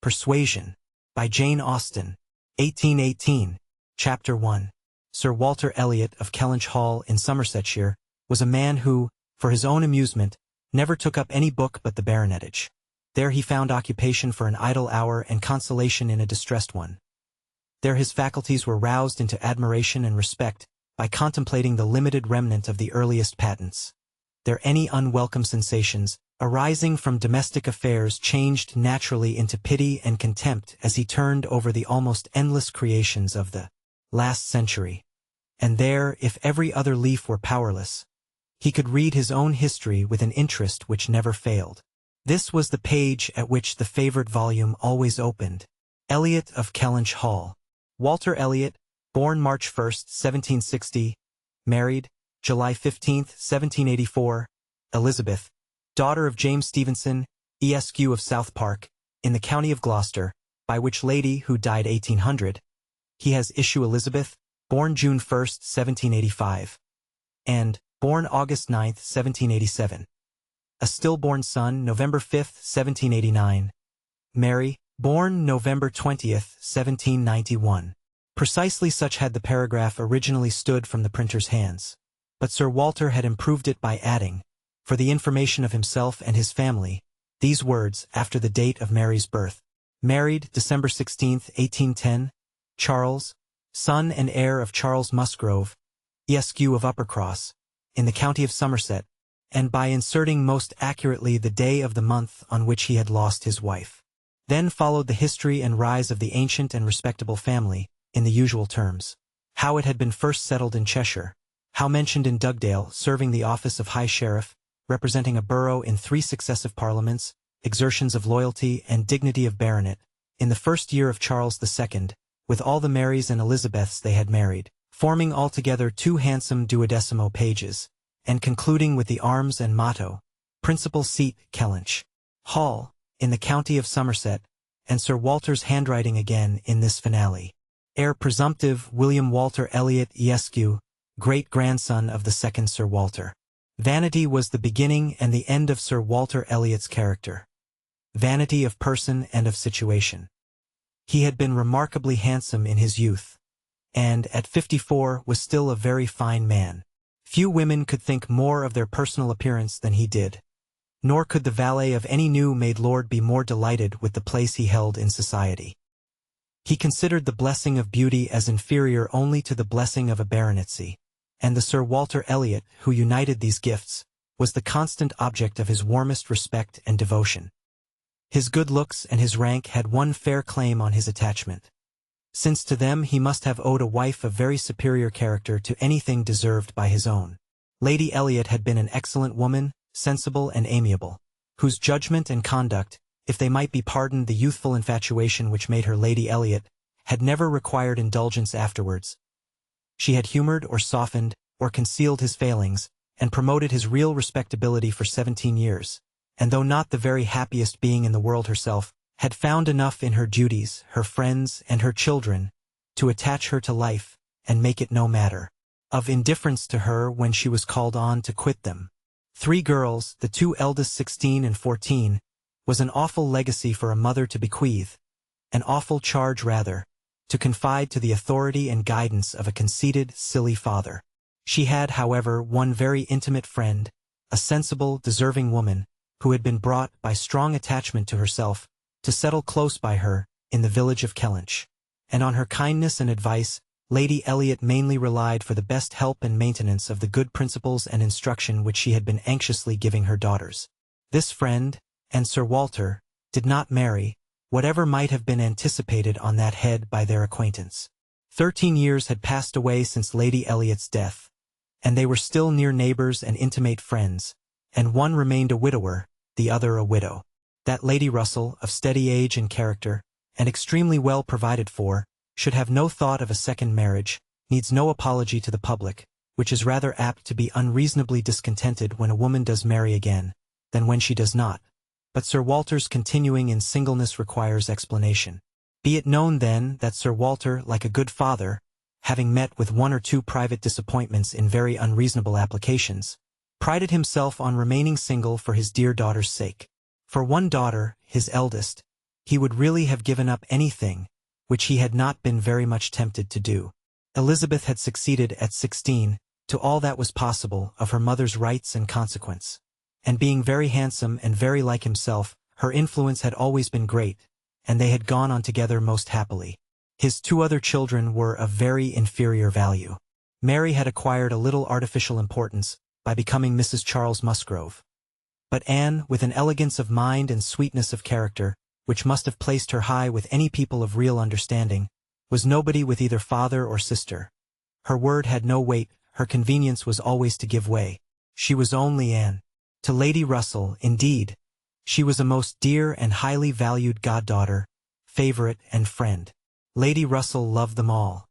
Persuasion, by Jane Austen, 1818, Chapter 1. Sir Walter Elliot of Kellynch Hall in Somersetshire was a man who, for his own amusement, never took up any book but the baronetage. There he found occupation for an idle hour and consolation in a distressed one. There his faculties were roused into admiration and respect by contemplating the limited remnant of the earliest patents. There any unwelcome sensations, arising from domestic affairs, changed naturally into pity and contempt as he turned over the almost endless creations of the last century. And there, if every other leaf were powerless, he could read his own history with an interest which never failed. This was the page at which the favorite volume always opened. Elliot of Kellynch Hall. Walter Elliot, born March 1, 1760, married July 15, 1784, Elizabeth, daughter of James Stevenson, Esq. of South Park, in the county of Gloucester, by which lady, who died 1800, he has issue Elizabeth, born June 1, 1785, and born August 9, 1787. A stillborn son, November 5, 1789. Mary, born November 20, 1791. Precisely such had the paragraph originally stood from the printer's hands. But Sir Walter had improved it by adding, for the information of himself and his family, these words after the date of Mary's birth. Married December 16, 1810, Charles, son and heir of Charles Musgrove, Esq. of Uppercross, in the county of Somerset, and by inserting most accurately the day of the month on which he had lost his wife. Then followed the history and rise of the ancient and respectable family, in the usual terms. How it had been first settled in Cheshire, how mentioned in Dugdale, serving the office of High Sheriff, representing a borough in 3 successive parliaments, exertions of loyalty and dignity of baronet, in the first year of Charles II, with all the Marys and Elizabeths they had married, forming altogether 2 handsome 12mo pages, and concluding with the arms and motto, principal seat Kellynch Hall, in the county of Somerset, and Sir Walter's handwriting again in this finale. Heir presumptive William Walter Elliot Esq., great-grandson of the second Sir Walter. Vanity was the beginning and the end of Sir Walter Elliot's character. Vanity of person and of situation. He had been remarkably handsome in his youth, and at 54 was still a very fine man. Few women could think more of their personal appearance than he did, nor could the valet of any new-made lord be more delighted with the place he held in society. He considered the blessing of beauty as inferior only to the blessing of a baronetcy, and the Sir Walter Elliot, who united these gifts, was the constant object of his warmest respect and devotion. His good looks and his rank had one fair claim on his attachment, since to them he must have owed a wife of very superior character to anything deserved by his own. Lady Elliot had been an excellent woman, sensible and amiable, whose judgment and conduct, if they might be pardoned the youthful infatuation which made her Lady Elliot, had never required indulgence afterwards. She had humored or softened or concealed his failings, and promoted his real respectability for 17 years, and though not the very happiest being in the world herself, had found enough in her duties, her friends, and her children, to attach her to life, and make it no matter of indifference to her when she was called on to quit them. 3 girls, the 2 eldest 16 and 14, was an awful legacy for a mother to bequeath, an awful charge rather, to confide to the authority and guidance of a conceited, silly father. She had, however, one very intimate friend, a sensible, deserving woman, who had been brought, by strong attachment to herself, to settle close by her, in the village of Kellynch, and on her kindness and advice, Lady Elliot mainly relied for the best help and maintenance of the good principles and instruction which she had been anxiously giving her daughters. This friend, and Sir Walter, did not marry, whatever might have been anticipated on that head by their acquaintance. 13 years had passed away since Lady Elliot's death, and they were still near neighbors and intimate friends, and one remained a widower, the other a widow. That Lady Russell, of steady age and character, and extremely well provided for, should have no thought of a second marriage, needs no apology to the public, which is rather apt to be unreasonably discontented when a woman does marry again, than when she does not. But Sir Walter's continuing in singleness requires explanation. Be it known then that Sir Walter, like a good father, having met with 1 or 2 private disappointments in very unreasonable applications, prided himself on remaining single for his dear daughter's sake. For one daughter, his eldest, he would really have given up anything, which he had not been very much tempted to do. Elizabeth had succeeded at 16 to all that was possible of her mother's rights and consequence. And being very handsome and very like himself, her influence had always been great, and they had gone on together most happily. His two other children were of very inferior value. Mary had acquired a little artificial importance by becoming Mrs. Charles Musgrove. But Anne, with an elegance of mind and sweetness of character, which must have placed her high with any people of real understanding, was nobody with either father or sister. Her word had no weight, her convenience was always to give way. She was only Anne. To Lady Russell, indeed, she was a most dear and highly valued goddaughter, favorite and friend. Lady Russell loved them all.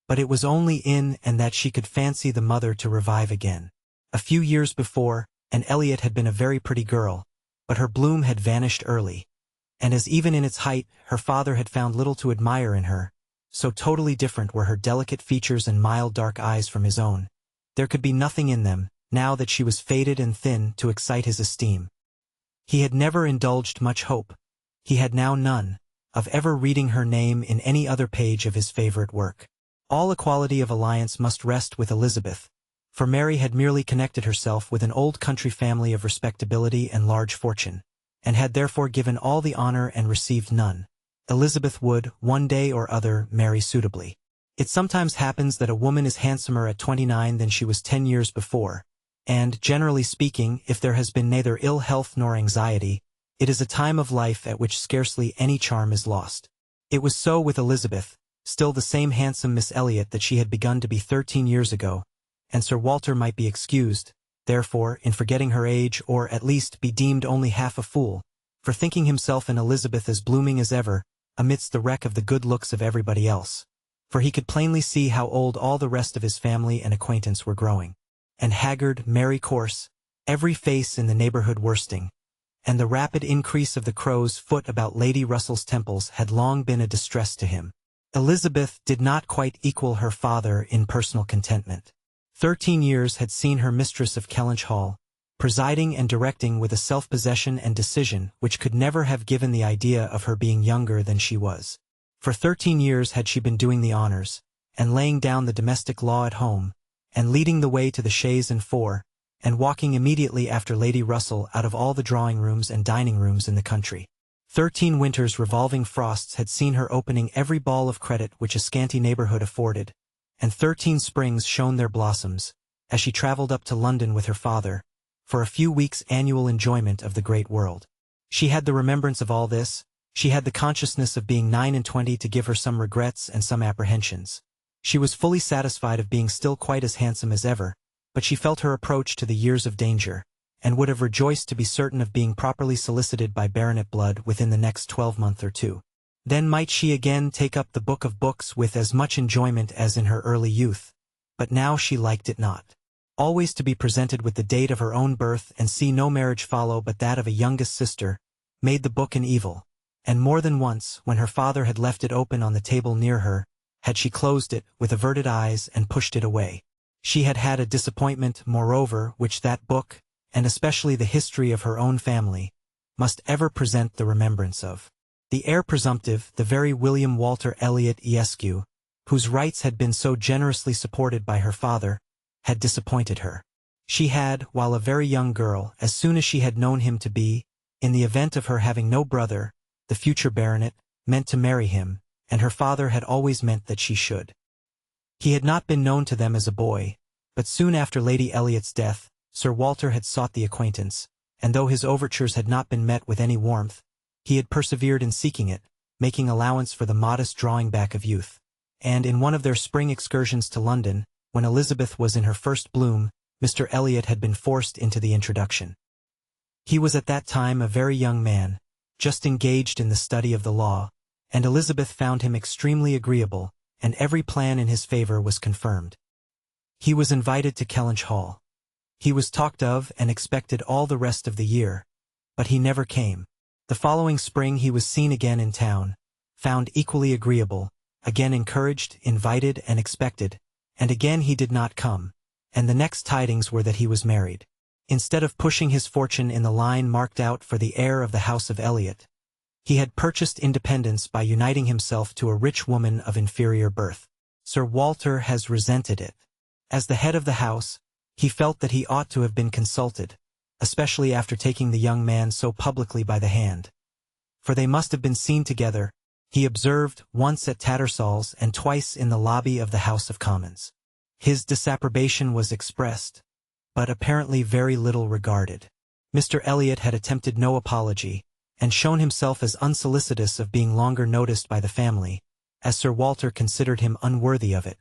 But it was only in and that she could fancy the mother to revive again. A few years before, Anne Elliot had been a very pretty girl, but her bloom had vanished early. And as even in its height, her father had found little to admire in her, so totally different were her delicate features and mild dark eyes from his own. There could be nothing in them, now that she was faded and thin, to excite his esteem. He had never indulged much hope, he had now none, of ever reading her name in any other page of his favorite work. All equality of alliance must rest with Elizabeth, for Mary had merely connected herself with an old country family of respectability and large fortune, and had therefore given all the honor and received none. Elizabeth would, one day or other, marry suitably. It sometimes happens that a woman is handsomer at 29 than she was 10 years before, and, generally speaking, if there has been neither ill health nor anxiety, it is a time of life at which scarcely any charm is lost. It was so with Elizabeth, still the same handsome Miss Elliot that she had begun to be 13 years ago, and Sir Walter might be excused, therefore, in forgetting her age, or at least be deemed only half a fool, for thinking himself and Elizabeth as blooming as ever, amidst the wreck of the good looks of everybody else. For he could plainly see how old all the rest of his family and acquaintance were growing. And haggard, merry coarse, every face in the neighborhood worsting, and the rapid increase of the crow's foot about Lady Russell's temples had long been a distress to him. Elizabeth did not quite equal her father in personal contentment. 13 years had seen her mistress of Kellynch Hall, presiding and directing with a self-possession and decision which could never have given the idea of her being younger than she was. For 13 years had she been doing the honors, and laying down the domestic law at home, and leading the way to the chaise and four, and walking immediately after Lady Russell out of all the drawing-rooms and dining-rooms in the country. 13 winters' revolving frosts had seen her opening every ball of credit which a scanty neighborhood afforded, and 13 springs shone their blossoms, as she travelled up to London with her father, for a few weeks' annual enjoyment of the great world. She had the remembrance of all this, she had the consciousness of being 29 to give her some regrets and some apprehensions. She was fully satisfied of being still quite as handsome as ever, but she felt her approach to the years of danger, and would have rejoiced to be certain of being properly solicited by baronet blood within the next 12 months or two. Then might she again take up the book of books with as much enjoyment as in her early youth, but now she liked it not. Always to be presented with the date of her own birth and see no marriage follow but that of a youngest sister, made the book an evil, and more than once, when her father had left it open on the table near her, had she closed it with averted eyes and pushed it away. She had had a disappointment, moreover, which that book, and especially the history of her own family, must ever present the remembrance of. The heir presumptive, the very William Walter Elliot Esq., whose rights had been so generously supported by her father, had disappointed her. She had, while a very young girl, as soon as she had known him to be, in the event of her having no brother, the future baronet, meant to marry him, and her father had always meant that she should. He had not been known to them as a boy, but soon after Lady Elliot's death, Sir Walter had sought the acquaintance, and though his overtures had not been met with any warmth, he had persevered in seeking it, making allowance for the modest drawing back of youth. And in one of their spring excursions to London, when Elizabeth was in her first bloom, Mr. Elliot had been forced into the introduction. He was at that time a very young man, just engaged in the study of the law, and Elizabeth found him extremely agreeable, and every plan in his favor was confirmed. He was invited to Kellynch Hall. He was talked of and expected all the rest of the year, but he never came. The following spring he was seen again in town, found equally agreeable, again encouraged, invited, and expected, and again he did not come, and the next tidings were that he was married. Instead of pushing his fortune in the line marked out for the heir of the house of Elliot, He had purchased independence by uniting himself to a rich woman of inferior birth. Sir Walter has resented it. As the head of the house, he felt that he ought to have been consulted, especially after taking the young man so publicly by the hand. For they must have been seen together, he observed, once at Tattersall's and twice in the lobby of the House of Commons. His disapprobation was expressed, but apparently very little regarded. Mr. Elliot had attempted no apology, and shown himself as unsolicitous of being longer noticed by the family, as Sir Walter considered him unworthy of it.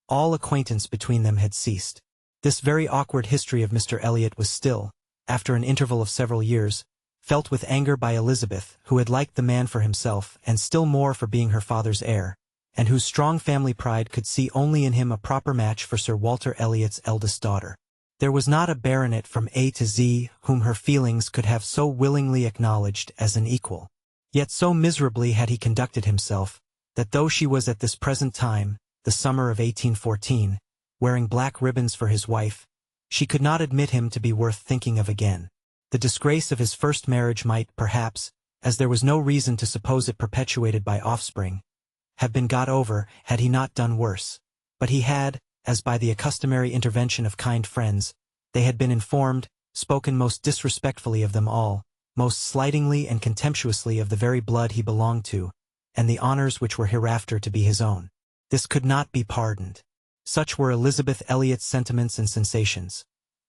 All acquaintance between them had ceased. This very awkward history of Mr. Elliot was still, after an interval of several years, felt with anger by Elizabeth, who had liked the man for himself and still more for being her father's heir, and whose strong family pride could see only in him a proper match for Sir Walter Elliot's eldest daughter. There was not a baronet from A to Z whom her feelings could have so willingly acknowledged as an equal. Yet so miserably had he conducted himself, that though she was at this present time, the summer of 1814, wearing black ribbons for his wife, she could not admit him to be worth thinking of again. The disgrace of his first marriage might, perhaps, as there was no reason to suppose it perpetuated by offspring, have been got over had he not done worse. But he had, as by the customary intervention of kind friends, they had been informed, spoken most disrespectfully of them all, most slightingly and contemptuously of the very blood he belonged to, and the honors which were hereafter to be his own. This could not be pardoned. Such were Elizabeth Elliot's sentiments and sensations.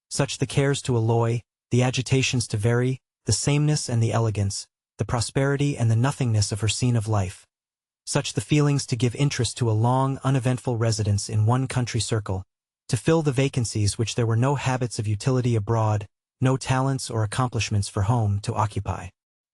Such the cares to alloy, the agitations to vary, the sameness and the elegance, the prosperity and the nothingness of her scene of life. Such the feelings to give interest to a long, uneventful residence in one country circle, to fill the vacancies which there were no habits of utility abroad, no talents or accomplishments for home to occupy.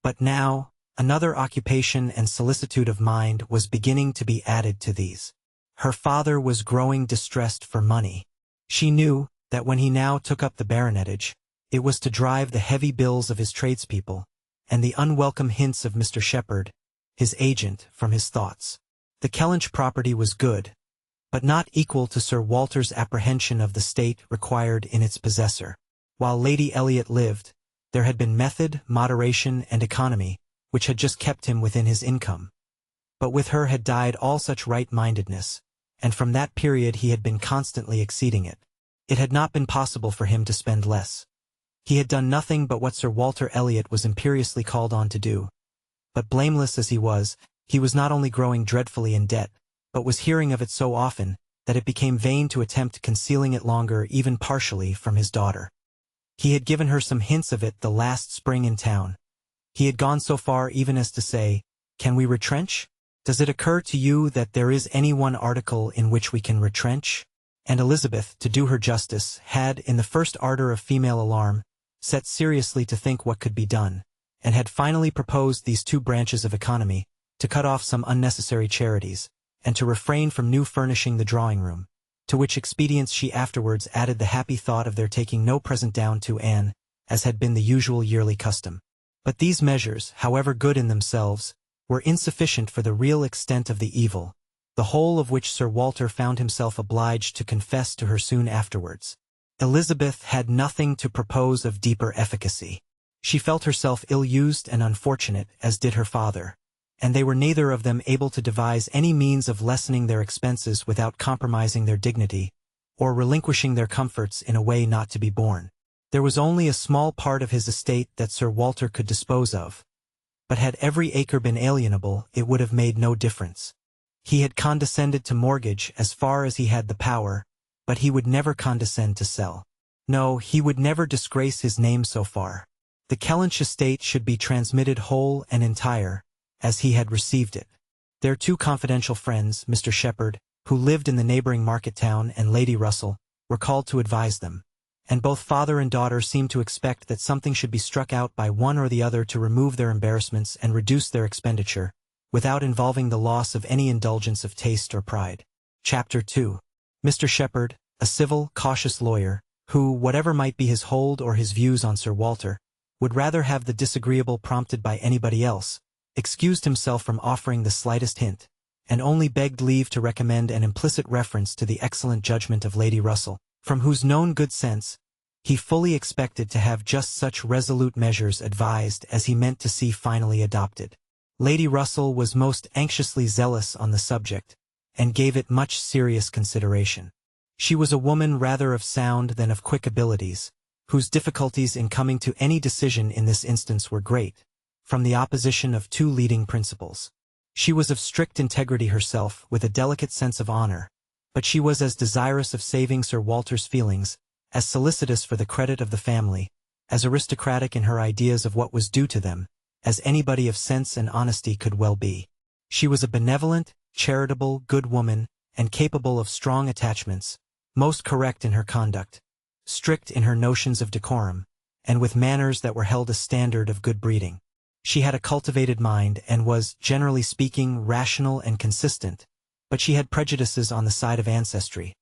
But now, another occupation and solicitude of mind was beginning to be added to these. Her father was growing distressed for money. She knew that when he now took up the baronetage, it was to drive the heavy bills of his tradespeople, and the unwelcome hints of Mr. Shepherd, his agent, from his thoughts. The Kellynch property was good, but not equal to Sir Walter's apprehension of the state required in its possessor. While Lady Elliot lived, there had been method, moderation, and economy, which had just kept him within his income. But with her had died all such right-mindedness, and from that period he had been constantly exceeding it. It had not been possible for him to spend less. He had done nothing but what Sir Walter Elliot was imperiously called on to do. But blameless as he was not only growing dreadfully in debt, but was hearing of it so often, that it became vain to attempt concealing it longer even partially from his daughter. He had given her some hints of it the last spring in town. He had gone so far even as to say, "Can we retrench? Does it occur to you that there is any one article in which we can retrench?" And Elizabeth, to do her justice, had, in the first ardor of female alarm, set seriously to think what could be done, and had finally proposed these two branches of economy, to cut off some unnecessary charities, and to refrain from new furnishing the drawing-room, to which expedients she afterwards added the happy thought of their taking no present down to Anne, as had been the usual yearly custom. But these measures, however good in themselves, were insufficient for the real extent of the evil, the whole of which Sir Walter found himself obliged to confess to her soon afterwards. Elizabeth had nothing to propose of deeper efficacy. She felt herself ill-used and unfortunate, as did her father, and they were neither of them able to devise any means of lessening their expenses without compromising their dignity, or relinquishing their comforts in a way not to be borne. There was only a small part of his estate that Sir Walter could dispose of, but had every acre been alienable, it would have made no difference. He had condescended to mortgage as far as he had the power, but he would never condescend to sell. No, he would never disgrace his name so far. The Kellynch estate should be transmitted whole and entire, as he had received it. Their two confidential friends, Mr. Shepherd, who lived in the neighboring market town, and Lady Russell, were called to advise them, and both father and daughter seemed to expect that something should be struck out by one or the other to remove their embarrassments and reduce their expenditure, without involving the loss of any indulgence of taste or pride. Chapter 2. Mr. Shepherd, a civil, cautious lawyer, who, whatever might be his hold or his views on Sir Walter, would rather have the disagreeable prompted by anybody else, excused himself from offering the slightest hint, and only begged leave to recommend an implicit reference to the excellent judgment of Lady Russell, from whose known good sense he fully expected to have just such resolute measures advised as he meant to see finally adopted. Lady Russell was most anxiously zealous on the subject, and gave it much serious consideration. She was a woman rather of sound than of quick abilities, whose difficulties in coming to any decision in this instance were great, from the opposition of two leading principles. She was of strict integrity herself, with a delicate sense of honor, but she was as desirous of saving Sir Walter's feelings, as solicitous for the credit of the family, as aristocratic in her ideas of what was due to them, as anybody of sense and honesty could well be. She was a benevolent, charitable, good woman, and capable of strong attachments, most correct in her conduct, strict in her notions of decorum, and with manners that were held a standard of good breeding. She had a cultivated mind and was, generally speaking, rational and consistent, but she had prejudices on the side of ancestry.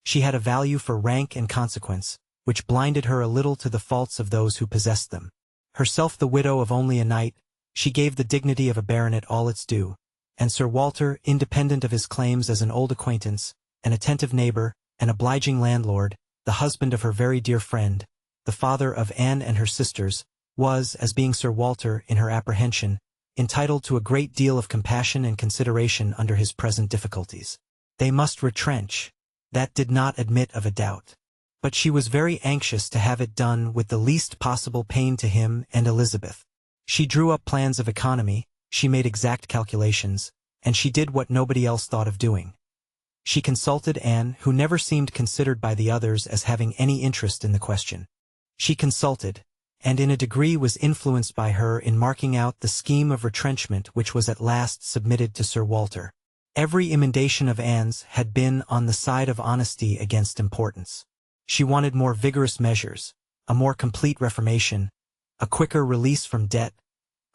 She had a value for rank and consequence, which blinded her a little to the faults of those who possessed them. Herself the widow of only a knight, she gave the dignity of a baronet all its due, and Sir Walter, independent of his claims as an old acquaintance, an attentive neighbor, an obliging landlord, the husband of her very dear friend, the father of Anne and her sisters, was, as being Sir Walter, in her apprehension, entitled to a great deal of compassion and consideration under his present difficulties. They must retrench. That did not admit of a doubt. But she was very anxious to have it done with the least possible pain to him and Elizabeth. She drew up plans of economy, she made exact calculations, and she did what nobody else thought of doing. She consulted Anne, who never seemed considered by the others as having any interest in the question. She consulted, and in a degree was influenced by her in marking out the scheme of retrenchment which was at last submitted to Sir Walter. Every emendation of Anne's had been on the side of honesty against importance. She wanted more vigorous measures, a more complete reformation, a quicker release from debt,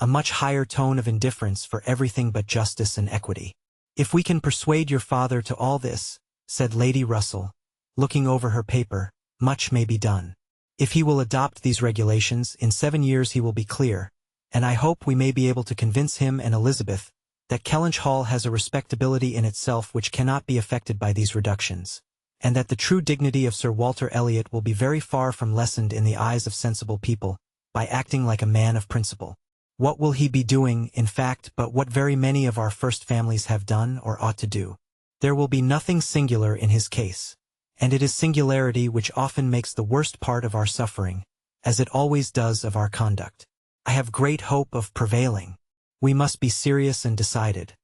a much higher tone of indifference for everything but justice and equity. "If we can persuade your father to all this," said Lady Russell, looking over her paper, "much may be done. If he will adopt these regulations, in 7 years he will be clear, and I hope we may be able to convince him and Elizabeth that Kellynch Hall has a respectability in itself which cannot be affected by these reductions, and that the true dignity of Sir Walter Elliot will be very far from lessened in the eyes of sensible people, by acting like a man of principle. What will he be doing, in fact, but what very many of our first families have done or ought to do? There will be nothing singular in his case, and it is singularity which often makes the worst part of our suffering, as it always does of our conduct. I have great hope of prevailing. We must be serious and decided.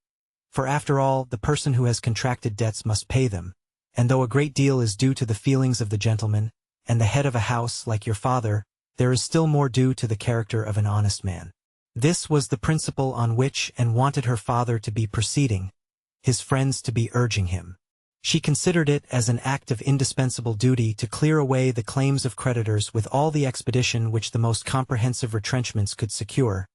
For after all, the person who has contracted debts must pay them, and though a great deal is due to the feelings of the gentleman, and the head of a house like your father, there is still more due to the character of an honest man." This was the principle on which Anne wanted her father to be proceeding, his friends to be urging him. She considered it as an act of indispensable duty to clear away the claims of creditors with all the expedition which the most comprehensive retrenchments could secure,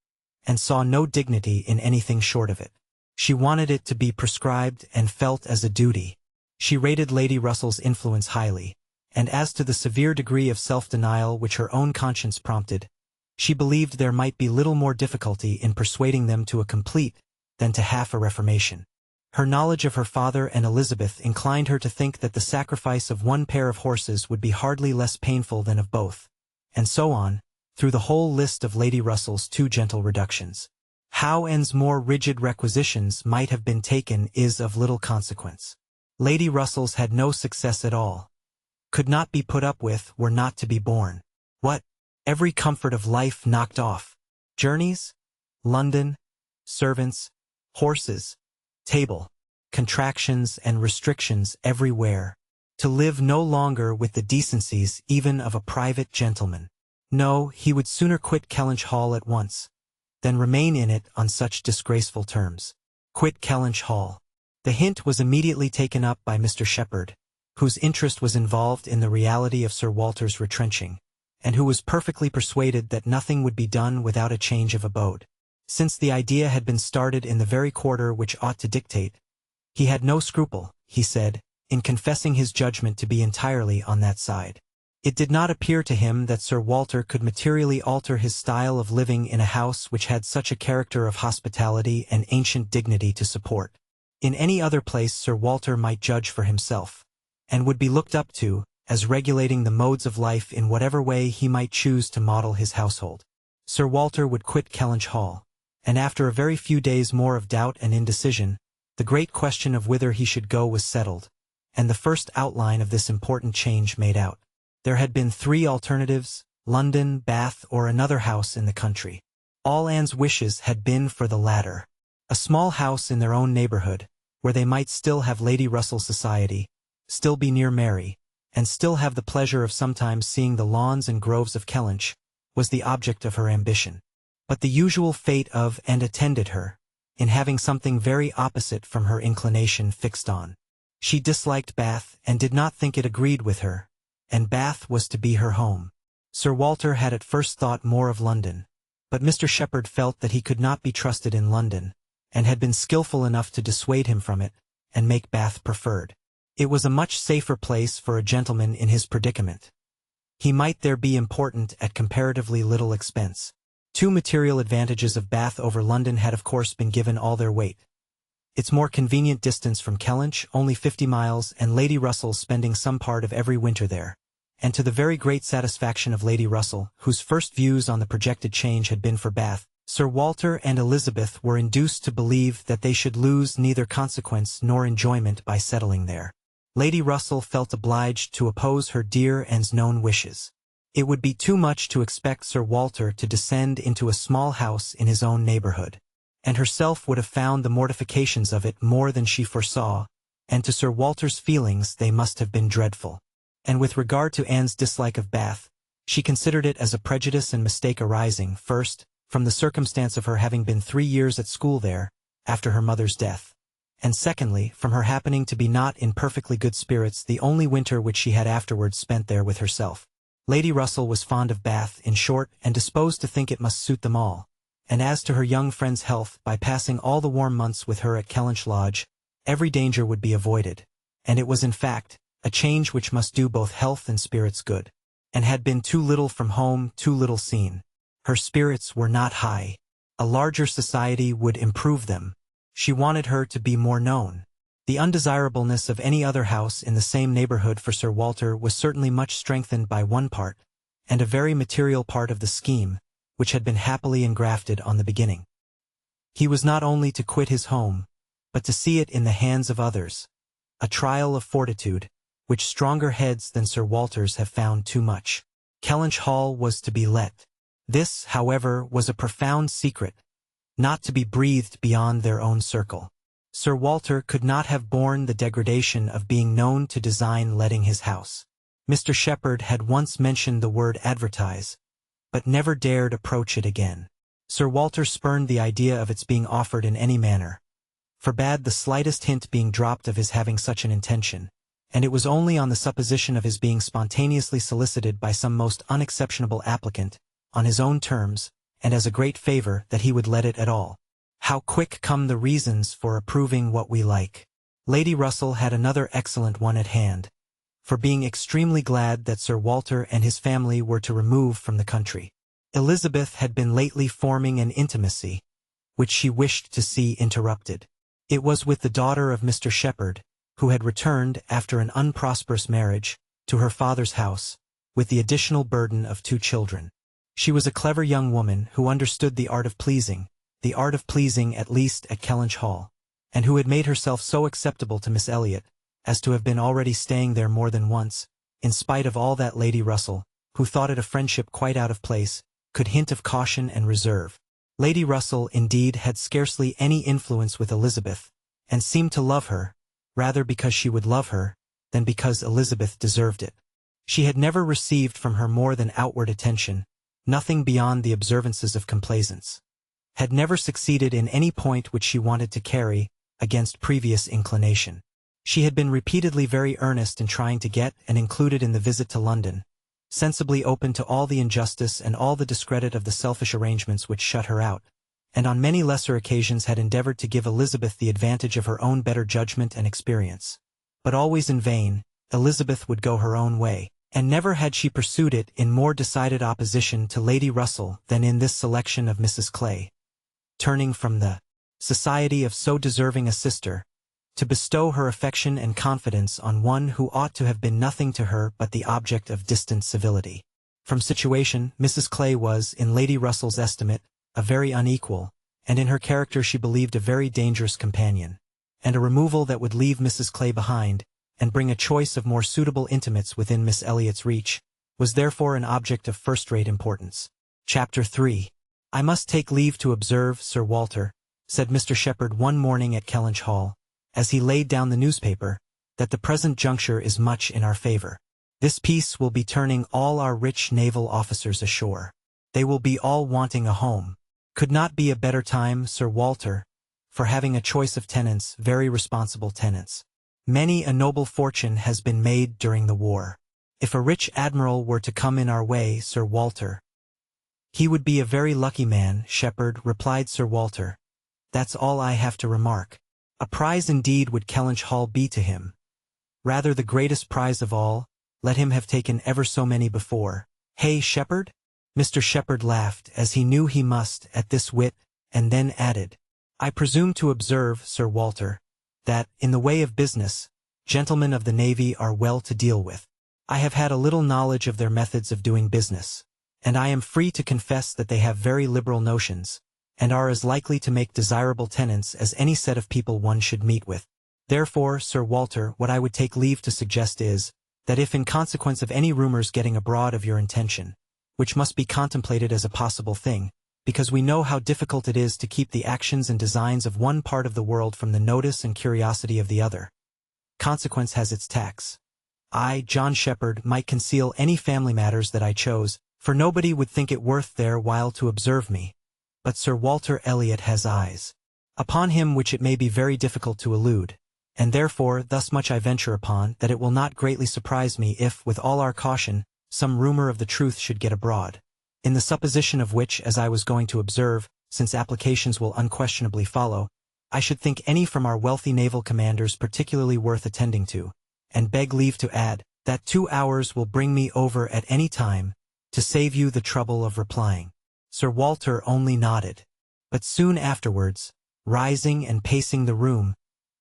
and saw no dignity in anything short of it. She wanted it to be prescribed and felt as a duty. She rated Lady Russell's influence highly, and as to the severe degree of self-denial which her own conscience prompted, she believed there might be little more difficulty in persuading them to a complete than to half a reformation. Her knowledge of her father and Elizabeth inclined her to think that the sacrifice of one pair of horses would be hardly less painful than of both, and so on, through the whole list of Lady Russell's too gentle reductions. How Anne's more rigid requisitions might have been taken is of little consequence. Lady Russell's had no success at all. Could not be put up with, were not to be borne. What? Every comfort of life knocked off. Journeys? London? Servants? Horses? Table? Contractions and restrictions everywhere. To live no longer with the decencies even of a private gentleman. No, he would sooner quit Kellynch Hall at once, than remain in it on such disgraceful terms. Quit Kellynch Hall. The hint was immediately taken up by Mr. Shepherd, whose interest was involved in the reality of Sir Walter's retrenching, and who was perfectly persuaded that nothing would be done without a change of abode. Since the idea had been started in the very quarter which ought to dictate, he had no scruple, he said, in confessing his judgment to be entirely on that side. It did not appear to him that Sir Walter could materially alter his style of living in a house which had such a character of hospitality and ancient dignity to support. In any other place Sir Walter might judge for himself, and would be looked up to, as regulating the modes of life in whatever way he might choose to model his household. Sir Walter would quit Kellynch Hall, and after a very few days more of doubt and indecision, the great question of whither he should go was settled, and the first outline of this important change made out. There had been 3 alternatives: London, Bath, or another house in the country. All Anne's wishes had been for the latter. A small house in their own neighborhood, where they might still have Lady Russell's society, still be near Mary, and still have the pleasure of sometimes seeing the lawns and groves of Kellynch, was the object of her ambition. But the usual fate of and attended her, in having something very opposite from her inclination fixed on. She disliked Bath and did not think it agreed with her, and Bath was to be her home. Sir Walter had at first thought more of London, but Mr. Shepherd felt that he could not be trusted in London, and had been skilful enough to dissuade him from it, and make Bath preferred. It was a much safer place for a gentleman in his predicament. He might there be important at comparatively little expense. 2 material advantages of Bath over London had of course been given all their weight. Its more convenient distance from Kellynch, only 50 miles, and Lady Russell's spending some part of every winter there, and to the very great satisfaction of Lady Russell, whose first views on the projected change had been for Bath, Sir Walter and Elizabeth were induced to believe that they should lose neither consequence nor enjoyment by settling there. Lady Russell felt obliged to oppose her dear Anne's known wishes. It would be too much to expect Sir Walter to descend into a small house in his own neighborhood, and herself would have found the mortifications of it more than she foresaw, and to Sir Walter's feelings they must have been dreadful. And with regard to Anne's dislike of Bath, she considered it as a prejudice and mistake arising, first, from the circumstance of her having been 3 years at school there, after her mother's death, and secondly, from her happening to be not in perfectly good spirits the only winter which she had afterwards spent there with herself. Lady Russell was fond of Bath, in short, and disposed to think it must suit them all, and as to her young friend's health, by passing all the warm months with her at Kellynch Lodge, every danger would be avoided, and it was in fact a change which must do both health and spirits good, and had been too little from home, too little seen. Her spirits were not high. A larger society would improve them. She wanted her to be more known. The undesirableness of any other house in the same neighborhood for Sir Walter was certainly much strengthened by one part, and a very material part of the scheme, which had been happily engrafted on the beginning. He was not only to quit his home, but to see it in the hands of others, a trial of fortitude, which stronger heads than Sir Walter's have found too much. Kellynch Hall was to be let. This, however, was a profound secret, not to be breathed beyond their own circle. Sir Walter could not have borne the degradation of being known to design letting his house. Mr. Shepherd had once mentioned the word advertise, but never dared approach it again. Sir Walter spurned the idea of its being offered in any manner, forbade the slightest hint being dropped of his having such an intention, and it was only on the supposition of his being spontaneously solicited by some most unexceptionable applicant, on his own terms, and as a great favor, that he would let it at all. How quick come the reasons for approving what we like! Lady Russell had another excellent one at hand, for being extremely glad that Sir Walter and his family were to remove from the country. Elizabeth had been lately forming an intimacy, which she wished to see interrupted. It was with the daughter of Mr. Shepherd, who had returned, after an unprosperous marriage, to her father's house, with the additional burden of 2 children. She was a clever young woman who understood the art of pleasing at least at Kellynch Hall, and who had made herself so acceptable to Miss Elliot, as to have been already staying there more than once, in spite of all that Lady Russell, who thought it a friendship quite out of place, could hint of caution and reserve. Lady Russell, indeed, had scarcely any influence with Elizabeth, and seemed to love her, rather because she would love her, than because Elizabeth deserved it. She had never received from her more than outward attention, nothing beyond the observances of complaisance, had never succeeded in any point which she wanted to carry, against previous inclination. She had been repeatedly very earnest in trying to get and included in the visit to London, sensibly open to all the injustice and all the discredit of the selfish arrangements which shut her out, and on many lesser occasions had endeavored to give Elizabeth the advantage of her own better judgment and experience. But always in vain. Elizabeth would go her own way, and never had she pursued it in more decided opposition to Lady Russell than in this selection of Mrs. Clay, turning from the society of so deserving a sister, to bestow her affection and confidence on one who ought to have been nothing to her but the object of distant civility. From situation, Mrs. Clay was, in Lady Russell's estimate, a very unequal, and in her character she believed a very dangerous companion, and a removal that would leave Mrs. Clay behind, and bring a choice of more suitable intimates within Miss Elliot's reach, was therefore an object of first-rate importance. Chapter 3. "I must take leave to observe, Sir Walter," said Mr. Shepherd one morning at Kellynch Hall, as he laid down the newspaper, "that the present juncture is much in our favor. This peace will be turning all our rich naval officers ashore. They will be all wanting a home. Could not be a better time, Sir Walter, for having a choice of tenants, very responsible tenants. Many a noble fortune has been made during the war. If a rich admiral were to come in our way, Sir Walter—" "He would be a very lucky man, Shepherd," replied Sir Walter. "That's all I have to remark. A prize indeed would Kellynch Hall be to him. Rather the greatest prize of all, let him have taken ever so many before. Hey, Shepherd?" Mr. Shepherd laughed, as he knew he must, at this wit, and then added, "I presume to observe, Sir Walter, that, in the way of business, gentlemen of the Navy are well to deal with. I have had a little knowledge of their methods of doing business, and I am free to confess that they have very liberal notions, and are as likely to make desirable tenants as any set of people one should meet with. Therefore, Sir Walter, what I would take leave to suggest is, that if in consequence of any rumors getting abroad of your intention, which must be contemplated as a possible thing, because we know how difficult it is to keep the actions and designs of one part of the world from the notice and curiosity of the other. Consequence has its tax. I, John Shepherd, might conceal any family matters that I chose, for nobody would think it worth their while to observe me. But Sir Walter Elliot has eyes upon him which it may be very difficult to elude, and therefore thus much I venture upon, that it will not greatly surprise me if, with all our caution, some rumor of the truth should get abroad, in the supposition of which, as I was going to observe, since applications will unquestionably follow, I should think any from our wealthy naval commanders particularly worth attending to, and beg leave to add, that 2 hours will bring me over at any time, to save you the trouble of replying." Sir Walter only nodded, but soon afterwards, rising and pacing the room,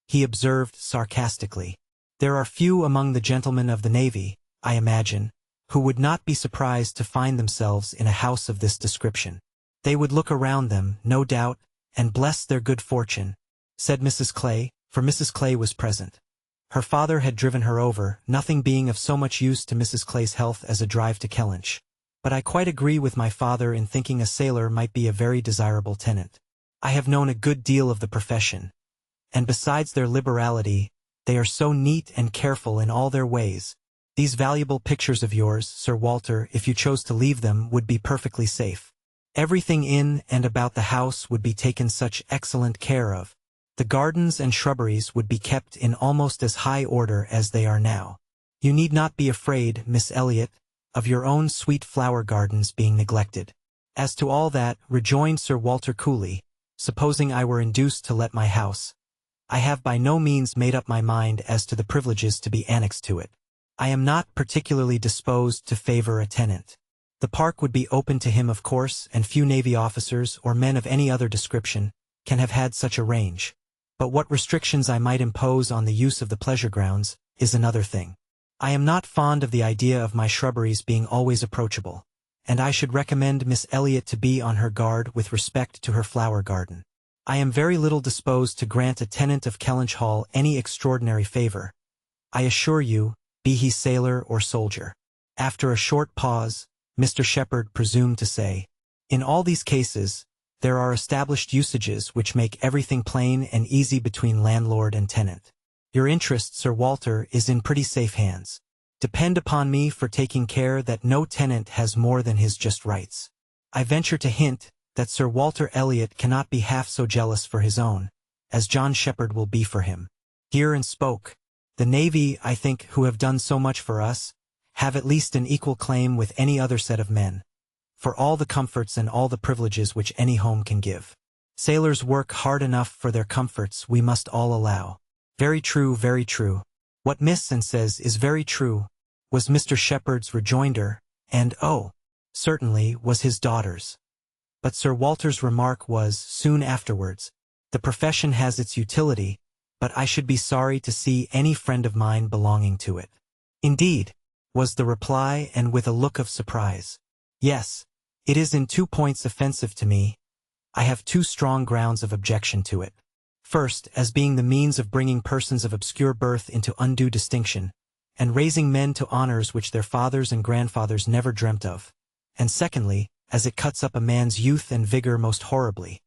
he observed sarcastically, "There are few among the gentlemen of the Navy, I imagine, who would not be surprised to find themselves in a house of this description. They would look around them, no doubt, and bless their good fortune," said Mrs. Clay, for Mrs. Clay was present. Her father had driven her over, nothing being of so much use to Mrs. Clay's health as a drive to Kellynch. "But I quite agree with my father in thinking a sailor might be a very desirable tenant. I have known a good deal of the profession, and besides their liberality, they are so neat and careful in all their ways. These valuable pictures of yours, Sir Walter, if you chose to leave them, would be perfectly safe. Everything in and about the house would be taken such excellent care of. The gardens and shrubberies would be kept in almost as high order as they are now. You need not be afraid, Miss Elliot, of your own sweet flower gardens being neglected. As to all that," rejoined Sir Walter coolly, "supposing I were induced to let my house, I have by no means made up my mind as to the privileges to be annexed to it. I am not particularly disposed to favor a tenant. The park would be open to him, of course, and few Navy officers, or men of any other description, can have had such a range. But what restrictions I might impose on the use of the pleasure grounds is another thing. I am not fond of the idea of my shrubberies being always approachable, and I should recommend Miss Elliot to be on her guard with respect to her flower garden. I am very little disposed to grant a tenant of Kellynch Hall any extraordinary favor, I assure you, be he sailor or soldier." After a short pause, Mr. Shepherd presumed to say, "In all these cases, there are established usages which make everything plain and easy between landlord and tenant. Your interest, Sir Walter, is in pretty safe hands. Depend upon me for taking care that no tenant has more than his just rights. I venture to hint that Sir Walter Elliot cannot be half so jealous for his own, as John Shepherd will be for him. Hear and spoke. The Navy, I think, who have done so much for us, have at least an equal claim with any other set of men, for all the comforts and all the privileges which any home can give. Sailors work hard enough for their comforts, we must all allow." "Very true, very true. What Miss Anne says is very true," was Mr. Shepherd's rejoinder, and "oh, certainly," was his daughter's. But Sir Walter's remark was, soon afterwards, "The profession has its utility, but I should be sorry to see any friend of mine belonging to it." "Indeed," was the reply, and with a look of surprise. "Yes, it is in 2 points offensive to me, I have two strong grounds of objection to it. First, as being the means of bringing persons of obscure birth into undue distinction, and raising men to honors which their fathers and grandfathers never dreamt of. And secondly, as it cuts up a man's youth and vigor most horribly.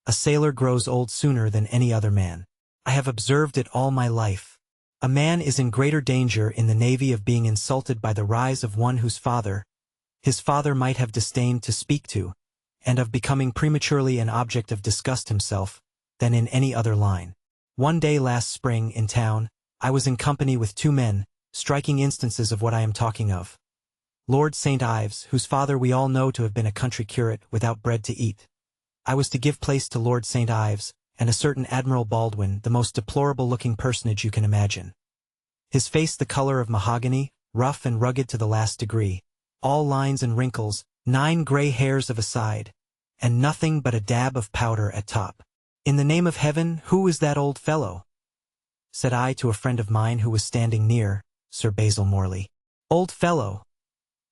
A sailor grows old sooner than any other man. I have observed it all my life. A man is in greater danger in the navy of being insulted by the rise of one whose father, his father might have disdained to speak to, and of becoming prematurely an object of disgust himself, than in any other line. One day last spring, in town, I was in company with two men, striking instances of what I am talking of. Lord St. Ives, whose father we all know to have been a country curate without bread to eat. I was to give place to Lord St. Ives, and a certain Admiral Baldwin, the most deplorable-looking personage you can imagine. His face the color of mahogany, rough and rugged to the last degree, all lines and wrinkles, 9 gray hairs of a side, and nothing but a dab of powder at top. "In the name of heaven, who is that old fellow?" said I to a friend of mine who was standing near, Sir Basil Morley. "Old fellow,"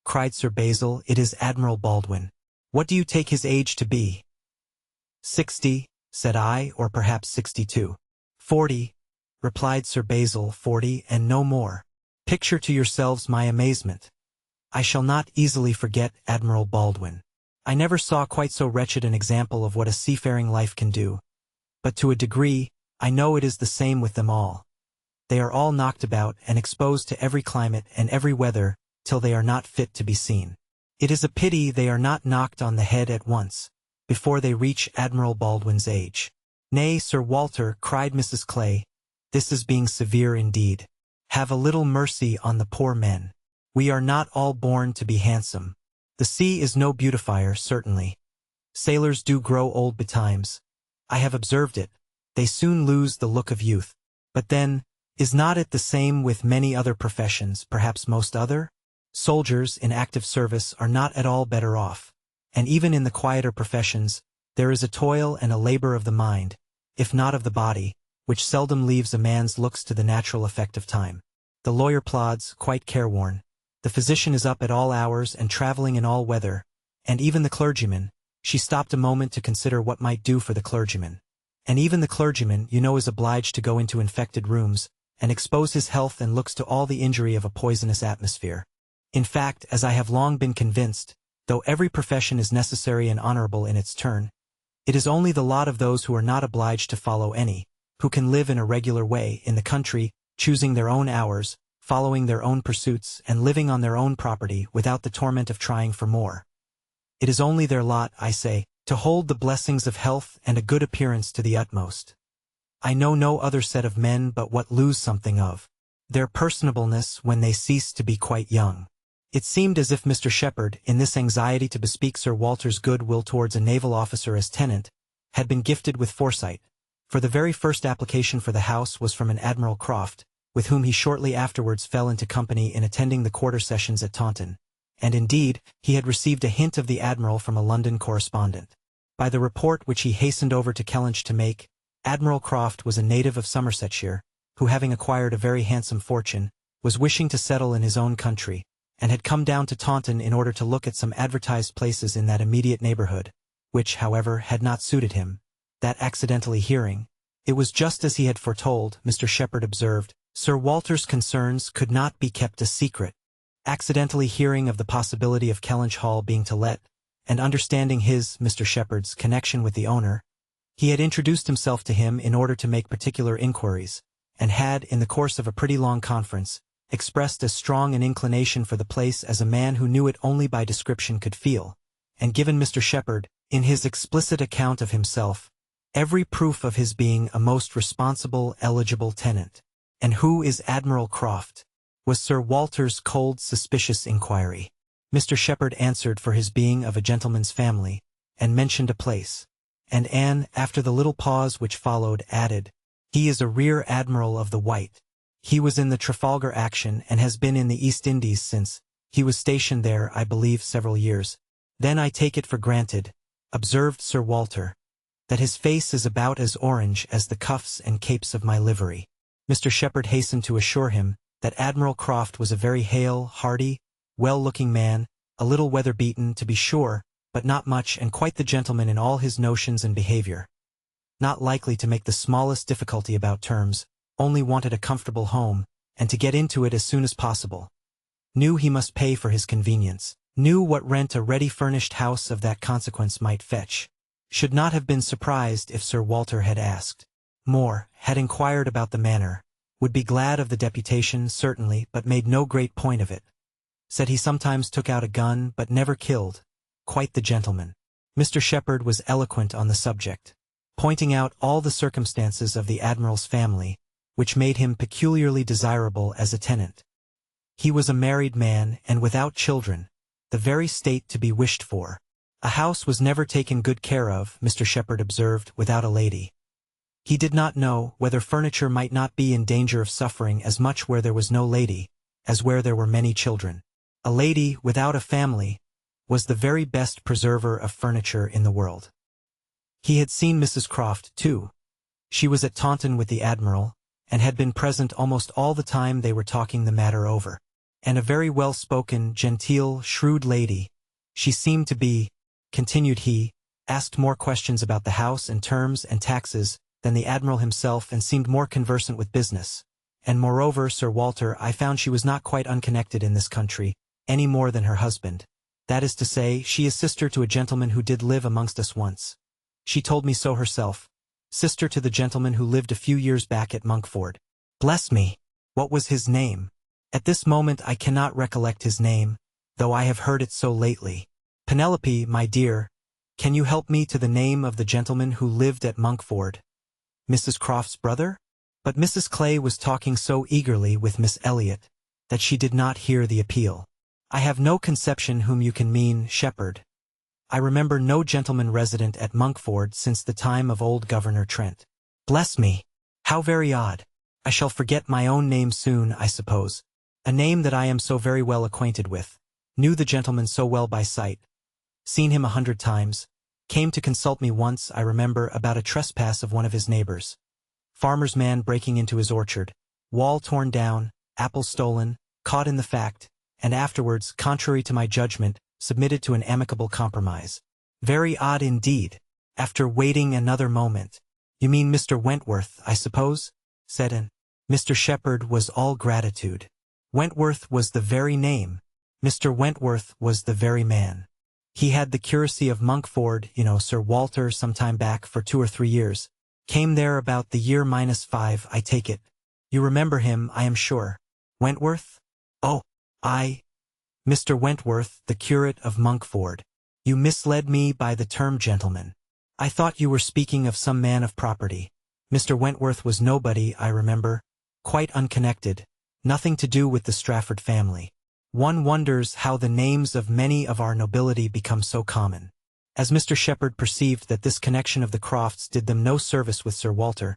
cried Sir Basil, "it is Admiral Baldwin. What do you take his age to be?" 60, said I, or perhaps 62. 40, replied Sir Basil, 40 and no more. Picture to yourselves my amazement. I shall not easily forget Admiral Baldwin. I never saw quite so wretched an example of what a seafaring life can do. But to a degree, I know it is the same with them all. They are all knocked about and exposed to every climate and every weather, till they are not fit to be seen. It is a pity they are not knocked on the head at once, before they reach Admiral Baldwin's age. "Nay, Sir Walter," cried Mrs. Clay, "this is being severe indeed. Have a little mercy on the poor men. We are not all born to be handsome. The sea is no beautifier, certainly. Sailors do grow old betimes. I have observed it. They soon lose the look of youth. But then, is not it the same with many other professions, perhaps most other? Soldiers in active service are not at all better off. And even in the quieter professions, there is a toil and a labor of the mind, if not of the body, which seldom leaves a man's looks to the natural effect of time. The lawyer plods, quite careworn. The physician is up at all hours and traveling in all weather, and even the clergyman. She stopped a moment to consider what might do for the clergyman. And even the clergyman, you know, is obliged to go into infected rooms, and expose his health and looks to all the injury of a poisonous atmosphere. In fact, as I have long been convinced, though every profession is necessary and honorable in its turn, it is only the lot of those who are not obliged to follow any, who can live in a regular way in the country, choosing their own hours, following their own pursuits, and living on their own property without the torment of trying for more. It is only their lot, I say, to hold the blessings of health and a good appearance to the utmost. I know no other set of men but what lose something of their personableness when they cease to be quite young. It seemed as if Mr. Shepherd, in this anxiety to bespeak Sir Walter's good will towards a naval officer as tenant, had been gifted with foresight, for the very first application for the house was from an Admiral Croft, with whom he shortly afterwards fell into company in attending the quarter sessions at Taunton, and indeed, he had received a hint of the Admiral from a London correspondent. By the report which he hastened over to Kellynch to make, Admiral Croft was a native of Somersetshire, who having acquired a very handsome fortune, was wishing to settle in his own country, and had come down to Taunton in order to look at some advertised places in that immediate neighborhood, which, however, had not suited him. That accidentally hearing, it was just as he had foretold, Mr. Shepherd observed, Sir Walter's concerns could not be kept a secret. Accidentally hearing of the possibility of Kellynch Hall being to let, and understanding his, Mr. Shepherd's, connection with the owner, he had introduced himself to him in order to make particular inquiries, and had, in the course of a pretty long conference, expressed as strong an inclination for the place as a man who knew it only by description could feel, and given Mr. Shepherd, in his explicit account of himself, every proof of his being a most responsible, eligible tenant. "And who is Admiral Croft?" was Sir Walter's cold, suspicious inquiry. Mr. Shepherd answered for his being of a gentleman's family, and mentioned a place. And Anne, after the little pause which followed, added, "He is a rear admiral of the White. He was in the Trafalgar action and has been in the East Indies since. He was stationed there, I believe, several years." "Then I take it for granted," observed Sir Walter, "that his face is about as orange as the cuffs and capes of my livery." Mr. Shepherd hastened to assure him that Admiral Croft was a very hale, hearty, well-looking man, a little weather-beaten, to be sure, but not much, and quite the gentleman in all his notions and behavior. Not likely to make the smallest difficulty about terms, only wanted a comfortable home, and to get into it as soon as possible. Knew he must pay for his convenience. Knew what rent a ready-furnished house of that consequence might fetch. Should not have been surprised if Sir Walter had asked more, had inquired about the manor. Would be glad of the deputation, certainly, but made no great point of it. Said he sometimes took out a gun, but never killed. Quite the gentleman. Mr. Shepherd was eloquent on the subject, pointing out all the circumstances of the Admiral's family, which made him peculiarly desirable as a tenant. He was a married man, and without children, the very state to be wished for. A house was never taken good care of, Mr. Shepherd observed, without a lady. He did not know whether furniture might not be in danger of suffering as much where there was no lady, as where there were many children. A lady without a family was the very best preserver of furniture in the world. He had seen Mrs. Croft, too. She was at Taunton with the Admiral, and had been present almost all the time they were talking the matter over. And a very well-spoken, genteel, shrewd lady. She seemed to be, continued he, asked more questions about the house and terms and taxes than the Admiral himself, and seemed more conversant with business. And moreover, Sir Walter, I found she was not quite unconnected in this country, any more than her husband. That is to say, she is sister to a gentleman who did live amongst us once. She told me so herself. Sister to the gentleman who lived a few years back at Monkford. Bless me! What was his name? At this moment I cannot recollect his name, though I have heard it so lately. Penelope, my dear, can you help me to the name of the gentleman who lived at Monkford? Mrs. Croft's brother? But Mrs. Clay was talking so eagerly with Miss Elliot that she did not hear the appeal. I have no conception whom you can mean, Shepherd. I remember no gentleman resident at Monkford since the time of old Governor Trent. Bless me! How very odd! I shall forget my own name soon, I suppose. A name that I am so very well acquainted with. Knew the gentleman so well by sight. Seen him 100 times. Came to consult me once, I remember, about a trespass of one of his neighbors. Farmer's man breaking into his orchard. Wall torn down, apples stolen, caught in the fact, and afterwards, contrary to my judgment, submitted to an amicable compromise. Very odd indeed. After waiting another moment. You mean Mr. Wentworth, I suppose? Said Anne. Mr. Shepherd was all gratitude. Wentworth was the very name. Mr. Wentworth was the very man. He had the curacy of Monkford, you know, Sir Walter, some time back for 2 or 3 years. Came there about the year -5, I take it. You remember him, I am sure. Wentworth? Oh, Mr. Wentworth, the curate of Monkford. You misled me by the term gentleman. I thought you were speaking of some man of property. Mr. Wentworth was nobody, I remember. Quite unconnected. Nothing to do with the Strafford family. One wonders how the names of many of our nobility become so common. As Mr. Shepherd perceived that this connection of the Crofts did them no service with Sir Walter,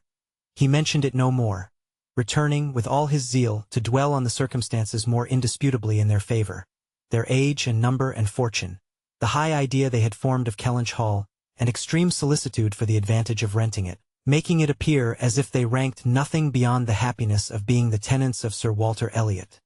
he mentioned it no more, returning, with all his zeal, to dwell on the circumstances more indisputably in their favor, their age and number and fortune, the high idea they had formed of Kellynch Hall, and extreme solicitude for the advantage of renting it, making it appear as if they ranked nothing beyond the happiness of being the tenants of Sir Walter Elliot.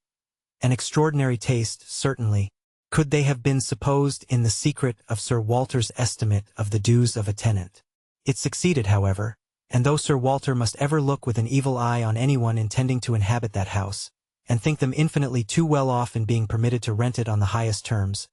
An extraordinary taste, certainly, could they have been supposed in the secret of Sir Walter's estimate of the dues of a tenant. It succeeded, however, and though Sir Walter must ever look with an evil eye on anyone intending to inhabit that house, and think them infinitely too well off in being permitted to rent it on the highest terms,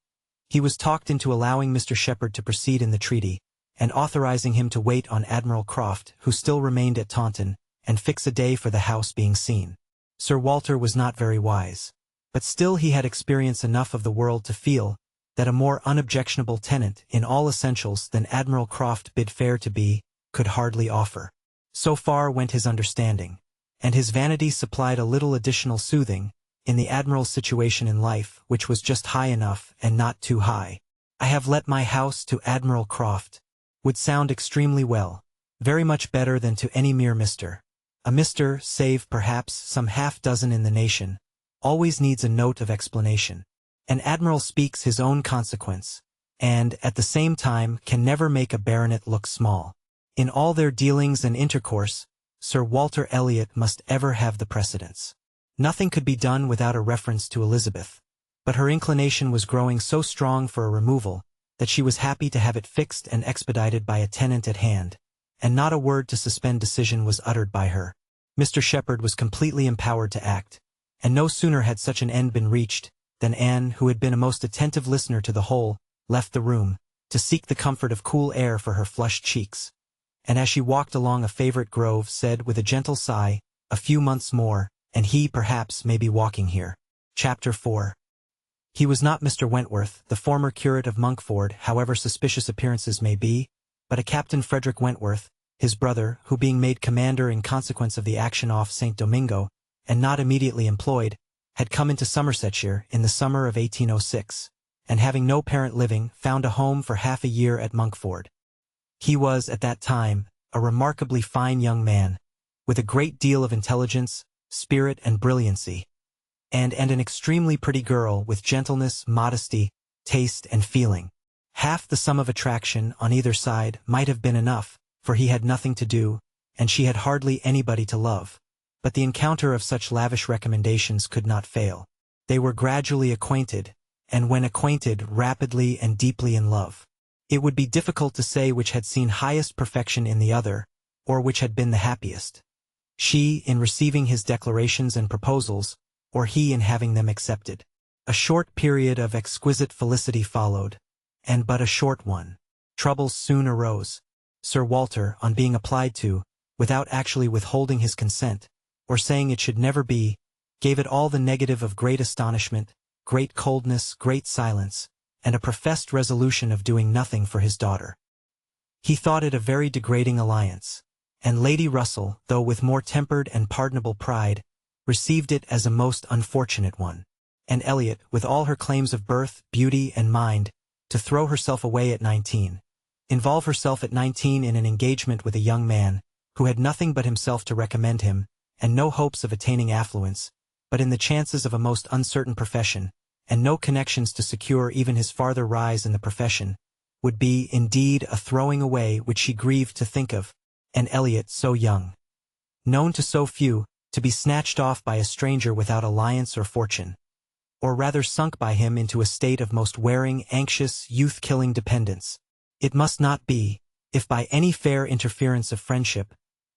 he was talked into allowing Mr. Shepherd to proceed in the treaty, and authorizing him to wait on Admiral Croft, who still remained at Taunton, and fix a day for the house being seen. Sir Walter was not very wise, but still he had experience enough of the world to feel that a more unobjectionable tenant in all essentials than Admiral Croft bid fair to be could hardly offer. So far went his understanding, and his vanity supplied a little additional soothing in the Admiral's situation in life, which was just high enough and not too high. I have let my house to Admiral Croft would sound extremely well, very much better than to any mere Mr. A Mr., save perhaps some half-dozen in the nation, always needs a note of explanation. An admiral speaks his own consequence, and, at the same time, can never make a baronet look small. In all their dealings and intercourse, Sir Walter Elliot must ever have the precedence. Nothing could be done without a reference to Elizabeth, but her inclination was growing so strong for a removal that she was happy to have it fixed and expedited by a tenant at hand, and not a word to suspend decision was uttered by her. Mr. Shepherd was completely empowered to act, and no sooner had such an end been reached, than Anne, who had been a most attentive listener to the whole, left the room, to seek the comfort of cool air for her flushed cheeks, and as she walked along a favorite grove said with a gentle sigh, "A few months more, and he perhaps may be walking here." Chapter 4. He was not Mr. Wentworth, the former curate of Monkford, however suspicious appearances may be, but a Captain Frederick Wentworth, his brother, who being made commander in consequence of the action off St. Domingo, and not immediately employed, had come into Somersetshire in the summer of 1806, and having no parent living, found a home for half a year at Monkford. He was, at that time, a remarkably fine young man, with a great deal of intelligence, spirit, and brilliancy, and an extremely pretty girl with gentleness, modesty, taste, and feeling. Half the sum of attraction on either side might have been enough, for he had nothing to do, and she had hardly anybody to love. But the encounter of such lavish recommendations could not fail. They were gradually acquainted, and when acquainted, rapidly and deeply in love. It would be difficult to say which had seen highest perfection in the other, or which had been the happiest. She in receiving his declarations and proposals, or he in having them accepted. A short period of exquisite felicity followed, and but a short one. Troubles soon arose. Sir Walter, on being applied to, without actually withholding his consent, or saying it should never be, gave it all the negative of great astonishment, great coldness, great silence, and a professed resolution of doing nothing for his daughter. He thought it a very degrading alliance, and Lady Russell, though with more tempered and pardonable pride, received it as a most unfortunate one. Anne Elliot, with all her claims of birth, beauty, and mind, to throw herself away at 19, involve herself at 19 in an engagement with a young man, who had nothing but himself to recommend him, and no hopes of attaining affluence, but in the chances of a most uncertain profession, and no connections to secure even his farther rise in the profession, would be, indeed, a throwing away which she grieved to think of. Anne Elliot, so young, known to so few, to be snatched off by a stranger without alliance or fortune, or rather sunk by him into a state of most wearing, anxious, youth-killing dependence. It must not be, if by any fair interference of friendship,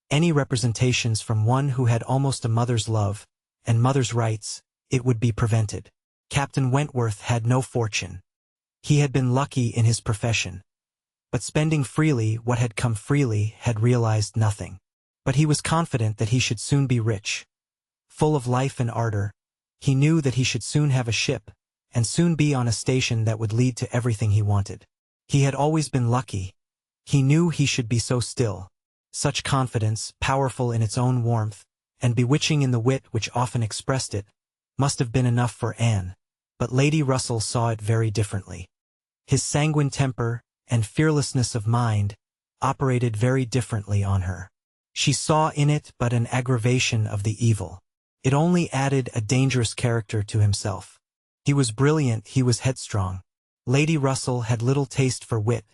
any representations from one who had almost a mother's love, and mother's rights, it would be prevented. Captain Wentworth had no fortune. He had been lucky in his profession, but spending freely what had come freely had realized nothing. But he was confident that he should soon be rich. Full of life and ardor, he knew that he should soon have a ship, and soon be on a station that would lead to everything he wanted. He had always been lucky. He knew he should be so still. Such confidence, powerful in its own warmth, and bewitching in the wit which often expressed it, must have been enough for Anne, but Lady Russell saw it very differently. His sanguine temper and fearlessness of mind operated very differently on her. She saw in it but an aggravation of the evil. It only added a dangerous character to himself. He was brilliant, he was headstrong. Lady Russell had little taste for wit,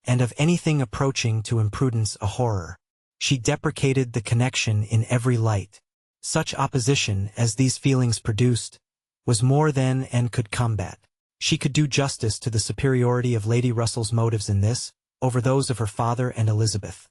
and of anything approaching to imprudence a horror. She deprecated the connection in every light. Such opposition as these feelings produced was more than Anne could combat. She could do justice to the superiority of Lady Russell's motives in this, over those of her father and Elizabeth.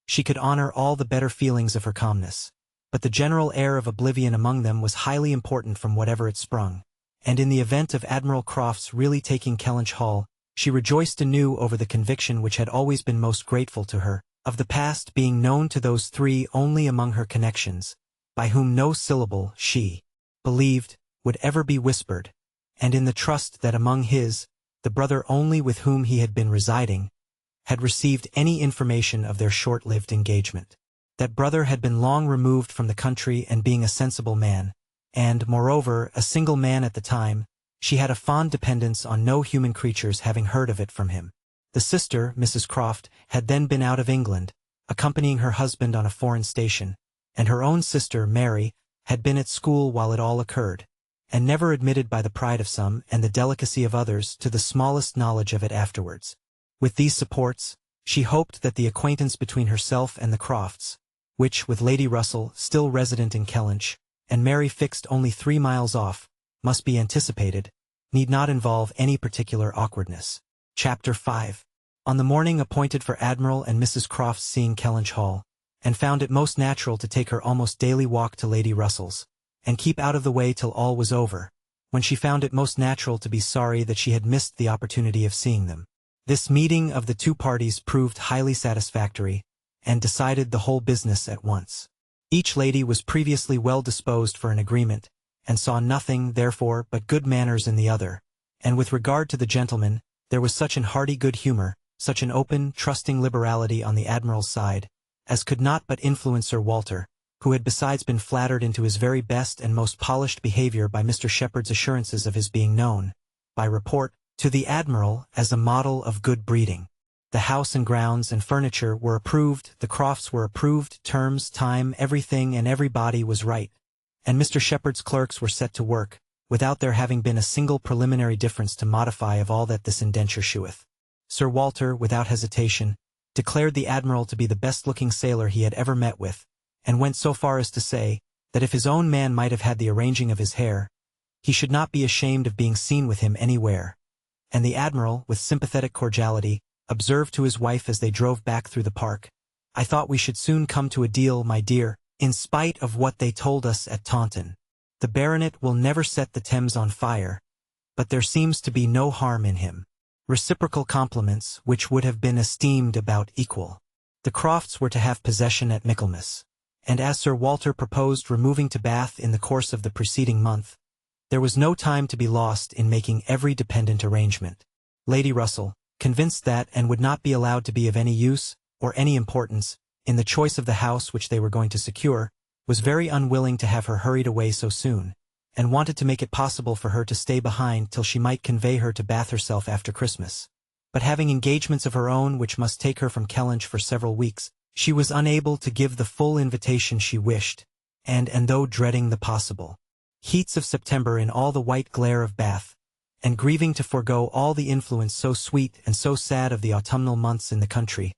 She could honor all the better feelings of her calmness, but the general air of oblivion among them was highly important from whatever it sprung, and in the event of Admiral Crofts really taking Kellynch Hall, she rejoiced anew over the conviction which had always been most grateful to her, of the past being known to those three only among her connections, by whom no syllable, she believed, would ever be whispered, and in the trust that among his, the brother only with whom he had been residing, had received any information of their short-lived engagement. That brother had been long removed from the country, and being a sensible man, and, moreover, a single man at the time, she had a fond dependence on no human creatures having heard of it from him. The sister, Mrs. Croft, had then been out of England, accompanying her husband on a foreign station, and her own sister, Mary, had been at school while it all occurred, and never admitted by the pride of some and the delicacy of others to the smallest knowledge of it afterwards. With these supports, she hoped that the acquaintance between herself and the Crofts, which, with Lady Russell, still resident in Kellynch, and Mary fixed only 3 miles off, must be anticipated, need not involve any particular awkwardness. Chapter 5. On the morning appointed for Admiral and Mrs. Croft's seeing Kellynch Hall, and found it most natural to take her almost daily walk to Lady Russell's, and keep out of the way till all was over, when she found it most natural to be sorry that she had missed the opportunity of seeing them. This meeting of the two parties proved highly satisfactory, and decided the whole business at once. Each lady was previously well disposed for an agreement, and saw nothing, therefore, but good manners in the other, and with regard to the gentleman, there was such an hearty good humor, such an open, trusting liberality on the Admiral's side, as could not but influence Sir Walter, who had besides been flattered into his very best and most polished behavior by Mr. Shepherd's assurances of his being known, by report, to the Admiral as a model of good breeding. The house and grounds and furniture were approved, the Crofts were approved, terms, time, everything and everybody was right, and Mr. Shepherd's clerks were set to work, without there having been a single preliminary difference to modify of all that this indenture sheweth. Sir Walter, without hesitation, declared the Admiral to be the best-looking sailor he had ever met with, and went so far as to say, that if his own man might have had the arranging of his hair, he should not be ashamed of being seen with him anywhere. And the Admiral, with sympathetic cordiality, observed to his wife as they drove back through the park, "I thought we should soon come to a deal, my dear, in spite of what they told us at Taunton. The baronet will never set the Thames on fire, but there seems to be no harm in him." Reciprocal compliments, which would have been esteemed about equal. The Crofts were to have possession at Michaelmas, and as Sir Walter proposed removing to Bath in the course of the preceding month, there was no time to be lost in making every dependent arrangement. Lady Russell, convinced that and would not be allowed to be of any use, or any importance, in the choice of the house which they were going to secure, was very unwilling to have her hurried away so soon, and wanted to make it possible for her to stay behind till she might convey her to Bath herself after Christmas. But having engagements of her own which must take her from Kellynch for several weeks, she was unable to give the full invitation she wished, and though dreading the possible heats of September in all the white glare of Bath, and grieving to forego all the influence so sweet and so sad of the autumnal months in the country,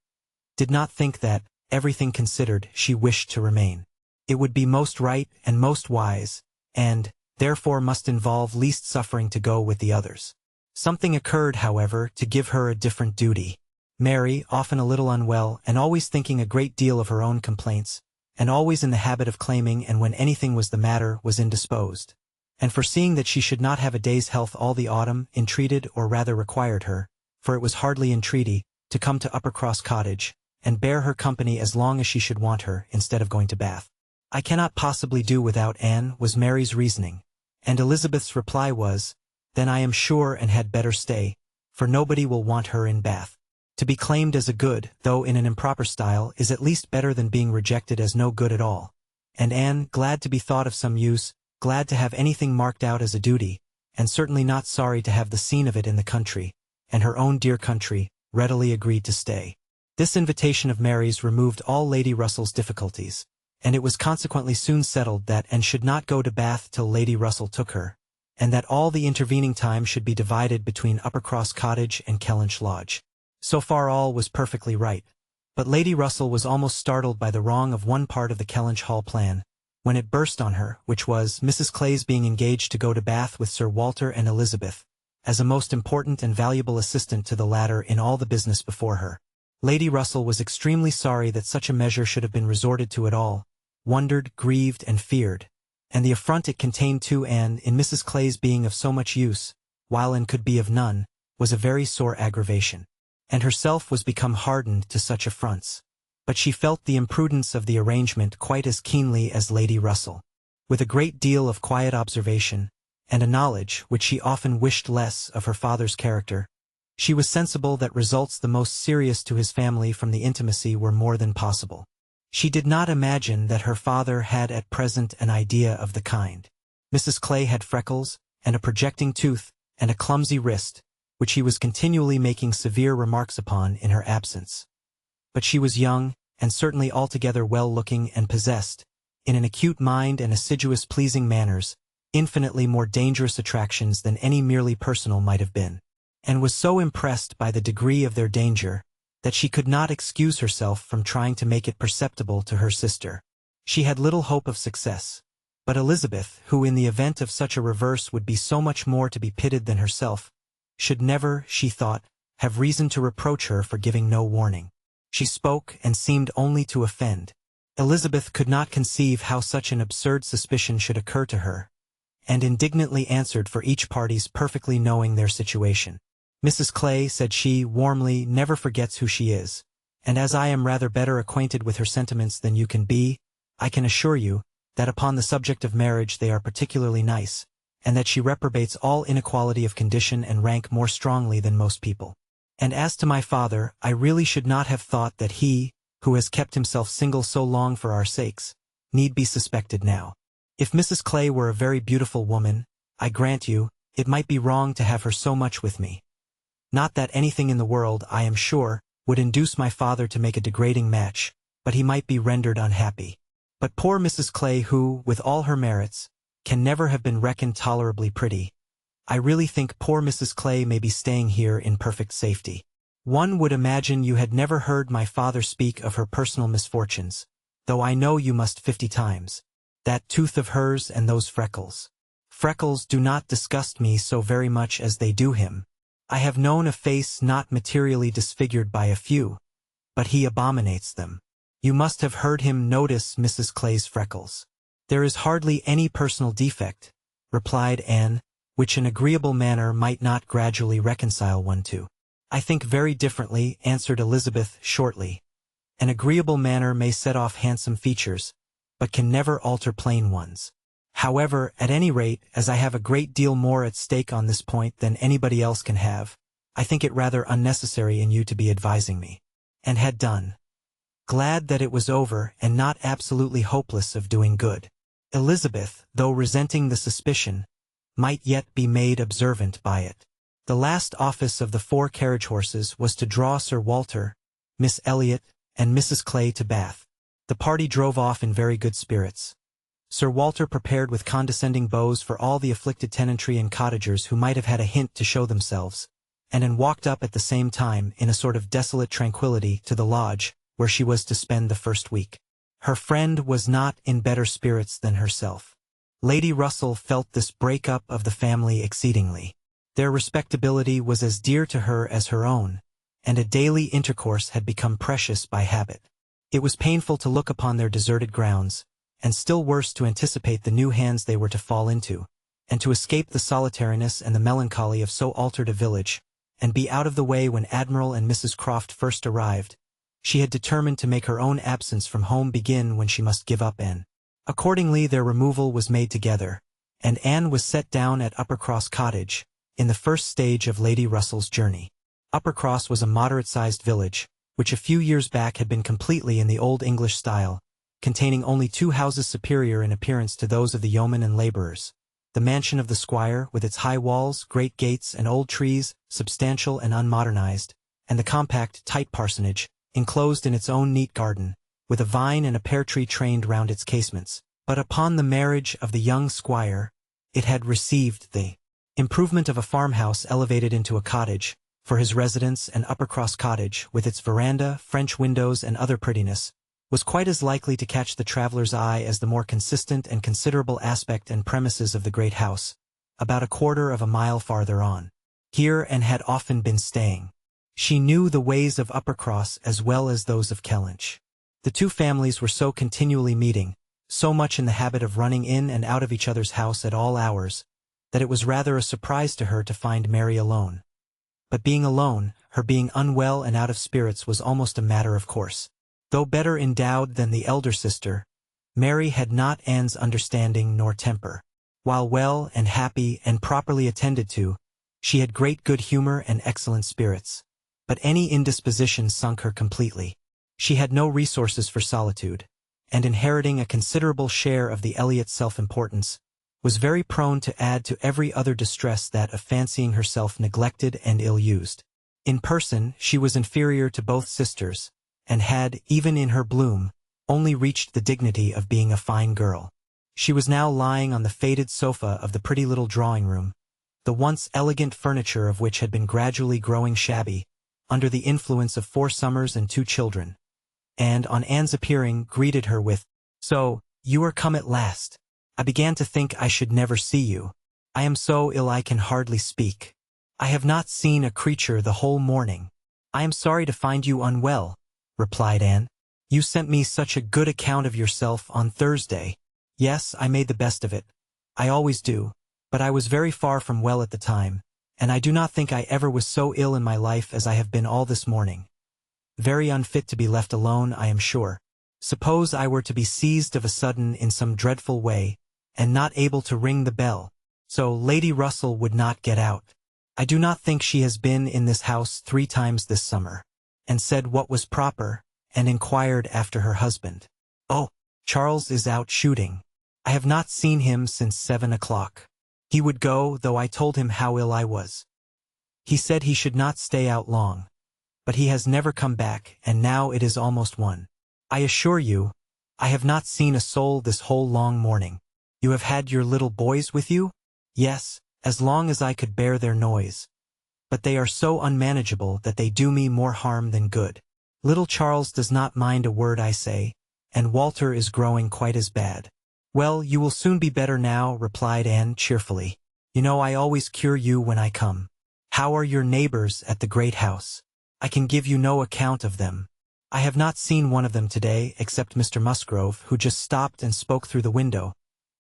did not think that, everything considered, she wished to remain. It would be most right and most wise, and, therefore must involve least suffering to go with the others. Something occurred, however, to give her a different duty. Mary, often a little unwell, and always thinking a great deal of her own complaints, and always in the habit of claiming and when anything was the matter was indisposed, and foreseeing that she should not have a day's health all the autumn, entreated or rather required her, for it was hardly entreaty, to come to Uppercross Cottage, and bear her company as long as she should want her, instead of going to Bath. "I cannot possibly do without Anne," was Mary's reasoning, and Elizabeth's reply was, "Then I am sure and had better stay, for nobody will want her in Bath." To be claimed as a good, though in an improper style, is at least better than being rejected as no good at all, and Anne, glad to be thought of some use, glad to have anything marked out as a duty, and certainly not sorry to have the scene of it in the country, and her own dear country, readily agreed to stay. This invitation of Mary's removed all Lady Russell's difficulties, and it was consequently soon settled that Anne should not go to Bath till Lady Russell took her, and that all the intervening time should be divided between Uppercross Cottage and Kellynch Lodge. So far all was perfectly right, but Lady Russell was almost startled by the wrong of one part of the Kellynch Hall plan, when it burst on her, which was Mrs. Clay's being engaged to go to Bath with Sir Walter and Elizabeth, as a most important and valuable assistant to the latter in all the business before her. Lady Russell was extremely sorry that such a measure should have been resorted to at all, wondered, grieved, and feared, and the affront it contained to Anne in Mrs. Clay's being of so much use, while Anne could be of none, was a very sore aggravation, and herself was become hardened to such affronts. But she felt the imprudence of the arrangement quite as keenly as Lady Russell. With a great deal of quiet observation, and a knowledge, which she often wished less, of her father's character, she was sensible that results the most serious to his family from the intimacy were more than possible. She did not imagine that her father had at present an idea of the kind. Mrs. Clay had freckles, and a projecting tooth, and a clumsy wrist, which he was continually making severe remarks upon in her absence. But she was young, and certainly altogether well-looking and possessed, in an acute mind and assiduous pleasing manners, infinitely more dangerous attractions than any merely personal might have been, and was so impressed by the degree of their danger, that she could not excuse herself from trying to make it perceptible to her sister. She had little hope of success, but Elizabeth, who in the event of such a reverse would be so much more to be pitied than herself, should never, she thought, have reason to reproach her for giving no warning. She spoke and seemed only to offend. Elizabeth could not conceive how such an absurd suspicion should occur to her, and indignantly answered for each party's perfectly knowing their situation. Mrs. Clay, said she, warmly, never forgets who she is, and as I am rather better acquainted with her sentiments than you can be, I can assure you that upon the subject of marriage they are particularly nice, and that she reprobates all inequality of condition and rank more strongly than most people. And as to my father, I really should not have thought that he, who has kept himself single so long for our sakes, need be suspected now. If Mrs. Clay were a very beautiful woman, I grant you, it might be wrong to have her so much with me. Not that anything in the world, I am sure, would induce my father to make a degrading match, but he might be rendered unhappy. But poor Mrs. Clay, who, with all her merits, can never have been reckoned tolerably pretty, I really think poor Mrs. Clay may be staying here in perfect safety. One would imagine you had never heard my father speak of her personal misfortunes, though I know you must 50 times. That tooth of hers and those freckles. Freckles do not disgust me so very much as they do him. I have known a face not materially disfigured by a few, but he abominates them. You must have heard him notice Mrs. Clay's freckles. There is hardly any personal defect, replied Anne, which an agreeable manner might not gradually reconcile one to. I think very differently, answered Elizabeth shortly. An agreeable manner may set off handsome features, but can never alter plain ones. However, at any rate, as I have a great deal more at stake on this point than anybody else can have, I think it rather unnecessary in you to be advising me. And had done. Glad that it was over and not absolutely hopeless of doing good. Elizabeth, though resenting the suspicion, might yet be made observant by it. The last office of the 4 carriage horses was to draw Sir Walter, Miss Elliot, and Mrs. Clay to Bath. The party drove off in very good spirits. Sir Walter prepared with condescending bows for all the afflicted tenantry and cottagers who might have had a hint to show themselves, and walked up at the same time, in a sort of desolate tranquillity, to the lodge, where she was to spend the first week. Her friend was not in better spirits than herself. Lady Russell felt this break-up of the family exceedingly. Their respectability was as dear to her as her own, and a daily intercourse had become precious by habit. It was painful to look upon their deserted grounds, and still worse to anticipate the new hands they were to fall into, and to escape the solitariness and the melancholy of so altered a village, and be out of the way when Admiral and Mrs. Croft first arrived. She had determined to make her own absence from home begin when she must give up Anne. Accordingly their removal was made together, and Anne was set down at Uppercross Cottage, in the first stage of Lady Russell's journey. Uppercross was a moderate-sized village, which a few years back had been completely in the old English style, containing only 2 houses superior in appearance to those of the yeomen and labourers. The mansion of the squire, with its high walls, great gates, and old trees, substantial and unmodernized, and the compact, tight parsonage, enclosed in its own neat garden, with a vine and a pear tree trained round its casements. But upon the marriage of the young squire, it had received the improvement of a farmhouse elevated into a cottage, for his residence, and Uppercross Cottage, with its veranda, French windows, and other prettiness, was quite as likely to catch the traveller's eye as the more consistent and considerable aspect and premises of the great house, about a quarter of a mile farther on. Here Anne had often been staying. She knew the ways of Uppercross as well as those of Kellynch. The 2 families were so continually meeting, so much in the habit of running in and out of each other's house at all hours, that it was rather a surprise to her to find Mary alone. But being alone, her being unwell and out of spirits was almost a matter of course. Though better endowed than the elder sister, Mary had not Anne's understanding nor temper. While well and happy and properly attended to, she had great good humor and excellent spirits. But any indisposition sunk her completely. She had no resources for solitude, and inheriting a considerable share of the Elliot self-importance, was very prone to add to every other distress that of fancying herself neglected and ill-used. In person, she was inferior to both sisters, and had, even in her bloom, only reached the dignity of being a fine girl. She was now lying on the faded sofa of the pretty little drawing-room, the once elegant furniture of which had been gradually growing shabby, under the influence of 4 summers and 2 children, and, on Anne's appearing, greeted her with, "So, you are come at last. I began to think I should never see you. I am so ill I can hardly speak." I have not seen a creature the whole morning. I am sorry to find you unwell, replied Anne. You sent me such a good account of yourself on Thursday. Yes, I made the best of it. I always do, but I was very far from well at the time, and I do not think I ever was so ill in my life as I have been all this morning. Very unfit to be left alone, I am sure. Suppose I were to be seized of a sudden in some dreadful way, and not able to ring the bell, so Lady Russell would not get out. I do not think she has been in this house 3 times this summer, and said what was proper, and inquired after her husband. Oh, Charles is out shooting. I have not seen him since 7 o'clock. He would go, though I told him how ill I was. He said he should not stay out long, but he has never come back, and now it is almost 1. I assure you, I have not seen a soul this whole long morning. You have had your little boys with you? Yes, as long as I could bear their noise. But they are so unmanageable that they do me more harm than good. Little Charles does not mind a word I say, and Walter is growing quite as bad. Well, you will soon be better now, replied Anne cheerfully. You know I always cure you when I come. How are your neighbors at the great house? I can give you no account of them. I have not seen one of them today, except Mr. Musgrove, who just stopped and spoke through the window,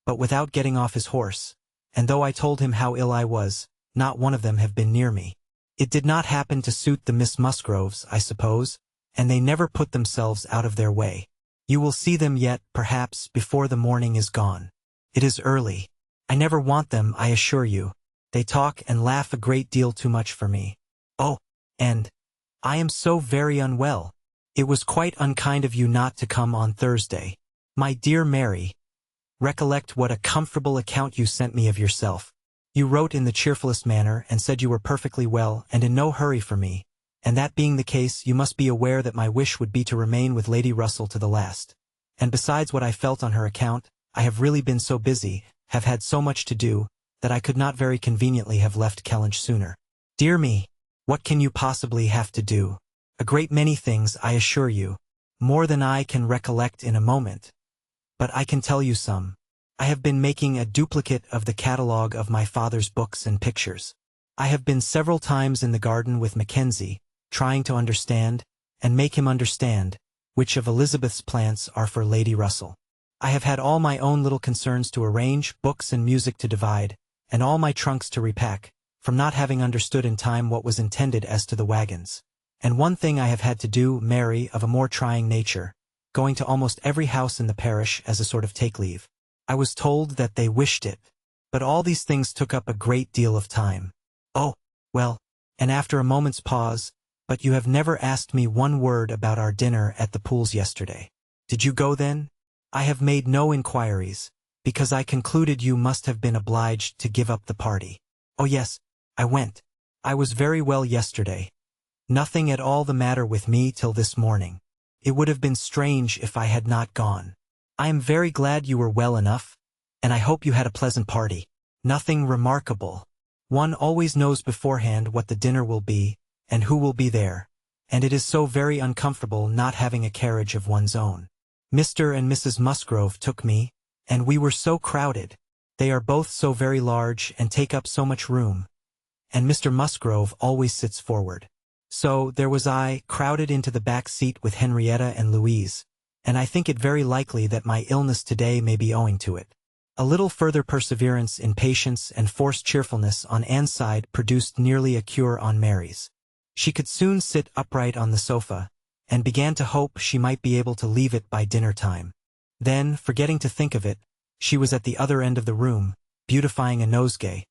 but without getting off his horse, and though I told him how ill I was, not one of them have been near me. It did not happen to suit the Miss Musgroves, I suppose, and they never put themselves out of their way. You will see them yet, perhaps, before the morning is gone. It is early. I never want them, I assure you. They talk and laugh a great deal too much for me. Oh, and I am so very unwell. It was quite unkind of you not to come on Thursday. My dear Mary, recollect what a comfortable account you sent me of yourself. You wrote in the cheerfulest manner and said you were perfectly well and in no hurry for me, and that being the case you must be aware that my wish would be to remain with Lady Russell to the last. And besides what I felt on her account, I have really been so busy, have had so much to do, that I could not very conveniently have left Kellynch sooner. Dear me, what can you possibly have to do? A great many things, I assure you, more than I can recollect in a moment. But I can tell you some. I have been making a duplicate of the catalogue of my father's books and pictures. I have been several times in the garden with Mackenzie, trying to understand, and make him understand, which of Elizabeth's plants are for Lady Russell. I have had all my own little concerns to arrange, books and music to divide, and all my trunks to repack, from not having understood in time what was intended as to the wagons. And one thing I have had to do, Mary, of a more trying nature, going to almost every house in the parish as a sort of take-leave. I was told that they wished it, but all these things took up a great deal of time. Oh, well, and after a moment's pause, but you have never asked me one word about our dinner at the Pools yesterday. Did you go then? I have made no inquiries, because I concluded you must have been obliged to give up the party. Oh yes, I went. I was very well yesterday. Nothing at all the matter with me till this morning. It would have been strange if I had not gone. I am very glad you were well enough, and I hope you had a pleasant party. Nothing remarkable. One always knows beforehand what the dinner will be, and who will be there, and it is so very uncomfortable not having a carriage of one's own. Mr. and Mrs. Musgrove took me, and we were so crowded. They are both so very large and take up so much room, and Mr. Musgrove always sits forward. So there was I, crowded into the back seat with Henrietta and Louise, and I think it very likely that my illness today may be owing to it. A little further perseverance in patience and forced cheerfulness on Anne's side produced nearly a cure on Mary's. She could soon sit upright on the sofa, and began to hope she might be able to leave it by dinner time. Then, forgetting to think of it, she was at the other end of the room, beautifying a nosegay.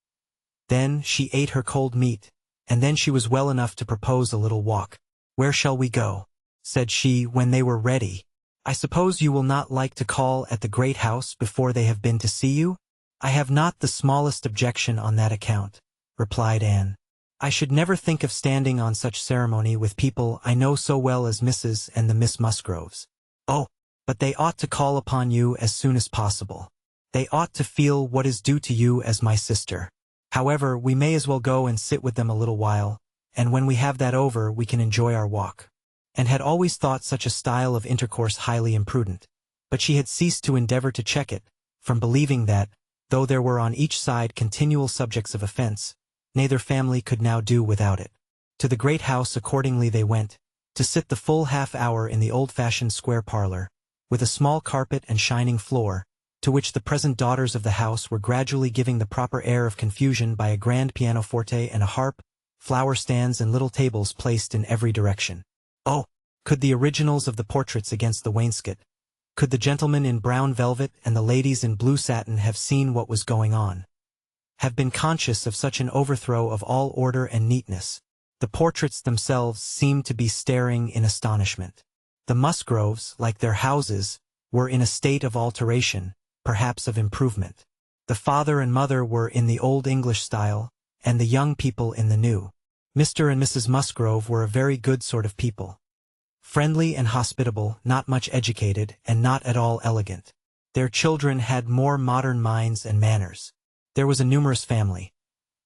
Then she ate her cold meat, and then she was well enough to propose a little walk. "Where shall we go?" said she when they were ready. "I suppose you will not like to call at the great house before they have been to see you?" "I have not the smallest objection on that account," replied Anne. "I should never think of standing on such ceremony with people I know so well as Mrs. and the Miss Musgroves. Oh, but they ought to call upon you as soon as possible. They ought to feel what is due to you as my sister. However, we may as well go and sit with them a little while, and when we have that over we can enjoy our walk." And had always thought such a style of intercourse highly imprudent, but she had ceased to endeavor to check it, from believing that, though there were on each side continual subjects of offense, neither family could now do without it. To the great house accordingly they went, to sit the full half-hour in the old-fashioned square parlor, with a small carpet and shining floor, to which the present daughters of the house were gradually giving the proper air of confusion by a grand pianoforte and a harp, flower stands and little tables placed in every direction. Oh, could the originals of the portraits against the wainscot, could the gentlemen in brown velvet and the ladies in blue satin have seen what was going on, have been conscious of such an overthrow of all order and neatness. The portraits themselves seemed to be staring in astonishment. The Musgroves, like their houses, were in a state of alteration, perhaps of improvement. The father and mother were in the old English style, and the young people in the new. Mr. and Mrs. Musgrove were a very good sort of people. Friendly and hospitable, not much educated, and not at all elegant. Their children had more modern minds and manners. There was a numerous family.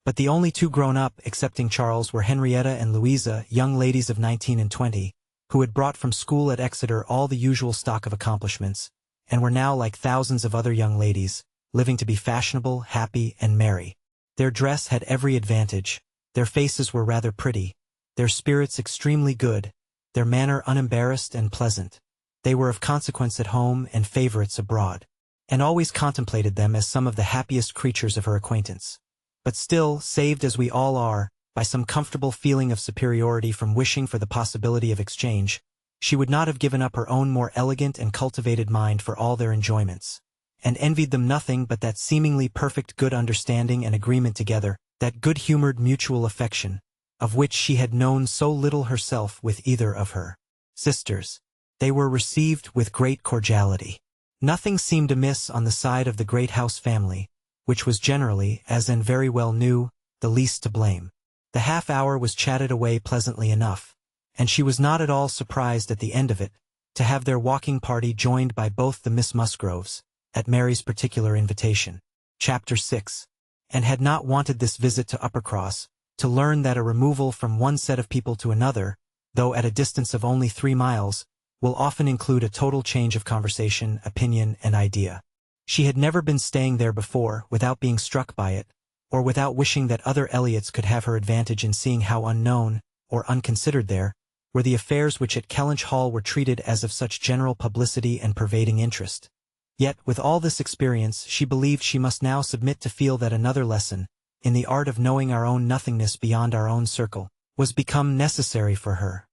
But the only two grown up, excepting Charles, were Henrietta and Louisa, young ladies of 19 and 20, who had brought from school at Exeter all the usual stock of accomplishments, and were now like thousands of other young ladies, living to be fashionable, happy, and merry. Their dress had every advantage, their faces were rather pretty, their spirits extremely good, their manner unembarrassed and pleasant. They were of consequence at home and favorites abroad. And always contemplated them as some of the happiest creatures of her acquaintance. But still, saved as we all are, by some comfortable feeling of superiority from wishing for the possibility of exchange, she would not have given up her own more elegant and cultivated mind for all their enjoyments, and envied them nothing but that seemingly perfect good understanding and agreement together, that good-humored mutual affection, of which she had known so little herself with either of her sisters. They were received with great cordiality. Nothing seemed amiss on the side of the great house family, which was generally, as Anne very well knew, the least to blame. The half-hour was chatted away pleasantly enough, and she was not at all surprised at the end of it, to have their walking party joined by both the Miss Musgroves, at Mary's particular invitation. Chapter 6. And had not wanted this visit to Uppercross, to learn that a removal from one set of people to another, though at a distance of only 3 miles, will often include a total change of conversation, opinion, and idea. She had never been staying there before without being struck by it, or without wishing that other Elliots could have her advantage in seeing how unknown, or unconsidered there, were the affairs which at Kellynch Hall were treated as of such general publicity and pervading interest. Yet, with all this experience, she believed she must now submit to feel that another lesson, in the art of knowing our own nothingness beyond our own circle, was become necessary for her.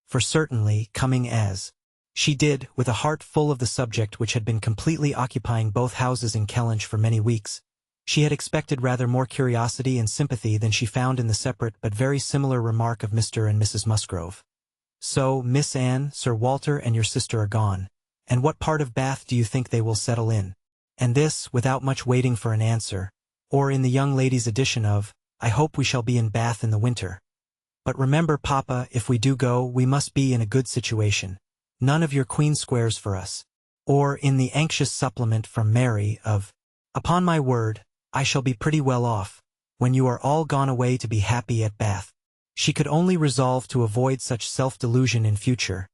For certainly, coming as she did, with a heart full of the subject which had been completely occupying both houses in Kellynch for many weeks, she had expected rather more curiosity and sympathy than she found in the separate but very similar remark of Mr. and Mrs. Musgrove. So, Miss Anne, Sir Walter and your sister are gone, and what part of Bath do you think they will settle in? And this, without much waiting for an answer, or in the young lady's addition of, I hope we shall be in Bath in the winter. But remember, Papa, if we do go, we must be in a good situation. None of your Queen Squares for us. Or in the anxious supplement from Mary of, upon my word, I shall be pretty well off, when you are all gone away to be happy at Bath. She could only resolve to avoid such self-delusion in future,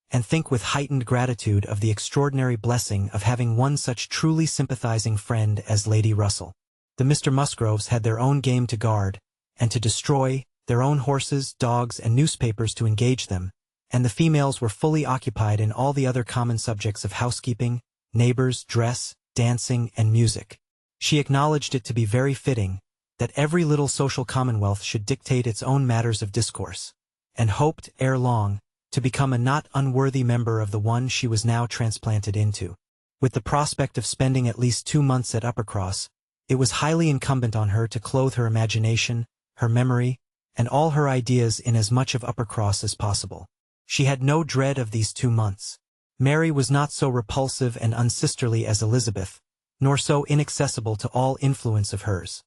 and think with heightened gratitude of the extraordinary blessing of having one such truly sympathizing friend as Lady Russell. The Mr. Musgroves had their own game to guard, and to destroy, their own horses, dogs, and newspapers to engage them, and the females were fully occupied in all the other common subjects of housekeeping, neighbors, dress, dancing, and music. She acknowledged it to be very fitting that every little social commonwealth should dictate its own matters of discourse, and hoped, ere long, to become a not unworthy member of the one she was now transplanted into. With the prospect of spending at least 2 months at Uppercross, it was highly incumbent on her to clothe her imagination, her memory, and all her ideas in as much of Uppercross as possible. She had no dread of these 2 months. Mary was not so repulsive and unsisterly as Elizabeth, nor so inaccessible to all influence of hers.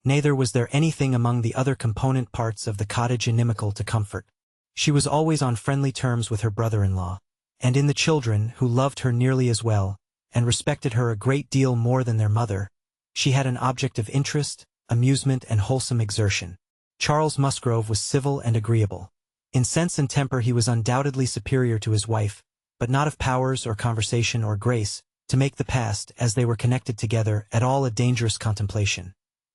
Neither was there anything among the other component parts of the cottage inimical to comfort. She was always on friendly terms with her brother-in-law, and in the children, who loved her nearly as well, and respected her a great deal more than their mother, she had an object of interest, amusement, and wholesome exertion. Charles Musgrove was civil and agreeable. In sense and temper he was undoubtedly superior to his wife, but not of powers or conversation or grace, to make the past, as they were connected together, at all a dangerous contemplation.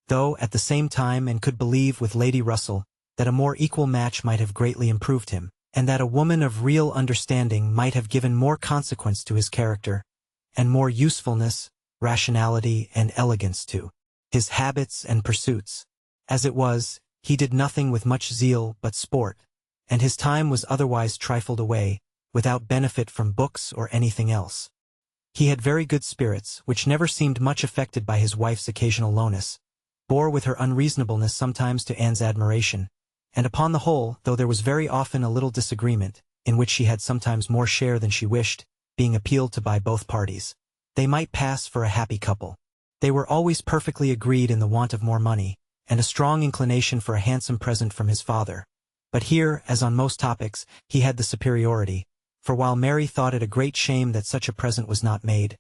though at the same time and could believe with Lady Russell that a more equal match might have greatly improved him, and that a woman of real understanding might have given more consequence to his character, and more usefulness, rationality, and elegance to his habits and pursuits. As it was, he did nothing with much zeal but sport, and his time was otherwise trifled away, without benefit from books or anything else. He had very good spirits, which never seemed much affected by his wife's occasional lowness, bore with her unreasonableness sometimes to Anne's admiration, and upon the whole, though there was very often a little disagreement, in which she had sometimes more share than she wished, being appealed to by both parties, they might pass for a happy couple. They were always perfectly agreed in the want of more money, and a strong inclination for a handsome present from his father. But here, as on most topics, he had the superiority, for while Mary thought it a great shame that such a present was not made,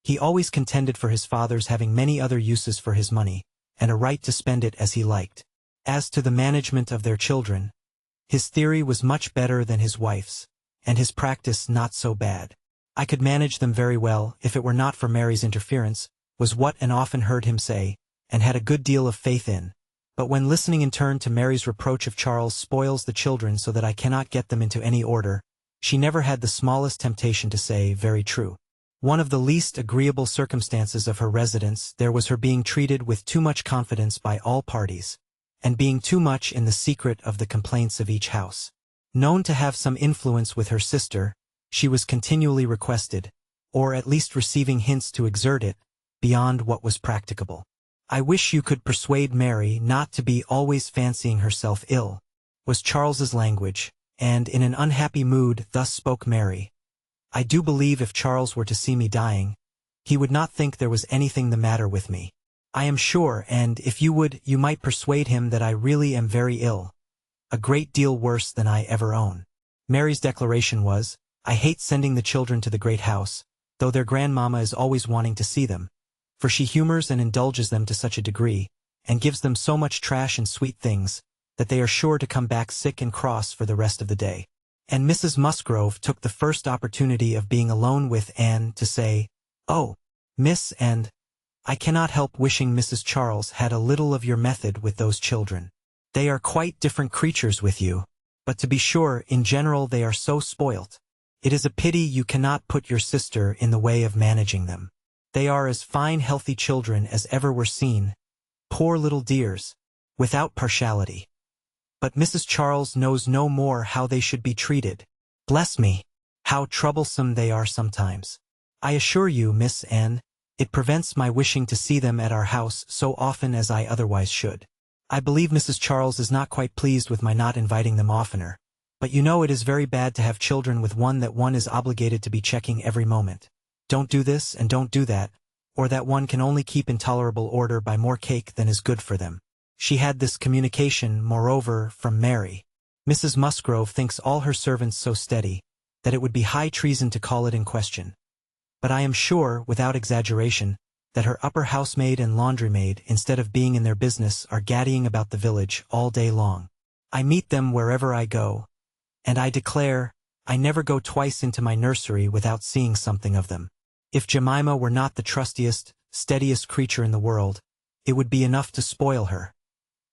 he always contended for his father's having many other uses for his money, and a right to spend it as he liked. As to the management of their children, his theory was much better than his wife's, and his practice not so bad. I could manage them very well, if it were not for Mary's interference, was what Anne often heard him say, and had a good deal of faith in. But when listening in turn to Mary's reproach of Charles spoils the children so that I cannot get them into any order, she never had the smallest temptation to say, very true. One of the least agreeable circumstances of her residence there was her being treated with too much confidence by all parties, and being too much in the secret of the complaints of each house. Known to have some influence with her sister, she was continually requested, or at least receiving hints to exert it, beyond what was practicable. "I wish you could persuade Mary not to be always fancying herself ill," was Charles's language, and in an unhappy mood thus spoke Mary. "I do believe if Charles were to see me dying, he would not think there was anything the matter with me. I am sure, and if you would, you might persuade him that I really am very ill, a great deal worse than I ever own." Mary's declaration was, "I hate sending the children to the great house, though their grandmamma is always wanting to see them, for she humors and indulges them to such a degree, and gives them so much trash and sweet things, that they are sure to come back sick and cross for the rest of the day." And Mrs. Musgrove took the first opportunity of being alone with Anne to say, "Oh, Miss, and I cannot help wishing Mrs. Charles had a little of your method with those children. They are quite different creatures with you, but to be sure, in general they are so spoilt. It is a pity you cannot put your sister in the way of managing them. They are as fine healthy children as ever were seen, poor little dears, without partiality. But Mrs. Charles knows no more how they should be treated. Bless me, how troublesome they are sometimes. I assure you, Miss Anne, it prevents my wishing to see them at our house so often as I otherwise should. I believe Mrs. Charles is not quite pleased with my not inviting them oftener, but you know it is very bad to have children with one that one is obligated to be checking every moment. Don't do this and don't do that, or that one can only keep in tolerable order by more cake than is good for them." She had this communication, moreover, from Mary. Mrs. Musgrove thinks all her servants so steady, that it would be high treason to call it in question. But I am sure, without exaggeration, that her upper housemaid and laundry-maid, instead of being in their business, are gaddying about the village all day long. I meet them wherever I go, and I declare, I never go twice into my nursery without seeing something of them. If Jemima were not the trustiest, steadiest creature in the world, it would be enough to spoil her.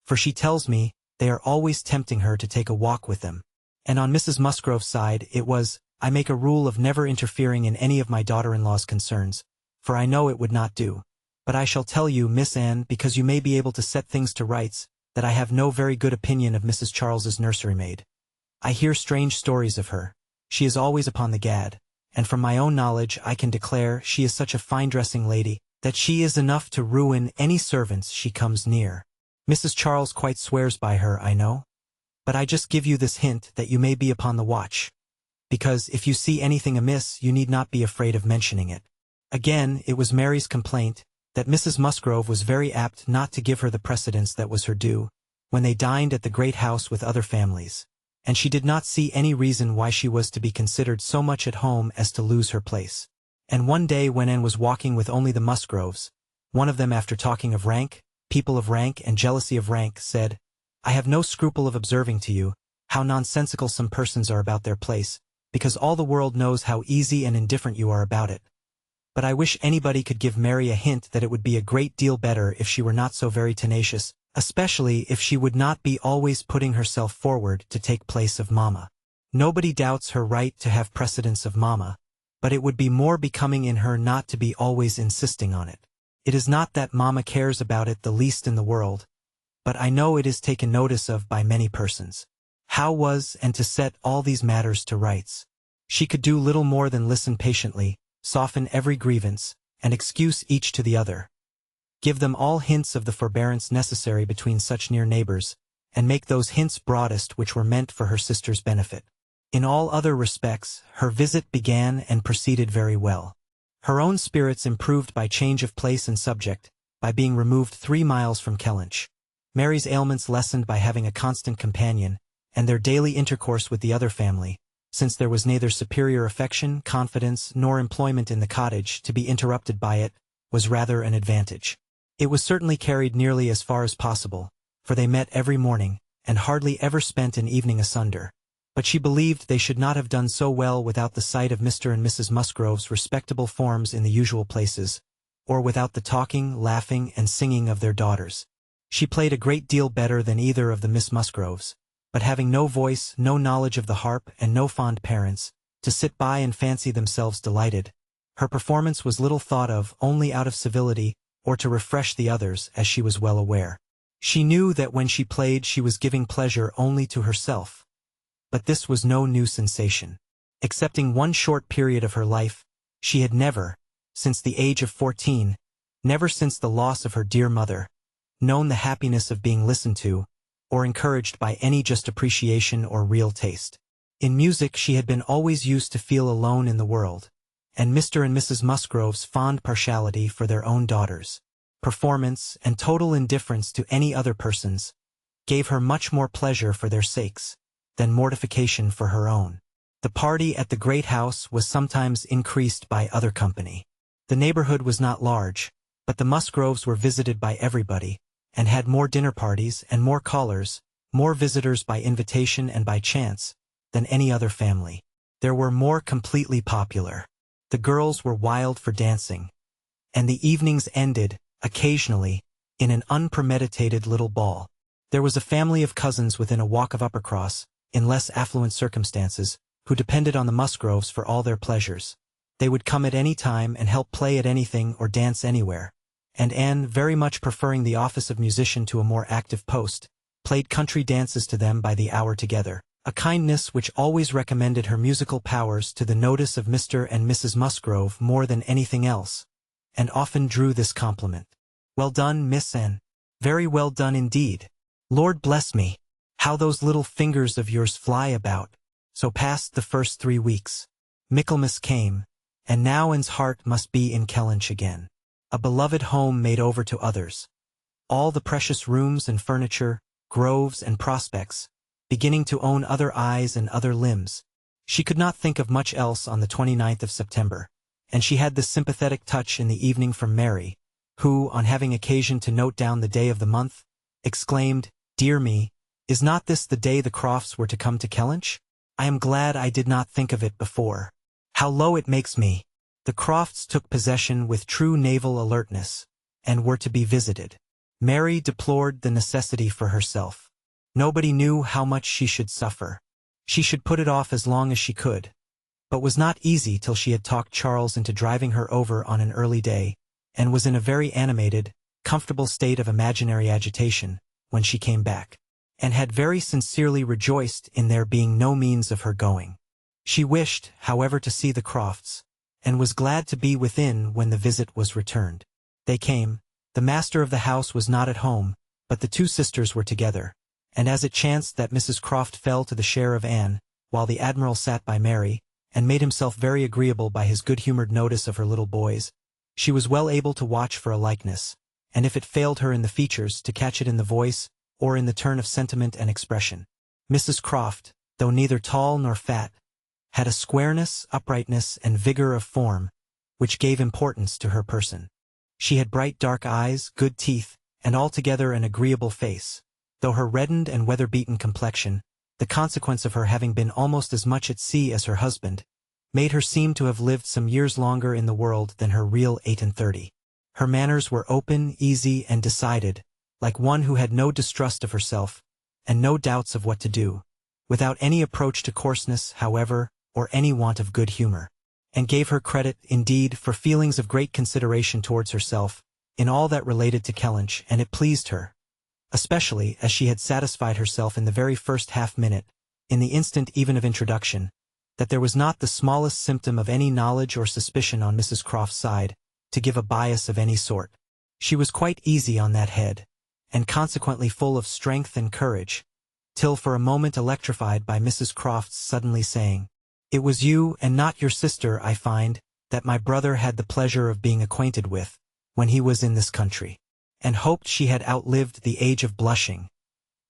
For she tells me, they are always tempting her to take a walk with them. And on Mrs. Musgrove's side it was, I make a rule of never interfering in any of my daughter-in-law's concerns, for I know it would not do. But I shall tell you, Miss Anne, because you may be able to set things to rights, that I have no very good opinion of Mrs. Charles's nursery-maid. I hear strange stories of her. She is always upon the gad, and from my own knowledge I can declare she is such a fine-dressing lady, that she is enough to ruin any servants she comes near. Mrs. Charles quite swears by her, I know. But I just give you this hint that you may be upon the watch, because if you see anything amiss you need not be afraid of mentioning it. Again, it was Mary's complaint, that Mrs. Musgrove was very apt not to give her the precedence that was her due, when they dined at the great house with other families, and she did not see any reason why she was to be considered so much at home as to lose her place. And one day when Anne was walking with only the Musgroves, one of them, after talking of rank, people of rank, and jealousy of rank, said, "I have no scruple of observing to you how nonsensical some persons are about their place, because all the world knows how easy and indifferent you are about it. but I wish anybody could give Mary a hint that it would be a great deal better if she were not so very tenacious, especially if she would not be always putting herself forward to take place of Mama. Nobody doubts her right to have precedence of Mama, but it would be more becoming in her not to be always insisting on it. It is not that Mama cares about it the least in the world, but I know it is taken notice of by many persons. How was and to set all these matters to rights? She could do little more than listen patiently, soften every grievance, and excuse each to the other. Give them all hints of the forbearance necessary between such near neighbors, and make those hints broadest which were meant for her sister's benefit. In all other respects, her visit began and proceeded very well. Her own spirits improved by change of place and subject, by being removed 3 miles from Kellynch. Mary's ailments lessened by having a constant companion, and their daily intercourse with the other family, since there was neither superior affection, confidence, nor employment in the cottage to be interrupted by it, was rather an advantage. It was certainly carried nearly as far as possible, for they met every morning, and hardly ever spent an evening asunder. But she believed they should not have done so well without the sight of Mr. and Mrs. Musgrove's respectable forms in the usual places, or without the talking, laughing, and singing of their daughters. She played a great deal better than either of the Miss Musgroves, but having no voice, no knowledge of the harp, and no fond parents, to sit by and fancy themselves delighted, her performance was little thought of only out of civility, or to refresh the others, as she was well aware. She knew that when she played she was giving pleasure only to herself. But this was no new sensation. Excepting one short period of her life, she had never, since the age of 14, never since the loss of her dear mother, known the happiness of being listened to, or encouraged by any just appreciation or real taste. In music she had been always used to feel alone in the world, and Mr. and Mrs. Musgrove's fond partiality for their own daughters, performance, and total indifference to any other persons, gave her much more pleasure for their sakes, than mortification for her own. The party at the great house was sometimes increased by other company. The neighborhood was not large, but the Musgroves were visited by everybody, and had more dinner parties and more callers, more visitors by invitation and by chance, than any other family. They were more completely popular. The girls were wild for dancing, and the evenings ended, occasionally, in an unpremeditated little ball. There was a family of cousins within a walk of Uppercross, in less affluent circumstances, who depended on the Musgroves for all their pleasures. They would come at any time and help play at anything or dance anywhere, and Anne, very much preferring the office of musician to a more active post, played country dances to them by the hour together, a kindness which always recommended her musical powers to the notice of Mr. and Mrs. Musgrove more than anything else, and often drew this compliment. "Well done, Miss Anne. Very well done indeed. Lord bless me, how those little fingers of yours fly about." So passed the first 3 weeks. Michaelmas came, and now Anne's heart must be in Kellynch again. A beloved home made over to others. All the precious rooms and furniture, groves and prospects, beginning to own other eyes and other limbs. She could not think of much else on the 29th of September, and she had this sympathetic touch in the evening from Mary, who, on having occasion to note down the day of the month, exclaimed, "Dear me, is not this the day the Crofts were to come to Kellynch? I am glad I did not think of it before. How low it makes me." The Crofts took possession with true naval alertness, and were to be visited. Mary deplored the necessity for herself. Nobody knew how much she should suffer. She should put it off as long as she could, but was not easy till she had talked Charles into driving her over on an early day, and was in a very animated, comfortable state of imaginary agitation when she came back, and had very sincerely rejoiced in there being no means of her going. She wished, however, to see the Crofts, and was glad to be within when the visit was returned. They came. The master of the house was not at home, but the 2 sisters were together, and as it chanced that Mrs. Croft fell to the share of Anne, while the Admiral sat by Mary, and made himself very agreeable by his good-humored notice of her little boys, she was well able to watch for a likeness, and if it failed her in the features, to catch it in the voice, or in the turn of sentiment and expression. Mrs. Croft, though neither tall nor fat, had a squareness, uprightness, and vigor of form, which gave importance to her person. She had bright dark eyes, good teeth, and altogether an agreeable face, though her reddened and weather-beaten complexion, the consequence of her having been almost as much at sea as her husband, made her seem to have lived some years longer in the world than her real 38. Her manners were open, easy, and decided, like one who had no distrust of herself, and no doubts of what to do, without any approach to coarseness, however, or any want of good humor, and gave her credit, indeed, for feelings of great consideration towards herself, in all that related to Kellynch, and it pleased her, especially as she had satisfied herself in the very first half-minute, in the instant even of introduction, that there was not the smallest symptom of any knowledge or suspicion on Mrs. Croft's side, to give a bias of any sort. She was quite easy on that head, and consequently full of strength and courage, till for a moment electrified by Mrs. Croft's suddenly saying, "It was you, and not your sister, I find, that my brother had the pleasure of being acquainted with, when he was in this country," and hoped she had outlived the age of blushing,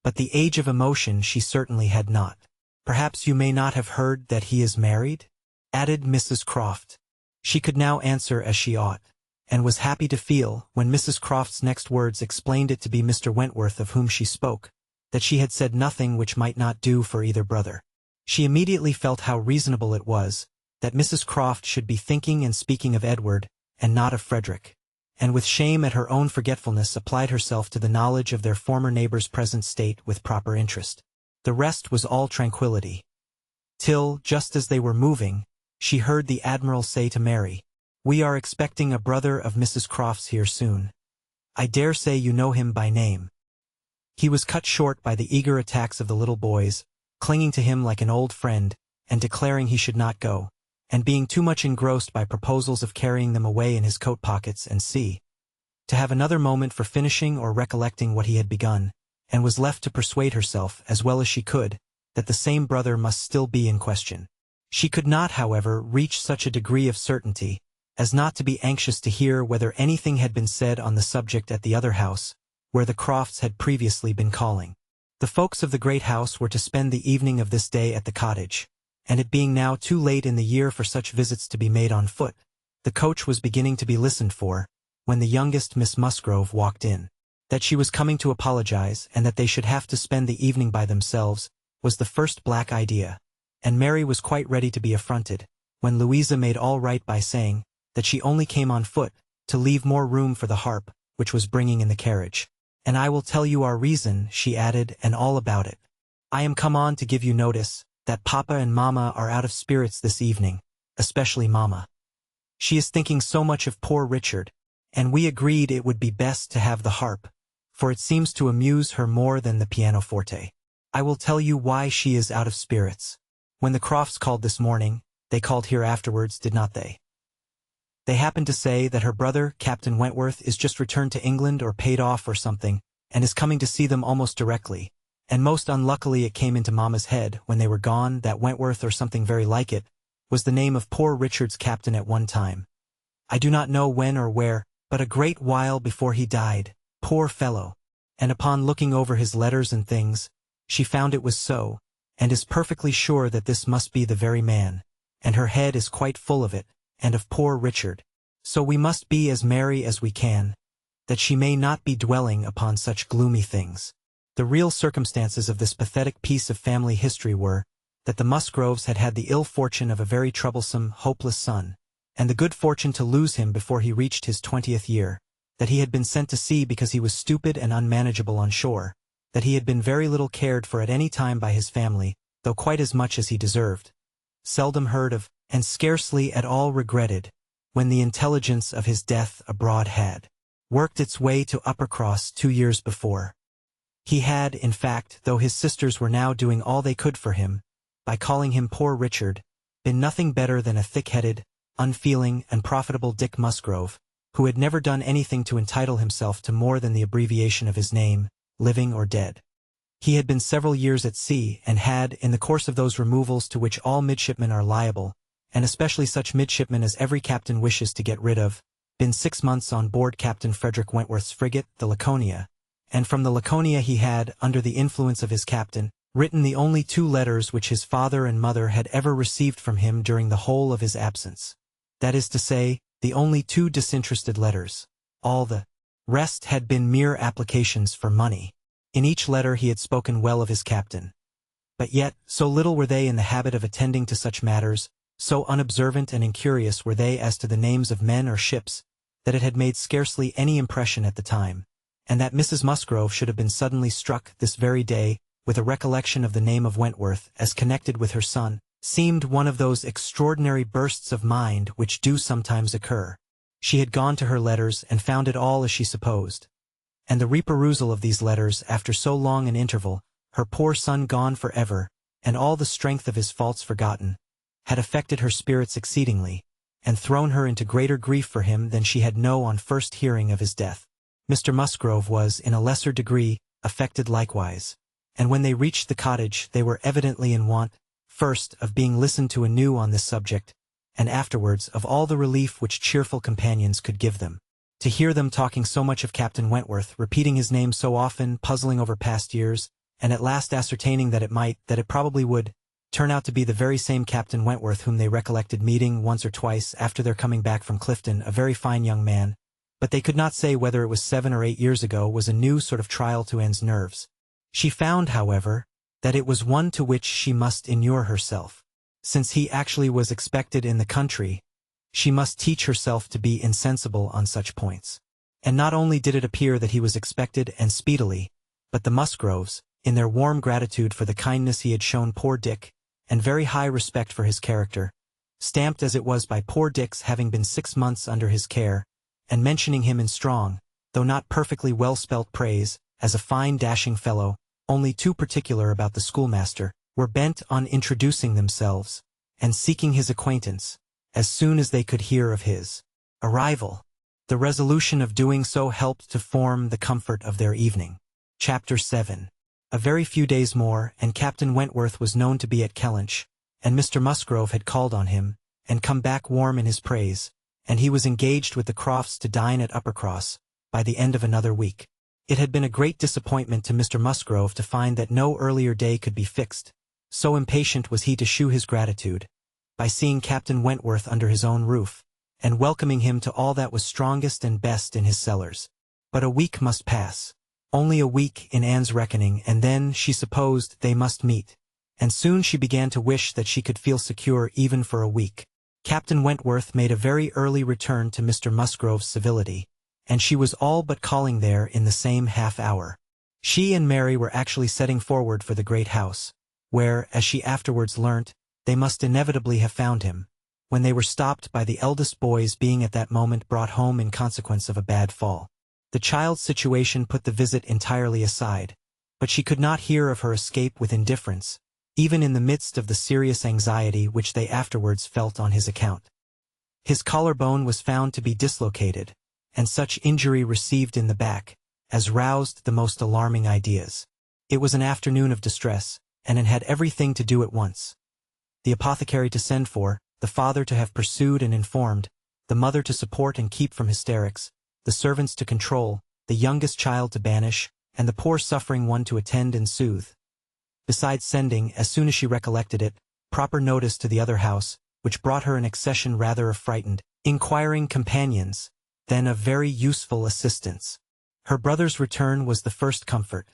but the age of emotion she certainly had not. "Perhaps you may not have heard that he is married?" added Mrs. Croft. She could now answer as she ought, and was happy to feel, when Mrs. Croft's next words explained it to be Mr. Wentworth of whom she spoke, that she had said nothing which might not do for either brother. She immediately felt how reasonable it was, that Mrs. Croft should be thinking and speaking of Edward, and not of Frederick, and with shame at her own forgetfulness applied herself to the knowledge of their former neighbor's present state with proper interest. The rest was all tranquillity. Till, just as they were moving, she heard the Admiral say to Mary, "We are expecting a brother of Mrs. Croft's here soon. I dare say you know him by name." He was cut short by the eager attacks of the little boys, clinging to him like an old friend, and declaring he should not go, and being too much engrossed by proposals of carrying them away in his coat pockets and to have another moment for finishing or recollecting what he had begun, and was left to persuade herself, as well as she could, that the same brother must still be in question. She could not, however, reach such a degree of certainty, as not to be anxious to hear whether anything had been said on the subject at the other house, where the Crofts had previously been calling. The folks of the great house were to spend the evening of this day at the cottage, and it being now too late in the year for such visits to be made on foot, the coach was beginning to be listened for, when the youngest Miss Musgrove walked in. That she was coming to apologize, and that they should have to spend the evening by themselves, was the first black idea, and Mary was quite ready to be affronted, when Louisa made all right by saying that she only came on foot, to leave more room for the harp, which was bringing in the carriage. "And I will tell you our reason," she added, "and all about it. I am come on to give you notice, that Papa and Mamma are out of spirits this evening, especially Mamma. She is thinking so much of poor Richard, and we agreed it would be best to have the harp, for it seems to amuse her more than the pianoforte. I will tell you why she is out of spirits. When the Crofts called this morning, they called here afterwards, did not they? They happened to say that her brother, Captain Wentworth, is just returned to England or paid off or something, and is coming to see them almost directly, and most unluckily it came into Mamma's head, when they were gone, that Wentworth, or something very like it, was the name of poor Richard's captain at one time. I do not know when or where, but a great while before he died, poor fellow. And upon looking over his letters and things, she found it was so, and is perfectly sure that this must be the very man, and her head is quite full of it, and of poor Richard. So we must be as merry as we can, that she may not be dwelling upon such gloomy things. The real circumstances of this pathetic piece of family history were, that the Musgroves had had the ill fortune of a very troublesome, hopeless son, and the good fortune to lose him before he reached his 20th year, that he had been sent to sea because he was stupid and unmanageable on shore, that he had been very little cared for at any time by his family, though quite as much as he deserved, seldom heard of, and scarcely at all regretted, when the intelligence of his death abroad had worked its way to Uppercross 2 years before. He had, in fact, though his sisters were now doing all they could for him, by calling him poor Richard, been nothing better than a thick-headed, unfeeling, and profitable Dick Musgrove, who had never done anything to entitle himself to more than the abbreviation of his name, living or dead. He had been several years at sea, and had, in the course of those removals to which all midshipmen are liable, and especially such midshipmen as every captain wishes to get rid of, been 6 months on board Captain Frederick Wentworth's frigate, the Laconia, and from the Laconia he had, under the influence of his captain, written the only 2 letters which his father and mother had ever received from him during the whole of his absence. That is to say, the only 2 disinterested letters. All the rest had been mere applications for money. In each letter he had spoken well of his captain. But yet, so little were they in the habit of attending to such matters, So unobservant and incurious were they as to the names of men or ships, that it had made scarcely any impression at the time, and that Mrs. Musgrove should have been suddenly struck this very day with a recollection of the name of Wentworth as connected with her son, seemed one of those extraordinary bursts of mind which do sometimes occur. She had gone to her letters and found it all as she supposed. And the reperusal of these letters after so long an interval, her poor son gone for ever, and all the strength of his faults forgotten, had affected her spirits exceedingly, and thrown her into greater grief for him than she had known on first hearing of his death. Mr. Musgrove was, in a lesser degree, affected likewise, and when they reached the cottage they were evidently in want, first, of being listened to anew on this subject, and afterwards of all the relief which cheerful companions could give them. To hear them talking so much of Captain Wentworth, repeating his name so often, puzzling over past years, and at last ascertaining that it probably would, turn out to be the very same Captain Wentworth whom they recollected meeting once or twice after their coming back from Clifton, a very fine young man, but they could not say whether it was 7 or 8 years ago, was a new sort of trial to Anne's nerves. She found, however, that it was one to which she must inure herself. Since he actually was expected in the country, she must teach herself to be insensible on such points. And not only did it appear that he was expected and speedily, but the Musgroves, in their warm gratitude for the kindness he had shown poor Dick, and very high respect for his character, stamped as it was by poor Dick's having been 6 months under his care, and mentioning him in strong, though not perfectly well-spelt praise, as a fine dashing fellow, only too particular about the schoolmaster, were bent on introducing themselves, and seeking his acquaintance, as soon as they could hear of his arrival. The resolution of doing so helped to form the comfort of their evening. Chapter 7. A very few days more, and Captain Wentworth was known to be at Kellynch, and Mr. Musgrove had called on him, and come back warm in his praise, and he was engaged with the Crofts to dine at Uppercross, by the end of another week. It had been a great disappointment to Mr. Musgrove to find that no earlier day could be fixed, so impatient was he to shew his gratitude, by seeing Captain Wentworth under his own roof, and welcoming him to all that was strongest and best in his cellars. But a week must pass. Only a week in Anne's reckoning, and then, she supposed, they must meet, and soon she began to wish that she could feel secure even for a week. Captain Wentworth made a very early return to Mr. Musgrove's civility, and she was all but calling there in the same half-hour. She and Mary were actually setting forward for the great house, where, as she afterwards learnt, they must inevitably have found him, when they were stopped by the eldest boy's being at that moment brought home in consequence of a bad fall. The child's situation put the visit entirely aside, but she could not hear of her escape with indifference, even in the midst of the serious anxiety which they afterwards felt on his account. His collarbone was found to be dislocated, and such injury received in the back, as roused the most alarming ideas. It was an afternoon of distress, and it had everything to do at once. The apothecary to send for, the father to have pursued and informed, the mother to support and keep from hysterics, the servants to control, the youngest child to banish, and the poor suffering one to attend and soothe. Besides sending, as soon as she recollected it, proper notice to the other house, which brought her an accession rather of frightened, inquiring companions, than of very useful assistance. Her brother's return was the first comfort.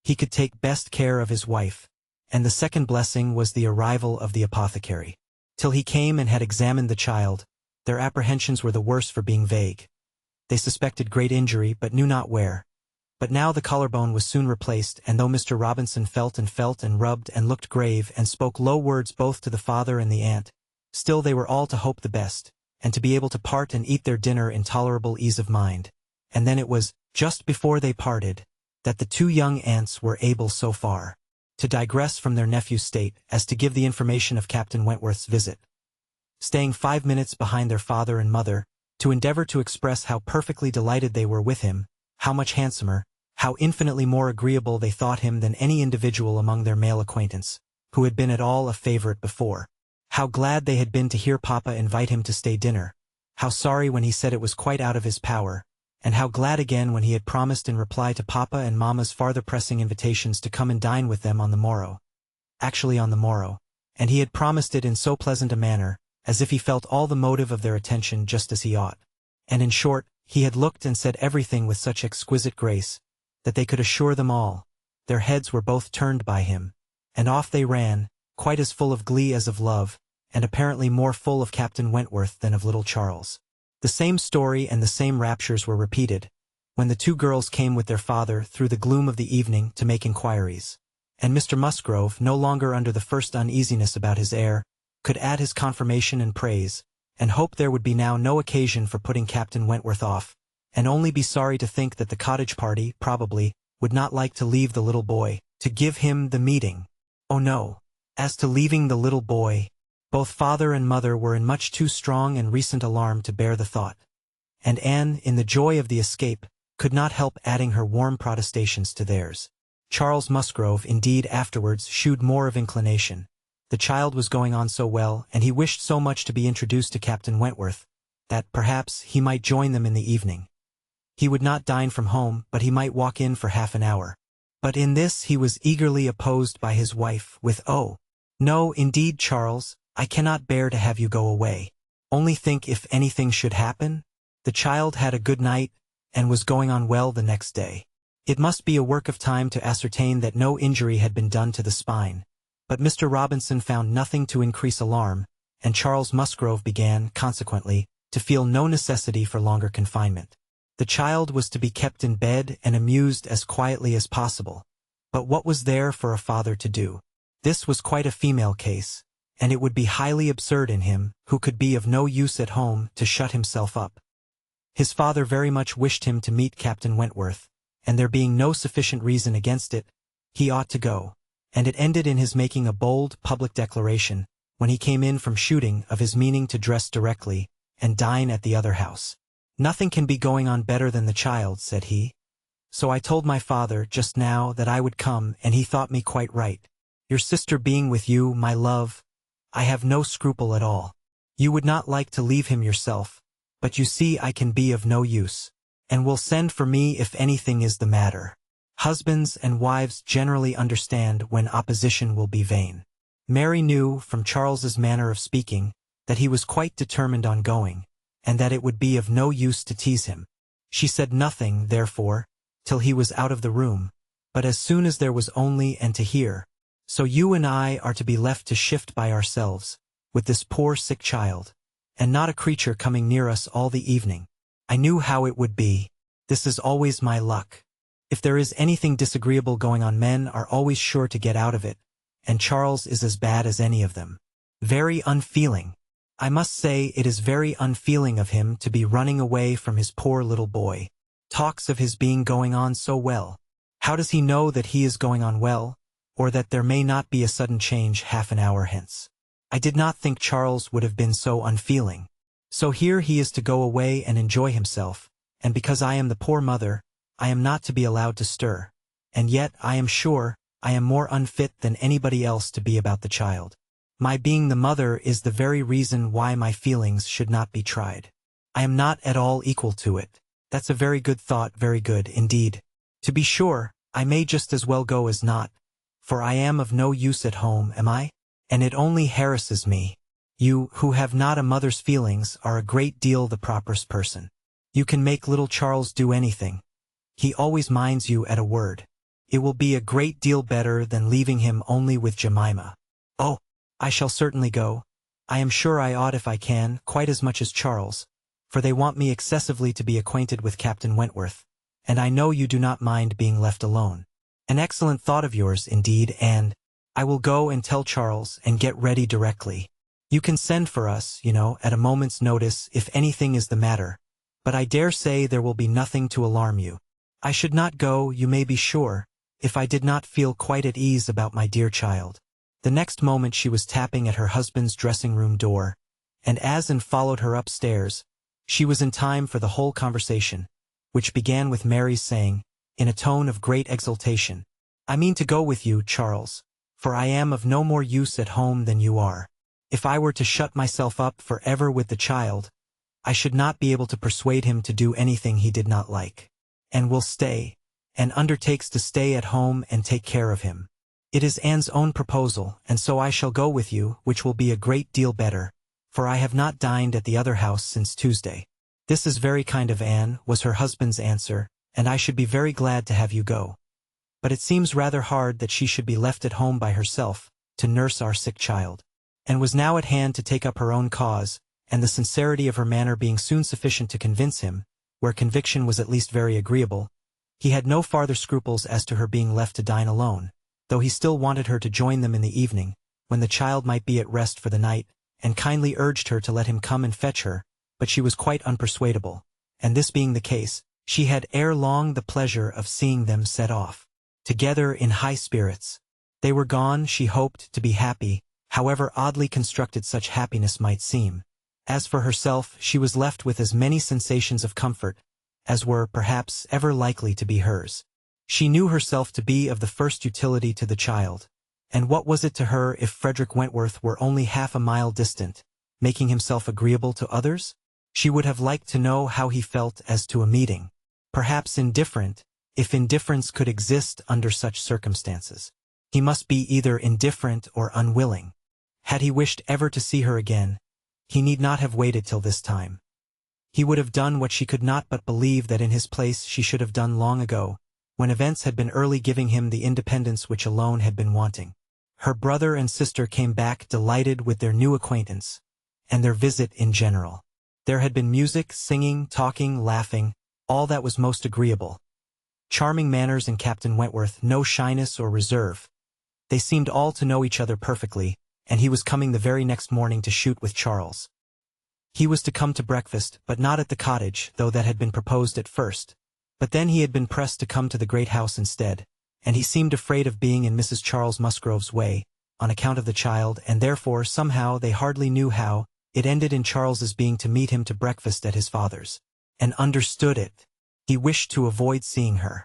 He could take best care of his wife, and the second blessing was the arrival of the apothecary. Till he came and had examined the child, their apprehensions were the worse for being vague. They suspected great injury, but knew not where. But now the collarbone was soon replaced, and though Mr. Robinson felt and rubbed and looked grave and spoke low words both to the father and the aunt, still they were all to hope the best, and to be able to part and eat their dinner in tolerable ease of mind. And then it was, just before they parted, that the two young aunts were able so far to digress from their nephew's state as to give the information of Captain Wentworth's visit, staying 5 minutes behind their father and mother, to endeavor to express how perfectly delighted they were with him, how much handsomer, how infinitely more agreeable they thought him than any individual among their male acquaintance, who had been at all a favorite before. How glad they had been to hear Papa invite him to stay dinner, how sorry when he said it was quite out of his power, and how glad again when he had promised in reply to Papa and Mamma's farther pressing invitations to come and dine with them on the morrow. Actually on the morrow, and he had promised it in so pleasant a manner, as if he felt all the motive of their attention just as he ought. And in short, he had looked and said everything with such exquisite grace, that they could assure them all, their heads were both turned by him, and off they ran, quite as full of glee as of love, and apparently more full of Captain Wentworth than of little Charles. The same story and the same raptures were repeated, when the two girls came with their father through the gloom of the evening to make inquiries, and Mr. Musgrove, no longer under the first uneasiness about his heir, could add his confirmation and praise, and hope there would be now no occasion for putting Captain Wentworth off, and only be sorry to think that the cottage party, probably, would not like to leave the little boy, to give him the meeting. Oh no! As to leaving the little boy, both father and mother were in much too strong and recent alarm to bear the thought, and Anne, in the joy of the escape, could not help adding her warm protestations to theirs. Charles Musgrove, indeed, afterwards shewed more of inclination. The child was going on so well, and he wished so much to be introduced to Captain Wentworth, that, perhaps, he might join them in the evening. He would not dine from home, but he might walk in for half an hour. But in this he was eagerly opposed by his wife, with, "Oh, no, indeed, Charles, I cannot bear to have you go away. Only think if anything should happen." The child had a good night, and was going on well the next day. It must be a work of time to ascertain that no injury had been done to the spine, but Mr. Robinson found nothing to increase alarm, and Charles Musgrove began, consequently, to feel no necessity for longer confinement. The child was to be kept in bed and amused as quietly as possible, but what was there for a father to do? This was quite a female case, and it would be highly absurd in him, who could be of no use at home, to shut himself up. His father very much wished him to meet Captain Wentworth, and there being no sufficient reason against it, he ought to go, and it ended in his making a bold, public declaration, when he came in from shooting, of his meaning to dress directly, and dine at the other house. "Nothing can be going on better than the child," said he. "So I told my father, just now, that I would come, and he thought me quite right. Your sister being with you, my love, I have no scruple at all. You would not like to leave him yourself, but you see I can be of no use, and will send for me if anything is the matter. Husbands and wives generally understand when opposition will be vain." Mary knew, from Charles's manner of speaking, that he was quite determined on going, and that it would be of no use to tease him. She said nothing, therefore, till he was out of the room, but as soon as there was only and to hear, "So you and I are to be left to shift by ourselves, with this poor sick child, and not a creature coming near us all the evening. I knew how it would be. This is always my luck. If there is anything disagreeable going on, men are always sure to get out of it, and Charles is as bad as any of them. Very unfeeling. I must say it is very unfeeling of him to be running away from his poor little boy. Talks of his being going on so well. How does he know that he is going on well, or that there may not be a sudden change half an hour hence? I did not think Charles would have been so unfeeling. So here he is to go away and enjoy himself, and because I am the poor mother, I am not to be allowed to stir, and yet, I am sure, I am more unfit than anybody else to be about the child. My being the mother is the very reason why my feelings should not be tried. I am not at all equal to it. That's a very good thought, very good, indeed. To be sure, I may just as well go as not, for I am of no use at home, am I? And it only harasses me. You, who have not a mother's feelings, are a great deal the properest person. You can make little Charles do anything. He always minds you at a word. It will be a great deal better than leaving him only with Jemima. Oh, I shall certainly go. I am sure I ought if I can, quite as much as Charles, for they want me excessively to be acquainted with Captain Wentworth, and I know you do not mind being left alone. An excellent thought of yours, indeed, and I will go and tell Charles and get ready directly. You can send for us, you know, at a moment's notice if anything is the matter, but I dare say there will be nothing to alarm you. I should not go, you may be sure, if I did not feel quite at ease about my dear child." The next moment she was tapping at her husband's dressing-room door, and as Anne followed her upstairs, she was in time for the whole conversation, which began with Mary's saying, in a tone of great exultation, "I mean to go with you, Charles, for I am of no more use at home than you are. If I were to shut myself up for ever with the child, I should not be able to persuade him to do anything he did not like, and will stay, and undertakes to stay at home and take care of him. It is Anne's own proposal, and so I shall go with you, which will be a great deal better, for I have not dined at the other house since Tuesday." "This is very kind of Anne," was her husband's answer, "and I should be very glad to have you go. But it seems rather hard that she should be left at home by herself, to nurse our sick child." and was now at hand to take up her own cause, and the sincerity of her manner being soon sufficient to convince him, where conviction was at least very agreeable, he had no farther scruples as to her being left to dine alone, though he still wanted her to join them in the evening, when the child might be at rest for the night, and kindly urged her to let him come and fetch her, but she was quite unpersuadable, and this being the case, she had ere long the pleasure of seeing them set off, together in high spirits. They were gone, she hoped, to be happy, however oddly constructed such happiness might seem. As for herself, she was left with as many sensations of comfort as were, perhaps, ever likely to be hers. She knew herself to be of the first utility to the child, and what was it to her if Frederick Wentworth were only half a mile distant, making himself agreeable to others? She would have liked to know how he felt as to a meeting. Perhaps indifferent, if indifference could exist under such circumstances. He must be either indifferent or unwilling. Had he wished ever to see her again, he need not have waited till this time. He would have done what she could not but believe that in his place she should have done long ago, when events had been early giving him the independence which alone had been wanting. Her brother and sister came back delighted with their new acquaintance, and their visit in general. There had been music, singing, talking, laughing, all that was most agreeable. Charming manners in Captain Wentworth, no shyness or reserve. They seemed all to know each other perfectly, and he was coming the very next morning to shoot with Charles. He was to come to breakfast, but not at the cottage, though that had been proposed at first. But then he had been pressed to come to the great house instead, and he seemed afraid of being in Mrs. Charles Musgrove's way, on account of the child, and therefore somehow they hardly knew how, it ended in Charles's being to meet him to breakfast at his father's. And understood it. He wished to avoid seeing her.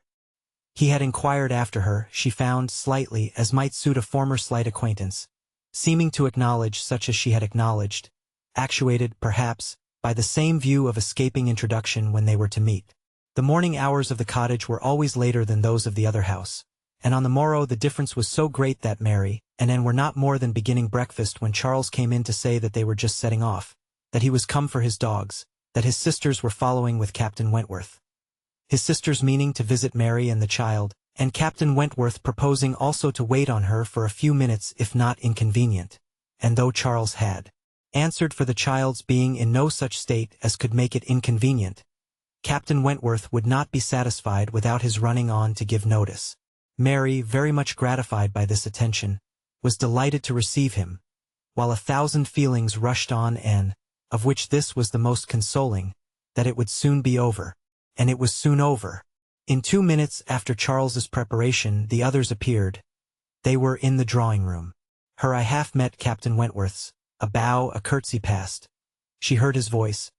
He had inquired after her, she found, slightly, as might suit a former slight acquaintance, seeming to acknowledge such as she had acknowledged, actuated, perhaps, by the same view of escaping introduction when they were to meet. The morning hours of the cottage were always later than those of the other house, and on the morrow the difference was so great that Mary and Anne were not more than beginning breakfast when Charles came in to say that they were just setting off, that he was come for his dogs, that his sisters were following with Captain Wentworth. His sisters meaning to visit Mary and the child, and Captain Wentworth proposing also to wait on her for a few minutes if not inconvenient, and though Charles had answered for the child's being in no such state as could make it inconvenient, Captain Wentworth would not be satisfied without his running on to give notice. Mary, very much gratified by this attention, was delighted to receive him, while 1,000 feelings rushed on Anne, of which this was the most consoling, that it would soon be over. And it was soon over. In 2 minutes after Charles's preparation the others appeared. They were in the drawing-room. Her eye half met Captain Wentworth's, a bow, a curtsy passed. She heard his voice.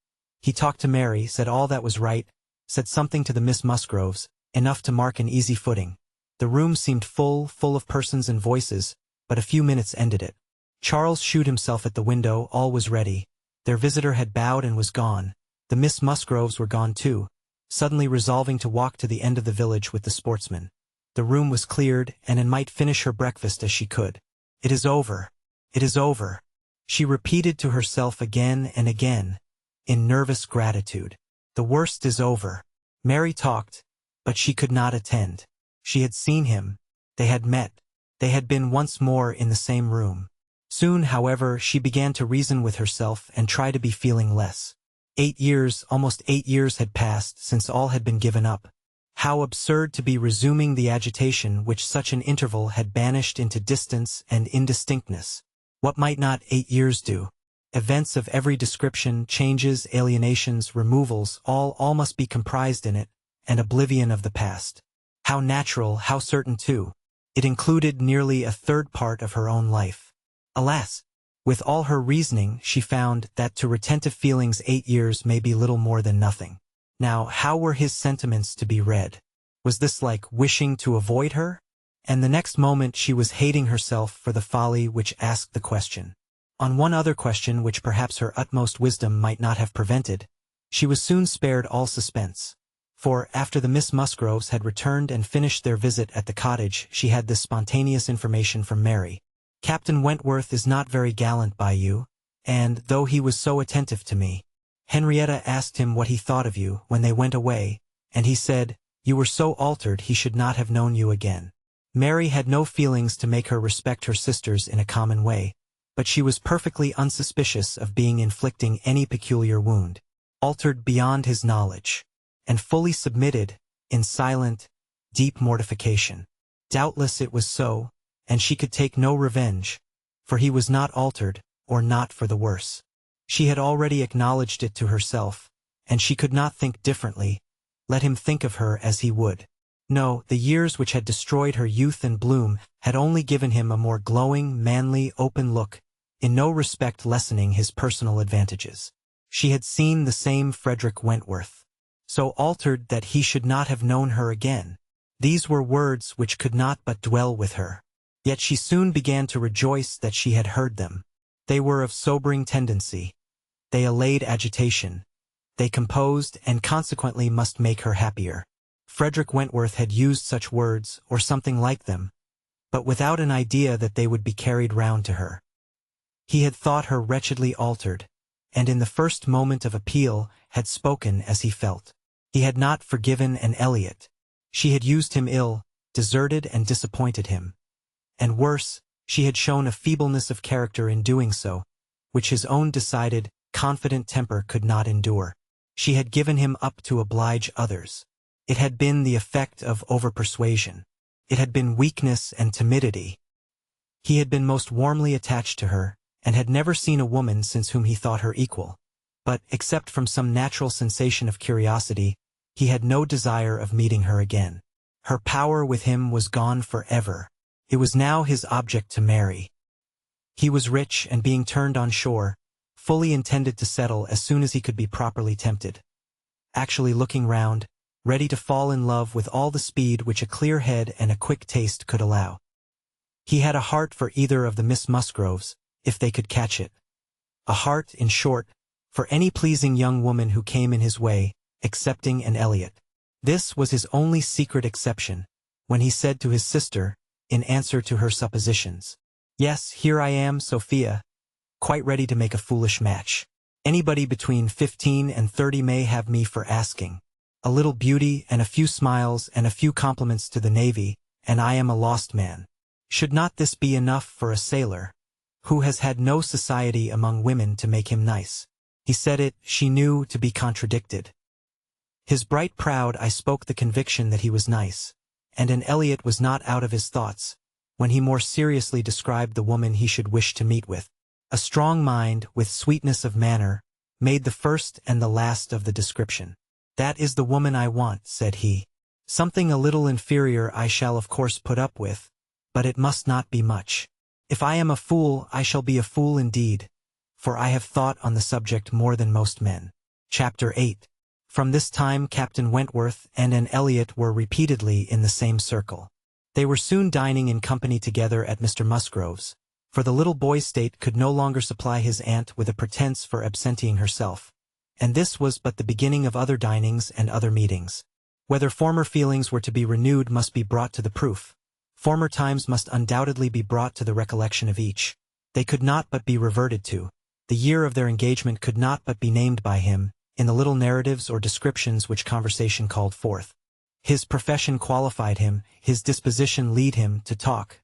He talked to Mary, said all that was right, said something to the Miss Musgroves, enough to mark an easy footing. The room seemed full of persons and voices, but a few minutes ended it. Charles shewed himself at the window, all was ready. Their visitor had bowed and was gone. The Miss Musgroves were gone too, suddenly resolving to walk to the end of the village with the sportsmen. The room was cleared, and Anne might finish her breakfast as she could. "It is over. It is over," she repeated to herself again and again, in nervous gratitude. The worst is over. Mary talked, but she could not attend. She had seen him. They had met. They had been once more in the same room. Soon, however, she began to reason with herself and try to be feeling less. 8 years, almost 8 years had passed since all had been given up. How absurd to be resuming the agitation which such an interval had banished into distance and indistinctness. What might not 8 years do? Events of every description, changes, alienations, removals, all must be comprised in it, and oblivion of the past. How natural, how certain too. It included nearly a third part of her own life. Alas! With all her reasoning, she found that to retentive feelings 8 years may be little more than nothing. Now, how were his sentiments to be read? Was this like wishing to avoid her? And the next moment she was hating herself for the folly which asked the question. On one other question which perhaps her utmost wisdom might not have prevented, she was soon spared all suspense. For, after the Miss Musgroves had returned and finished their visit at the cottage, she had this spontaneous information from Mary. "Captain Wentworth is not very gallant by you, and, though he was so attentive to me, Henrietta asked him what he thought of you when they went away, and he said, you were so altered he should not have known you again." Mary had no feelings to make her respect her sisters in a common way, but she was perfectly unsuspicious of being inflicting any peculiar wound, altered beyond his knowledge, and fully submitted, in silent, deep mortification. Doubtless it was so, and she could take no revenge, for he was not altered, or not for the worse. She had already acknowledged it to herself, and she could not think differently, let him think of her as he would. No, the years which had destroyed her youth and bloom had only given him a more glowing, manly, open look, in no respect lessening his personal advantages. She had seen the same Frederick Wentworth, so altered that he should not have known her again. These were words which could not but dwell with her. Yet she soon began to rejoice that she had heard them. They were of sobering tendency. They allayed agitation. They composed and consequently must make her happier. Frederick Wentworth had used such words, or something like them, but without an idea that they would be carried round to her. He had thought her wretchedly altered, and in the first moment of appeal had spoken as he felt. He had not forgiven Anne Elliot. She had used him ill, deserted and disappointed him. And worse, she had shown a feebleness of character in doing so, which his own decided, confident temper could not endure. She had given him up to oblige others. It had been the effect of over-persuasion. It had been weakness and timidity. He had been most warmly attached to her, and had never seen a woman since whom he thought her equal. But, except from some natural sensation of curiosity, he had no desire of meeting her again. Her power with him was gone forever. It was now his object to marry. He was rich and being turned on shore, fully intended to settle as soon as he could be properly tempted. Actually looking round, ready to fall in love with all the speed which a clear head and a quick taste could allow. He had a heart for either of the Miss Musgroves, if they could catch it. A heart, in short, for any pleasing young woman who came in his way, excepting Anne Elliot. This was his only secret exception, when he said to his sister, in answer to her suppositions, "Yes, here I am, Sophia, quite ready to make a foolish match. Anybody between 15 and 30 may have me for asking. A little beauty and a few smiles and a few compliments to the navy, and I am a lost man. Should not this be enough for a sailor, who has had no society among women to make him nice?" He said it, she knew, to be contradicted. His bright proud eye spoke the conviction that he was nice, and Anne Elliot was not out of his thoughts, when he more seriously described the woman he should wish to meet with. A strong mind, with sweetness of manner, made the first and the last of the description. "That is the woman I want," said he. "Something a little inferior I shall of course put up with, but it must not be much. If I am a fool, I shall be a fool indeed, for I have thought on the subject more than most men." Chapter 8. From this time Captain Wentworth and Anne Elliot were repeatedly in the same circle. They were soon dining in company together at Mr. Musgrove's, for the little boy's state could no longer supply his aunt with a pretence for absenting herself, and this was but the beginning of other dinings and other meetings. Whether former feelings were to be renewed must be brought to the proof. Former times must undoubtedly be brought to the recollection of each. They could not but be reverted to. The year of their engagement could not but be named by him, in the little narratives or descriptions which conversation called forth. His profession qualified him, his disposition lead him to talk.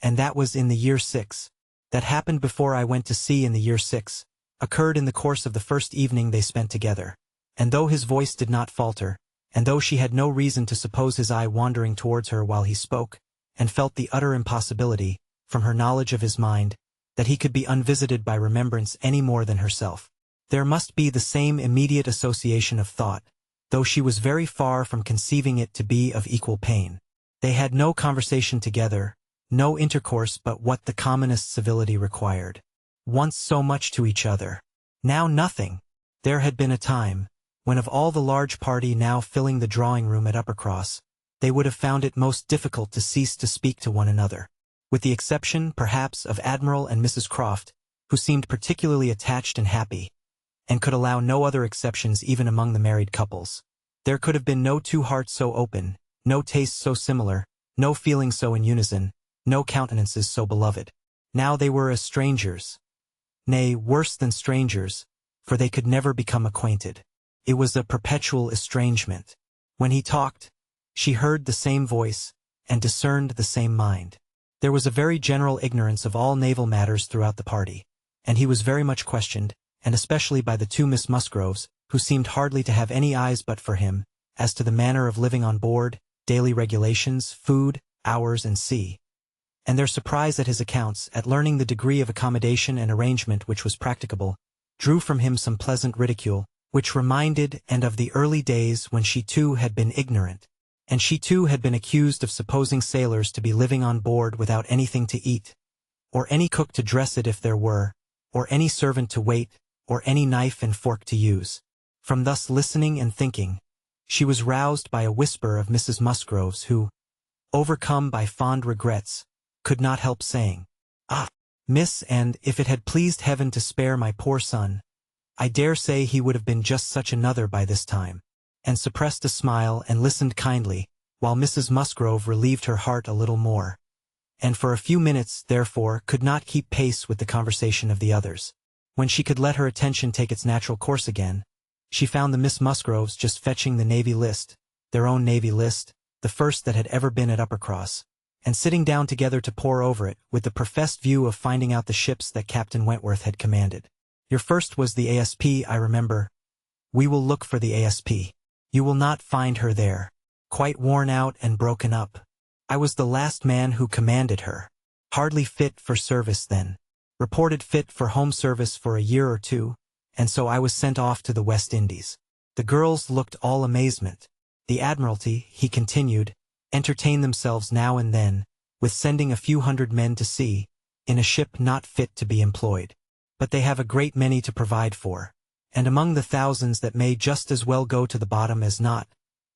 And that was in the year 6. That happened before I went to sea in the year 6, occurred in the course of the first evening they spent together. And though his voice did not falter, and though she had no reason to suppose his eye wandering towards her while he spoke, and felt the utter impossibility, from her knowledge of his mind, that he could be unvisited by remembrance any more than herself, there must be the same immediate association of thought, though she was very far from conceiving it to be of equal pain. They had no conversation together, no intercourse but what the commonest civility required. Once so much to each other. Now nothing. There had been a time, when of all the large party now filling the drawing-room at Uppercross, they would have found it most difficult to cease to speak to one another. With the exception, perhaps, of Admiral and Mrs. Croft, who seemed particularly attached and happy, and could allow no other exceptions even among the married couples. There could have been no two hearts so open, no tastes so similar, no feelings so in unison, no countenances so beloved. Now they were as strangers. Nay, worse than strangers, for they could never become acquainted. It was a perpetual estrangement. When he talked, she heard the same voice, and discerned the same mind. There was a very general ignorance of all naval matters throughout the party, and he was very much questioned, and especially by the two Miss Musgroves, who seemed hardly to have any eyes but for him, as to the manner of living on board, daily regulations, food, hours and sea. And their surprise at his accounts, at learning the degree of accommodation and arrangement which was practicable, drew from him some pleasant ridicule, which reminded and of the early days when she too had been ignorant, and she too had been accused of supposing sailors to be living on board without anything to eat, or any cook to dress it if there were, or any servant to wait, or any knife and fork to use. From thus listening and thinking, she was roused by a whisper of Mrs. Musgrove's who, overcome by fond regrets, could not help saying, "Ah, miss, and if it had pleased heaven to spare my poor son, I dare say he would have been just such another by this time," and suppressed a smile and listened kindly, while Mrs. Musgrove relieved her heart a little more, and for a few minutes, therefore, could not keep pace with the conversation of the others. When she could let her attention take its natural course again, she found the Miss Musgroves just fetching the Navy List, their own Navy List, the first that had ever been at Uppercross, and sitting down together to pore over it, with the professed view of finding out the ships that Captain Wentworth had commanded. "Your first was the ASP, I remember. We will look for the ASP. You will not find her there. Quite worn out and broken up. I was the last man who commanded her. Hardly fit for service then. Reported fit for home service for a year or two, and so I was sent off to the West Indies." The girls looked all amazement. The Admiralty, he continued, entertain themselves now and then, with sending a few hundred men to sea, in a ship not fit to be employed. But they have a great many to provide for, and among the thousands that may just as well go to the bottom as not,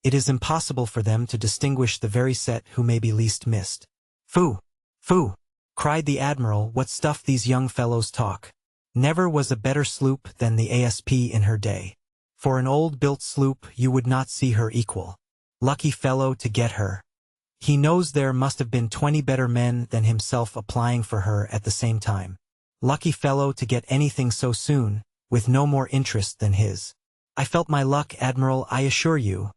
it is impossible for them to distinguish the very set who may be least missed. "Phoo! Phoo!" cried the Admiral, "what stuff these young fellows talk. Never was a better sloop than the ASP in her day. For an old-built sloop you would not see her equal. Lucky fellow to get her. He knows there must have been 20 better men than himself applying for her at the same time. Lucky fellow to get anything so soon, with no more interest than his." "I felt my luck, Admiral, I assure you,"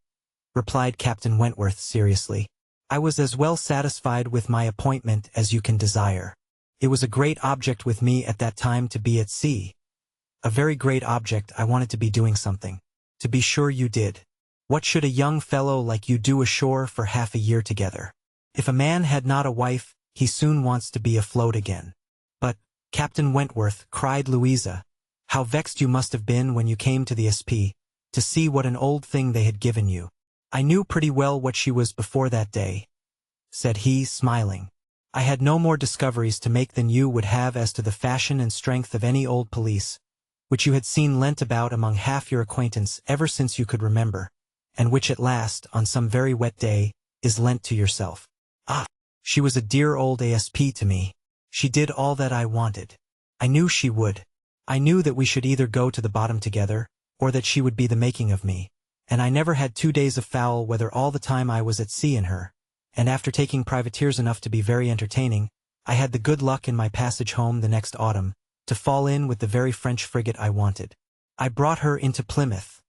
replied Captain Wentworth seriously. "I was as well satisfied with my appointment as you can desire. It was a great object with me at that time to be at sea. A very great object. I wanted to be doing something." "To be sure you did. What should a young fellow like you do ashore for half a year together? If a man had not a wife, he soon wants to be afloat again." "But, Captain Wentworth," cried Louisa, "how vexed you must have been when you came to the SP, to see what an old thing they had given you." "I knew pretty well what she was before that day," said he, smiling. "I had no more discoveries to make than you would have as to the fashion and strength of any old police, which you had seen lent about among half your acquaintance ever since you could remember, and which at last, on some very wet day, is lent to yourself. Ah, she was a dear old ASP to me. She did all that I wanted. I knew she would. I knew that we should either go to the bottom together, or that she would be the making of me, and I never had 2 days of foul weather all the time I was at sea in her, and after taking privateers enough to be very entertaining, I had the good luck in my passage home the next autumn, to fall in with the very French frigate I wanted. I brought her into Plymouth.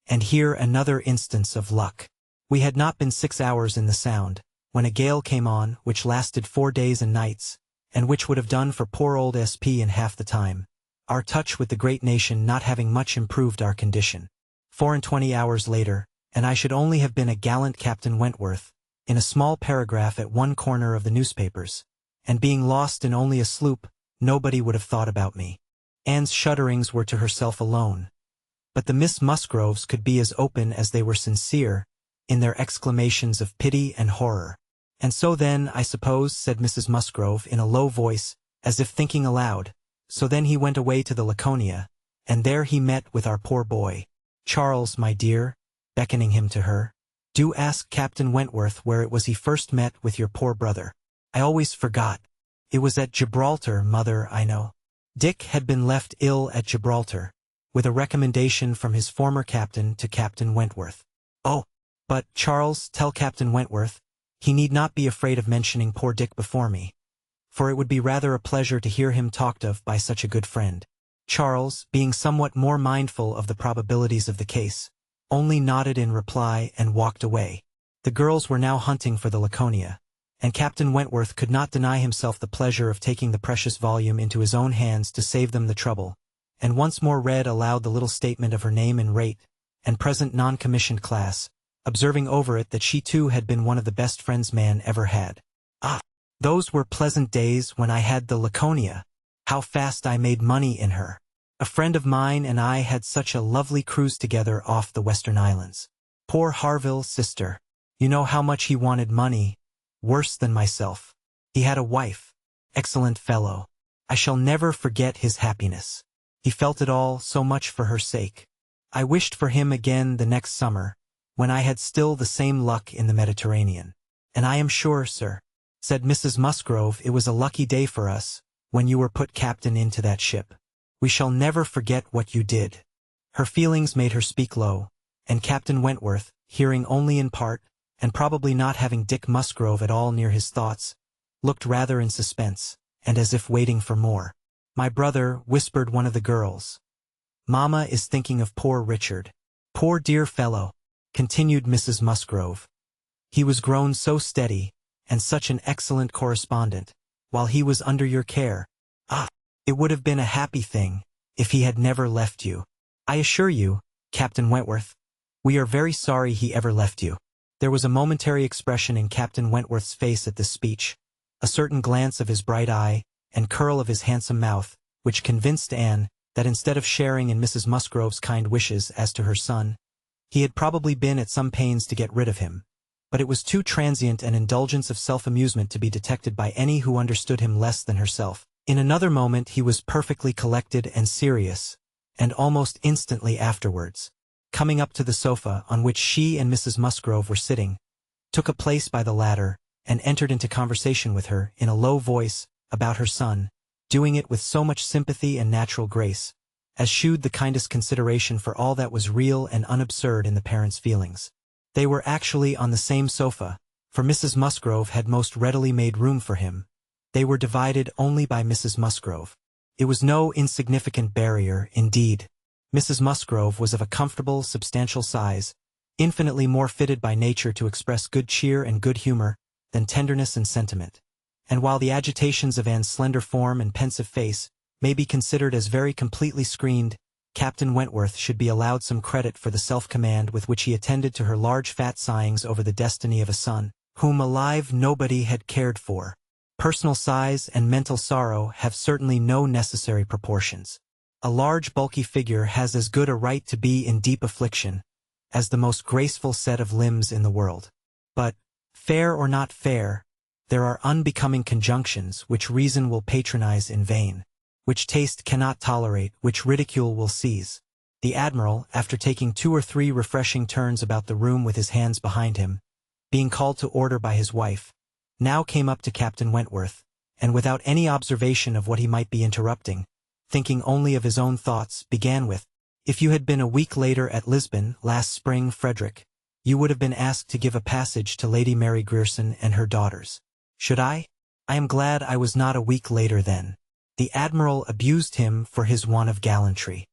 And here another instance of luck. We had not been 6 hours in the Sound, when a gale came on, which lasted 4 days and nights, and which would have done for poor old SP in half the time, our touch with the great nation not having much improved our condition. 24 hours later, and I should only have been a gallant Captain Wentworth, in a small paragraph at one corner of the newspapers, and being lost in only a sloop, nobody would have thought about me. Anne's shudderings were to herself alone, but the Miss Musgroves could be as open as they were sincere, in their exclamations of pity and horror. "And so then, I suppose," said Mrs. Musgrove in a low voice, as if thinking aloud, "so then he went away to the Laconia, and there he met with our poor boy. Charles, my dear," beckoning him to her, "do ask Captain Wentworth where it was he first met with your poor brother. I always forgot. It was at Gibraltar, mother, I know." Dick had been left ill at Gibraltar, with a recommendation from his former captain to Captain Wentworth. "Oh, but, Charles, tell Captain Wentworth, he need not be afraid of mentioning poor Dick before me, for it would be rather a pleasure to hear him talked of by such a good friend." Charles, being somewhat more mindful of the probabilities of the case, only nodded in reply and walked away. The girls were now hunting for the Laconia, and Captain Wentworth could not deny himself the pleasure of taking the precious volume into his own hands to save them the trouble, and once more read aloud the little statement of her name and rate, and present non-commissioned class, observing over it that she too had been one of the best friends man ever had. Ah! Those were pleasant days when I had the Laconia. How fast I made money in her. A friend of mine and I had such a lovely cruise together off the Western Islands. Poor Harville's sister. You know how much he wanted money. Worse than myself. He had a wife. Excellent fellow. I shall never forget his happiness. He felt it all so much for her sake. I wished for him again the next summer, when I had still the same luck in the Mediterranean. And I am sure, sir, said Mrs. Musgrove, it was a lucky day for us, when you were put captain into that ship. We shall never forget what you did. Her feelings made her speak low, and Captain Wentworth, hearing only in part, and probably not having Dick Musgrove at all near his thoughts, looked rather in suspense, and as if waiting for more. My brother, whispered one of the girls. Mamma is thinking of poor Richard. Poor dear fellow, continued Mrs. Musgrove. He was grown so steady, and such an excellent correspondent, while he was under your care. Ah! It would have been a happy thing, if he had never left you. I assure you, Captain Wentworth, we are very sorry he ever left you. There was a momentary expression in Captain Wentworth's face at this speech, a certain glance of his bright eye, and curl of his handsome mouth, which convinced Anne that instead of sharing in Mrs. Musgrove's kind wishes as to her son, he had probably been at some pains to get rid of him. But it was too transient an indulgence of self-amusement to be detected by any who understood him less than herself. In another moment he was perfectly collected and serious, and almost instantly afterwards, coming up to the sofa on which she and Mrs. Musgrove were sitting, took a place by the latter, and entered into conversation with her, in a low voice, about her son, doing it with so much sympathy and natural grace, as shewed the kindest consideration for all that was real and unabsurd in the parents' feelings. They were actually on the same sofa, for Mrs. Musgrove had most readily made room for him. They were divided only by Mrs. Musgrove. It was no insignificant barrier, indeed. Mrs. Musgrove was of a comfortable, substantial size, infinitely more fitted by nature to express good cheer and good humor than tenderness and sentiment. And while the agitations of Anne's slender form and pensive face may be considered as very completely screened, Captain Wentworth should be allowed some credit for the self-command with which he attended to her large fat sighings over the destiny of a son, whom alive nobody had cared for. Personal size and mental sorrow have certainly no necessary proportions. A large bulky figure has as good a right to be in deep affliction as the most graceful set of limbs in the world. But, fair or not fair, there are unbecoming conjunctions which reason will patronize in vain, which taste cannot tolerate, which ridicule will seize. The Admiral, after taking 2 or 3 refreshing turns about the room with his hands behind him, being called to order by his wife, now came up to Captain Wentworth, and without any observation of what he might be interrupting, thinking only of his own thoughts, began with, "If you had been a week later at Lisbon last spring, Frederick, you would have been asked to give a passage to Lady Mary Grierson and her daughters. Should I? I am glad I was not a week later then." The Admiral abused him for his want of gallantry.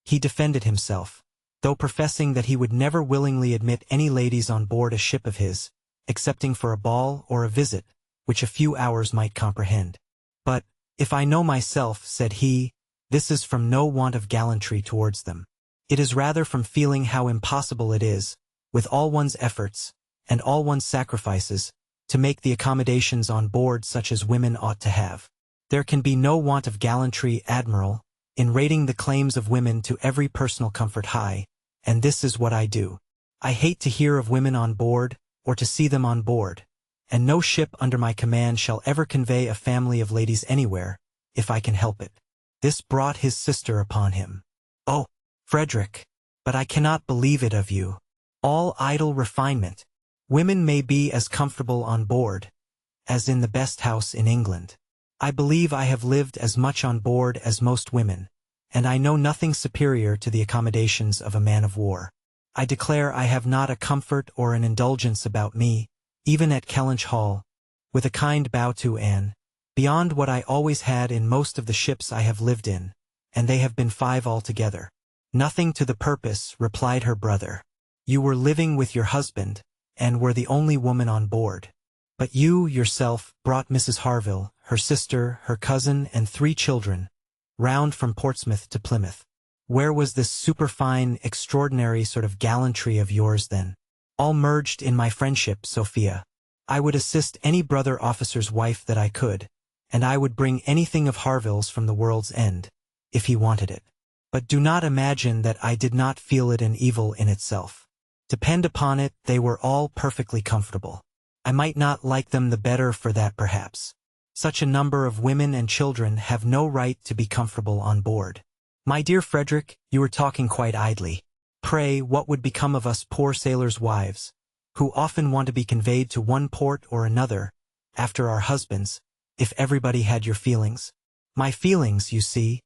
He defended himself, though professing that he would never willingly admit any ladies on board a ship of his, excepting for a ball or a visit, which a few hours might comprehend. "But, if I know myself," said he, "this is from no want of gallantry towards them. It is rather from feeling how impossible it is, with all one's efforts, and all one's sacrifices, to make the accommodations on board such as women ought to have. There can be no want of gallantry, Admiral, in rating the claims of women to every personal comfort high, and this is what I do. I hate to hear of women on board, or to see them on board, and no ship under my command shall ever convey a family of ladies anywhere, if I can help it." This brought his sister upon him. "Oh, Frederick, but I cannot believe it of you. All idle refinement. Women may be as comfortable on board as in the best house in England. I believe I have lived as much on board as most women, and I know nothing superior to the accommodations of a man of war. I declare I have not a comfort or an indulgence about me, even at Kellynch Hall," with a kind bow to Anne, "beyond what I always had in most of the ships I have lived in, and they have been 5 altogether." "Nothing to the purpose," replied her brother. "You were living with your husband, and were the only woman on board. But you, yourself, brought Mrs. Harville, her sister, her cousin, and 3 children, round from Portsmouth to Plymouth. Where was this superfine, extraordinary sort of gallantry of yours then? All merged in my friendship, Sophia. I would assist any brother officer's wife that I could, and I would bring anything of Harville's from the world's end, if he wanted it. But do not imagine that I did not feel it an evil in itself. Depend upon it, they were all perfectly comfortable. I might not like them the better for that perhaps. Such a number of women and children have no right to be comfortable on board. My dear Frederick, you are talking quite idly. Pray, what would become of us poor sailors' wives, who often want to be conveyed to one port or another, after our husbands, if everybody had your feelings? My feelings, you see,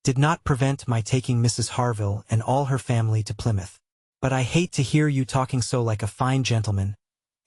did not prevent my taking Mrs. Harville and all her family to Plymouth. But I hate to hear you talking so like a fine gentleman,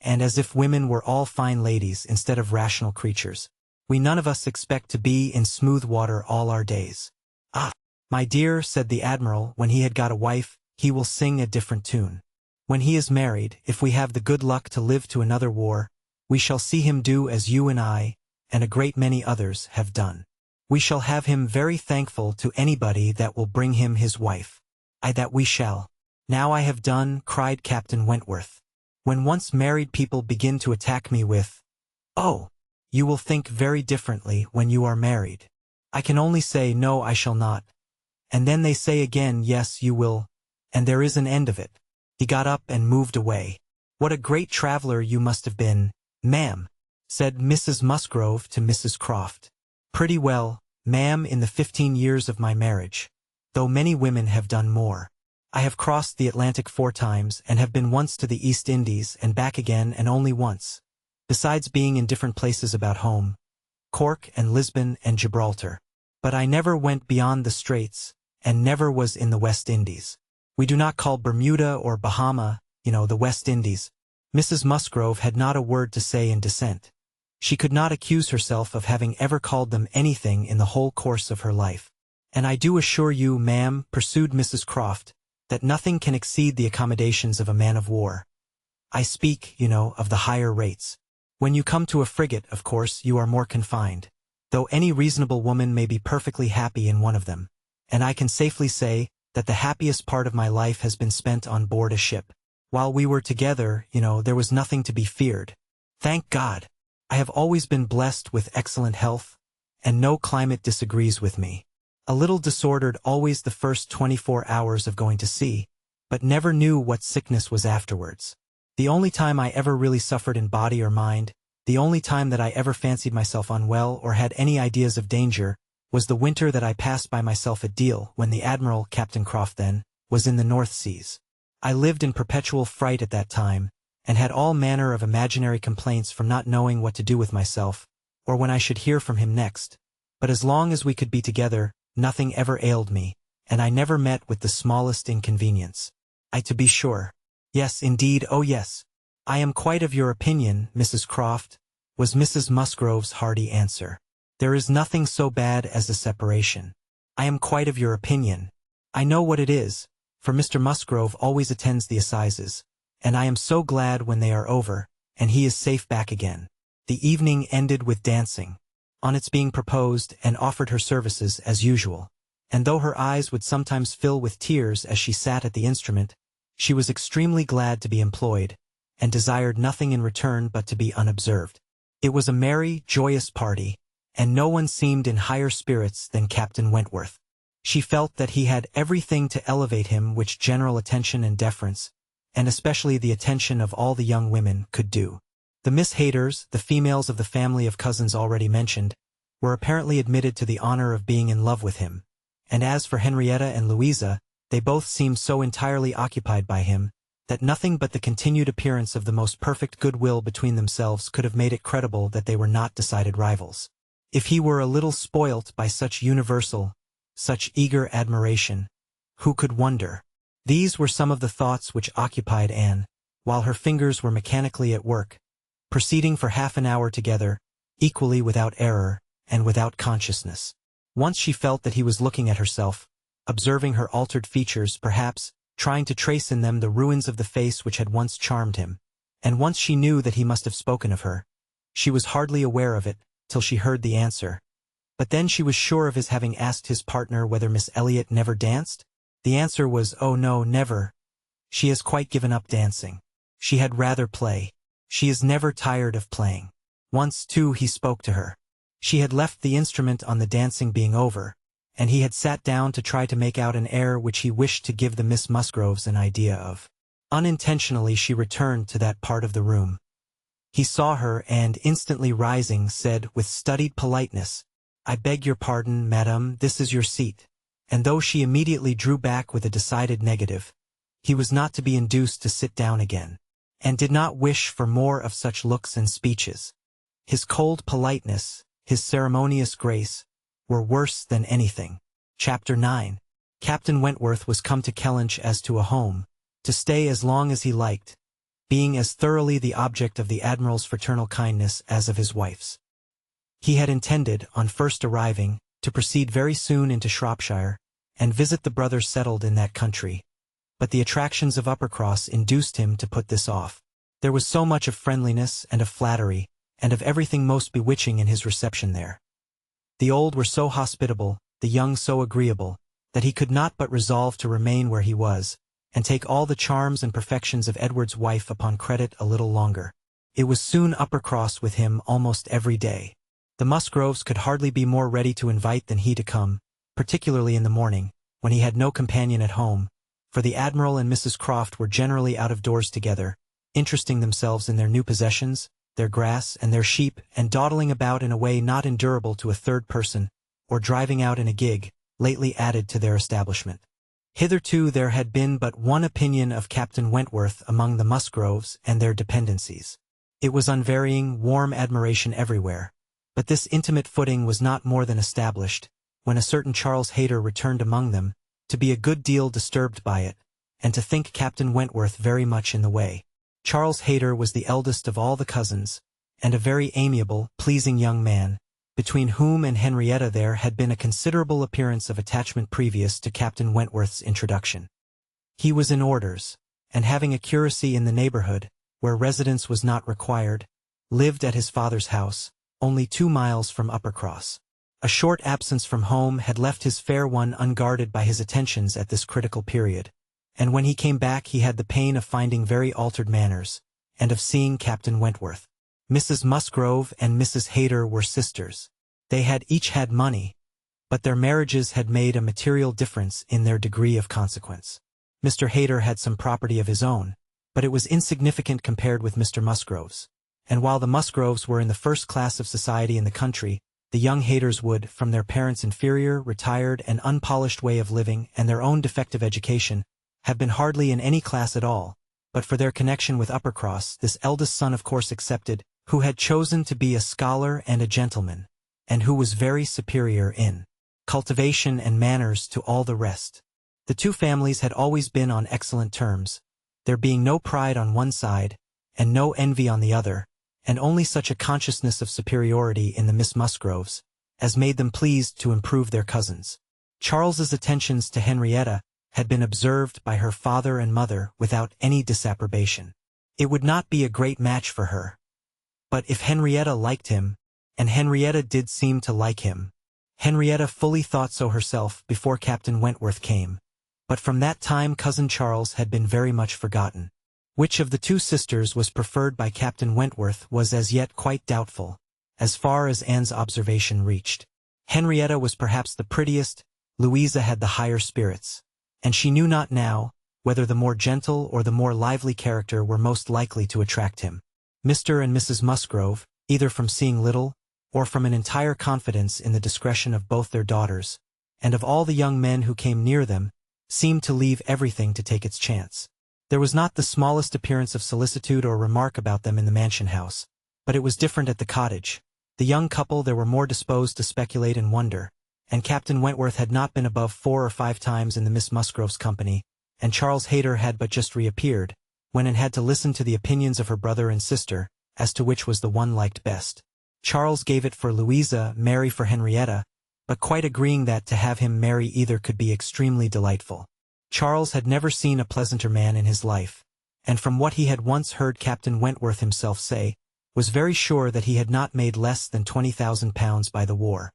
and as if women were all fine ladies instead of rational creatures. We none of us expect to be in smooth water all our days. Ah, my dear, said the Admiral, when he had got a wife, he will sing a different tune. When he is married, if we have the good luck to live to another war, we shall see him do as you and I, and a great many others, have done. We shall have him very thankful to anybody that will bring him his wife. Aye, that we shall. Now I have done, cried Captain Wentworth. When once married people begin to attack me with, "Oh, you will think very differently when you are married," I can only say, "No, I shall not." And then they say again, "Yes, you will," and there is an end of it. He got up and moved away. What a great traveler you must have been, ma'am, said Mrs. Musgrove to Mrs. Croft. Pretty well, ma'am, in the 15 years of my marriage, though many women have done more. I have crossed the Atlantic 4 times and have been once to the East Indies and back again, and only once, besides being in different places about home, Cork and Lisbon and Gibraltar. But I never went beyond the Straits, and never was in the West Indies. We do not call Bermuda or Bahama, the West Indies. Mrs. Musgrove had not a word to say in dissent. She could not accuse herself of having ever called them anything in the whole course of her life. And I do assure you, ma'am, pursued Mrs. Croft, that nothing can exceed the accommodations of a man of war. I speak, of the higher rates. When you come to a frigate, of course, you are more confined, though any reasonable woman may be perfectly happy in one of them. And I can safely say that the happiest part of my life has been spent on board a ship. While we were together, there was nothing to be feared. Thank God! I have always been blessed with excellent health, and no climate disagrees with me. A little disordered always the first 24 hours of going to sea, but never knew what sickness was afterwards. The only time I ever really suffered in body or mind, the only time that I ever fancied myself unwell or had any ideas of danger, was the winter that I passed by myself at Deal, when the Admiral, Captain Croft then, was in the North Seas. I lived in perpetual fright at that time, and had all manner of imaginary complaints from not knowing what to do with myself, or when I should hear from him next. But as long as we could be together, nothing ever ailed me, and I never met with the smallest inconvenience. To be sure. Yes, indeed, oh yes. I am quite of your opinion, Mrs. Croft, was Mrs. Musgrove's hearty answer. There is nothing so bad as a separation. I am quite of your opinion. I know what it is, for Mr. Musgrove always attends the assizes, and I am so glad when they are over, and he is safe back again. The evening ended with dancing. On its being proposed, and offered her services as usual, and though her eyes would sometimes fill with tears as she sat at the instrument, she was extremely glad to be employed, and desired nothing in return but to be unobserved. It was a merry, joyous party, and no one seemed in higher spirits than Captain Wentworth. She felt that he had everything to elevate him which general attention and deference, and especially the attention of all the young women, could do. The Miss Hayters, the females of the family of cousins already mentioned, were apparently admitted to the honor of being in love with him, and as for Henrietta and Louisa, they both seemed so entirely occupied by him, that nothing but the continued appearance of the most perfect goodwill between themselves could have made it credible that they were not decided rivals. If he were a little spoilt by such universal, such eager admiration, who could wonder? These were some of the thoughts which occupied Anne, while her fingers were mechanically at work, proceeding for half an hour together, equally without error, and without consciousness. Once she felt that he was looking at herself, observing her altered features, perhaps, trying to trace in them the ruins of the face which had once charmed him, and once she knew that he must have spoken of her, She was hardly aware of it, till she heard the answer. But then she was sure of his having asked his partner whether Miss Elliot never danced? The answer was, "Oh no, never. She has quite given up dancing. She had rather play. She is never tired of playing." Once, too, he spoke to her. She had left the instrument on the dancing being over, and he had sat down to try to make out an air which he wished to give the Miss Musgroves an idea of. Unintentionally she returned to that part of the room. He saw her and, instantly rising, said with studied politeness, "I beg your pardon, madame, this is your seat." And though she immediately drew back with a decided negative, he was not to be induced to sit down again, and did not wish for more of such looks and speeches. His cold politeness, his ceremonious grace, were worse than anything. Chapter 9. Captain Wentworth was come to Kellynch as to a home, to stay as long as he liked, being as thoroughly the object of the Admiral's fraternal kindness as of his wife's. He had intended, on first arriving, to proceed very soon into Shropshire, and visit the brothers settled in that country, but the attractions of Uppercross induced him to put this off. There was so much of friendliness and of flattery, and of everything most bewitching in his reception there. The old were so hospitable, the young so agreeable, that he could not but resolve to remain where he was, and take all the charms and perfections of Edward's wife upon credit a little longer. It was soon Uppercross with him almost every day. The Musgroves could hardly be more ready to invite than he to come, particularly in the morning, when he had no companion at home, for the Admiral and Mrs. Croft were generally out of doors together, interesting themselves in their new possessions, their grass and their sheep, and dawdling about in a way not endurable to a third person, or driving out in a gig, lately added to their establishment. Hitherto there had been but one opinion of Captain Wentworth among the Musgroves and their dependencies. It was unvarying, warm admiration everywhere, but this intimate footing was not more than established, when a certain Charles Hayter returned among them, to be a good deal disturbed by it, and to think Captain Wentworth very much in the way. Charles Hayter was the eldest of all the cousins, and a very amiable, pleasing young man, between whom and Henrietta there had been a considerable appearance of attachment previous to Captain Wentworth's introduction. He was in orders, and having a curacy in the neighborhood, where residence was not required, lived at his father's house, only 2 miles from Uppercross. A short absence from home had left his fair one unguarded by his attentions at this critical period, and when he came back he had the pain of finding very altered manners, and of seeing Captain Wentworth. Mrs. Musgrove and Mrs. Hayter were sisters. They had each had money, but their marriages had made a material difference in their degree of consequence. Mr. Hayter had some property of his own, but it was insignificant compared with Mr. Musgrove's, and while the Musgroves were in the first class of society in the country, the young Hayters would, from their parents' inferior, retired, and unpolished way of living and their own defective education, have been hardly in any class at all, but for their connection with Uppercross, this eldest son of course excepted, who had chosen to be a scholar and a gentleman, and who was very superior in cultivation and manners to all the rest. The two families had always been on excellent terms, there being no pride on one side, and no envy on the other, and only such a consciousness of superiority in the Miss Musgroves, as made them pleased to improve their cousins. Charles's attentions to Henrietta had been observed by her father and mother without any disapprobation. It would not be a great match for her. But if Henrietta liked him, and Henrietta did seem to like him, Henrietta fully thought so herself before Captain Wentworth came, but from that time cousin Charles had been very much forgotten. Which of the two sisters was preferred by Captain Wentworth was as yet quite doubtful, as far as Anne's observation reached. Henrietta was perhaps the prettiest, Louisa had the higher spirits, and she knew not now whether the more gentle or the more lively character were most likely to attract him. Mr. and Mrs. Musgrove, either from seeing little, or from an entire confidence in the discretion of both their daughters, and of all the young men who came near them, seemed to leave everything to take its chance. There was not the smallest appearance of solicitude or remark about them in the mansion house, but it was different at the cottage. The young couple there were more disposed to speculate and wonder, and Captain Wentworth had not been above 4 or 5 times in the Miss Musgrove's company, and Charles Hayter had but just reappeared, when and had to listen to the opinions of her brother and sister, as to which was the one liked best. Charles gave it for Louisa, Mary for Henrietta, but quite agreeing that to have him marry either could be extremely delightful. Charles had never seen a pleasanter man in his life, and from what he had once heard Captain Wentworth himself say, was very sure that he had not made less than £20,000 by the war.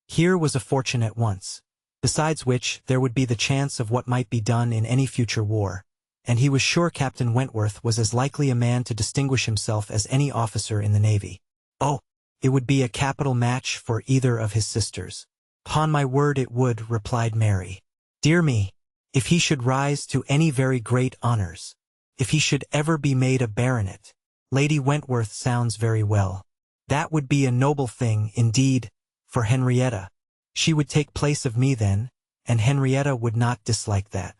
Here was a fortune at once. Besides which, there would be the chance of what might be done in any future war, and he was sure Captain Wentworth was as likely a man to distinguish himself as any officer in the Navy. Oh, it would be a capital match for either of his sisters. "'Pon my word it would," replied Mary. "Dear me, if he should rise to any very great honors. If he should ever be made a baronet. Lady Wentworth sounds very well. That would be a noble thing, indeed, for Henrietta. She would take place of me then, and Henrietta would not dislike that.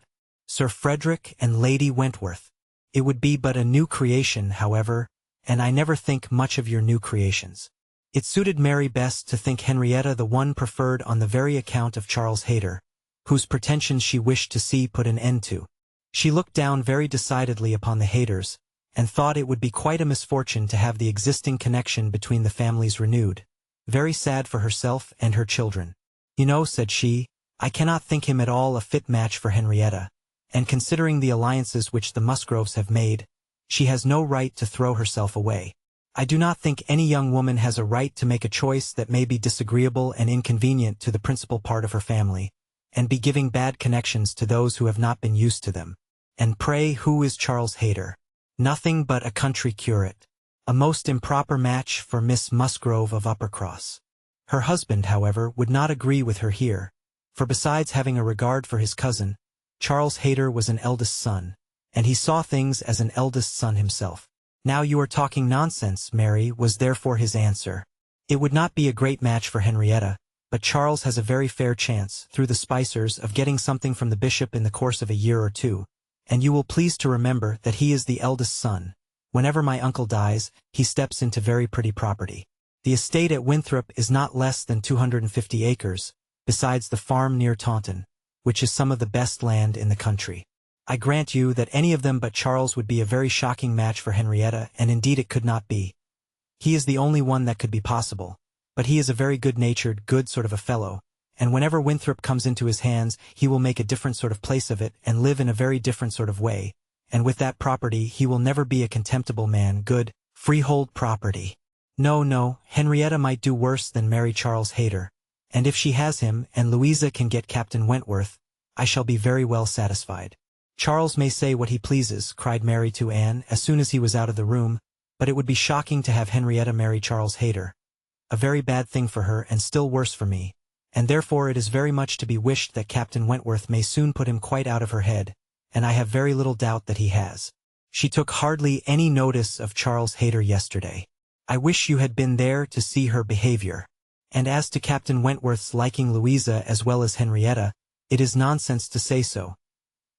Sir Frederick and Lady Wentworth. It would be but a new creation, however, and I never think much of your new creations." It suited Mary best to think Henrietta the one preferred on the very account of Charles Hayter, whose pretensions she wished to see put an end to. She looked down very decidedly upon the Hayters, and thought it would be quite a misfortune to have the existing connection between the families renewed. Very sad for herself and her children. "You know," said she, "I cannot think him at all a fit match for Henrietta, and considering the alliances which the Musgroves have made, she has no right to throw herself away. I do not think any young woman has a right to make a choice that may be disagreeable and inconvenient to the principal part of her family, and be giving bad connections to those who have not been used to them. And pray, who is Charles Hayter? Nothing but a country curate. A most improper match for Miss Musgrove of Uppercross." Her husband, however, would not agree with her here, for besides having a regard for his cousin, Charles Hayter was an eldest son, and he saw things as an eldest son himself. "Now you are talking nonsense, Mary," was therefore his answer. "It would not be a great match for Henrietta, but Charles has a very fair chance, through the Spicers, of getting something from the bishop in the course of a year or two, and you will please to remember that he is the eldest son. Whenever my uncle dies, he steps into very pretty property. The estate at Winthrop is not less than 250 acres, besides the farm near Taunton, which is some of the best land in the country. I grant you that any of them but Charles would be a very shocking match for Henrietta, and indeed it could not be. He is the only one that could be possible, but he is a very good-natured, good sort of a fellow, and whenever Winthrop comes into his hands, he will make a different sort of place of it, and live in a very different sort of way, and with that property he will never be a contemptible man, good, freehold property. No, Henrietta might do worse than marry Charles Hayter, and if she has him, and Louisa can get Captain Wentworth, I shall be very well satisfied." "Charles may say what he pleases," cried Mary to Anne, as soon as he was out of the room, "but it would be shocking to have Henrietta marry Charles Hayter. A very bad thing for her, and still worse for me, and therefore it is very much to be wished that Captain Wentworth may soon put him quite out of her head, and I have very little doubt that he has. She took hardly any notice of Charles Hayter yesterday. I wish you had been there to see her behavior. And as to Captain Wentworth's liking Louisa as well as Henrietta, it is nonsense to say so,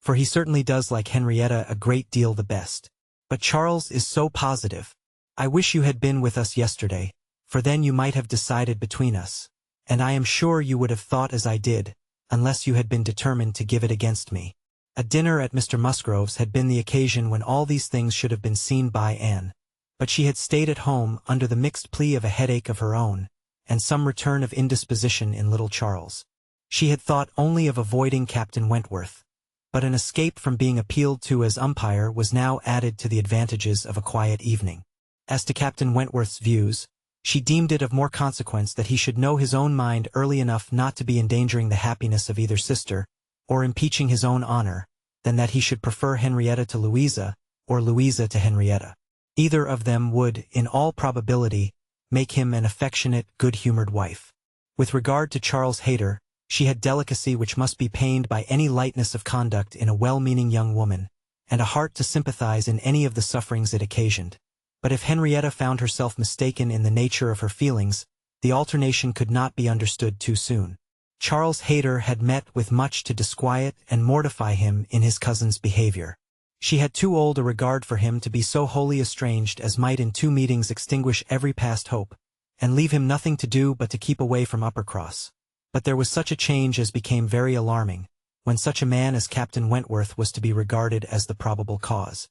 for he certainly does like Henrietta a great deal the best. But Charles is so positive. I wish you had been with us yesterday, for then you might have decided between us, and I am sure you would have thought as I did, unless you had been determined to give it against me." A dinner at Mr. Musgrove's had been the occasion when all these things should have been seen by Anne, but she had stayed at home under the mixed plea of a headache of her own, and some return of indisposition in little Charles. She had thought only of avoiding Captain Wentworth, but an escape from being appealed to as umpire was now added to the advantages of a quiet evening. As to Captain Wentworth's views, she deemed it of more consequence that he should know his own mind early enough not to be endangering the happiness of either sister, or impeaching his own honor, than that he should prefer Henrietta to Louisa, or Louisa to Henrietta. Either of them would, in all probability, make him an affectionate, good-humored wife. With regard to Charles Hayter, she had delicacy which must be pained by any lightness of conduct in a well-meaning young woman, and a heart to sympathize in any of the sufferings it occasioned. But if Henrietta found herself mistaken in the nature of her feelings, the alternation could not be understood too soon. Charles Hayter had met with much to disquiet and mortify him in his cousin's behavior. She had too old a regard for him to be so wholly estranged as might in 2 meetings extinguish every past hope, and leave him nothing to do but to keep away from Uppercross. But there was such a change as became very alarming, when such a man as Captain Wentworth was to be regarded as the probable cause.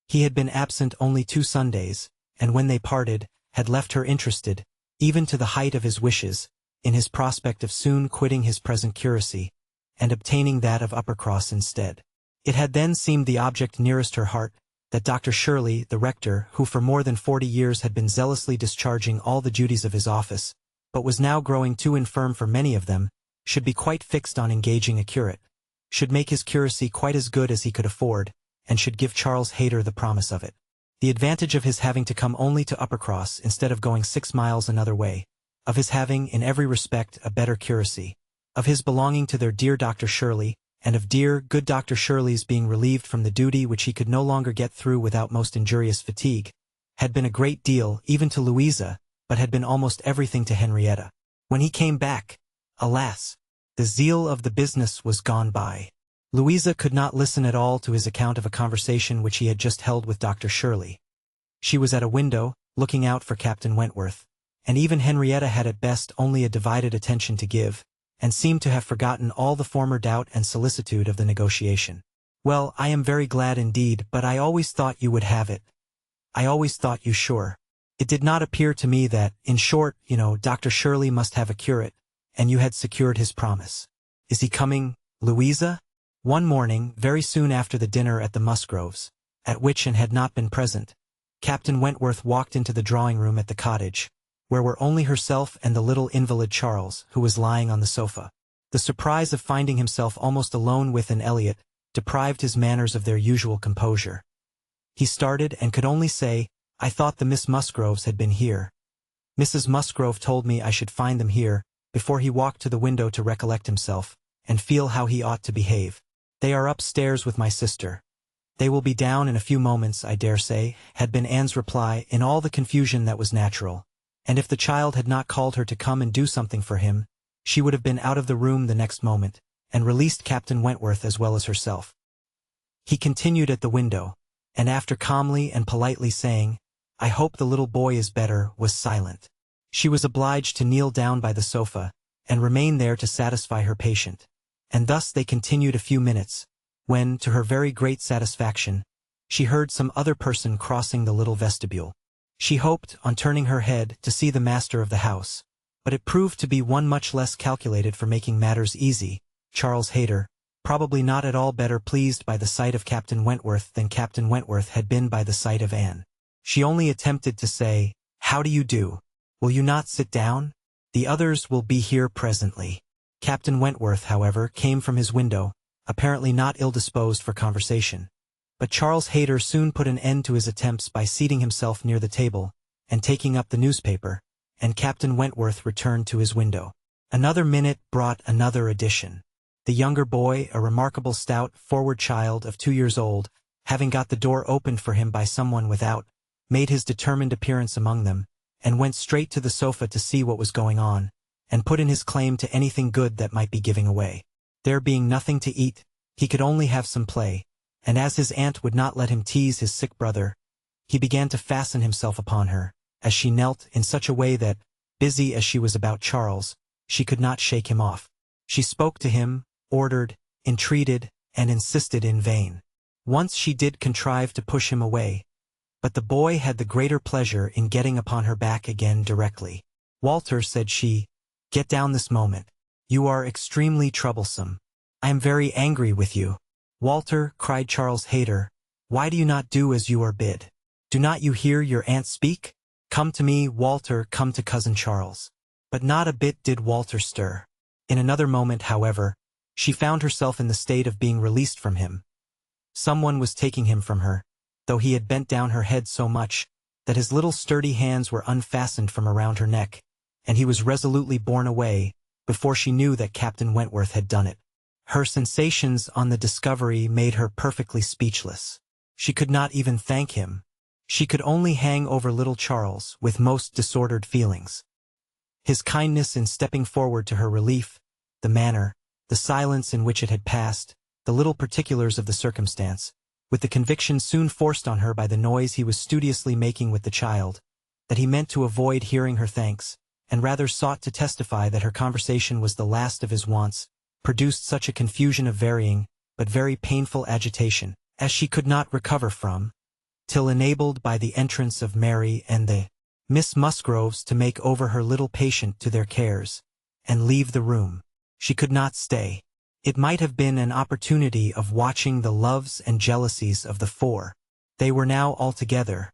He had been absent only 2 Sundays, and when they parted, had left her interested, even to the height of his wishes, in his prospect of soon quitting his present curacy, and obtaining that of Uppercross instead. It had then seemed the object nearest her heart, that Dr. Shirley, the rector, who for more than 40 years had been zealously discharging all the duties of his office, but was now growing too infirm for many of them, should be quite fixed on engaging a curate, should make his curacy quite as good as he could afford, and should give Charles Hayter the promise of it. The advantage of his having to come only to Uppercross instead of going 6 miles another way, of his having, in every respect, a better curacy, of his belonging to their dear Dr. Shirley, and of dear, good Dr. Shirley's being relieved from the duty which he could no longer get through without most injurious fatigue, had been a great deal, even to Louisa, but had been almost everything to Henrietta. When he came back, alas, the zeal of the business was gone by. Louisa could not listen at all to his account of a conversation which he had just held with Dr. Shirley. She was at a window, looking out for Captain Wentworth, and even Henrietta had at best only a divided attention to give, and seemed to have forgotten all the former doubt and solicitude of the negotiation. "Well, I am very glad indeed, but I always thought you would have it. I always thought you sure. It did not appear to me that, in short, Dr. Shirley must have a curate, and you had secured his promise. Is he coming, Louisa?" One morning, very soon after the dinner at the Musgroves, at which Anne had not been present, Captain Wentworth walked into the drawing-room at the cottage, where were only herself and the little invalid Charles, who was lying on the sofa. The surprise of finding himself almost alone with Anne Elliot deprived his manners of their usual composure. He started and could only say, "I thought the Miss Musgroves had been here. Mrs. Musgrove told me I should find them here," before he walked to the window to recollect himself, and feel how he ought to behave. "They are upstairs with my sister. They will be down in a few moments, I dare say," had been Anne's reply in all the confusion that was natural, and if the child had not called her to come and do something for him, she would have been out of the room the next moment, and released Captain Wentworth as well as herself. He continued at the window, and after calmly and politely saying, "I hope the little boy is better," was silent. She was obliged to kneel down by the sofa, and remain there to satisfy her patient. And thus they continued a few minutes, when, to her very great satisfaction, she heard some other person crossing the little vestibule. She hoped, on turning her head, to see the master of the house, but it proved to be one much less calculated for making matters easy, Charles Hayter, probably not at all better pleased by the sight of Captain Wentworth than Captain Wentworth had been by the sight of Anne. She only attempted to say, "How do you do? Will you not sit down? The others will be here presently." Captain Wentworth, however, came from his window, apparently not ill-disposed for conversation. But Charles Hayter soon put an end to his attempts by seating himself near the table, and taking up the newspaper, and Captain Wentworth returned to his window. Another minute brought another addition. The younger boy, a remarkable stout, forward child of 2 years old, having got the door opened for him by someone without, made his determined appearance among them, and went straight to the sofa to see what was going on, and put in his claim to anything good that might be giving away. There being nothing to eat, he could only have some play, and as his aunt would not let him tease his sick brother, he began to fasten himself upon her, as she knelt, in such a way that, busy as she was about Charles, she could not shake him off. She spoke to him, ordered, entreated, and insisted in vain. Once she did contrive to push him away, but the boy had the greater pleasure in getting upon her back again directly. "Walter," said she, "get down this moment. You are extremely troublesome. I am very angry with you." "Walter," cried Charles Hayter, "why do you not do as you are bid? Do not you hear your aunt speak? Come to me, Walter, come to cousin Charles." But not a bit did Walter stir. In another moment, however, she found herself in the state of being released from him. Someone was taking him from her, though he had bent down her head so much that his little sturdy hands were unfastened from around her neck, and he was resolutely borne away before she knew that Captain Wentworth had done it. Her sensations on the discovery made her perfectly speechless. She could not even thank him. She could only hang over little Charles with most disordered feelings. His kindness in stepping forward to her relief, the manner, the silence in which it had passed, the little particulars of the circumstance, with the conviction soon forced on her by the noise he was studiously making with the child, that he meant to avoid hearing her thanks, and rather sought to testify that her conversation was the last of his wants, produced such a confusion of varying, but very painful agitation, as she could not recover from, till enabled by the entrance of Mary and the Miss Musgroves to make over her little patient to their cares, and leave the room. She could not stay. It might have been an opportunity of watching the loves and jealousies of the four. They were now all together,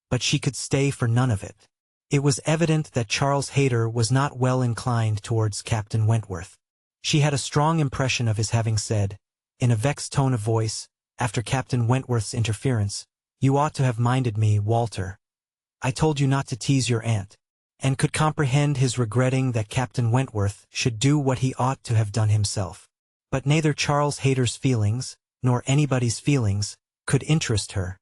but she could stay for none of it. It was evident that Charles Hayter was not well inclined towards Captain Wentworth. She had a strong impression of his having said, in a vexed tone of voice, after Captain Wentworth's interference, "You ought to have minded me, Walter. I told you not to tease your aunt," and could comprehend his regretting that Captain Wentworth should do what he ought to have done himself. But neither Charles Hayter's feelings, nor anybody's feelings, could interest her,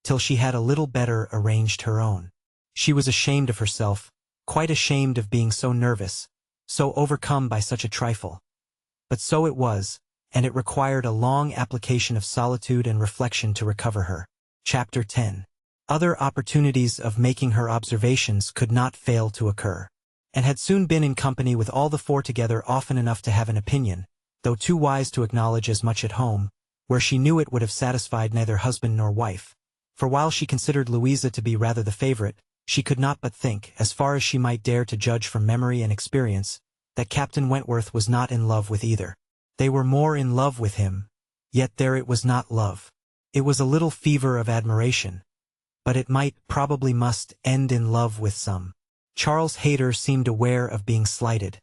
till she had a little better arranged her own. She was ashamed of herself, quite ashamed of being so nervous, so overcome by such a trifle. But so it was, and it required a long application of solitude and reflection to recover her. Chapter 10. Other opportunities of making her observations could not fail to occur, and had soon been in company with all the four together often enough to have an opinion, though too wise to acknowledge as much at home, where she knew it would have satisfied neither husband nor wife. For while she considered Louisa to be rather the favorite, she could not but think, as far as she might dare to judge from memory and experience, that Captain Wentworth was not in love with either. They were more in love with him, yet there it was not love. It was a little fever of admiration, but it might, probably must, end in love with some. Charles Hayter seemed aware of being slighted,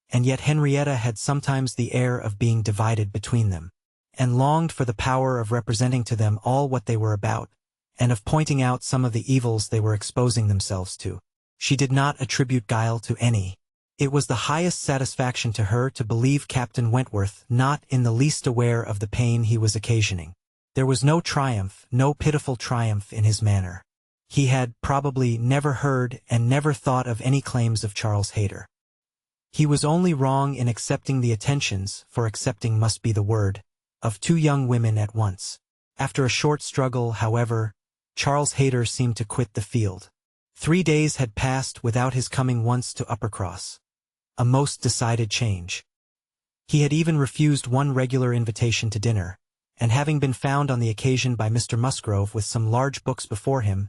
and yet Henrietta had sometimes the air of being divided between them, and longed for the power of representing to them all what they were about, and of pointing out some of the evils they were exposing themselves to. She did not attribute guile to any. It was the highest satisfaction to her to believe Captain Wentworth not in the least aware of the pain he was occasioning. There was no triumph, no pitiful triumph in his manner. He had, probably, never heard and never thought of any claims of Charles Hayter. He was only wrong in accepting the attentions, for accepting must be the word, of two young women at once. After a short struggle, however, Charles Hayter seemed to quit the field. 3 days had passed without his coming once to Uppercross. A most decided change. He had even refused one regular invitation to dinner, and having been found on the occasion by Mr. Musgrove with some large books before him,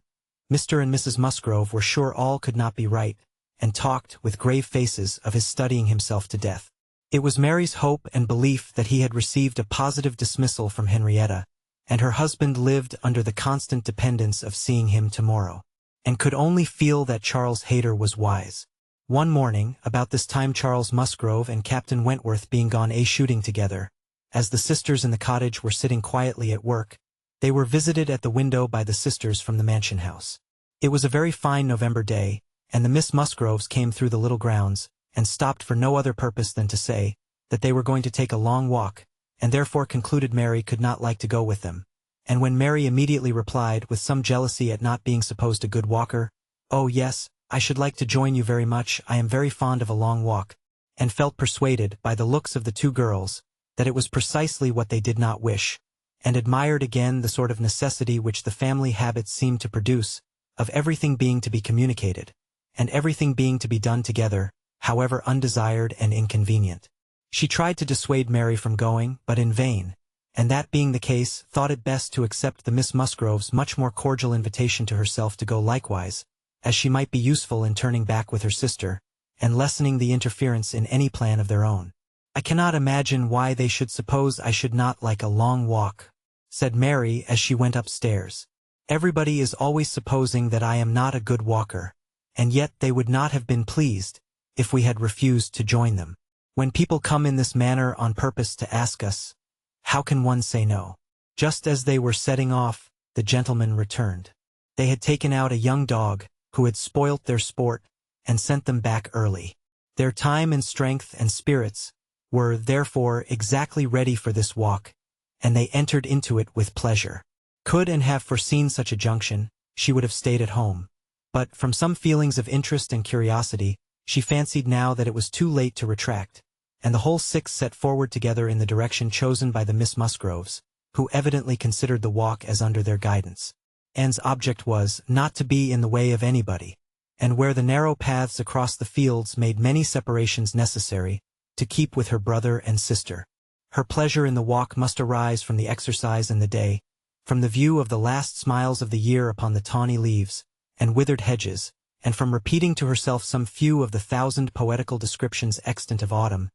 Mr. and Mrs. Musgrove were sure all could not be right, and talked, with grave faces, of his studying himself to death. It was Mary's hope and belief that he had received a positive dismissal from Henrietta, and her husband lived under the constant dependence of seeing him tomorrow, and could only feel that Charles Hayter was wise. One morning, about this time, Charles Musgrove and Captain Wentworth being gone shooting together, as the sisters in the cottage were sitting quietly at work, they were visited at the window by the sisters from the mansion house. It was a very fine November day, and the Miss Musgroves came through the little grounds, and stopped for no other purpose than to say that they were going to take a long walk, and therefore concluded Mary could not like to go with them. And when Mary immediately replied, with some jealousy at not being supposed a good walker, "Oh yes, I should like to join you very much, I am very fond of a long walk," and felt persuaded, by the looks of the two girls, that it was precisely what they did not wish, and admired again the sort of necessity which the family habits seemed to produce, of everything being to be communicated, and everything being to be done together, however undesired and inconvenient. She tried to dissuade Mary from going, but in vain, and that being the case, thought it best to accept the Miss Musgroves' much more cordial invitation to herself to go likewise, as she might be useful in turning back with her sister, and lessening the interference in any plan of their own. "I cannot imagine why they should suppose I should not like a long walk," said Mary as she went upstairs. "Everybody is always supposing that I am not a good walker, and yet they would not have been pleased if we had refused to join them. When people come in this manner on purpose to ask us, how can one say no?" Just as they were setting off, the gentlemen returned. They had taken out a young dog, who had spoilt their sport, and sent them back early. Their time and strength and spirits were, therefore, exactly ready for this walk, and they entered into it with pleasure. Could and have foreseen such a junction, she would have stayed at home, but, from some feelings of interest and curiosity, she fancied now that it was too late to retract, and the whole six set forward together in the direction chosen by the Miss Musgroves, who evidently considered the walk as under their guidance. Anne's object was, not to be in the way of anybody, and where the narrow paths across the fields made many separations necessary, to keep with her brother and sister. Her pleasure in the walk must arise from the exercise and the day, from the view of the last smiles of the year upon the tawny leaves and withered hedges, and from repeating to herself some few of the 1,000 poetical descriptions extant of autumn,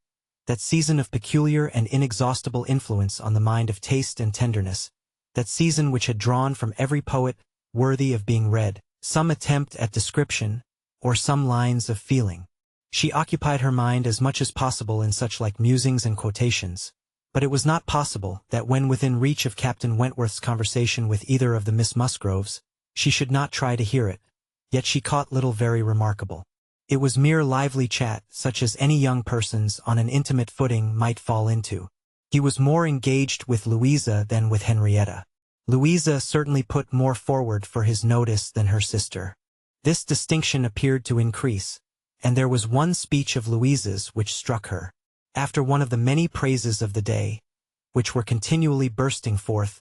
that season of peculiar and inexhaustible influence on the mind of taste and tenderness, that season which had drawn from every poet worthy of being read some attempt at description or some lines of feeling. She occupied her mind as much as possible in such like musings and quotations, but it was not possible that when within reach of Captain Wentworth's conversation with either of the Miss Musgroves, she should not try to hear it. Yet she caught little very remarkable. It was mere lively chat, such as any young persons on an intimate footing might fall into. He was more engaged with Louisa than with Henrietta. Louisa certainly put more forward for his notice than her sister. This distinction appeared to increase, and there was one speech of Louisa's which struck her. After one of the many praises of the day, which were continually bursting forth,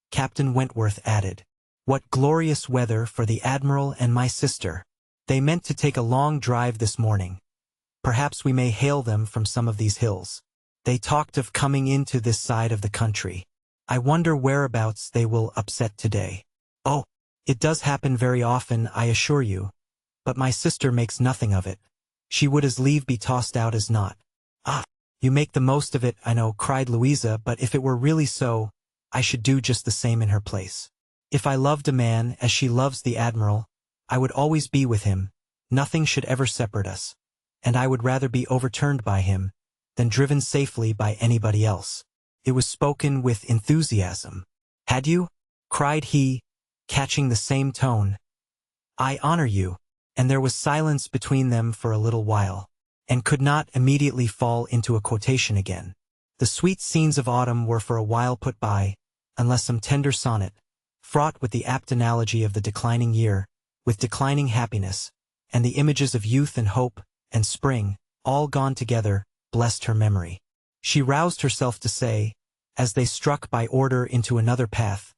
Captain Wentworth added, "What glorious weather for the Admiral and my sister! They meant to take a long drive this morning. Perhaps we may hail them from some of these hills. They talked of coming into this side of the country. I wonder whereabouts they will upset today. Oh, it does happen very often, I assure you. But my sister makes nothing of it. She would as lieve be tossed out as not." "Ah, you make the most of it, I know," cried Louisa, "but if it were really so, I should do just the same in her place. If I loved a man as she loves the Admiral, I would always be with him, nothing should ever separate us, and I would rather be overturned by him than driven safely by anybody else." It was spoken with enthusiasm. "Had you?" cried he, catching the same tone. "I honor you." And there was silence between them for a little while, and could not immediately fall into a quotation again. The sweet scenes of autumn were for a while put by, unless some tender sonnet, fraught with the apt analogy of the declining year, with declining happiness, and the images of youth and hope, and spring, all gone together, blessed her memory. She roused herself to say, as they struck by order into another path,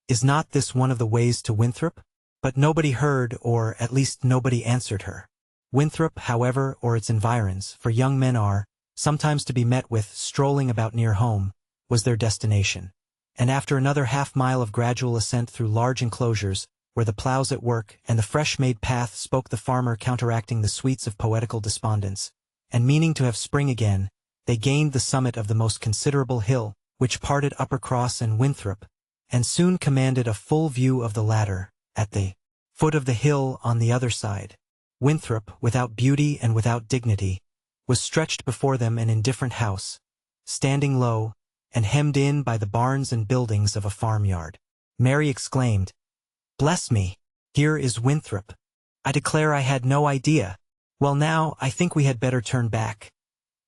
"Is not this one of the ways to Winthrop?" But nobody heard, or at least nobody answered her. Winthrop, however, or its environs, for young men are sometimes to be met with strolling about near home, was their destination. And after another half-mile of gradual ascent through large enclosures, where the ploughs at work and the fresh-made path spoke the farmer counteracting the sweets of poetical despondence, and meaning to have spring again, they gained the summit of the most considerable hill, which parted Uppercross and Winthrop, and soon commanded a full view of the latter. At the foot of the hill on the other side, Winthrop, without beauty and without dignity, was stretched before them an indifferent house, standing low, and hemmed in by the barns and buildings of a farmyard. Mary exclaimed, "Bless me, here is Winthrop. I declare I had no idea. Well now, I think we had better turn back.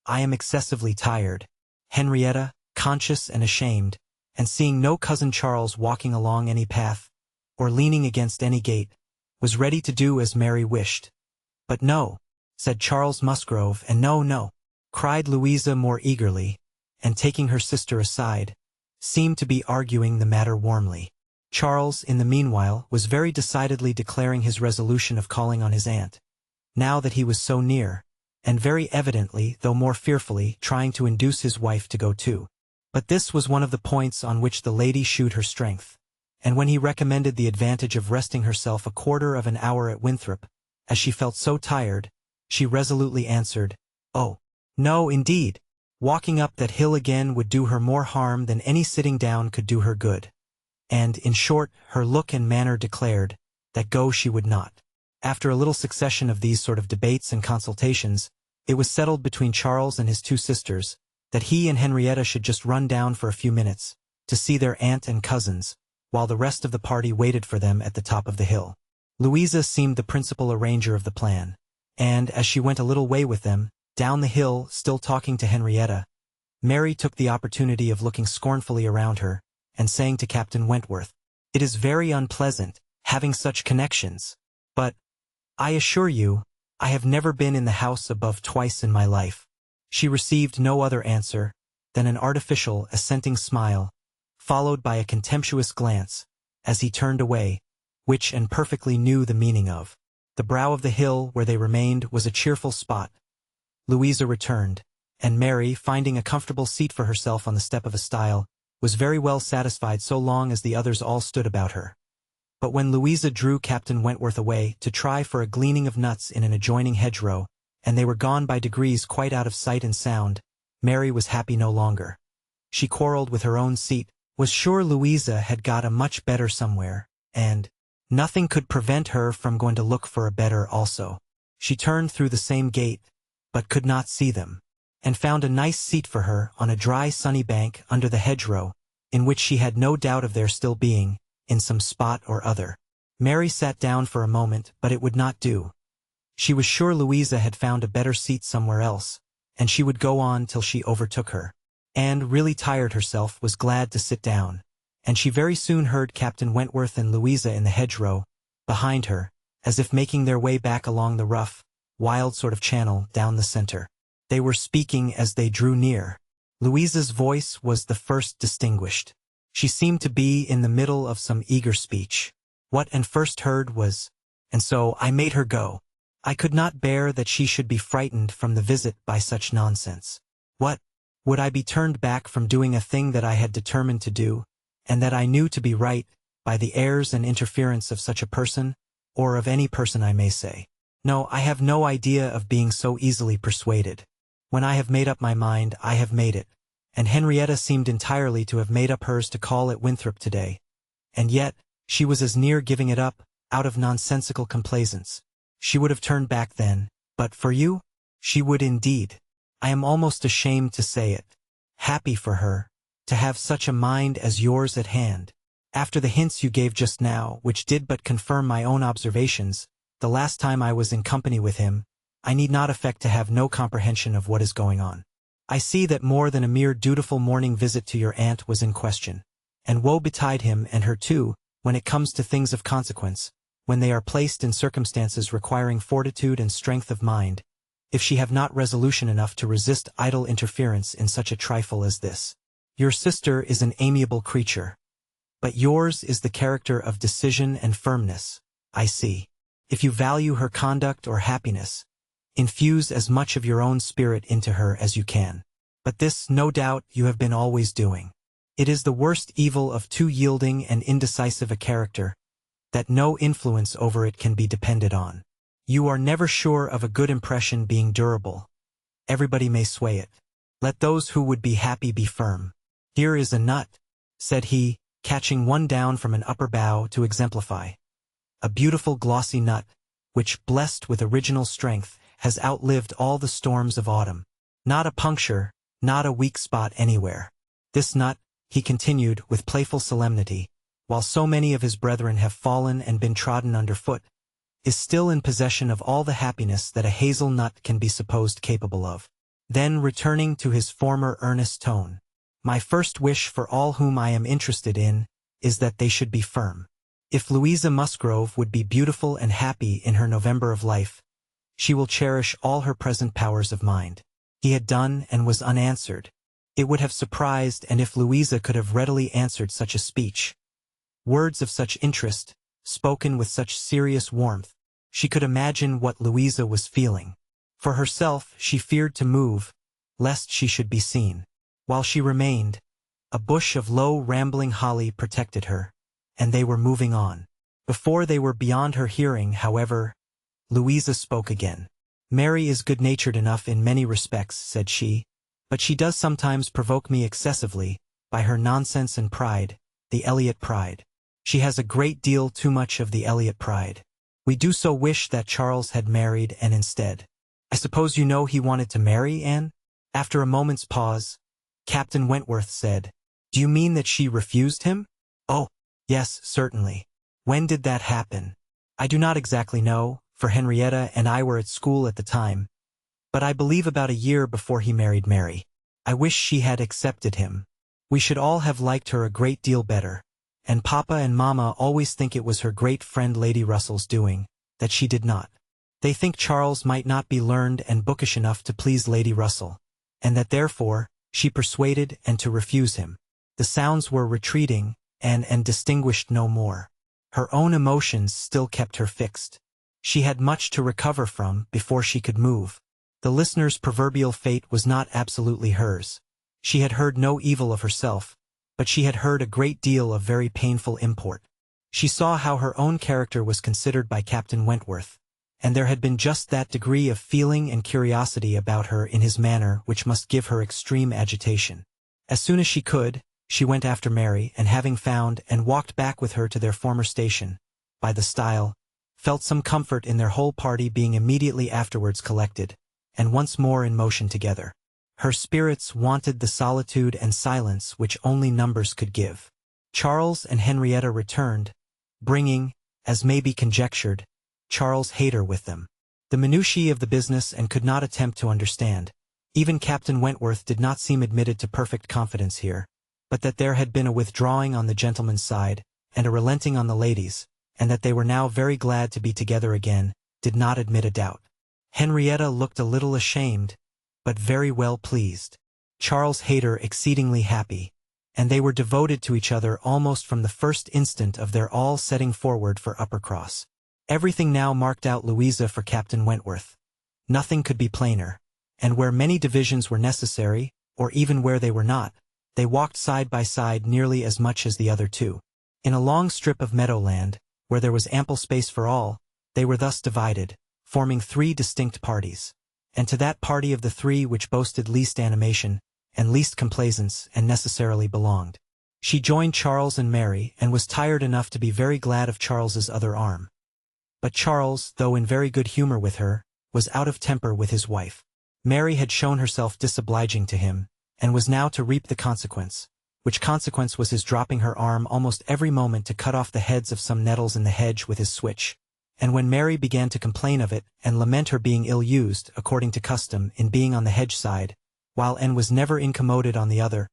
I am excessively tired." Henrietta, conscious and ashamed, and seeing no cousin Charles walking along any path, or leaning against any gate, was ready to do as Mary wished. "But no," said Charles Musgrove, and "no, no," cried Louisa more eagerly, and taking her sister aside, seemed to be arguing the matter warmly. Charles, in the meanwhile, was very decidedly declaring his resolution of calling on his aunt, now that he was so near, and very evidently, though more fearfully, trying to induce his wife to go too. But this was one of the points on which the lady shewed her strength. And when he recommended the advantage of resting herself a quarter of an hour at Winthrop, as she felt so tired, she resolutely answered, "Oh, no, indeed. Walking up that hill again would do her more harm than any sitting down could do her good." And, in short, her look and manner declared that go she would not. After a little succession of these sort of debates and consultations, it was settled between Charles and his two sisters that he and Henrietta should just run down for a few minutes to see their aunt and cousins, while the rest of the party waited for them at the top of the hill. Louisa seemed the principal arranger of the plan, and, as she went a little way with them, down the hill, still talking to Henrietta, Mary took the opportunity of looking scornfully around her, and saying to Captain Wentworth, "It is very unpleasant, having such connections, but, I assure you, I have never been in the house above twice in my life." She received no other answer than an artificial, assenting smile, followed by a contemptuous glance, as he turned away, which Anne perfectly knew the meaning of. The brow of the hill where they remained was a cheerful spot. Louisa returned, and Mary, finding a comfortable seat for herself on the step of a stile, was very well satisfied so long as the others all stood about her. But when Louisa drew Captain Wentworth away to try for a gleaning of nuts in an adjoining hedgerow, and they were gone by degrees quite out of sight and sound, Mary was happy no longer. She quarrelled with her own seat, Was sure Louisa had got a much better somewhere, and nothing could prevent her from going to look for a better also. She turned through the same gate, but could not see them, and found a nice seat for her on a dry sunny bank under the hedgerow, in which she had no doubt of their still being, in some spot or other. Mary sat down for a moment, but it would not do. She was sure Louisa had found a better seat somewhere else, and she would go on till she overtook her. Anne, really tired herself, was glad to sit down, and she very soon heard Captain Wentworth and Louisa in the hedgerow, behind her, as if making their way back along the rough, wild sort of channel down the center. They were speaking as they drew near. Louisa's voice was the first distinguished. She seemed to be in the middle of some eager speech. What Anne first heard was, "And so I made her go. I could not bear that she should be frightened from the visit by such nonsense. What? Would I be turned back from doing a thing that I had determined to do, and that I knew to be right, by the airs and interference of such a person, or of any person I may say? No, I have no idea of being so easily persuaded. When I have made up my mind, I have made it, and Henrietta seemed entirely to have made up hers to call at Winthrop today, and yet she was as near giving it up, out of nonsensical complaisance. She would have turned back then, but for you? She would indeed. I am almost ashamed to say it. Happy for her, to have such a mind as yours at hand. After the hints you gave just now, which did but confirm my own observations, the last time I was in company with him, I need not affect to have no comprehension of what is going on. I see that more than a mere dutiful morning visit to your aunt was in question, and woe betide him and her too, when it comes to things of consequence, when they are placed in circumstances requiring fortitude and strength of mind, if she have not resolution enough to resist idle interference in such a trifle as this. Your sister is an amiable creature, but yours is the character of decision and firmness, I see. If you value her conduct or happiness, infuse as much of your own spirit into her as you can. But this, no doubt, you have been always doing. It is the worst evil of too yielding and indecisive a character, that no influence over it can be depended on. You are never sure of a good impression being durable. Everybody may sway it. Let those who would be happy be firm. Here is a nut, said he, catching one down from an upper bough to exemplify. A beautiful glossy nut, which, blessed with original strength, has outlived all the storms of autumn. Not a puncture, not a weak spot anywhere. This nut, he continued with playful solemnity, while so many of his brethren have fallen and been trodden underfoot, is still in possession of all the happiness that a hazel nut can be supposed capable of. Then, returning to his former earnest tone, my first wish for all whom I am interested in is that they should be firm. If Louisa Musgrove would be beautiful and happy in her November of life, she will cherish all her present powers of mind. He had done and was unanswered. It would have surprised, and if Louisa could have readily answered such a speech, words of such interest, spoken with such serious warmth, she could imagine what Louisa was feeling. For herself, she feared to move, lest she should be seen. While she remained, a bush of low rambling holly protected her, and they were moving on. Before they were beyond her hearing, however, Louisa spoke again. Mary is good-natured enough in many respects, said she, but she does sometimes provoke me excessively, by her nonsense and pride, the Elliot pride. She has a great deal too much of the Elliot pride. We do so wish that Charles had married, and instead. I suppose you know he wanted to marry, Anne? After a moment's pause, Captain Wentworth said, Do you mean that she refused him? Oh, yes, certainly. When did that happen? I do not exactly know, for Henrietta and I were at school at the time, but I believe about a year before he married Mary. I wish she had accepted him. We should all have liked her a great deal better, and Papa and Mamma always think it was her great friend Lady Russell's doing, that she did not. They think Charles might not be learned and bookish enough to please Lady Russell, and that therefore, she persuaded and to refuse him. The sounds were retreating, and distinguished no more. Her own emotions still kept her fixed. She had much to recover from before she could move. The listener's proverbial fate was not absolutely hers. She had heard no evil of herself, but she had heard a great deal of very painful import. She saw how her own character was considered by Captain Wentworth, and there had been just that degree of feeling and curiosity about her in his manner which must give her extreme agitation. As soon as she could, she went after Mary, and having found and walked back with her to their former station, by the stile, felt some comfort in their whole party being immediately afterwards collected, and once more in motion together. Her spirits wanted the solitude and silence which only numbers could give. Charles and Henrietta returned, bringing, as may be conjectured, Charles Hayter with them. The minutiae of the business and could not attempt to understand. Even Captain Wentworth did not seem admitted to perfect confidence here, but that there had been a withdrawing on the gentleman's side, and a relenting on the ladies', and that they were now very glad to be together again, did not admit a doubt. Henrietta looked a little ashamed, but very well pleased. Charles Hayter exceedingly happy, and they were devoted to each other almost from the first instant of their all setting forward for Uppercross. Everything now marked out Louisa for Captain Wentworth. Nothing could be plainer, and where many divisions were necessary, or even where they were not, they walked side by side nearly as much as the other two. In a long strip of meadowland, where there was ample space for all, they were thus divided, forming three distinct parties. And to that party of the three which boasted least animation, and least complaisance, and necessarily belonged. She joined Charles and Mary, and was tired enough to be very glad of Charles's other arm. But Charles, though in very good humor with her, was out of temper with his wife. Mary had shown herself disobliging to him, and was now to reap the consequence, which consequence was his dropping her arm almost every moment to cut off the heads of some nettles in the hedge with his switch. And when Mary began to complain of it, and lament her being ill-used, according to custom, in being on the hedge side, while Anne was never incommoded on the other,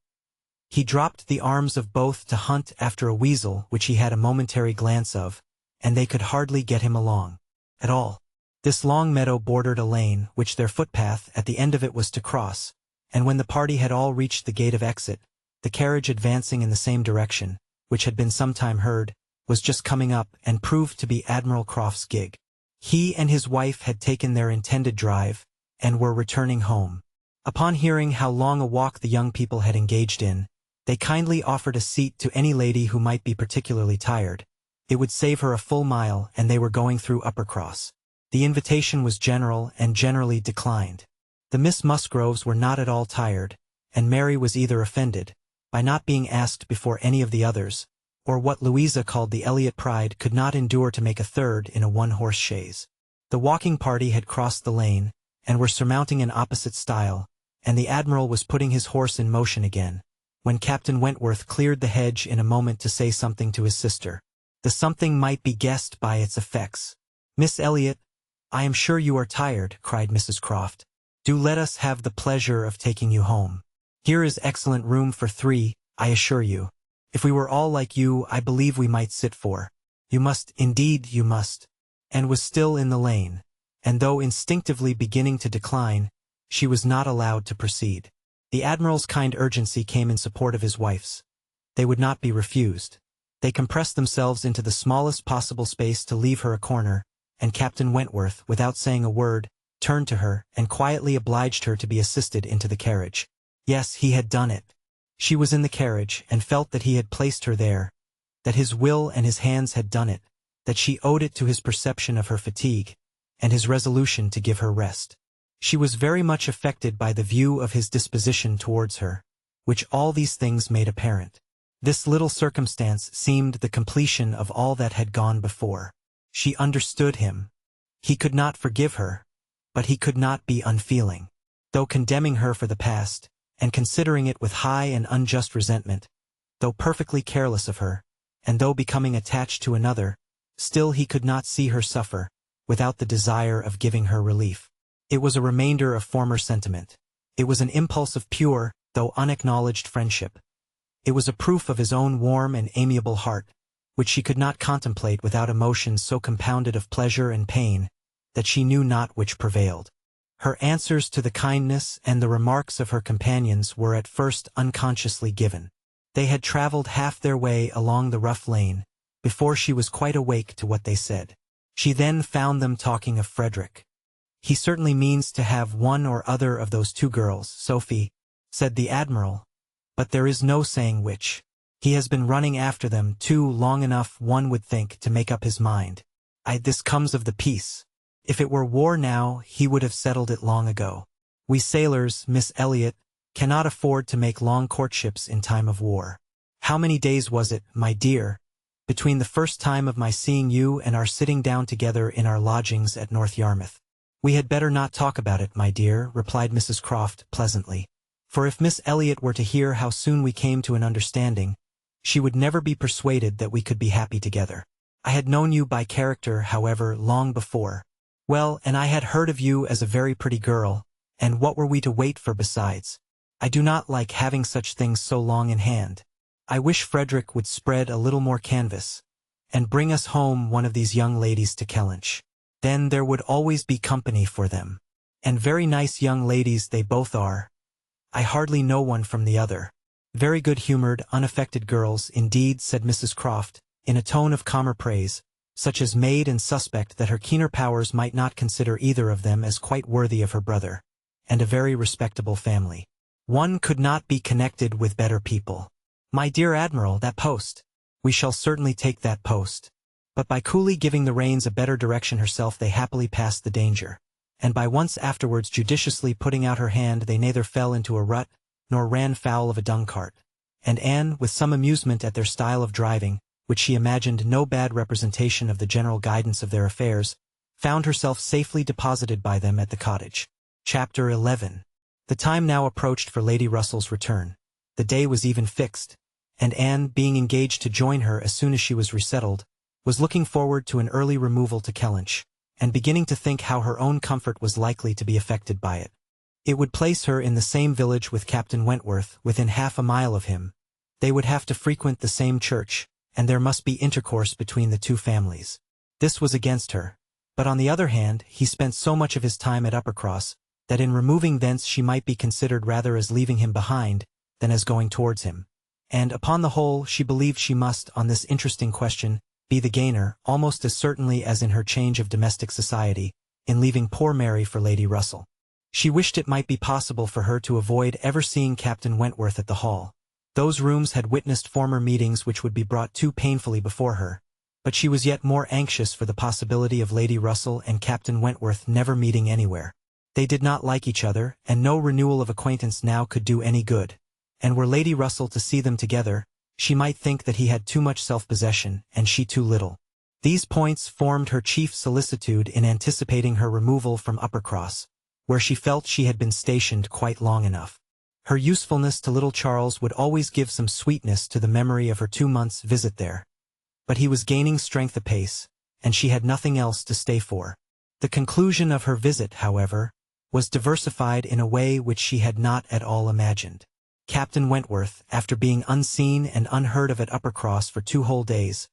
he dropped the arms of both to hunt after a weasel which he had a momentary glance of, and they could hardly get him along at all. This long meadow bordered a lane which their footpath at the end of it was to cross, and when the party had all reached the gate of exit, the carriage advancing in the same direction, which had been some time heard, was just coming up and proved to be Admiral Croft's gig. He and his wife had taken their intended drive, and were returning home. Upon hearing how long a walk the young people had engaged in, they kindly offered a seat to any lady who might be particularly tired. It would save her a full mile, and they were going through Uppercross. The invitation was general and generally declined. The Miss Musgroves were not at all tired, and Mary was either offended by not being asked before any of the others, or what Louisa called the Elliot pride could not endure to make a third in a one-horse chaise. The walking party had crossed the lane, and were surmounting an opposite stile, and the Admiral was putting his horse in motion again, when Captain Wentworth cleared the hedge in a moment to say something to his sister. The something might be guessed by its effects. "Miss Elliot, I am sure you are tired," cried Mrs. Croft. "Do let us have the pleasure of taking you home. Here is excellent room for three, I assure you. If we were all like you, I believe we might sit for. You must, indeed you must." And was still in the lane, and though instinctively beginning to decline, she was not allowed to proceed. The Admiral's kind urgency came in support of his wife's. They would not be refused. They compressed themselves into the smallest possible space to leave her a corner, and Captain Wentworth, without saying a word, turned to her and quietly obliged her to be assisted into the carriage. Yes, he had done it. She was in the carriage, and felt that he had placed her there, that his will and his hands had done it, that she owed it to his perception of her fatigue, and his resolution to give her rest. She was very much affected by the view of his disposition towards her, which all these things made apparent. This little circumstance seemed the completion of all that had gone before. She understood him. He could not forgive her, but he could not be unfeeling. Though condemning her for the past, and considering it with high and unjust resentment, though perfectly careless of her, and though becoming attached to another, still he could not see her suffer, without the desire of giving her relief. It was a remainder of former sentiment. It was an impulse of pure, though unacknowledged friendship. It was a proof of his own warm and amiable heart, which she could not contemplate without emotions so compounded of pleasure and pain, that she knew not which prevailed. Her answers to the kindness and the remarks of her companions were at first unconsciously given. They had traveled half their way along the rough lane, before she was quite awake to what they said. She then found them talking of Frederick. "He certainly means to have one or other of those two girls, Sophie," said the Admiral, "but there is no saying which. He has been running after them too long enough, one would think, to make up his mind. This comes of the peace. If it were war now, he would have settled it long ago. We sailors, Miss Elliot, cannot afford to make long courtships in time of war." How many days was it, my dear, between the first time of my seeing you and our sitting down together in our lodgings at North Yarmouth? We had better not talk about it, my dear, replied Mrs. Croft pleasantly. For if Miss Elliot were to hear how soon we came to an understanding, she would never be persuaded that we could be happy together. I had known you by character, however, long before. Well, and I had heard of you as a very pretty girl, and what were we to wait for besides? I do not like having such things so long in hand. I wish Frederick would spread a little more canvas, and bring us home one of these young ladies to Kellynch. Then there would always be company for them. And very nice young ladies they both are. I hardly know one from the other. Very good-humored, unaffected girls, indeed, said Mrs. Croft, in a tone of calmer praise, such as made and suspect that her keener powers might not consider either of them as quite worthy of her brother, and a very respectable family. One could not be connected with better people. My dear Admiral, that post. We shall certainly take that post. But by coolly giving the reins a better direction herself they happily passed the danger, and by once afterwards judiciously putting out her hand they neither fell into a rut, nor ran foul of a dung-cart. And Anne, with some amusement at their style of driving, which she imagined no bad representation of the general guidance of their affairs, found herself safely deposited by them at the cottage. Chapter 11. The time now approached for Lady Russell's return. The day was even fixed, and Anne, being engaged to join her as soon as she was resettled, was looking forward to an early removal to Kellynch, and beginning to think how her own comfort was likely to be affected by it. It would place her in the same village with Captain Wentworth, within half a mile of him. They would have to frequent the same church, and there must be intercourse between the two families. This was against her, but on the other hand, he spent so much of his time at Uppercross, that in removing thence she might be considered rather as leaving him behind, than as going towards him. And, upon the whole, she believed she must, on this interesting question, be the gainer, almost as certainly as in her change of domestic society, in leaving poor Mary for Lady Russell. She wished it might be possible for her to avoid ever seeing Captain Wentworth at the Hall. Those rooms had witnessed former meetings which would be brought too painfully before her, but she was yet more anxious for the possibility of Lady Russell and Captain Wentworth never meeting anywhere. They did not like each other, and no renewal of acquaintance now could do any good. And were Lady Russell to see them together, she might think that he had too much self-possession, and she too little. These points formed her chief solicitude in anticipating her removal from Uppercross, where she felt she had been stationed quite long enough. Her usefulness to little Charles would always give some sweetness to the memory of her 2 months' visit there. But he was gaining strength apace, and she had nothing else to stay for. The conclusion of her visit, however, was diversified in a way which she had not at all imagined. Captain Wentworth, after being unseen and unheard of at Uppercross for 2 whole days,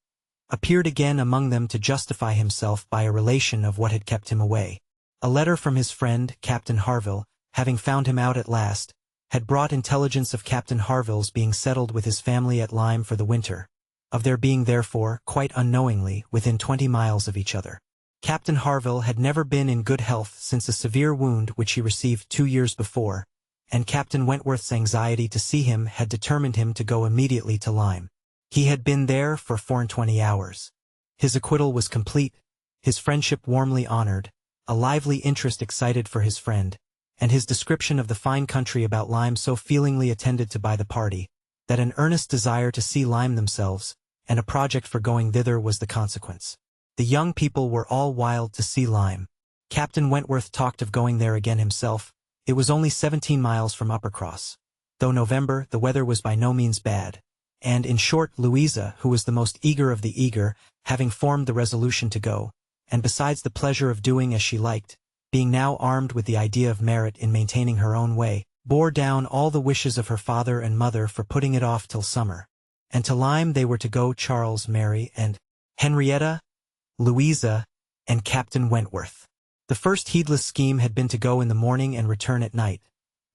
appeared again among them to justify himself by a relation of what had kept him away. A letter from his friend, Captain Harville, having found him out at last, had brought intelligence of Captain Harville's being settled with his family at Lyme for the winter, of their being therefore, quite unknowingly, within 20 miles of each other. Captain Harville had never been in good health since a severe wound which he received 2 years before, and Captain Wentworth's anxiety to see him had determined him to go immediately to Lyme. He had been there for 24 hours. His acquittal was complete, his friendship warmly honored, a lively interest excited for his friend, and his description of the fine country about Lyme so feelingly attended to by the party, that an earnest desire to see Lyme themselves, and a project for going thither was the consequence. The young people were all wild to see Lyme. Captain Wentworth talked of going there again himself. It was only 17 miles from Uppercross. Though November, the weather was by no means bad, and, in short, Louisa, who was the most eager of the eager, having formed the resolution to go, and besides the pleasure of doing as she liked, being now armed with the idea of merit in maintaining her own way, bore down all the wishes of her father and mother for putting it off till summer. And to Lyme they were to go Charles, Mary, and Henrietta, Louisa, and Captain Wentworth. The first heedless scheme had been to go in the morning and return at night,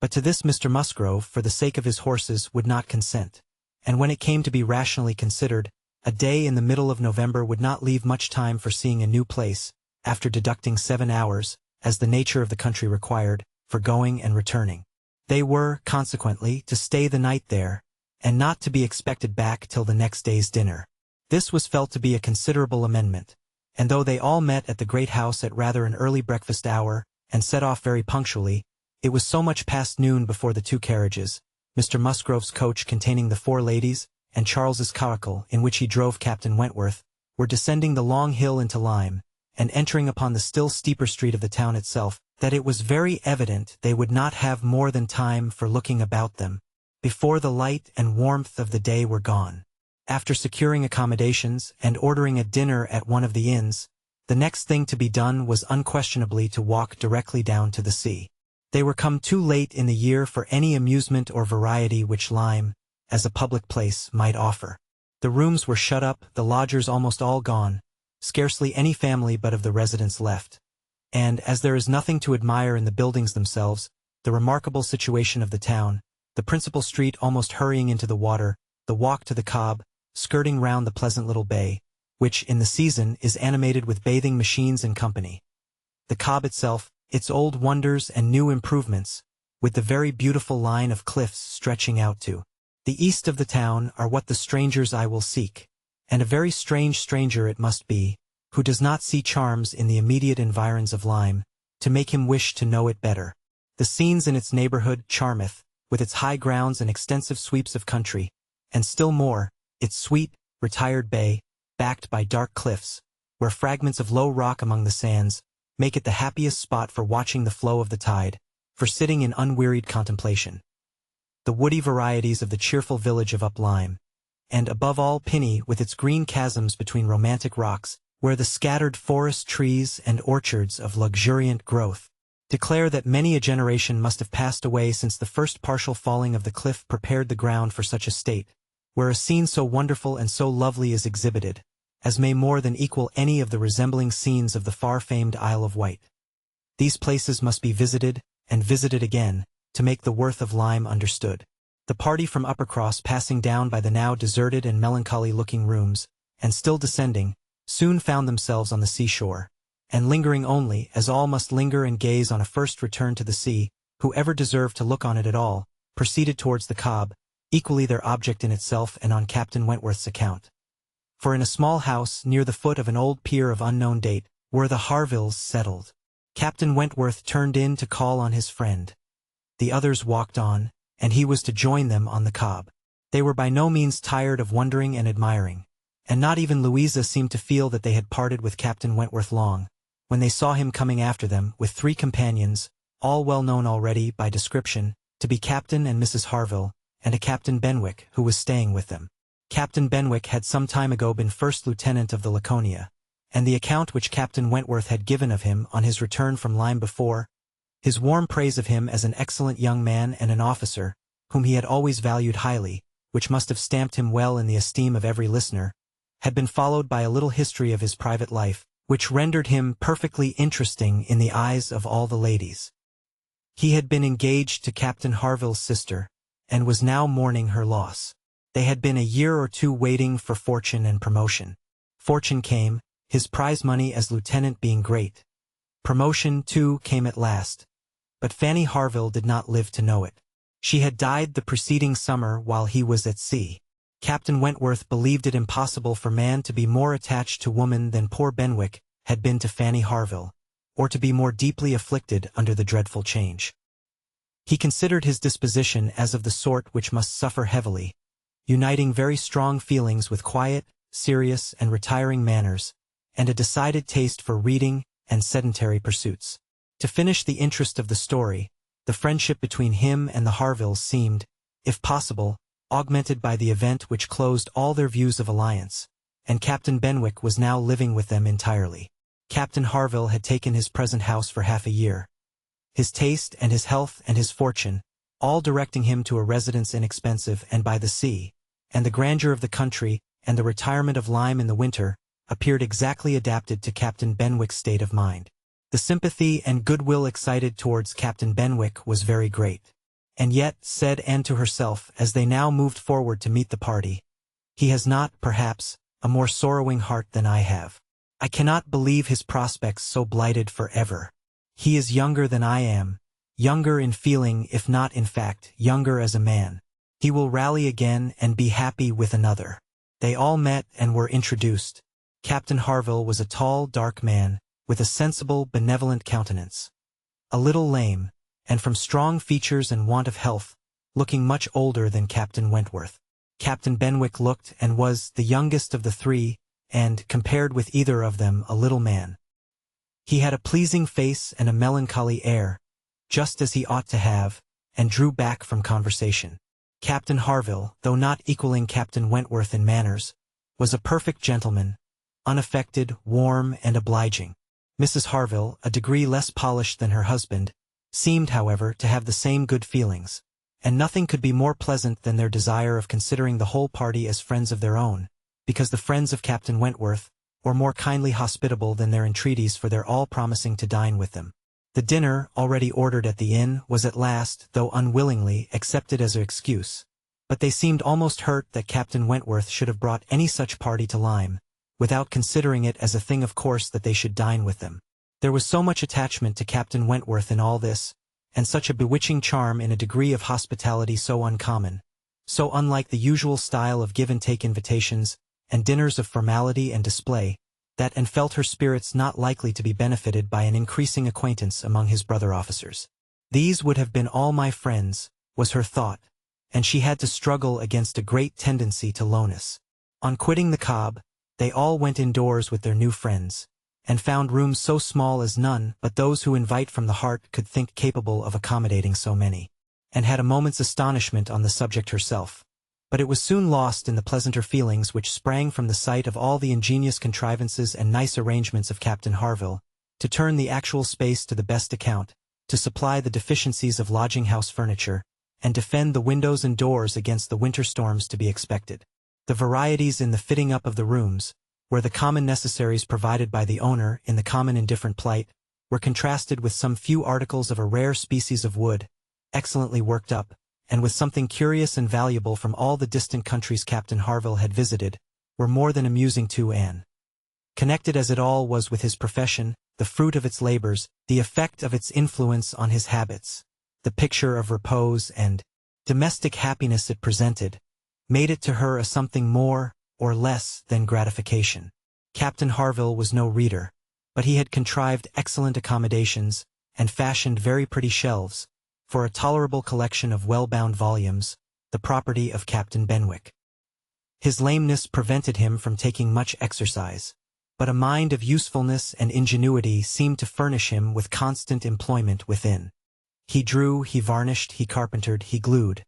but to this Mr. Musgrove, for the sake of his horses, would not consent, and when it came to be rationally considered, a day in the middle of November would not leave much time for seeing a new place, after deducting 7 hours, as the nature of the country required, for going and returning. They were, consequently, to stay the night there, and not to be expected back till the next day's dinner. This was felt to be a considerable amendment, and though they all met at the great house at rather an early breakfast hour, and set off very punctually, it was so much past noon before the 2 carriages, Mr. Musgrove's coach containing the 4 ladies, and Charles's caracal, in which he drove Captain Wentworth, were descending the long hill into Lyme, and entering upon the still steeper street of the town itself, that it was very evident they would not have more than time for looking about them, before the light and warmth of the day were gone. After securing accommodations and ordering a dinner at one of the inns, the next thing to be done was unquestionably to walk directly down to the sea. They were come too late in the year for any amusement or variety which Lyme, as a public place, might offer. The rooms were shut up, the lodgers almost all gone, scarcely any family but of the residents left. And, as there is nothing to admire in the buildings themselves, the remarkable situation of the town, the principal street almost hurrying into the water, the walk to the Cobb, skirting round the pleasant little bay, which, in the season, is animated with bathing machines and company. The Cobb itself, its old wonders and new improvements, with the very beautiful line of cliffs stretching out to the east of the town, are what the stranger's eye will seek, and a very strange stranger it must be, who does not see charms in the immediate environs of Lyme, to make him wish to know it better. The scenes in its neighborhood charmeth, with its high grounds and extensive sweeps of country, and still more, its sweet, retired bay, backed by dark cliffs, where fragments of low rock among the sands make it the happiest spot for watching the flow of the tide, for sitting in unwearied contemplation. The woody varieties of the cheerful village of Up Lyme, and above all Piney with its green chasms between romantic rocks, where the scattered forest trees and orchards of luxuriant growth declare that many a generation must have passed away since the first partial falling of the cliff prepared the ground for such a state, where a scene so wonderful and so lovely is exhibited, as may more than equal any of the resembling scenes of the far-famed Isle of Wight. These places must be visited, and visited again, to make the worth of Lyme understood. The party from Uppercross, passing down by the now deserted and melancholy-looking rooms, and still descending, soon found themselves on the seashore, and lingering only, as all must linger and gaze on a first return to the sea, whoever deserved to look on it at all, proceeded towards the Cobb, equally their object in itself and on Captain Wentworth's account. For in a small house, near the foot of an old pier of unknown date, were the Harvilles settled. Captain Wentworth turned in to call on his friend. The others walked on, and he was to join them on the Cobb. They were by no means tired of wondering and admiring, and not even Louisa seemed to feel that they had parted with Captain Wentworth long, when they saw him coming after them with 3 companions, all well known already by description, to be Captain and Mrs. Harville, and a Captain Benwick who was staying with them. Captain Benwick had some time ago been first lieutenant of the Laconia, and the account which Captain Wentworth had given of him on his return from Lyme before, his warm praise of him as an excellent young man and an officer, whom he had always valued highly, which must have stamped him well in the esteem of every listener, had been followed by a little history of his private life, which rendered him perfectly interesting in the eyes of all the ladies. He had been engaged to Captain Harville's sister, and was now mourning her loss. They had been a year or 2 waiting for fortune and promotion. Fortune came, his prize money as lieutenant being great. Promotion, too, came at last. But Fanny Harville did not live to know it. She had died the preceding summer while he was at sea. Captain Wentworth believed it impossible for man to be more attached to woman than poor Benwick had been to Fanny Harville, or to be more deeply afflicted under the dreadful change. He considered his disposition as of the sort which must suffer heavily, uniting very strong feelings with quiet, serious, and retiring manners, and a decided taste for reading and sedentary pursuits. To finish the interest of the story, the friendship between him and the Harvilles seemed, if possible, augmented by the event which closed all their views of alliance, and Captain Benwick was now living with them entirely. Captain Harville had taken his present house for half a year. His taste and his health and his fortune, all directing him to a residence inexpensive and by the sea, and the grandeur of the country and the retirement of Lyme in the winter, appeared exactly adapted to Captain Benwick's state of mind. The sympathy and goodwill excited towards Captain Benwick was very great. And yet, said Anne to herself as they now moved forward to meet the party, he has not, perhaps, a more sorrowing heart than I have. I cannot believe his prospects so blighted forever. He is younger than I am, younger in feeling if not in fact, younger as a man. He will rally again and be happy with another. They all met and were introduced. Captain Harville was a tall, dark man, with a sensible, benevolent countenance. A little lame, and from strong features and want of health, looking much older than Captain Wentworth. Captain Benwick looked and was the youngest of the three, and, compared with either of them, a little man. He had a pleasing face and a melancholy air, just as he ought to have, and drew back from conversation. Captain Harville, though not equaling Captain Wentworth in manners, was a perfect gentleman, unaffected, warm, and obliging. Mrs. Harville, a degree less polished than her husband, seemed, however, to have the same good feelings, and nothing could be more pleasant than their desire of considering the whole party as friends of their own, because the friends of Captain Wentworth were more kindly hospitable than their entreaties for their all promising to dine with them. The dinner, already ordered at the inn, was at last, though unwillingly, accepted as an excuse, but they seemed almost hurt that Captain Wentworth should have brought any such party to Lyme, without considering it as a thing of course that they should dine with them. There was so much attachment to Captain Wentworth in all this, and such a bewitching charm in a degree of hospitality so uncommon, so unlike the usual style of give-and-take invitations, and dinners of formality and display, that Anne felt her spirits not likely to be benefited by an increasing acquaintance among his brother officers. These would have been all my friends, was her thought, and she had to struggle against a great tendency to lowness. On quitting the Cobb, they all went indoors with their new friends, and found rooms so small as none but those who invite from the heart could think capable of accommodating so many, and had a moment's astonishment on the subject herself. But it was soon lost in the pleasanter feelings which sprang from the sight of all the ingenious contrivances and nice arrangements of Captain Harville, to turn the actual space to the best account, to supply the deficiencies of lodging-house furniture, and defend the windows and doors against the winter storms to be expected. The varieties in the fitting up of the rooms, where the common necessaries provided by the owner in the common indifferent plight, were contrasted with some few articles of a rare species of wood, excellently worked up, and with something curious and valuable from all the distant countries Captain Harville had visited, were more than amusing to Anne. Connected as it all was with his profession, the fruit of its labors, the effect of its influence on his habits, the picture of repose and domestic happiness it presented, made it to her a something more or less than gratification. Captain Harville was no reader, but he had contrived excellent accommodations, and fashioned very pretty shelves, for a tolerable collection of well-bound volumes, the property of Captain Benwick. His lameness prevented him from taking much exercise, but a mind of usefulness and ingenuity seemed to furnish him with constant employment within. He drew, he varnished, he carpentered, he glued.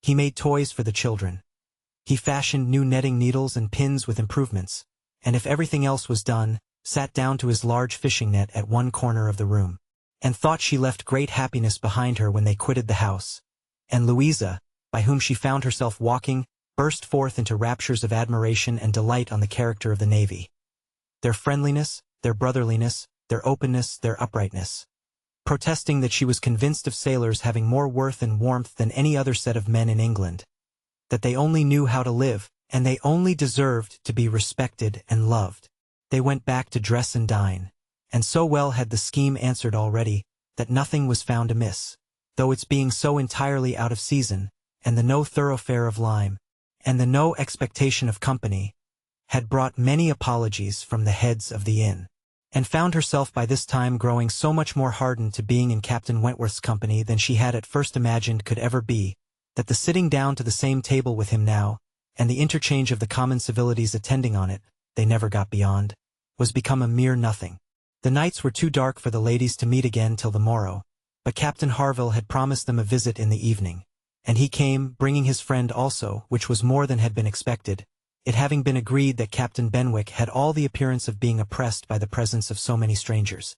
He made toys for the children. He fashioned new netting needles and pins with improvements, and if everything else was done, sat down to his large fishing net at one corner of the room, and thought she left great happiness behind her when they quitted the house. And Louisa, by whom she found herself walking, burst forth into raptures of admiration and delight on the character of the navy. Their friendliness, their brotherliness, their openness, their uprightness. Protesting that she was convinced of sailors having more worth and warmth than any other set of men in England, that they only knew how to live, and they only deserved to be respected and loved. They went back to dress and dine, and so well had the scheme answered already, that nothing was found amiss, though its being so entirely out of season, and the no thoroughfare of Lyme, and the no expectation of company, had brought many apologies from the heads of the inn, and found herself by this time growing so much more hardened to being in Captain Wentworth's company than she had at first imagined could ever be, that the sitting down to the same table with him now, and the interchange of the common civilities attending on it, they never got beyond, was become a mere nothing. The nights were too dark for the ladies to meet again till the morrow, but Captain Harville had promised them a visit in the evening, and he came, bringing his friend also, which was more than had been expected, it having been agreed that Captain Benwick had all the appearance of being oppressed by the presence of so many strangers.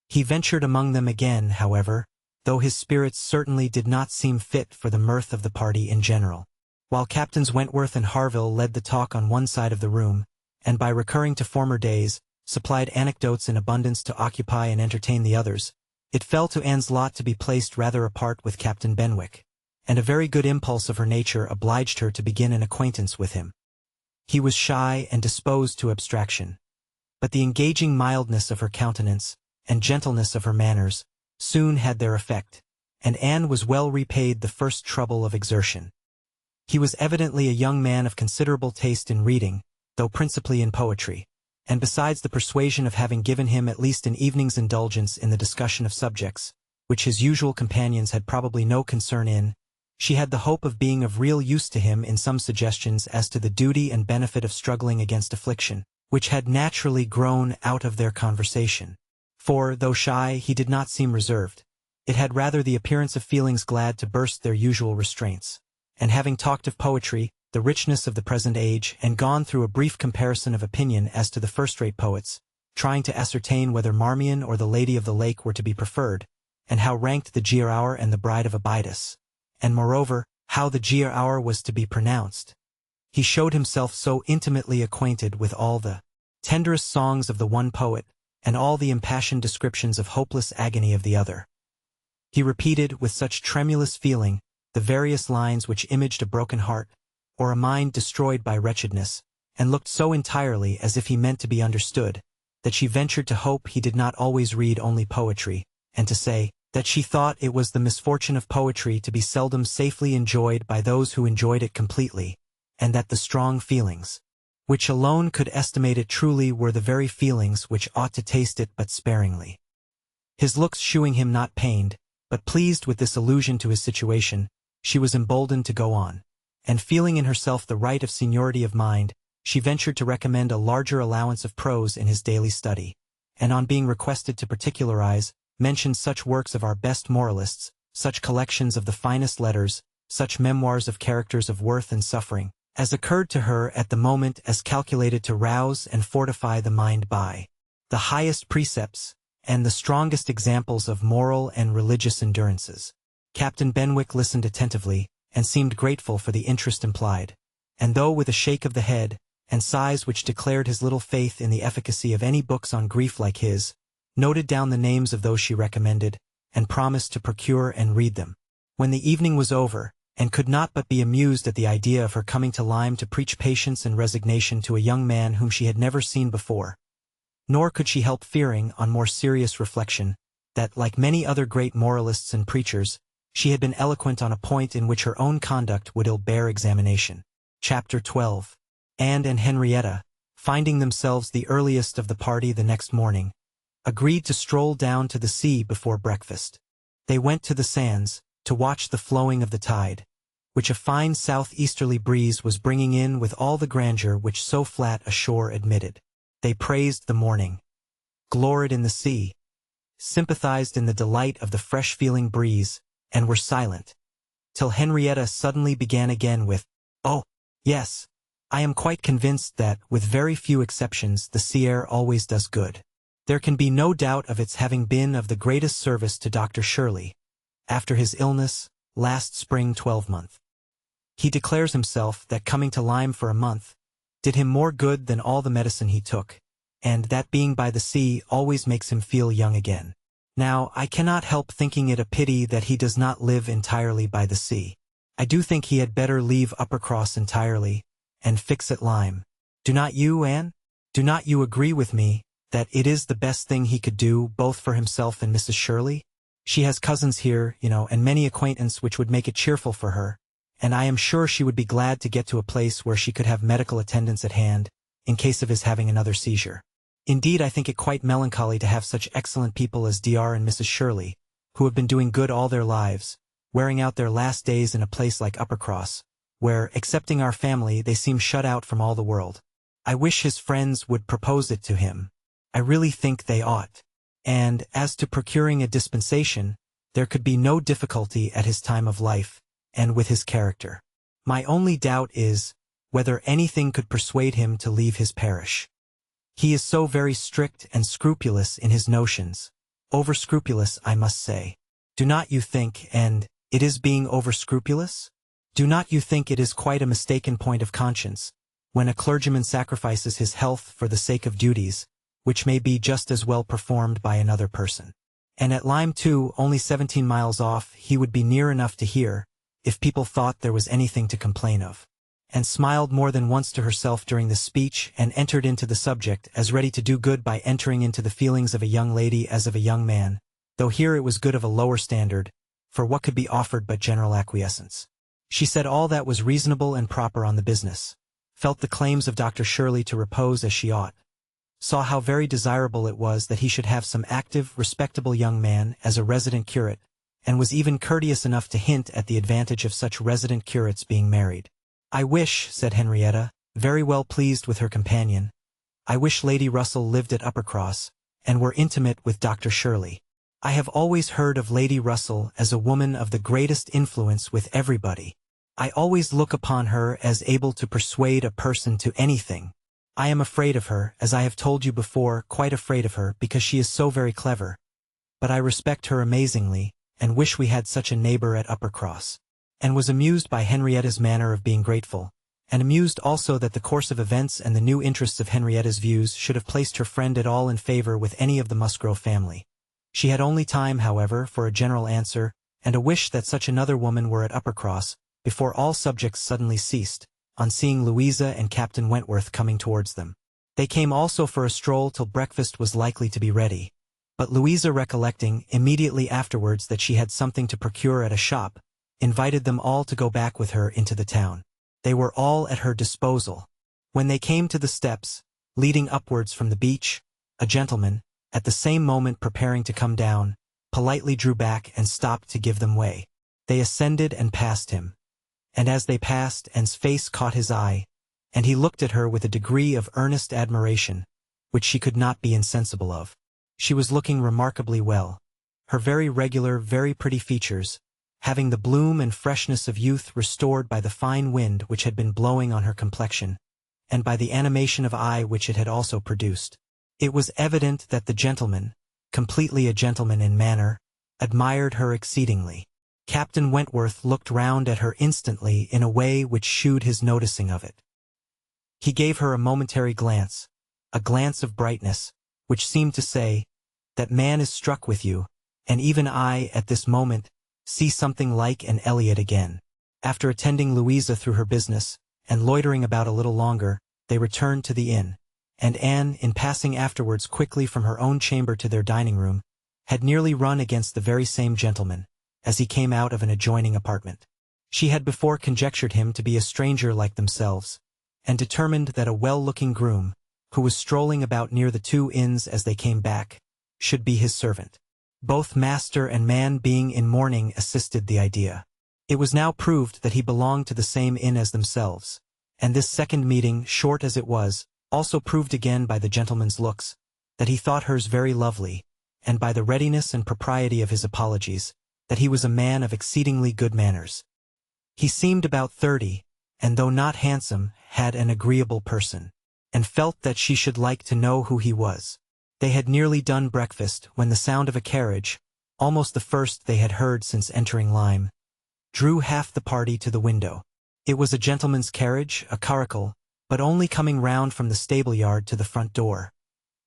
He ventured among them again, however, though his spirits certainly did not seem fit for the mirth of the party in general. While Captains Wentworth and Harville led the talk on one side of the room, and by recurring to former days, supplied anecdotes in abundance to occupy and entertain the others, it fell to Anne's lot to be placed rather apart with Captain Benwick, and a very good impulse of her nature obliged her to begin an acquaintance with him. He was shy and disposed to abstraction, but the engaging mildness of her countenance, and gentleness of her manners, soon had their effect, and Anne was well repaid the first trouble of exertion. He was evidently a young man of considerable taste in reading, though principally in poetry, and besides the persuasion of having given him at least an evening's indulgence in the discussion of subjects, which his usual companions had probably no concern in, She had the hope of being of real use to him in some suggestions as to the duty and benefit of struggling against affliction, which had naturally grown out of their conversation. For, though shy, he did not seem reserved. It had rather the appearance of feelings glad to burst their usual restraints. And having talked of poetry, the richness of the present age, and gone through a brief comparison of opinion as to the first-rate poets, trying to ascertain whether Marmion or the Lady of the Lake were to be preferred, and how ranked the Giaour and the Bride of Abydos, and moreover, how the Giaour was to be pronounced, he showed himself so intimately acquainted with all the tenderest songs of the one poet, and all the impassioned descriptions of hopeless agony of the other. He repeated, with such tremulous feeling, the various lines which imaged a broken heart, or a mind destroyed by wretchedness, and looked so entirely as if he meant to be understood, that she ventured to hope he did not always read only poetry, and to say that she thought it was the misfortune of poetry to be seldom safely enjoyed by those who enjoyed it completely, and that the strong feelings, which alone could estimate it truly, were the very feelings which ought to taste it but sparingly. His looks shewing him not pained, but pleased with this allusion to his situation, she was emboldened to go on, and feeling in herself the right of seniority of mind, she ventured to recommend a larger allowance of prose in his daily study, and on being requested to particularize, mentioned such works of our best moralists, such collections of the finest letters, such memoirs of characters of worth and suffering, as occurred to her at the moment as calculated to rouse and fortify the mind by the highest precepts, and the strongest examples of moral and religious endurances. Captain Benwick listened attentively, and seemed grateful for the interest implied, and though with a shake of the head, and sighs which declared his little faith in the efficacy of any books on grief like his, noted down the names of those she recommended, and promised to procure and read them. When the evening was over, and could not but be amused at the idea of her coming to Lyme to preach patience and resignation to a young man whom she had never seen before, nor could she help fearing, on more serious reflection, that, like many other great moralists and preachers, she had been eloquent on a point in which her own conduct would ill bear examination. Chapter 12. Anne and Henrietta, finding themselves the earliest of the party the next morning, agreed to stroll down to the sea before breakfast. They went to the sands, to watch the flowing of the tide, which a fine southeasterly breeze was bringing in with all the grandeur which so flat a shore admitted. They praised the morning, gloried in the sea, sympathized in the delight of the fresh-feeling breeze, and were silent, till Henrietta suddenly began again with, "Oh, yes, I am quite convinced that, with very few exceptions, the sea air always does good. There can be no doubt of its having been of the greatest service to Dr. Shirley, after his illness, last spring 12-month. He declares himself that coming to Lyme for a month did him more good than all the medicine he took, and that being by the sea always makes him feel young again. Now, I cannot help thinking it a pity that he does not live entirely by the sea. I do think he had better leave Uppercross entirely, and fix at Lyme. Do not you, Anne? Do not you agree with me that it is the best thing he could do, both for himself and Mrs. Shirley? She has cousins here, and many acquaintance which would make it cheerful for her, and I am sure she would be glad to get to a place where she could have medical attendance at hand, in case of his having another seizure. Indeed, I think it quite melancholy to have such excellent people as Dr. and Mrs. Shirley, who have been doing good all their lives, wearing out their last days in a place like Uppercross, where, excepting our family, they seem shut out from all the world. I wish his friends would propose it to him. I really think they ought. And, as to procuring a dispensation, there could be no difficulty at his time of life, and with his character. My only doubt is, whether anything could persuade him to leave his parish. He is so very strict and scrupulous in his notions. Over-scrupulous, I must say. Do not you think, and it is being over-scrupulous? Do not you think it is quite a mistaken point of conscience, when a clergyman sacrifices his health for the sake of duties, which may be just as well performed by another person? And at Lyme too, only 17 miles off, he would be near enough to hear, if people thought there was anything to complain of. And smiled more than once to herself during the speech, and entered into the subject, as ready to do good by entering into the feelings of a young lady as of a young man, though here it was good of a lower standard, for what could be offered but general acquiescence? She said all that was reasonable and proper on the business, felt the claims of Dr. Shirley to repose as she ought, saw how very desirable it was that he should have some active, respectable young man as a resident curate, and was even courteous enough to hint at the advantage of such resident curates being married. "I wish," said Henrietta, very well pleased with her companion, "I wish Lady Russell lived at Uppercross, and were intimate with Dr. Shirley. I have always heard of Lady Russell as a woman of the greatest influence with everybody. I always look upon her as able to persuade a person to anything. I am afraid of her, as I have told you before, quite afraid of her, because she is so very clever. But I respect her amazingly, and wish we had such a neighbor at Uppercross," and was amused by Henrietta's manner of being grateful, and amused also that the course of events and the new interests of Henrietta's views should have placed her friend at all in favor with any of the Musgrove family. She had only time, however, for a general answer, and a wish that such another woman were at Uppercross, before all subjects suddenly ceased, on seeing Louisa and Captain Wentworth coming towards them. They came also for a stroll till breakfast was likely to be ready, but Louisa, recollecting immediately afterwards that she had something to procure at a shop, invited them all to go back with her into the town. They were all at her disposal. When they came to the steps, leading upwards from the beach, a gentleman, at the same moment preparing to come down, politely drew back and stopped to give them way. They ascended and passed him. And as they passed, Anne's face caught his eye, and he looked at her with a degree of earnest admiration, which she could not be insensible of. She was looking remarkably well. Her very regular, very pretty features, having the bloom and freshness of youth restored by the fine wind which had been blowing on her complexion, and by the animation of eye which it had also produced. It was evident that the gentleman, completely a gentleman in manner, admired her exceedingly. Captain Wentworth looked round at her instantly in a way which shewed his noticing of it. He gave her a momentary glance, a glance of brightness, which seemed to say, "That man is struck with you, and even I, at this moment, see something like Anne Elliot again." After attending Louisa through her business, and loitering about a little longer, they returned to the inn, and Anne, in passing afterwards quickly from her own chamber to their dining-room, had nearly run against the very same gentleman, as he came out of an adjoining apartment. She had before conjectured him to be a stranger like themselves, and determined that a well-looking groom, who was strolling about near the two inns as they came back, should be his servant. Both master and man being in mourning assisted the idea. It was now proved that he belonged to the same inn as themselves, and this second meeting, short as it was, also proved again by the gentleman's looks, that he thought hers very lovely, and by the readiness and propriety of his apologies, that he was a man of exceedingly good manners. He seemed about 30, and though not handsome, had an agreeable person, and felt that she should like to know who he was. They had nearly done breakfast when the sound of a carriage, almost the first they had heard since entering Lyme, drew half the party to the window. It was a gentleman's carriage, a curricle, but only coming round from the stable-yard to the front door.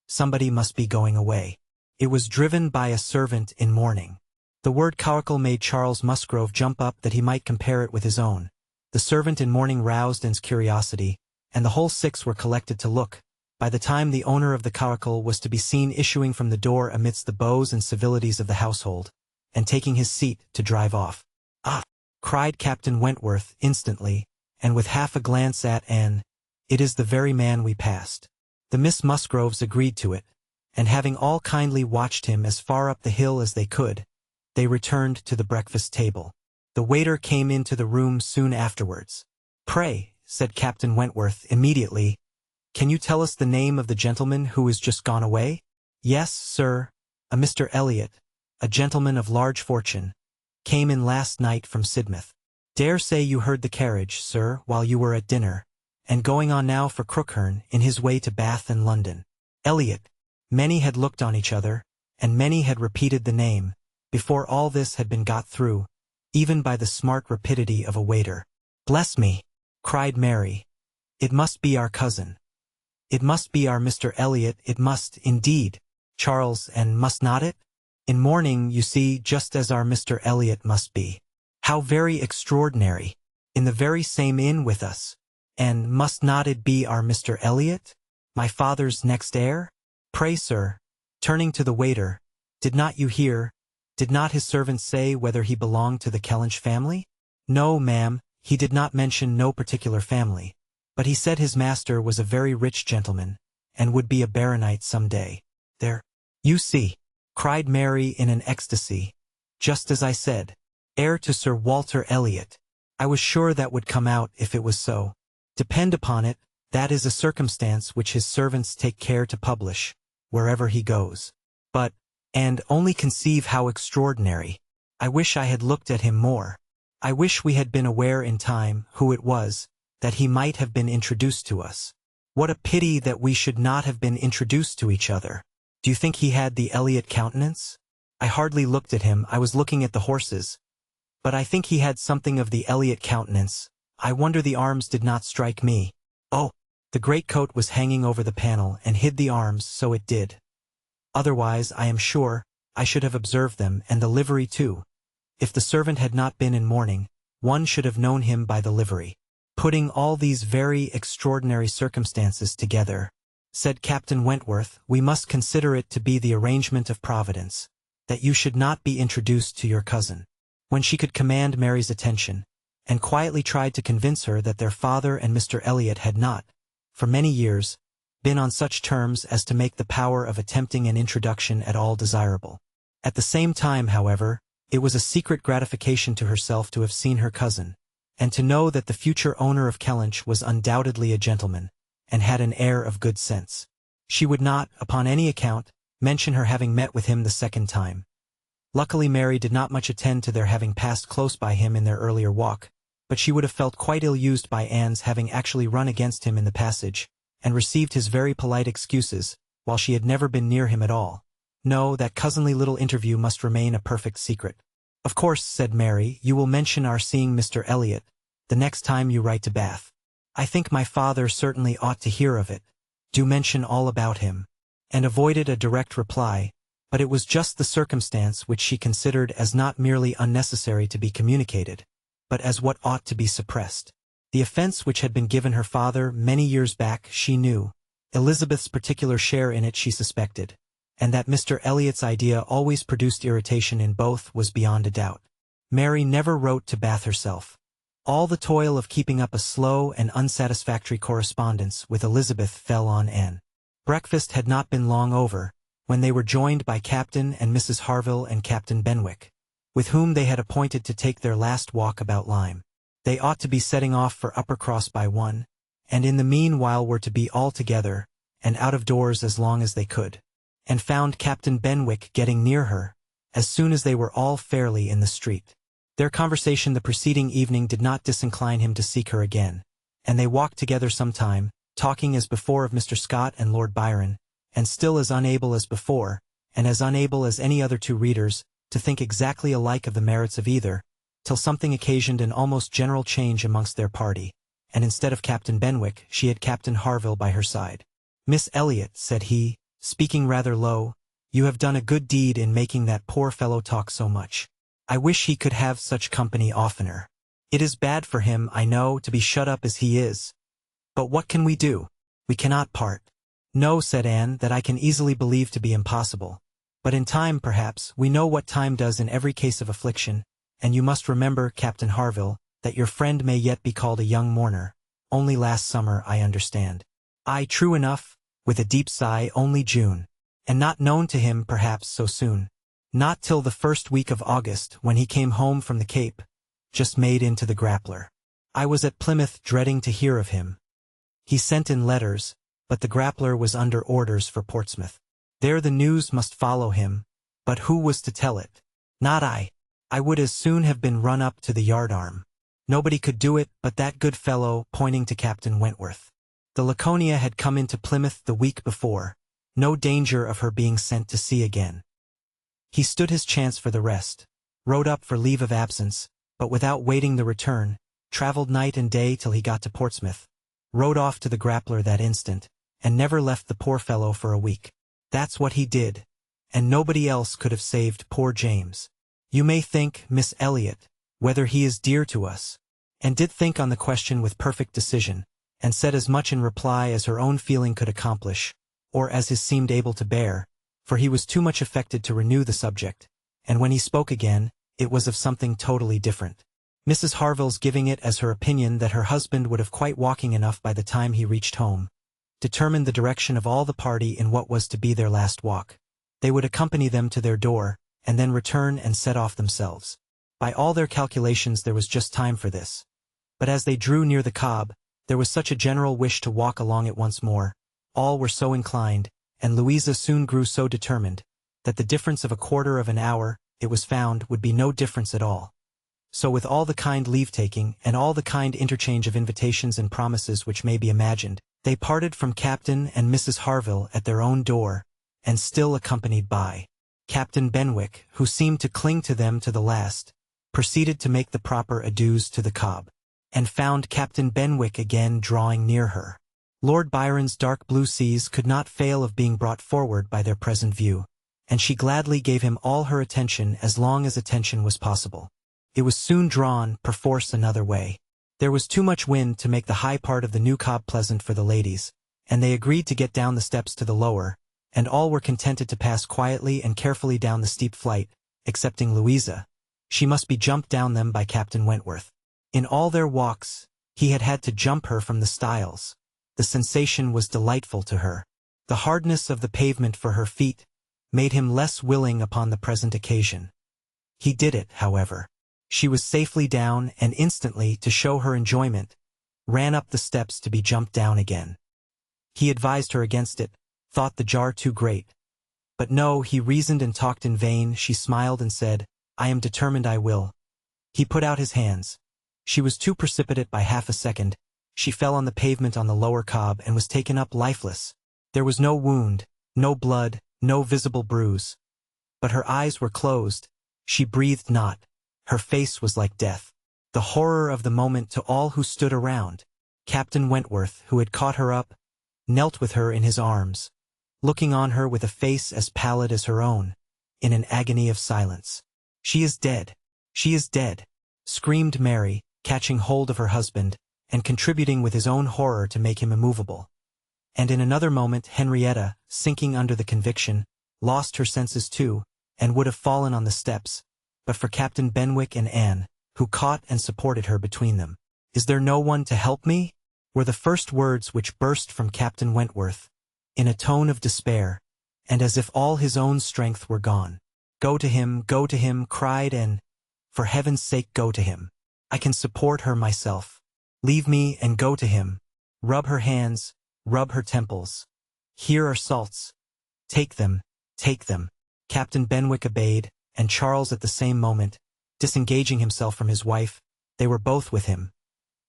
Somebody must be going away. It was driven by a servant in mourning. The word curricle made Charles Musgrove jump up that he might compare it with his own. The servant in mourning roused Anne's curiosity, and the whole six were collected to look. By the time the owner of the curricle was to be seen issuing from the door amidst the bows and civilities of the household, and taking his seat to drive off. "Ah!" cried Captain Wentworth instantly, and with half a glance at Anne, "It is the very man we passed." The Miss Musgroves agreed to it, and having all kindly watched him as far up the hill as they could, they returned to the breakfast table. The waiter came into the room soon afterwards. "Pray," said Captain Wentworth immediately, "can you tell us the name of the gentleman who is just gone away?" "Yes, sir, a Mr. Elliot, a gentleman of large fortune, came in last night from Sidmouth. Dare say you heard the carriage, sir, while you were at dinner, and going on now for Crookherne in his way to Bath and London." Elliot. Many had looked on each other, and many had repeated the name, before all this had been got through, even by the smart rapidity of a waiter. "Bless me!" cried Mary. "It must be our cousin. It must be our Mr. Elliot, it must, indeed, Charles, and must not it? In mourning, you see, just as our Mr. Elliot must be. How very extraordinary! In the very same inn with us. And must not it be our Mr. Elliot, my father's next heir? Pray, sir," turning to the waiter, "did not you hear, did not his servant say whether he belonged to the Kellynch family?" "No, ma'am, he did not mention no particular family, but he said his master was a very rich gentleman, and would be a baronet some day." "There, you see," cried Mary in an ecstasy, Just as I said. Heir to Sir Walter Elliot. I was sure that would come out if it was so. Depend upon it, that is a circumstance which his servants take care to publish, wherever he goes. But, and only conceive how extraordinary. I wish I had looked at him more. I wish we had been aware in time who it was, that he might have been introduced to us. What a pity that we should not have been introduced to each other. Do you think he had the Elliot countenance? I hardly looked at him, I was looking at the horses. But I think he had something of the Elliot countenance. I wonder the arms did not strike me. Oh, the greatcoat was hanging over the panel and hid the arms, so it did. Otherwise, I am sure, I should have observed them, and the livery too. If the servant had not been in mourning, one should have known him by the livery. Putting all these very extraordinary circumstances together, said Captain Wentworth, we must consider it to be the arrangement of Providence, that you should not be introduced to your cousin. When she could command Mary's attention, and quietly tried to convince her that their father and Mr. Elliot had not, for many years, been on such terms as to make the power of attempting an introduction at all desirable. At the same time, however, it was a secret gratification to herself to have seen her cousin, and to know that the future owner of Kellynch was undoubtedly a gentleman, and had an air of good sense. She would not, upon any account, mention her having met with him the second time. Luckily Mary did not much attend to their having passed close by him in their earlier walk, but she would have felt quite ill-used by Anne's having actually run against him in the passage, and received his very polite excuses, while she had never been near him at all. No, that cousinly little interview must remain a perfect secret. Of course, said Mary, you will mention our seeing Mr. Elliot, the next time you write to Bath. I think my father certainly ought to hear of it. Do mention all about him. And avoided a direct reply, but it was just the circumstance which she considered as not merely unnecessary to be communicated, but as what ought to be suppressed. The offense which had been given her father many years back she knew, Elizabeth's particular share in it she suspected, and that Mr. Elliot's idea always produced irritation in both was beyond a doubt. Mary never wrote to Bath herself. All the toil of keeping up a slow and unsatisfactory correspondence with Elizabeth fell on Anne. Breakfast had not been long over, when they were joined by Captain and Mrs. Harville and Captain Benwick, with whom they had appointed to take their last walk about Lyme. They ought to be setting off for Uppercross by 1, and in the meanwhile were to be all together, and out of doors as long as they could, and found Captain Benwick getting near her, as soon as they were all fairly in the street. Their conversation the preceding evening did not disincline him to seek her again, and they walked together some time, talking as before of Mr. Scott and Lord Byron, and still as unable as before, and as unable as any other two readers, to think exactly alike of the merits of either, till something occasioned an almost general change amongst their party, and instead of Captain Benwick, she had Captain Harville by her side. Miss Elliot, said he, speaking rather low, you have done a good deed in making that poor fellow talk so much. I wish he could have such company oftener. It is bad for him, I know, to be shut up as he is. But what can we do? We cannot part. No, said Anne, that I can easily believe to be impossible. But in time, perhaps, we know what time does in every case of affliction, and you must remember, Captain Harville, that your friend may yet be called a young mourner. Only last summer, I understand. Aye, true enough, with a deep sigh, only June. And not known to him, perhaps, so soon. Not till the first week of August, when he came home from the Cape, just made into the Grappler. I was at Plymouth dreading to hear of him. He sent in letters, but the Grappler was under orders for Portsmouth. There the news must follow him, but who was to tell it? Not I. I would as soon have been run up to the yardarm. Nobody could do it but that good fellow, pointing to Captain Wentworth. The Laconia had come into Plymouth the week before, no danger of her being sent to sea again. He stood his chance for the rest, wrote up for leave of absence, but without waiting the return, travelled night and day till he got to Portsmouth, rode off to the Grappler that instant, and never left the poor fellow for a week. That's what he did, and nobody else could have saved poor James. You may think, Miss Elliot, whether he is dear to us, and did think on the question with perfect decision, and said as much in reply as her own feeling could accomplish, or as his seemed able to bear, for he was too much affected to renew the subject, and when he spoke again, it was of something totally different. Mrs. Harville's giving it as her opinion that her husband would have quite walking enough by the time he reached home, determined the direction of all the party in what was to be their last walk. They would accompany them to their door, and then return and set off themselves. By all their calculations there was just time for this. But as they drew near the cob, there was such a general wish to walk along it once more, all were so inclined, and Louisa soon grew so determined, that the difference of a quarter of an hour, it was found, would be no difference at all. So with all the kind leave-taking, and all the kind interchange of invitations and promises which may be imagined, they parted from Captain and Mrs. Harville at their own door, and still accompanied by Captain Benwick, who seemed to cling to them to the last, proceeded to make the proper adieus to the cob, and found Captain Benwick again drawing near her. Lord Byron's dark blue seas could not fail of being brought forward by their present view, and she gladly gave him all her attention as long as attention was possible. It was soon drawn, perforce, another way. There was too much wind to make the high part of the new cob pleasant for the ladies, and they agreed to get down the steps to the lower, and all were contented to pass quietly and carefully down the steep flight, excepting Louisa. She must be jumped down them by Captain Wentworth. In all their walks, he had had to jump her from the stiles. The sensation was delightful to her. The hardness of the pavement for her feet made him less willing upon the present occasion. He did it, however. She was safely down, and instantly, to show her enjoyment, ran up the steps to be jumped down again. He advised her against it, thought the jar too great. But no, he reasoned and talked in vain. She smiled and said, "I am determined I will." He put out his hands. She was too precipitate by half a second. She fell on the pavement on the lower cob and was taken up lifeless. There was no wound, no blood, no visible bruise. But her eyes were closed. She breathed not. Her face was like death. The horror of the moment to all who stood around. Captain Wentworth, who had caught her up, knelt with her in his arms, looking on her with a face as pallid as her own, in an agony of silence. "She is dead! She is dead!" screamed Mary, catching hold of her husband, and contributing with his own horror to make him immovable. And in another moment Henrietta, sinking under the conviction, lost her senses too, and would have fallen on the steps, but for Captain Benwick and Anne, who caught and supported her between them. "Is there no one to help me?" were the first words which burst from Captain Wentworth, in a tone of despair, and as if all his own strength were gone. Go to him, cried Anne. "For heaven's sake, go to him. I can support her myself. Leave me and go to him. Rub her hands, rub her temples. Here are salts. Take them, take them." Captain Benwick obeyed, and Charles at the same moment, disengaging himself from his wife, they were both with him.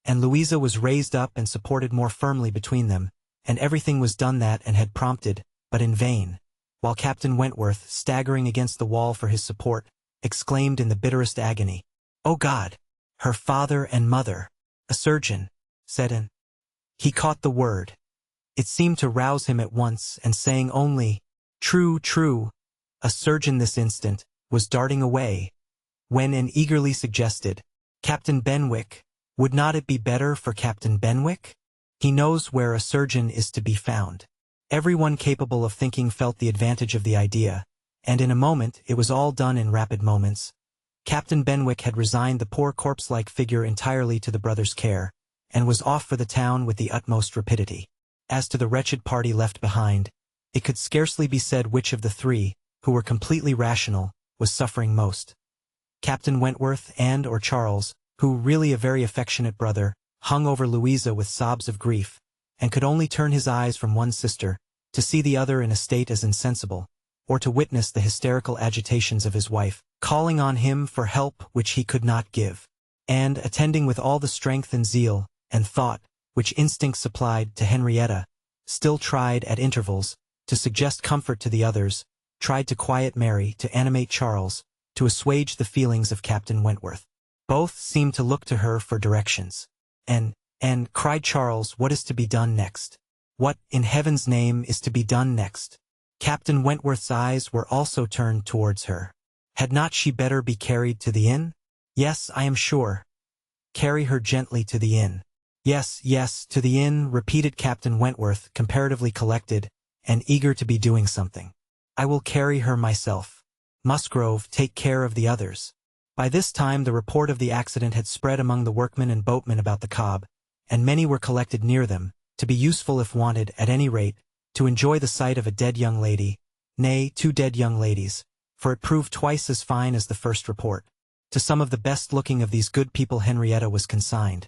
And Louisa was raised up and supported more firmly between them, and everything was done that and had prompted, but in vain, while Captain Wentworth, staggering against the wall for his support, exclaimed in the bitterest agony, "O God! Her father and mother!" "A surgeon," said Anne. He caught the word. It seemed to rouse him at once, and saying only, "True, true, a surgeon this instant," was darting away, when Anne eagerly suggested, "Captain Benwick, would not it be better for Captain Benwick? He knows where a surgeon is to be found." Everyone capable of thinking felt the advantage of the idea, and in a moment, it was all done in rapid moments. Captain Benwick had resigned the poor corpse-like figure entirely to the brothers' care, and was off for the town with the utmost rapidity. As to the wretched party left behind, it could scarcely be said which of the three, who were completely rational, was suffering most. Captain Wentworth or Charles, who, really a very affectionate brother, hung over Louisa with sobs of grief, and could only turn his eyes from one sister, to see the other in a state as insensible, or to witness the hysterical agitations of his wife, calling on him for help which he could not give, and attending with all the strength and zeal, and thought, which instinct supplied to Henrietta, still tried, at intervals, to suggest comfort to the others, tried to quiet Mary, to animate Charles, to assuage the feelings of Captain Wentworth. Both seemed to look to her for directions. And, cried Charles, "What is to be done next? What, in heaven's name, is to be done next?" Captain Wentworth's eyes were also turned towards her. Had not she better be carried to the inn? "Yes, I am sure." "Carry her gently to the inn." "Yes, yes, to the inn," repeated Captain Wentworth, comparatively collected, and eager to be doing something. "I will carry her myself. Musgrove, take care of the others." By this time the report of the accident had spread among the workmen and boatmen about the cob, and many were collected near them, to be useful if wanted, at any rate, to enjoy the sight of a dead young lady, nay, 2 dead young ladies, for it proved twice as fine as the first report. To some of the best-looking of these good people Henrietta was consigned,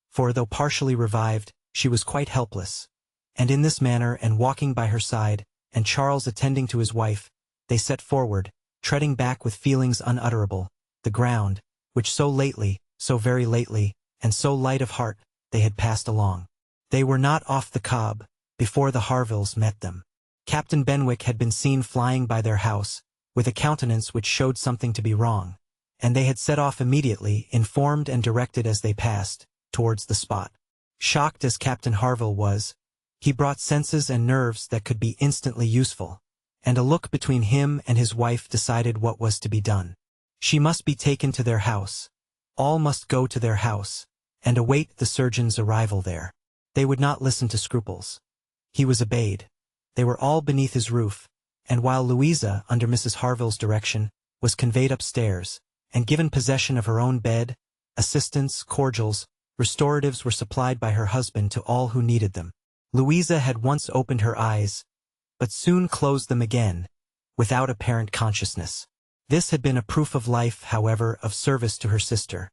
for though partially revived, she was quite helpless. And in this manner, and walking by her side, and Charles attending to his wife, they set forward, treading back with feelings unutterable, the ground, which so lately, so very lately, and so light of heart, they had passed along. They were not off the cob, before the Harvilles met them. Captain Benwick had been seen flying by their house, with a countenance which showed something to be wrong, and they had set off immediately, informed and directed as they passed, towards the spot. Shocked as Captain Harville was, he brought senses and nerves that could be instantly useful, and a look between him and his wife decided what was to be done. She must be taken to their house. All must go to their house, and await the surgeon's arrival there. They would not listen to scruples. He was obeyed. They were all beneath his roof, and while Louisa, under Mrs. Harville's direction, was conveyed upstairs, and given possession of her own bed, assistance, cordials, restoratives were supplied by her husband to all who needed them. Louisa had once opened her eyes, but soon closed them again, without apparent consciousness. This had been a proof of life, however, of service to her sister.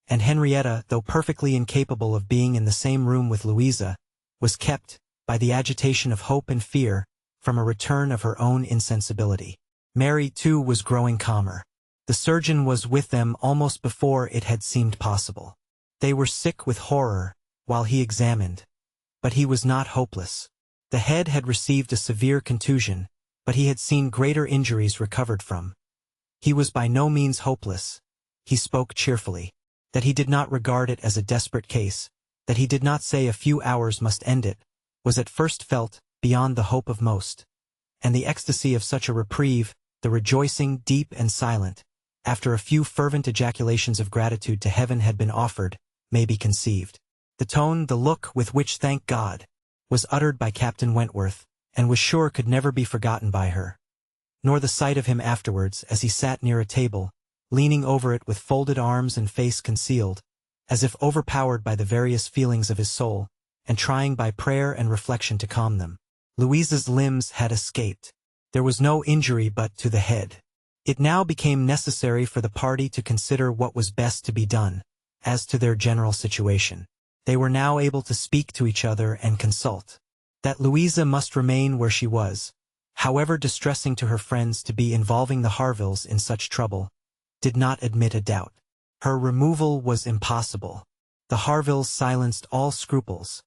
And Henrietta, though perfectly incapable of being in the same room with Louisa, was kept, by the agitation of hope and fear, from a return of her own insensibility. Mary, too, was growing calmer. The surgeon was with them almost before it had seemed possible. They were sick with horror, while he examined. But he was not hopeless. The head had received a severe contusion, but he had seen greater injuries recovered from. He was by no means hopeless. He spoke cheerfully. That he did not regard it as a desperate case, that he did not say a few hours must end it, was at first felt, beyond the hope of most. And the ecstasy of such a reprieve, the rejoicing, deep and silent, after a few fervent ejaculations of gratitude to heaven had been offered, may be conceived. The tone, the look with which "thank God" was uttered by Captain Wentworth, and was sure could never be forgotten by her. Nor the sight of him afterwards, as he sat near a table, leaning over it with folded arms and face concealed, as if overpowered by the various feelings of his soul, and trying by prayer and reflection to calm them. Louisa's limbs had escaped. There was no injury but to the head. It now became necessary for the party to consider what was best to be done, as to their general situation. They were now able to speak to each other and consult. That Louisa must remain where she was, however distressing to her friends to be involving the Harvilles in such trouble, did not admit a doubt. Her removal was impossible. The Harvilles silenced all scruples,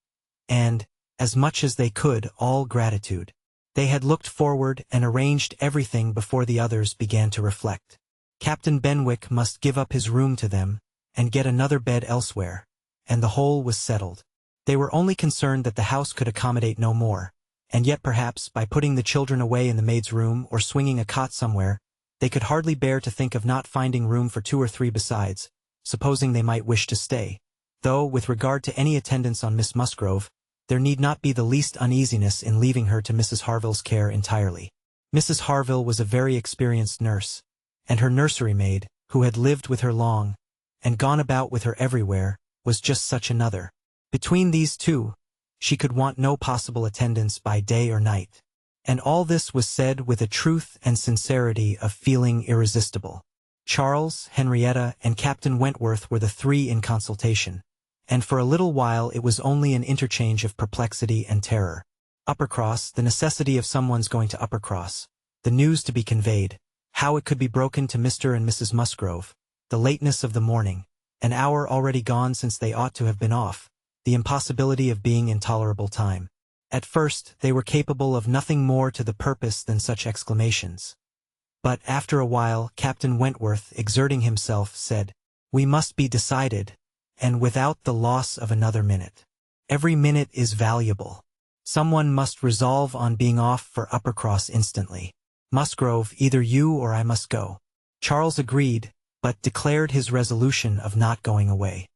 and, as much as they could, all gratitude. They had looked forward and arranged everything before the others began to reflect. Captain Benwick must give up his room to them, and get another bed elsewhere, and the whole was settled. They were only concerned that the house could accommodate no more, and yet perhaps, by putting the children away in the maid's room or swinging a cot somewhere, they could hardly bear to think of not finding room for 2 or 3 besides, supposing they might wish to stay. Though, with regard to any attendance on Miss Musgrove, there need not be the least uneasiness in leaving her to Mrs. Harville's care entirely. Mrs. Harville was a very experienced nurse, and her nursery maid, who had lived with her long, and gone about with her everywhere, was just such another. Between these two, she could want no possible attendance by day or night. And all this was said with a truth and sincerity of feeling irresistible. Charles, Henrietta, and Captain Wentworth were the 3 in consultation, and for a little while it was only an interchange of perplexity and terror. Uppercross, the necessity of someone's going to Uppercross, the news to be conveyed, how it could be broken to Mr. and Mrs. Musgrove, the lateness of the morning, an hour already gone since they ought to have been off, the impossibility of being in tolerable time. At first, they were capable of nothing more to the purpose than such exclamations. But after a while, Captain Wentworth, exerting himself, said, "We must be decided, and without the loss of another minute. Every minute is valuable. Someone must resolve on being off for Uppercross instantly. Musgrove, either you or I must go." Charles agreed, but declared his resolution of not going away.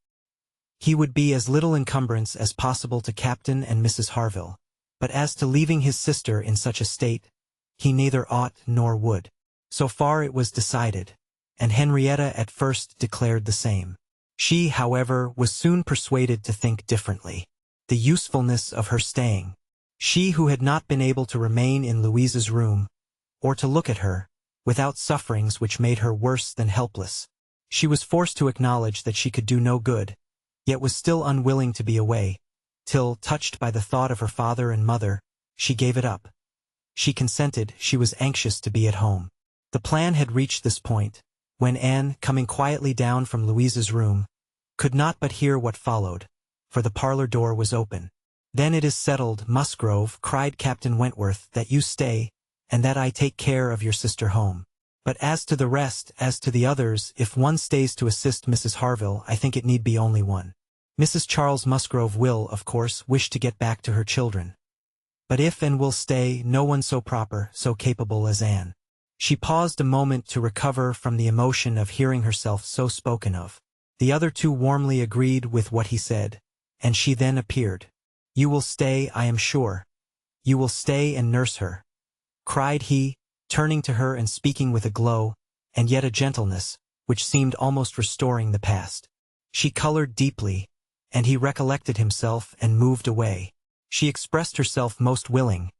He would be as little encumbrance as possible to Captain and Mrs. Harville, but as to leaving his sister in such a state, he neither ought nor would. So far it was decided, and Henrietta at first declared the same. She, however, was soon persuaded to think differently. The usefulness of her staying. She who had not been able to remain in Louisa's room, or to look at her, without sufferings which made her worse than helpless. She was forced to acknowledge that she could do no good, yet was still unwilling to be away, till, touched by the thought of her father and mother, she gave it up. She consented. She was anxious to be at home. The plan had reached this point, when Anne, coming quietly down from Louisa's room, could not but hear what followed, for the parlor door was open. "Then it is settled, Musgrove," cried Captain Wentworth, "that you stay, and that I take care of your sister home. But as to the rest, as to the others, if one stays to assist Mrs. Harville, I think it need be only one. Mrs. Charles Musgrove will, of course, wish to get back to her children. But if and will stay, no one so proper, so capable as Anne." She paused a moment to recover from the emotion of hearing herself so spoken of. The other two warmly agreed with what he said, and she then appeared. "You will stay, I am sure. You will stay and nurse her," cried he, turning to her and speaking with a glow, and yet a gentleness, which seemed almost restoring the past. She colored deeply, and he recollected himself and moved away. She expressed herself most willing,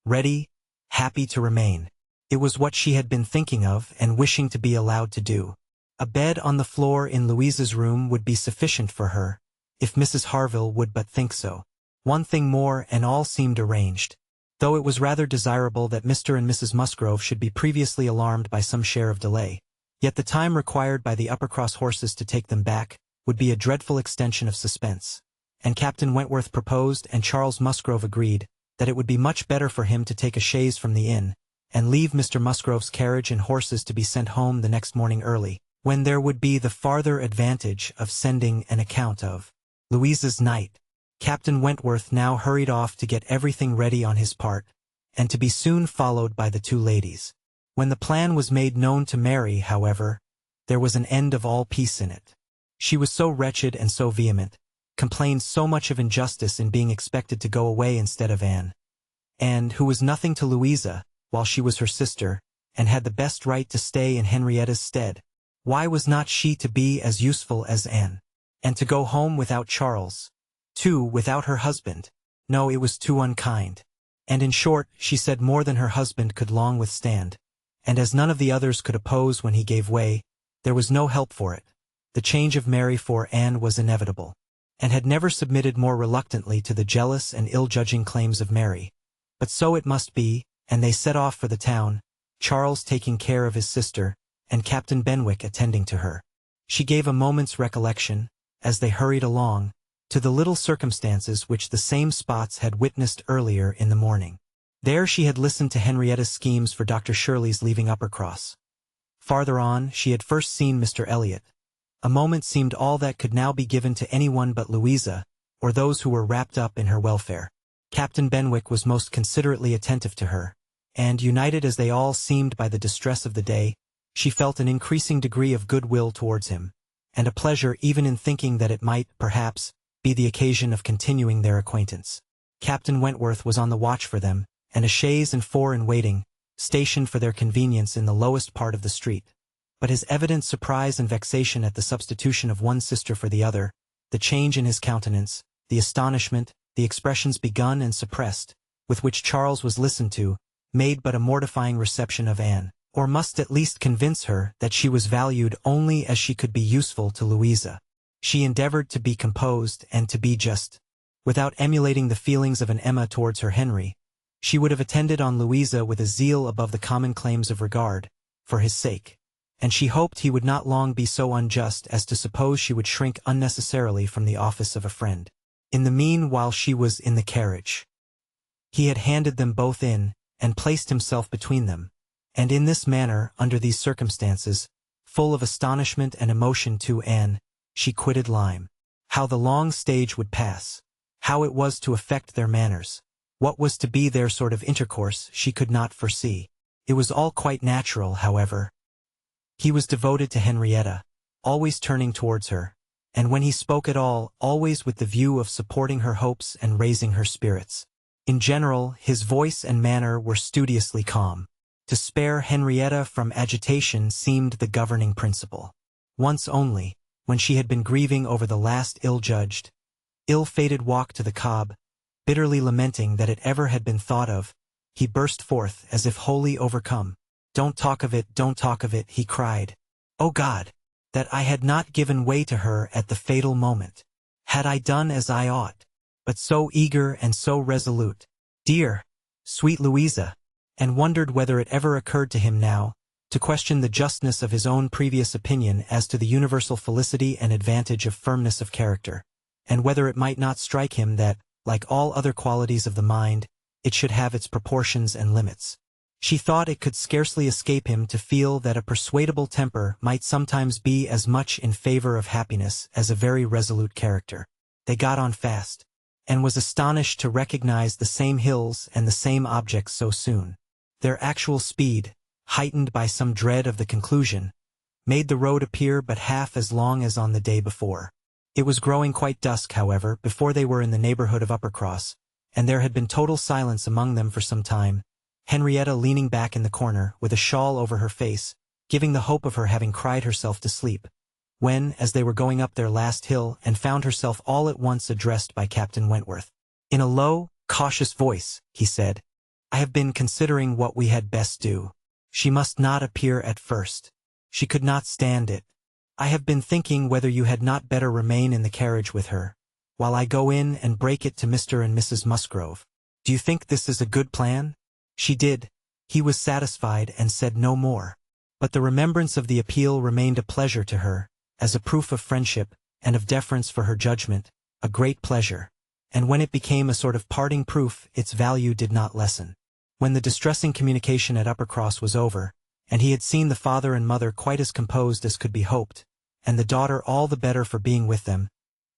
ready, happy to remain. It was what she had been thinking of and wishing to be allowed to do. A bed on the floor in Louisa's room would be sufficient for her, if Mrs. Harville would but think so. One thing more and all seemed arranged. Though it was rather desirable that Mr. and Mrs. Musgrove should be previously alarmed by some share of delay, yet the time required by the Uppercross horses to take them back would be a dreadful extension of suspense, and Captain Wentworth proposed and Charles Musgrove agreed that it would be much better for him to take a chaise from the inn, and leave Mr. Musgrove's carriage and horses to be sent home the next morning early, when there would be the farther advantage of sending an account of Louisa's night. Captain Wentworth now hurried off to get everything ready on his part, and to be soon followed by the two ladies. When the plan was made known to Mary, however, there was an end of all peace in it. She was so wretched and so vehement, complained so much of injustice in being expected to go away instead of Anne, and who was nothing to Louisa, while she was her sister, and had the best right to stay in Henrietta's stead. Why was not she to be as useful as Anne? And to go home without Charles, too, without her husband? No, it was too unkind. And in short, she said more than her husband could long withstand, and as none of the others could oppose when he gave way, there was no help for it. The change of Mary for Anne was inevitable, and had never submitted more reluctantly to the jealous and ill-judging claims of Mary. But so it must be, and they set off for the town, Charles taking care of his sister, and Captain Benwick attending to her. She gave a moment's recollection, as they hurried along, to the little circumstances which the same spots had witnessed earlier in the morning. There she had listened to Henrietta's schemes for Dr. Shirley's leaving Uppercross. Farther on, she had first seen Mr. Elliot. A moment seemed all that could now be given to anyone but Louisa, or those who were wrapped up in her welfare. Captain Benwick was most considerately attentive to her, and, united as they all seemed by the distress of the day, she felt an increasing degree of goodwill towards him, and a pleasure even in thinking that it might, perhaps, be the occasion of continuing their acquaintance. Captain Wentworth was on the watch for them, and a chaise and four in waiting, stationed for their convenience in the lowest part of the street. But his evident surprise and vexation at the substitution of one sister for the other, the change in his countenance, the astonishment, the expressions begun and suppressed, with which Charles was listened to, made but a mortifying reception of Anne, or must at least convince her that she was valued only as she could be useful to Louisa. She endeavored to be composed and to be just. Without emulating the feelings of an Emma towards her Henry, she would have attended on Louisa with a zeal above the common claims of regard, for his sake, and she hoped he would not long be so unjust as to suppose she would shrink unnecessarily from the office of a friend. In the meanwhile she was in the carriage. He had handed them both in, and placed himself between them, and in this manner, under these circumstances, full of astonishment and emotion to Anne, she quitted Lyme. How the long stage would pass, how it was to affect their manners, what was to be their sort of intercourse, she could not foresee. It was all quite natural, however. He was devoted to Henrietta, always turning towards her, and when he spoke at all, always with the view of supporting her hopes and raising her spirits. In general, his voice and manner were studiously calm. To spare Henrietta from agitation seemed the governing principle. Once only, when she had been grieving over the last ill-judged, ill-fated walk to the Cobb, bitterly lamenting that it ever had been thought of, he burst forth as if wholly overcome. "Don't talk of it, don't talk of it," he cried. "Oh God! That I had not given way to her at the fatal moment. Had I done as I ought? But so eager and so resolute. Dear, sweet Louisa," and wondered whether it ever occurred to him now to question the justness of his own previous opinion as to the universal felicity and advantage of firmness of character, and whether it might not strike him that, like all other qualities of the mind, it should have its proportions and limits. She thought it could scarcely escape him to feel that a persuadable temper might sometimes be as much in favor of happiness as a very resolute character. They got on fast, and was astonished to recognize the same hills and the same objects so soon. Their actual speed, heightened by some dread of the conclusion, made the road appear but half as long as on the day before. It was growing quite dusk, however, before they were in the neighborhood of Uppercross, and there had been total silence among them for some time, Henrietta leaning back in the corner, with a shawl over her face, giving the hope of her having cried herself to sleep, when, as they were going up their last hill, and found herself all at once addressed by Captain Wentworth. In a low, cautious voice, he said, "I have been considering what we had best do. She must not appear at first. She could not stand it. I have been thinking whether you had not better remain in the carriage with her, while I go in and break it to Mr. and Mrs. Musgrove. Do you think this is a good plan?" She did. He was satisfied and said no more. But the remembrance of the appeal remained a pleasure to her, as a proof of friendship, and of deference for her judgment, a great pleasure. And when it became a sort of parting proof, its value did not lessen. When the distressing communication at Uppercross was over, and he had seen the father and mother quite as composed as could be hoped, and the daughter all the better for being with them,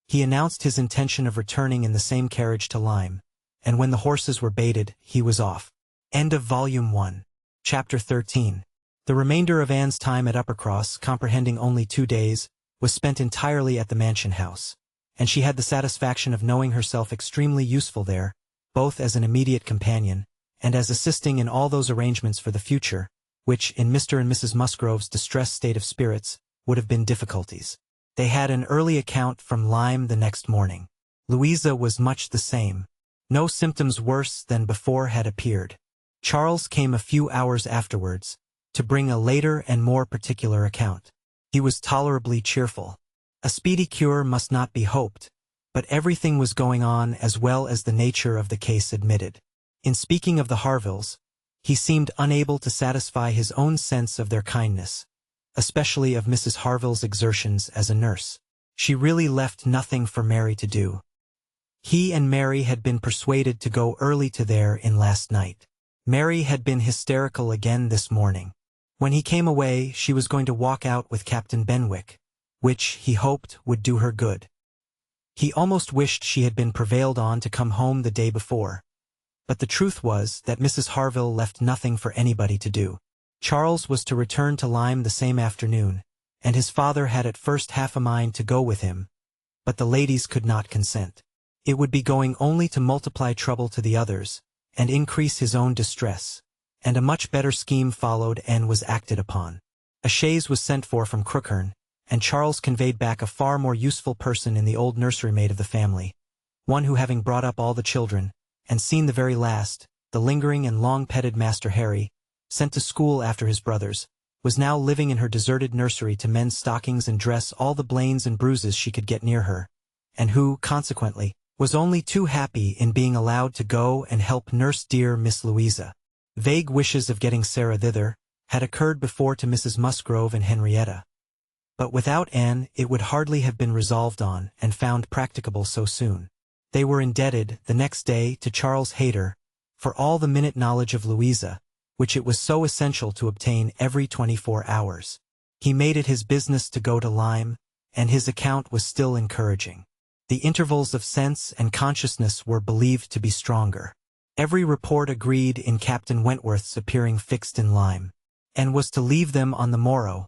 he announced his intention of returning in the same carriage to Lyme, and when the horses were baited, he was off. End of Volume 1. Chapter 13. The remainder of Anne's time at Uppercross, comprehending only 2 days, was spent entirely at the mansion house, and she had the satisfaction of knowing herself extremely useful there, both as an immediate companion, and as assisting in all those arrangements for the future, which, in Mr. and Mrs. Musgrove's distressed state of spirits, would have been difficulties. They had an early account from Lyme the next morning. Louisa was much the same. No symptoms worse than before had appeared. Charles came a few hours afterwards, to bring a later and more particular account. He was tolerably cheerful. A speedy cure must not be hoped, but everything was going on as well as the nature of the case admitted. In speaking of the Harvilles, he seemed unable to satisfy his own sense of their kindness, especially of Mrs. Harville's exertions as a nurse. She really left nothing for Mary to do. He and Mary had been persuaded to go early to their inn last night. Mary had been hysterical again this morning. When he came away, she was going to walk out with Captain Benwick, which, he hoped, would do her good. He almost wished she had been prevailed on to come home the day before. But the truth was that Mrs. Harville left nothing for anybody to do. Charles was to return to Lyme the same afternoon, and his father had at first half a mind to go with him, but the ladies could not consent. It would be going only to multiply trouble to the others, and increase his own distress, and a much better scheme followed and was acted upon. A chaise was sent for from Crookherne, and Charles conveyed back a far more useful person in the old nursery-maid of the family, one who, having brought up all the children, and seen the very last, the lingering and long-petted Master Harry, sent to school after his brothers, was now living in her deserted nursery to mend stockings and dress all the blains and bruises she could get near her, and who, consequently, was only too happy in being allowed to go and help nurse dear Miss Louisa. Vague wishes of getting Sarah thither had occurred before to Mrs. Musgrove and Henrietta. But without Anne it would hardly have been resolved on and found practicable so soon. They were indebted, the next day, to Charles Hayter, for all the minute knowledge of Louisa, which it was so essential to obtain every 24 hours. He made it his business to go to Lyme, and his account was still encouraging. The intervals of sense and consciousness were believed to be stronger. Every report agreed in Captain Wentworth's appearing fixed in Lyme, and was to leave them on the morrow,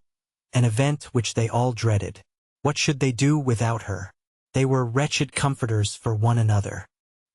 an event which they all dreaded. What should they do without her? They were wretched comforters for one another.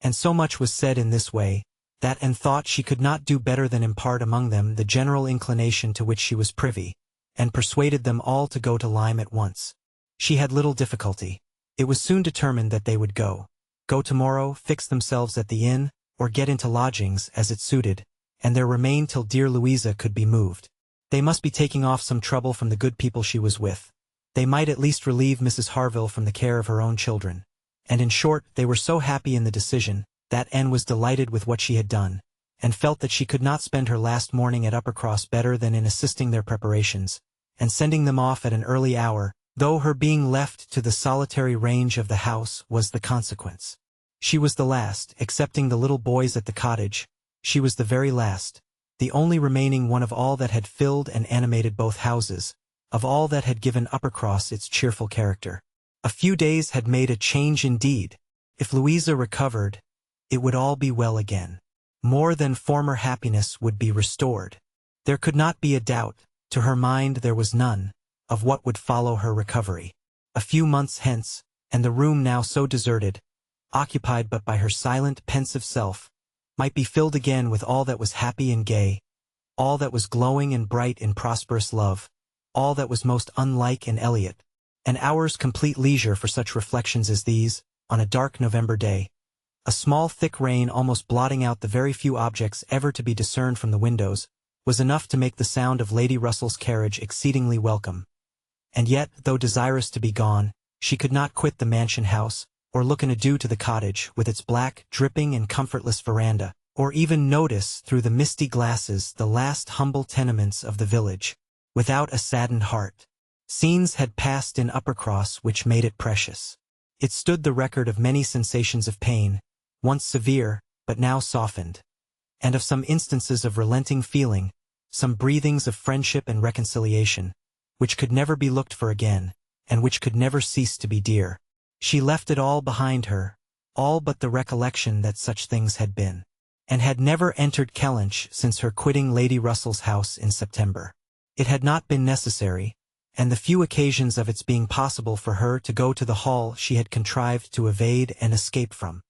And so much was said in this way, that Anne thought she could not do better than impart among them the general inclination to which she was privy, and persuaded them all to go to Lyme at once. She had little difficulty. It was soon determined that they would go tomorrow, fix themselves at the inn, or get into lodgings as it suited, and there remain till dear Louisa could be moved. They must be taking off some trouble from the good people she was with. They might at least relieve Mrs. Harville from the care of her own children. And in short, they were so happy in the decision, that Anne was delighted with what she had done, and felt that she could not spend her last morning at Uppercross better than in assisting their preparations, and sending them off at an early hour, though her being left to the solitary range of the house was the consequence. She was the last, excepting the little boys at the cottage, she was the very last, the only remaining one of all that had filled and animated both houses, of all that had given Uppercross its cheerful character. A few days had made a change indeed. If Louisa recovered, it would all be well again. More than former happiness would be restored. There could not be a doubt, to her mind there was none, of what would follow her recovery. A few months hence, and the room now so deserted, occupied but by her silent, pensive self, might be filled again with all that was happy and gay, all that was glowing and bright in prosperous love, all that was most unlike Anne Elliot. An hour's complete leisure for such reflections as these, on a dark November day. A small thick rain almost blotting out the very few objects ever to be discerned from the windows, was enough to make the sound of Lady Russell's carriage exceedingly welcome. And yet, though desirous to be gone, she could not quit the mansion house, or look in adieu to the cottage with its black, dripping and comfortless veranda, or even notice through the misty glasses the last humble tenements of the village, without a saddened heart. Scenes had passed in Uppercross which made it precious. It stood the record of many sensations of pain, once severe, but now softened, and of some instances of relenting feeling, some breathings of friendship and reconciliation, which could never be looked for again, and which could never cease to be dear. She left it all behind her, all but the recollection that such things had been, and had never entered Kellynch since her quitting Lady Russell's house in September. It had not been necessary, and the few occasions of its being possible for her to go to the hall she had contrived to evade and escape from.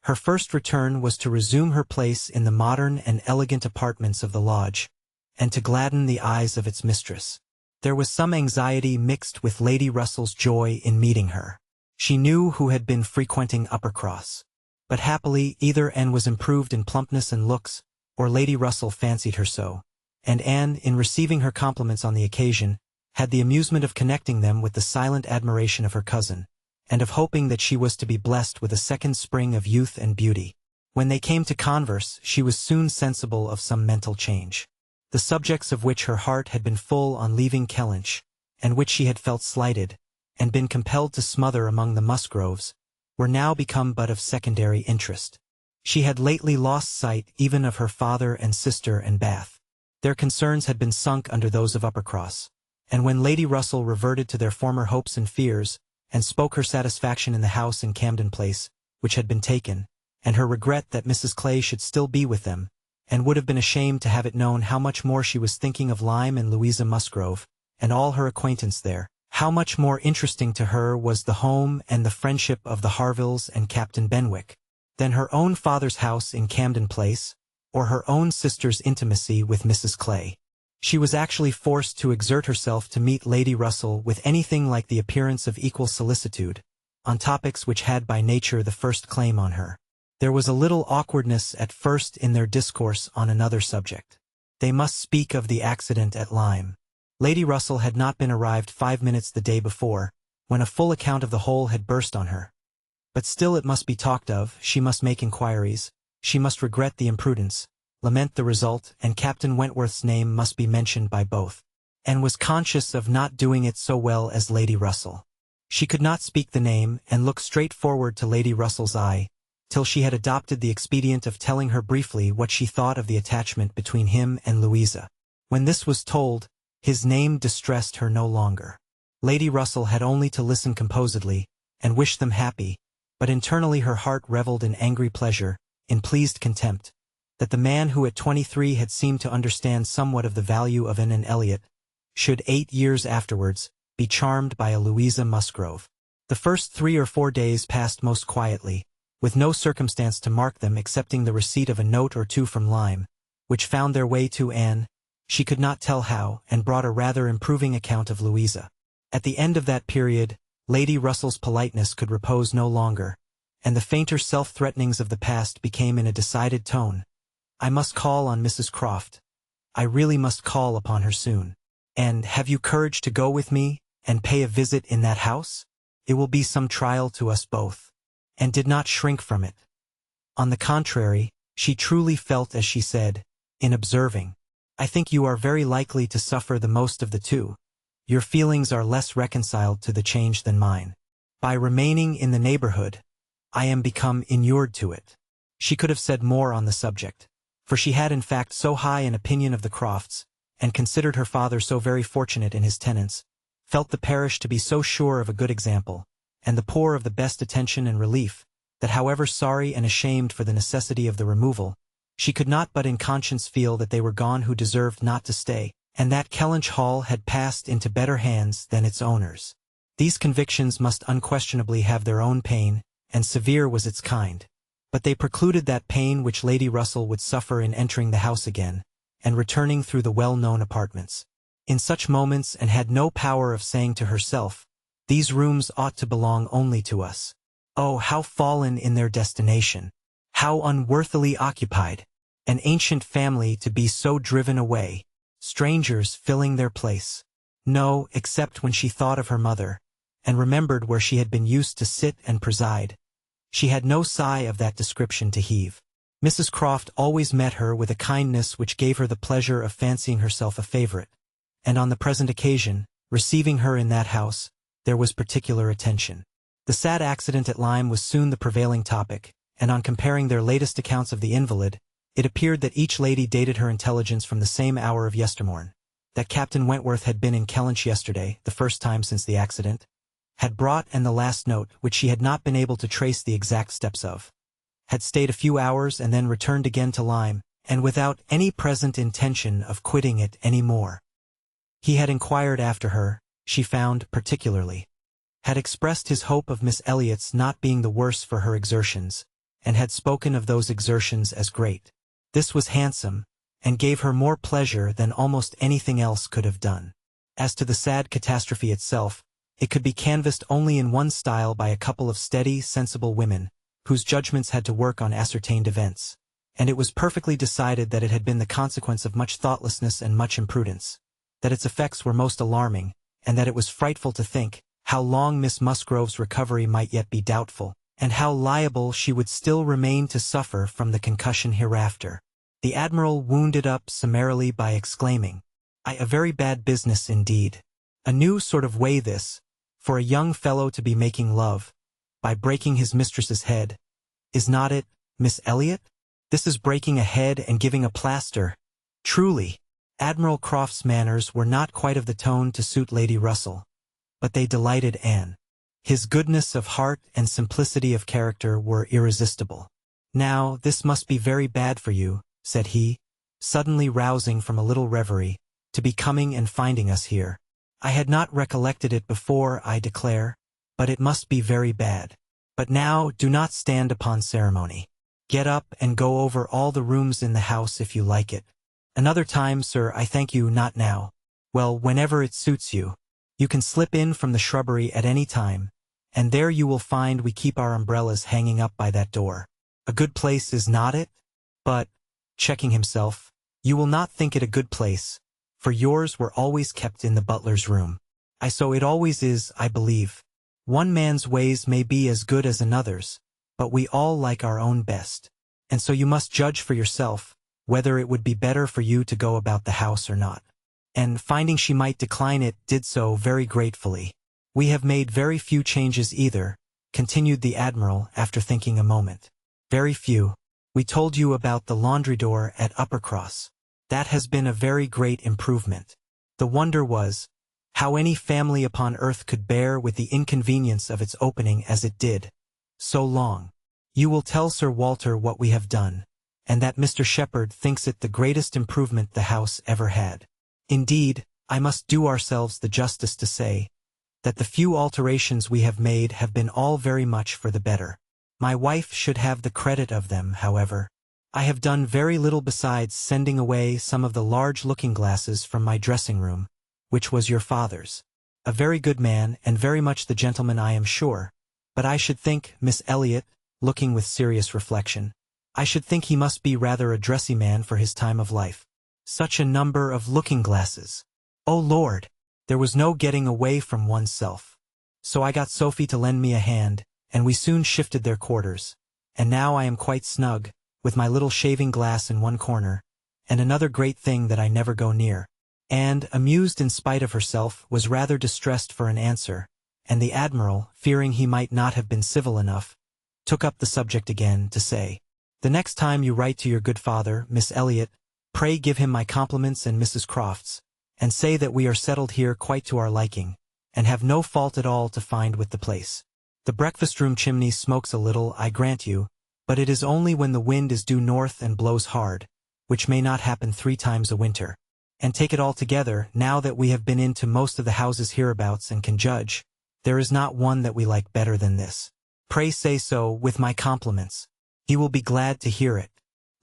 Her first return was to resume her place in the modern and elegant apartments of the lodge, and to gladden the eyes of its mistress. There was some anxiety mixed with Lady Russell's joy in meeting her. She knew who had been frequenting Uppercross. But happily either Anne was improved in plumpness and looks, or Lady Russell fancied her so, and Anne, in receiving her compliments on the occasion, had the amusement of connecting them with the silent admiration of her cousin, and of hoping that she was to be blessed with a second spring of youth and beauty. When they came to converse, she was soon sensible of some mental change. The subjects of which her heart had been full on leaving Kellynch, and which she had felt slighted, and been compelled to smother among the Musgroves, were now become but of secondary interest. She had lately lost sight even of her father and sister and Bath. Their concerns had been sunk under those of Uppercross, and when Lady Russell reverted to their former hopes and fears, and spoke her satisfaction in the house in Camden Place, which had been taken, and her regret that Mrs. Clay should still be with them, and would have been ashamed to have it known how much more she was thinking of Lyme and Louisa Musgrove, and all her acquaintance there, how much more interesting to her was the home and the friendship of the Harvilles and Captain Benwick, than her own father's house in Camden Place, or her own sister's intimacy with Mrs. Clay. She was actually forced to exert herself to meet Lady Russell with anything like the appearance of equal solicitude, on topics which had by nature the first claim on her. There was a little awkwardness at first in their discourse on another subject. They must speak of the accident at Lyme. Lady Russell had not been arrived 5 minutes the day before, when a full account of the whole had burst on her. But still it must be talked of, she must make inquiries, she must regret the imprudence, lament the result, and Captain Wentworth's name must be mentioned by both, and was conscious of not doing it so well as Lady Russell. She could not speak the name and look straight forward to Lady Russell's eye, till she had adopted the expedient of telling her briefly what she thought of the attachment between him and Louisa. When this was told, his name distressed her no longer. Lady Russell had only to listen composedly, and wish them happy, but internally her heart revelled in angry pleasure, in pleased contempt, that the man who at 23 had seemed to understand somewhat of the value of Anne Elliot, should 8 years afterwards be charmed by a Louisa Musgrove. The first 3 or 4 days passed most quietly, with no circumstance to mark them excepting the receipt of a note or two from Lyme, which found their way to Anne, she could not tell how, and brought a rather improving account of Louisa. At the end of that period, Lady Russell's politeness could repose no longer, and the fainter self-threatenings of the past became in a decided tone. "I must call on Mrs. Croft. I really must call upon her soon. And have you courage to go with me and pay a visit in that house? It will be some trial to us both. And did not shrink from it. On the contrary, she truly felt as she said, in observing, I think you are very likely to suffer the most of the two. Your feelings are less reconciled to the change than mine. By remaining in the neighborhood, I am become inured to it. She could have said more on the subject, for she had in fact so high an opinion of the Crofts, and considered her father so very fortunate in his tenants, felt the parish to be so sure of a good example, and the poor of the best attention and relief, that however sorry and ashamed for the necessity of the removal, she could not but in conscience feel that they were gone who deserved not to stay, and that Kellynch Hall had passed into better hands than its owners. These convictions must unquestionably have their own pain, and severe was its kind, but they precluded that pain which Lady Russell would suffer in entering the house again, and returning through the well-known apartments. In such moments, and had no power of saying to herself, these rooms ought to belong only to us. Oh, how fallen in their destination! How unworthily occupied! An ancient family to be so driven away, strangers filling their place. No, except when she thought of her mother, and remembered where she had been used to sit and preside. She had no sigh of that description to heave. Mrs. Croft always met her with a kindness which gave her the pleasure of fancying herself a favorite, and on the present occasion, receiving her in that house, there was particular attention. The sad accident at Lyme was soon the prevailing topic, and on comparing their latest accounts of the invalid, it appeared that each lady dated her intelligence from the same hour of yestermorn, that Captain Wentworth had been in Kellynch yesterday, the first time since the accident, had brought and the last note, which she had not been able to trace the exact steps of, had stayed a few hours and then returned again to Lyme, and without any present intention of quitting it any more. He had inquired after her, she found particularly, had expressed his hope of Miss Elliot's not being the worse for her exertions, and had spoken of those exertions as great. This was handsome, and gave her more pleasure than almost anything else could have done. As to the sad catastrophe itself, it could be canvassed only in one style by a couple of steady, sensible women, whose judgments had to work on ascertained events, and it was perfectly decided that it had been the consequence of much thoughtlessness and much imprudence, that its effects were most alarming, and that it was frightful to think how long Miss Musgrove's recovery might yet be doubtful, and how liable she would still remain to suffer from the concussion hereafter. The Admiral wounded up summarily by exclaiming, a very bad business indeed. A new sort of way this, for a young fellow to be making love, by breaking his mistress's head. Is not it, Miss Elliot? This is breaking a head and giving a plaster. Truly, Admiral Croft's manners were not quite of the tone to suit Lady Russell, but they delighted Anne. His goodness of heart and simplicity of character were irresistible. Now, this must be very bad for you, said he, suddenly rousing from a little reverie, to be coming and finding us here. I had not recollected it before, I declare, but it must be very bad. But now, do not stand upon ceremony. Get up and go over all the rooms in the house if you like it. Another time, sir, I thank you, not now. Well, whenever it suits you. You can slip in from the shrubbery at any time, and there you will find we keep our umbrellas hanging up by that door. A good place, is not it? But, checking himself, you will not think it a good place, for yours were always kept in the butler's room. So it always is, I believe. One man's ways may be as good as another's, but we all like our own best. And so you must judge for yourself, whether it would be better for you to go about the house or not. And, finding she might decline it, did so very gratefully. We have made very few changes either, continued the Admiral after thinking a moment. Very few. We told you about the laundry door at Uppercross. That has been a very great improvement. The wonder was, how any family upon earth could bear with the inconvenience of its opening as it did, so long. You will tell Sir Walter what we have done, and that Mr. Shepherd thinks it the greatest improvement the house ever had. Indeed, I must do ourselves the justice to say, that the few alterations we have made have been all very much for the better. My wife should have the credit of them, however. I have done very little besides sending away some of the large looking-glasses from my dressing-room, which was your father's. A very good man, and very much the gentleman, I am sure, but I should think, Miss Elliot, looking with serious reflection, I should think he must be rather a dressy man for his time of life. Such a number of looking-glasses. Oh Lord! There was no getting away from oneself. So I got Sophie to lend me a hand, and we soon shifted their quarters. And now I am quite snug, with my little shaving glass in one corner, and another great thing that I never go near. And, amused in spite of herself, was rather distressed for an answer, and the Admiral, fearing he might not have been civil enough, took up the subject again to say, "The next time you write to your good father, Miss Elliot, pray give him my compliments and Mrs. Croft's, and say that we are settled here quite to our liking, and have no fault at all to find with the place. The breakfast-room chimney smokes a little, I grant you, but it is only when the wind is due north and blows hard, which may not happen 3 times a winter. And take it all together, now that we have been into most of the houses hereabouts and can judge, there is not one that we like better than this. Pray say so, with my compliments. He will be glad to hear it."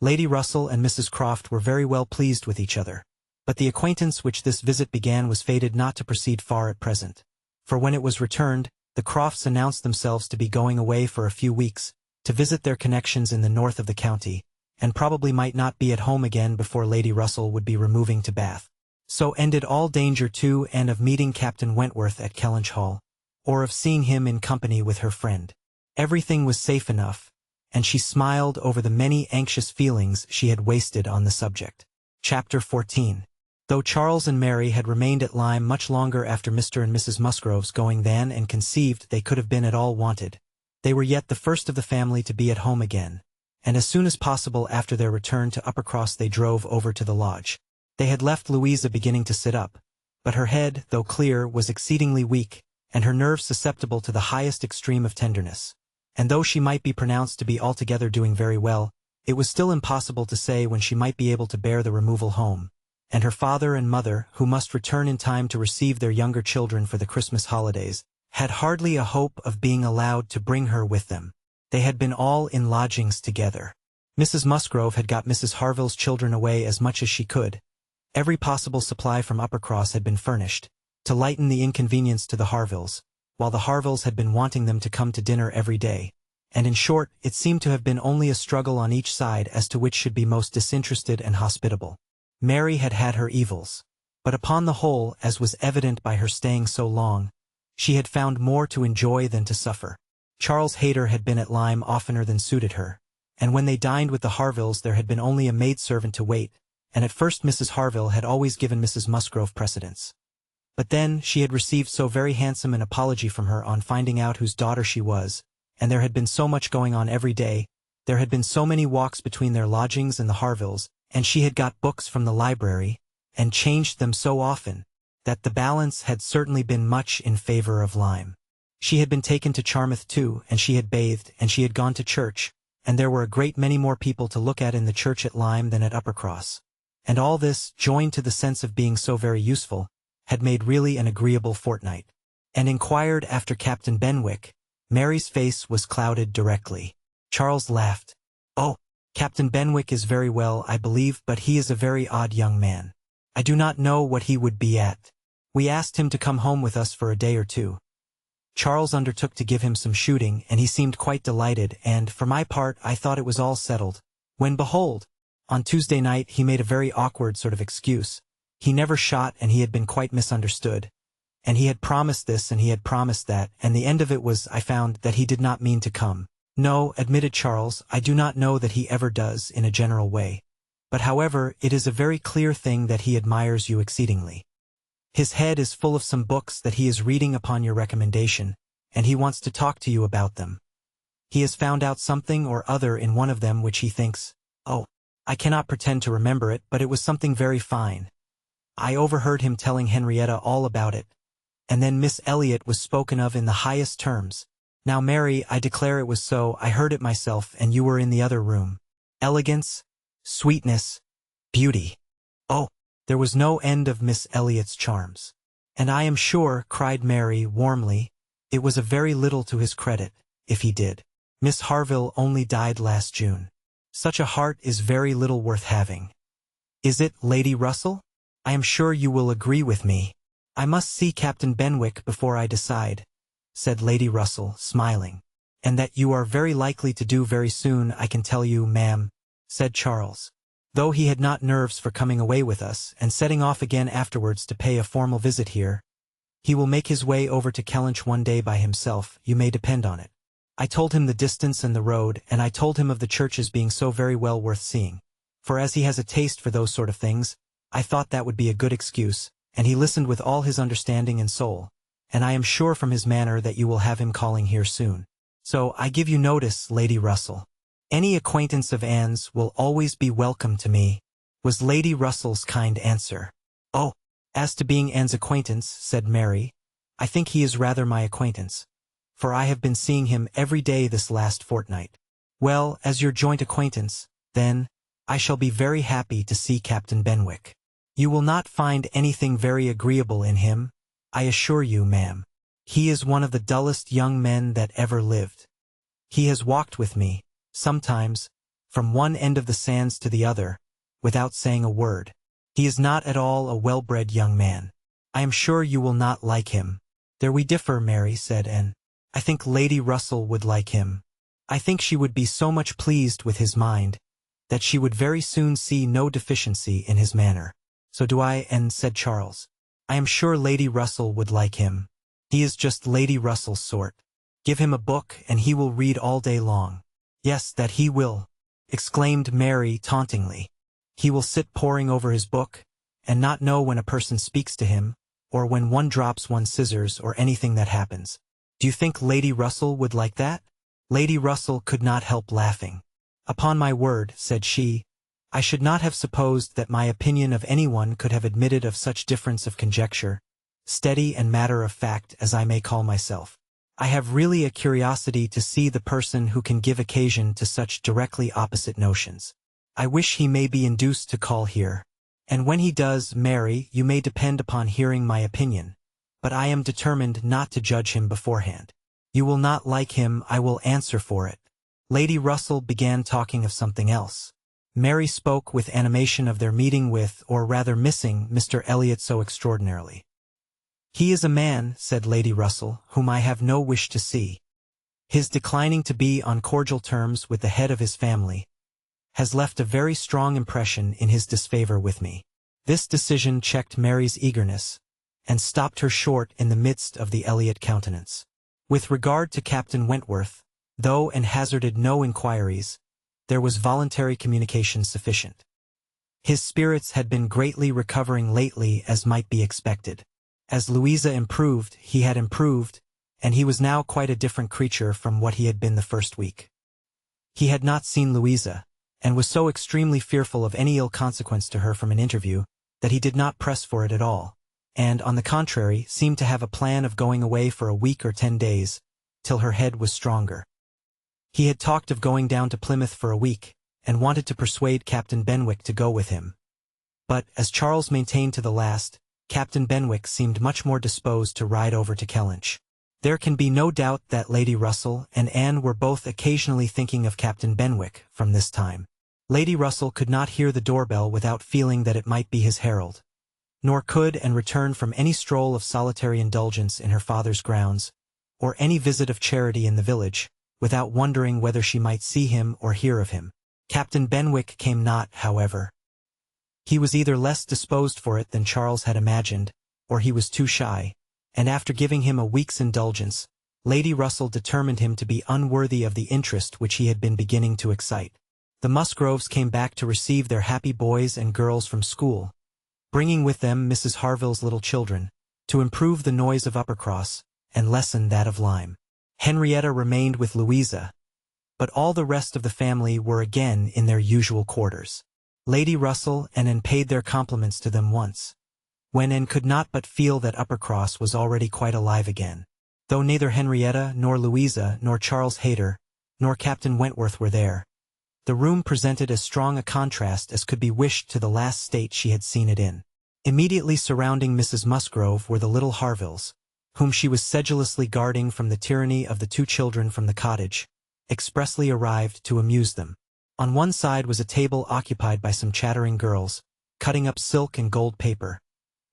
Lady Russell and Mrs. Croft were very well pleased with each other, but the acquaintance which this visit began was fated not to proceed far at present, for when it was returned, the Crofts announced themselves to be going away for a few weeks, to visit their connections in the north of the county, and probably might not be at home again before Lady Russell would be removing to Bath. So ended all danger too, and of meeting Captain Wentworth at Kellynch Hall, or of seeing him in company with her friend. Everything was safe enough, and she smiled over the many anxious feelings she had wasted on the subject. Chapter 14. Though Charles and Mary had remained at Lyme much longer after Mr. and Mrs. Musgrove's going than and conceived they could have been at all wanted, they were yet the first of the family to be at home again, and as soon as possible after their return to Uppercross they drove over to the lodge. They had left Louisa beginning to sit up, but her head, though clear, was exceedingly weak, and her nerves susceptible to the highest extreme of tenderness. And though she might be pronounced to be altogether doing very well, it was still impossible to say when she might be able to bear the removal home, and her father and mother, who must return in time to receive their younger children for the Christmas holidays, had hardly a hope of being allowed to bring her with them. They had been all in lodgings together. Mrs. Musgrove had got Mrs. Harville's children away as much as she could. Every possible supply from Uppercross had been furnished, to lighten the inconvenience to the Harvilles, while the Harvilles had been wanting them to come to dinner every day, and in short, it seemed to have been only a struggle on each side as to which should be most disinterested and hospitable. Mary had had her evils, but upon the whole, as was evident by her staying so long, she had found more to enjoy than to suffer. Charles Hayter had been at Lyme oftener than suited her, and when they dined with the Harvilles there had been only a maidservant to wait, and at first Mrs. Harville had always given Mrs. Musgrove precedence. But then she had received so very handsome an apology from her on finding out whose daughter she was, and there had been so much going on every day, there had been so many walks between their lodgings and the Harvilles, and she had got books from the library, and changed them so often, that the balance had certainly been much in favor of Lyme. She had been taken to Charmouth too, and she had bathed, and she had gone to church, and there were a great many more people to look at in the church at Lyme than at Uppercross. And all this, joined to the sense of being so very useful, had made really an agreeable fortnight. And inquired after Captain Benwick. Mary's face was clouded directly. Charles laughed. "Oh, Captain Benwick is very well, I believe, but he is a very odd young man. I do not know what he would be at. We asked him to come home with us for a day or two. Charles undertook to give him some shooting, and he seemed quite delighted, and, for my part, I thought it was all settled, when behold, on Tuesday night he made a very awkward sort of excuse. He never shot, and he had been quite misunderstood. And he had promised this and he had promised that, and the end of it was, I found, that he did not mean to come." "No," admitted Charles, "I do not know that he ever does, in a general way. But however, it is a very clear thing that he admires you exceedingly. His head is full of some books that he is reading upon your recommendation, and he wants to talk to you about them. He has found out something or other in one of them which he thinks, oh, I cannot pretend to remember it, but it was something very fine. I overheard him telling Henrietta all about it, and then Miss Elliot was spoken of in the highest terms. Now, Mary, I declare it was so, I heard it myself, and you were in the other room. Elegance, sweetness, beauty. Oh, there was no end of Miss Elliot's charms. And I am sure, cried Mary warmly, it was a very little to his credit, if he did. Miss Harville only died last June. Such a heart is very little worth having. Is it, Lady Russell? I am sure you will agree with me. I must see Captain Benwick before I decide, said Lady Russell, smiling. And that you are very likely to do very soon, I can tell you, ma'am, said Charles. Though he had not nerves for coming away with us and setting off again afterwards to pay a formal visit here, he will make his way over to Kellynch one day by himself, you may depend on it. I told him the distance and the road, and I told him of the churches being so very well worth seeing. For as he has a taste for those sort of things, I thought that would be a good excuse, and he listened with all his understanding and soul, and I am sure from his manner that you will have him calling here soon. So I give you notice, Lady Russell. Any acquaintance of Anne's will always be welcome to me, was Lady Russell's kind answer. Oh, as to being Anne's acquaintance, said Mary, I think he is rather my acquaintance, for I have been seeing him every day this last fortnight. Well, as your joint acquaintance, then, I shall be very happy to see Captain Benwick. You will not find anything very agreeable in him, I assure you, ma'am. He is one of the dullest young men that ever lived. He has walked with me, sometimes, from one end of the sands to the other, without saying a word. He is not at all a well-bred young man. I am sure you will not like him. There we differ, Mary, said Anne. I think Lady Russell would like him. I think she would be so much pleased with his mind, that she would very soon see no deficiency in his manner. So do I, Anne, said Charles. I am sure Lady Russell would like him. He is just Lady Russell's sort. Give him a book, and he will read all day long. Yes, that he will, exclaimed Mary tauntingly. He will sit poring over his book, and not know when a person speaks to him, or when one drops one's scissors or anything that happens. Do you think Lady Russell would like that? Lady Russell could not help laughing. Upon my word, said she, I should not have supposed that my opinion of anyone could have admitted of such difference of conjecture, steady and matter of fact as I may call myself. I have really a curiosity to see the person who can give occasion to such directly opposite notions. I wish he may be induced to call here. And when he does, Mary, you may depend upon hearing my opinion, but I am determined not to judge him beforehand. You will not like him, I will answer for it. Lady Russell began talking of something else. Mary spoke with animation of their meeting with, or rather missing, Mr. Elliot so extraordinarily. He is a man, said Lady Russell, whom I have no wish to see. His declining to be on cordial terms with the head of his family has left a very strong impression in his disfavor with me. This decision checked Mary's eagerness, and stopped her short in the midst of the Elliot countenance. With regard to Captain Wentworth, though Anne hazarded no inquiries, there was voluntary communication sufficient. His spirits had been greatly recovering lately, as might be expected. As Louisa improved, he had improved, and he was now quite a different creature from what he had been the first week. He had not seen Louisa, and was so extremely fearful of any ill consequence to her from an interview, that he did not press for it at all, and, on the contrary, seemed to have a plan of going away for a week or 10 days, till her head was stronger. He had talked of going down to Plymouth for a week, and wanted to persuade Captain Benwick to go with him. But, as Charles maintained to the last, Captain Benwick seemed much more disposed to ride over to Kellynch. There can be no doubt that Lady Russell and Anne were both occasionally thinking of Captain Benwick from this time. Lady Russell could not hear the doorbell without feeling that it might be his herald, nor could Anne return from any stroll of solitary indulgence in her father's grounds, or any visit of charity in the village, without wondering whether she might see him or hear of him. Captain Benwick came not, however. He was either less disposed for it than Charles had imagined, or he was too shy, and after giving him a week's indulgence, Lady Russell determined him to be unworthy of the interest which he had been beginning to excite. The Musgroves came back to receive their happy boys and girls from school, bringing with them Mrs. Harville's little children, to improve the noise of Uppercross, and lessen that of Lyme. Henrietta remained with Louisa, but all the rest of the family were again in their usual quarters. Lady Russell and Anne paid their compliments to them once, when Anne could not but feel that Uppercross was already quite alive again. Though neither Henrietta, nor Louisa, nor Charles Hayter, nor Captain Wentworth were there, the room presented as strong a contrast as could be wished to the last state she had seen it in. Immediately surrounding Mrs. Musgrove were the little Harvilles, whom she was sedulously guarding from the tyranny of the 2 children from the cottage, expressly arrived to amuse them. On one side was a table occupied by some chattering girls, cutting up silk and gold paper,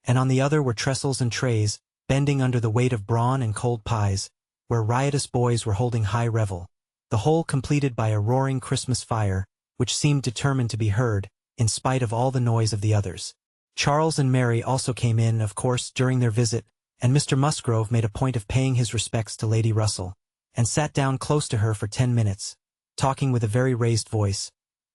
and on the other were trestles and trays, bending under the weight of brawn and cold pies, where riotous boys were holding high revel, the whole completed by a roaring Christmas fire, which seemed determined to be heard, in spite of all the noise of the others. Charles and Mary also came in, of course, during their visit, and Mr. Musgrove made a point of paying his respects to Lady Russell, and sat down close to her for 10 minutes, talking with a very raised voice,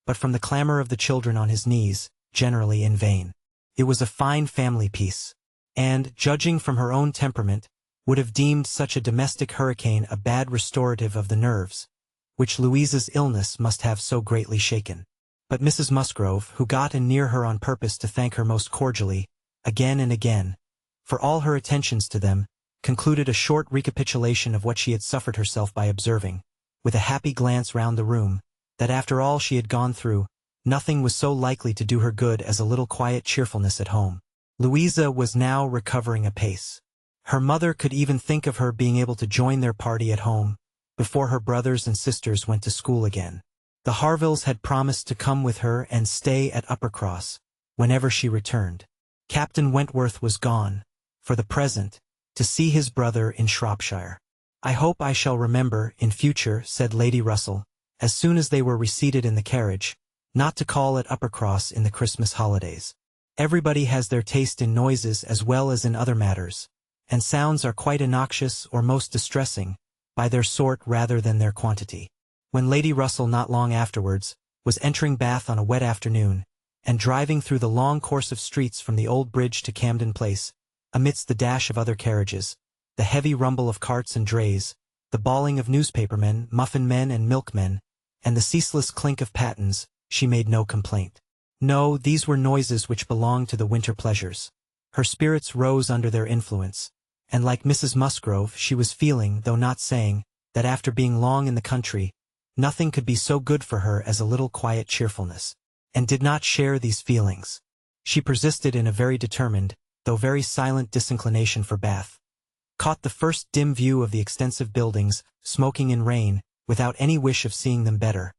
but from the clamor of the children on his knees, generally in vain. It was a fine family piece, and, judging from her own temperament, would have deemed such a domestic hurricane a bad restorative of the nerves, which Louisa's illness must have so greatly shaken. But Mrs. Musgrove, who got in near her on purpose to thank her most cordially, again and again, for all her attentions to them, concluded a short recapitulation of what she had suffered herself by observing, with a happy glance round the room, that after all she had gone through, nothing was so likely to do her good as a little quiet cheerfulness at home. Louisa was now recovering apace. Her mother could even think of her being able to join their party at home, before her brothers and sisters went to school again. The Harvilles had promised to come with her and stay at Uppercross, whenever she returned. Captain Wentworth was gone, for the present, to see his brother in Shropshire. "I hope I shall remember, in future," said Lady Russell, as soon as they were reseated in the carriage, "not to call at Uppercross in the Christmas holidays. Everybody has their taste in noises as well as in other matters, and sounds are quite innoxious or most distressing, by their sort rather than their quantity." When Lady Russell not long afterwards was entering Bath on a wet afternoon, and driving through the long course of streets from the Old Bridge to Camden Place, amidst the dash of other carriages, the heavy rumble of carts and drays, the bawling of newspapermen, muffin-men and milkmen, and the ceaseless clink of pattens, she made no complaint. No, these were noises which belonged to the winter pleasures. Her spirits rose under their influence, and like Mrs. Musgrove she was feeling, though not saying, that after being long in the country, nothing could be so good for her as a little quiet cheerfulness, and did not share these feelings. She persisted in a very determined, though very silent disinclination for Bath, caught the first dim view of the extensive buildings, smoking in rain, without any wish of seeing them better,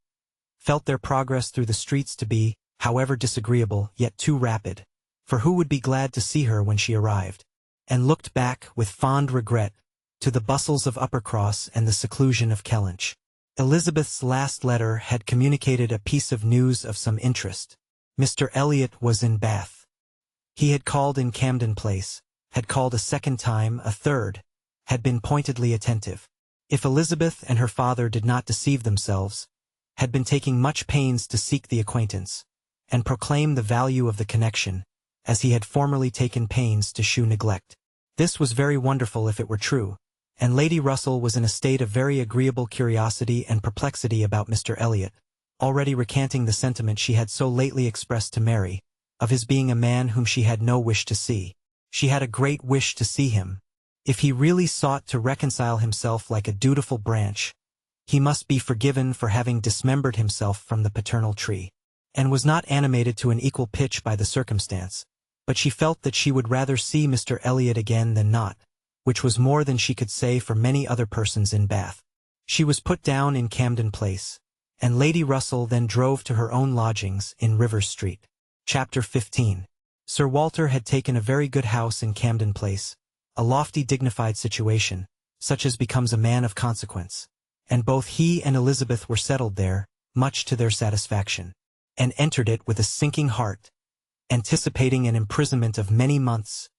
felt their progress through the streets to be, however disagreeable, yet too rapid, for who would be glad to see her when she arrived, and looked back, with fond regret, to the bustles of Uppercross and the seclusion of Kellynch. Elizabeth's last letter had communicated a piece of news of some interest. Mr. Elliot was in Bath. He had called in Camden Place, had called a second time, a third, had been pointedly attentive. If Elizabeth and her father did not deceive themselves, had been taking much pains to seek the acquaintance, and proclaim the value of the connection, as he had formerly taken pains to shew neglect. This was very wonderful if it were true, and Lady Russell was in a state of very agreeable curiosity and perplexity about Mr. Elliot, already recanting the sentiment she had so lately expressed to Mary, of his being a man whom she had no wish to see. She had a great wish to see him. If he really sought to reconcile himself like a dutiful branch, he must be forgiven for having dismembered himself from the paternal tree, and was not animated to an equal pitch by the circumstance, but she felt that she would rather see Mr. Elliot again than not, which was more than she could say for many other persons in Bath. She was put down in Camden Place, and Lady Russell then drove to her own lodgings in Rivers Street. Chapter 15. Sir Walter had taken a very good house in Camden Place, a lofty dignified situation, such as becomes a man of consequence, and both he and Elizabeth were settled there, much to their satisfaction, and entered it with a sinking heart, anticipating an imprisonment of many months,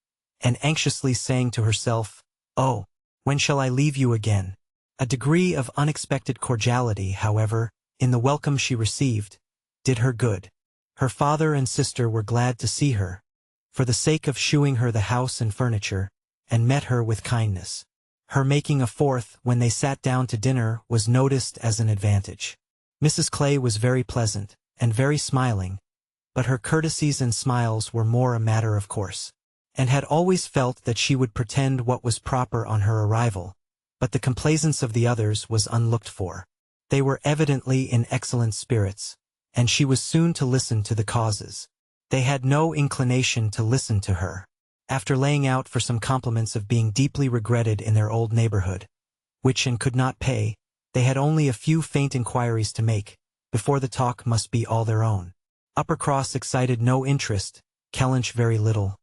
and anxiously saying to herself, "Oh, when shall I leave you again?" A degree of unexpected cordiality, however, in the welcome she received, did her good. Her father and sister were glad to see her, for the sake of shewing her the house and furniture, and met her with kindness. Her making a fourth when they sat down to dinner was noticed as an advantage. Mrs. Clay was very pleasant, and very smiling, but her courtesies and smiles were more a matter of course, and had always felt that she would pretend what was proper on her arrival, but the complaisance of the others was unlooked for. They were evidently in excellent spirits, and she was soon to listen to the causes. They had no inclination to listen to her. After laying out for some compliments of being deeply regretted in their old neighborhood, which and could not pay, they had only a few faint inquiries to make, before the talk must be all their own. Uppercross excited no interest, Kellynch very little.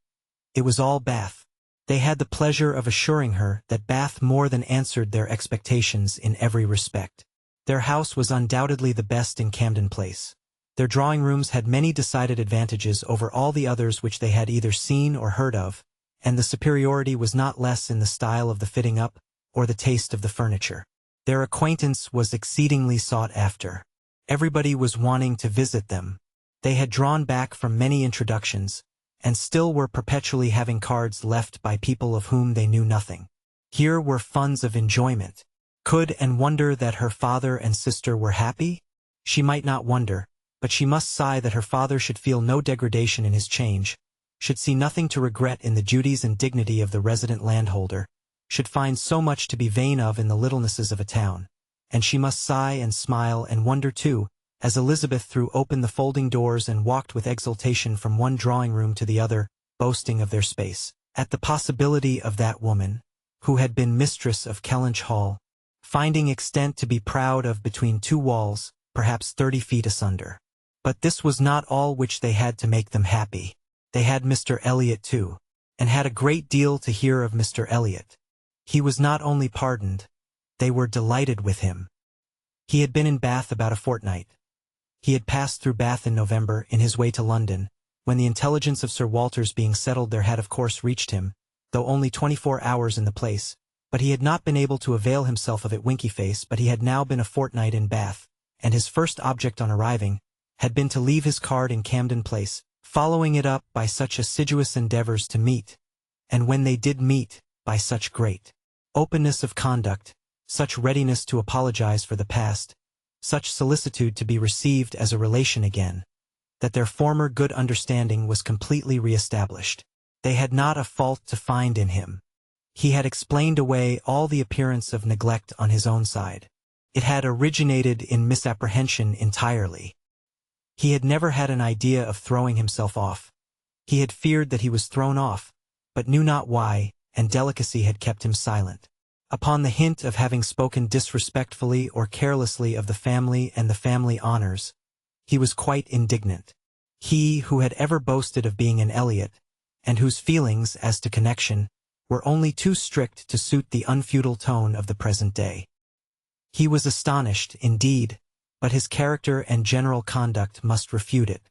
It was all Bath. They had the pleasure of assuring her that Bath more than answered their expectations in every respect. Their house was undoubtedly the best in Camden Place. Their drawing rooms had many decided advantages over all the others which they had either seen or heard of, and the superiority was not less in the style of the fitting up or the taste of the furniture. Their acquaintance was exceedingly sought after. Everybody was wanting to visit them. They had drawn back from many introductions, and still were perpetually having cards left by people of whom they knew nothing. Here were funds of enjoyment. Could and wonder that her father and sister were happy? She might not wonder, but she must sigh that her father should feel no degradation in his change, should see nothing to regret in the duties and dignity of the resident landholder, should find so much to be vain of in the littlenesses of a town. And she must sigh and smile and wonder too, as Elizabeth threw open the folding doors and walked with exultation from one drawing room to the other, boasting of their space, at the possibility of that woman, who had been mistress of Kellynch Hall, finding extent to be proud of between two walls, perhaps 30 feet asunder. But this was not all which they had to make them happy. They had Mr. Elliot too, and had a great deal to hear of Mr. Elliot. He was not only pardoned, they were delighted with him. He had been in Bath about a fortnight. He had passed through Bath in November, in his way to London, when the intelligence of Sir Walter's being settled there had of course reached him, though only 24 hours in the place, but he had not been able to avail himself of it Winky-face, but he had now been a fortnight in Bath, and his first object on arriving had been to leave his card in Camden Place, following it up by such assiduous endeavors to meet, and when they did meet, by such great openness of conduct, such readiness to apologize for the past, such solicitude to be received as a relation again, that their former good understanding was completely re-established. They had not a fault to find in him. He had explained away all the appearance of neglect on his own side. It had originated in misapprehension entirely. He had never had an idea of throwing himself off. He had feared that he was thrown off, but knew not why, and delicacy had kept him silent. Upon the hint of having spoken disrespectfully or carelessly of the family and the family honors, he was quite indignant. He who had ever boasted of being an Elliot, and whose feelings as to connection were only too strict to suit the unfeudal tone of the present day. He was astonished, indeed, but his character and general conduct must refute it.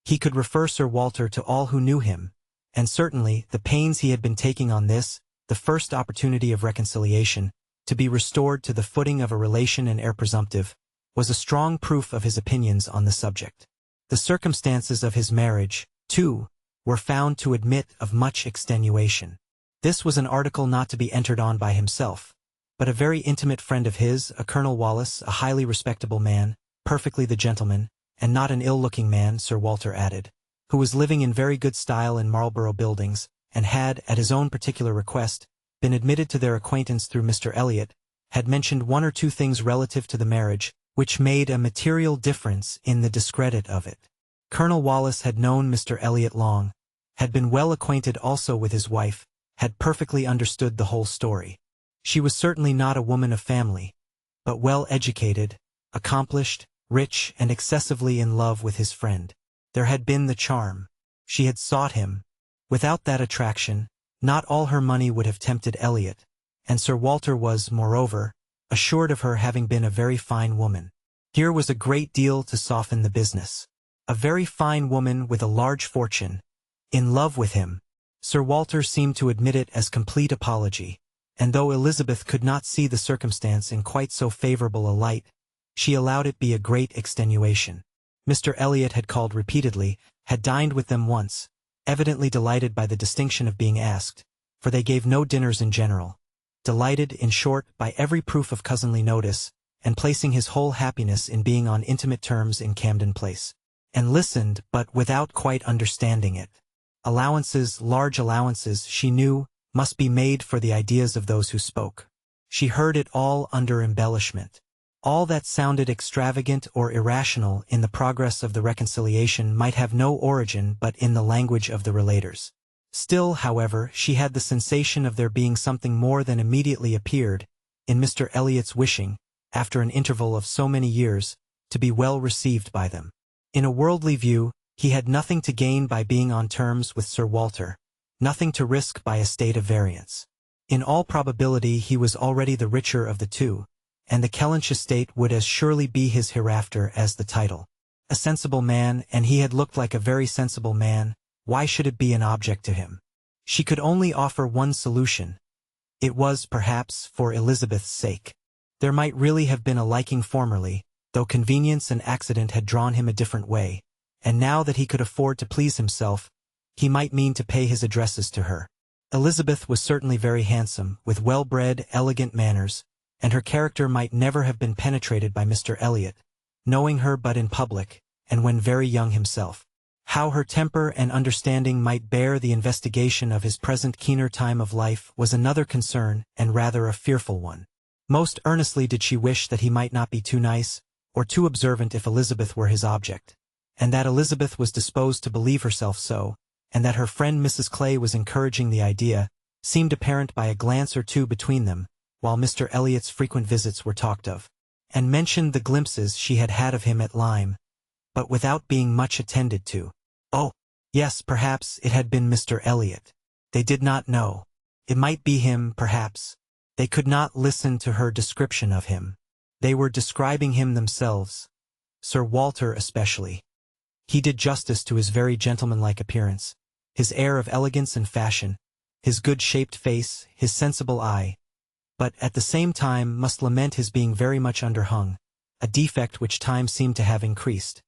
He could refer Sir Walter to all who knew him, and certainly the pains he had been taking on this, the first opportunity of reconciliation, to be restored to the footing of a relation and heir presumptive, was a strong proof of his opinions on the subject. The circumstances of his marriage, too, were found to admit of much extenuation. This was an article not to be entered on by himself, but a very intimate friend of his, a Colonel Wallace, a highly respectable man, perfectly the gentleman, and not an ill-looking man, Sir Walter added, who was living in very good style in Marlborough Buildings, and had, at his own particular request, been admitted to their acquaintance through Mr. Elliot, had mentioned one or two things relative to the marriage, which made a material difference in the discredit of it. Colonel Wallace had known Mr. Elliot long, had been well acquainted also with his wife, had perfectly understood the whole story. She was certainly not a woman of family, but well educated, accomplished, rich, and excessively in love with his friend. There had been the charm. She had sought him. Without that attraction, not all her money would have tempted Elliot, and Sir Walter was, moreover, assured of her having been a very fine woman. Here was a great deal to soften the business. A very fine woman with a large fortune, in love with him. Sir Walter seemed to admit it as complete apology, and though Elizabeth could not see the circumstance in quite so favorable a light, she allowed it be a great extenuation. Mr. Elliot had called repeatedly, had dined with them once, evidently delighted by the distinction of being asked, for they gave no dinners in general, delighted, in short, by every proof of cousinly notice, and placing his whole happiness in being on intimate terms in Camden Place, and listened, but without quite understanding it. Allowances, large allowances, she knew, must be made for the ideas of those who spoke. She heard it all under embellishment. All that sounded extravagant or irrational in the progress of the reconciliation might have no origin but in the language of the relators. Still, however, she had the sensation of there being something more than immediately appeared, in Mr. Elliot's wishing, after an interval of so many years, to be well received by them. In a worldly view, he had nothing to gain by being on terms with Sir Walter, nothing to risk by a state of variance. In all probability he was already the richer of the two, and the Kellynch estate would as surely be his hereafter as the title. A sensible man, and he had looked like a very sensible man. Why should it be an object to him? She could only offer one solution. It was, perhaps, for Elizabeth's sake. There might really have been a liking formerly, though convenience and accident had drawn him a different way, and now that he could afford to please himself, he might mean to pay his addresses to her. Elizabeth was certainly very handsome, with well-bred, elegant manners, and her character might never have been penetrated by Mr. Elliot, knowing her but in public, and when very young himself. How her temper and understanding might bear the investigation of his present keener time of life was another concern, and rather a fearful one. Most earnestly did she wish that he might not be too nice, or too observant if Elizabeth were his object, and that Elizabeth was disposed to believe herself so, and that her friend Mrs. Clay was encouraging the idea, seemed apparent by a glance or two between them, while Mr. Elliot's frequent visits were talked of, and mentioned the glimpses she had had of him at Lyme, but without being much attended to. Oh, yes, perhaps it had been Mr. Elliot. They did not know. It might be him, perhaps. They could not listen to her description of him. They were describing him themselves, Sir Walter especially. He did justice to his very gentlemanlike appearance, his air of elegance and fashion, his good-shaped face, his sensible eye, but at the same time must lament his being very much underhung, a defect which time seemed to have increased.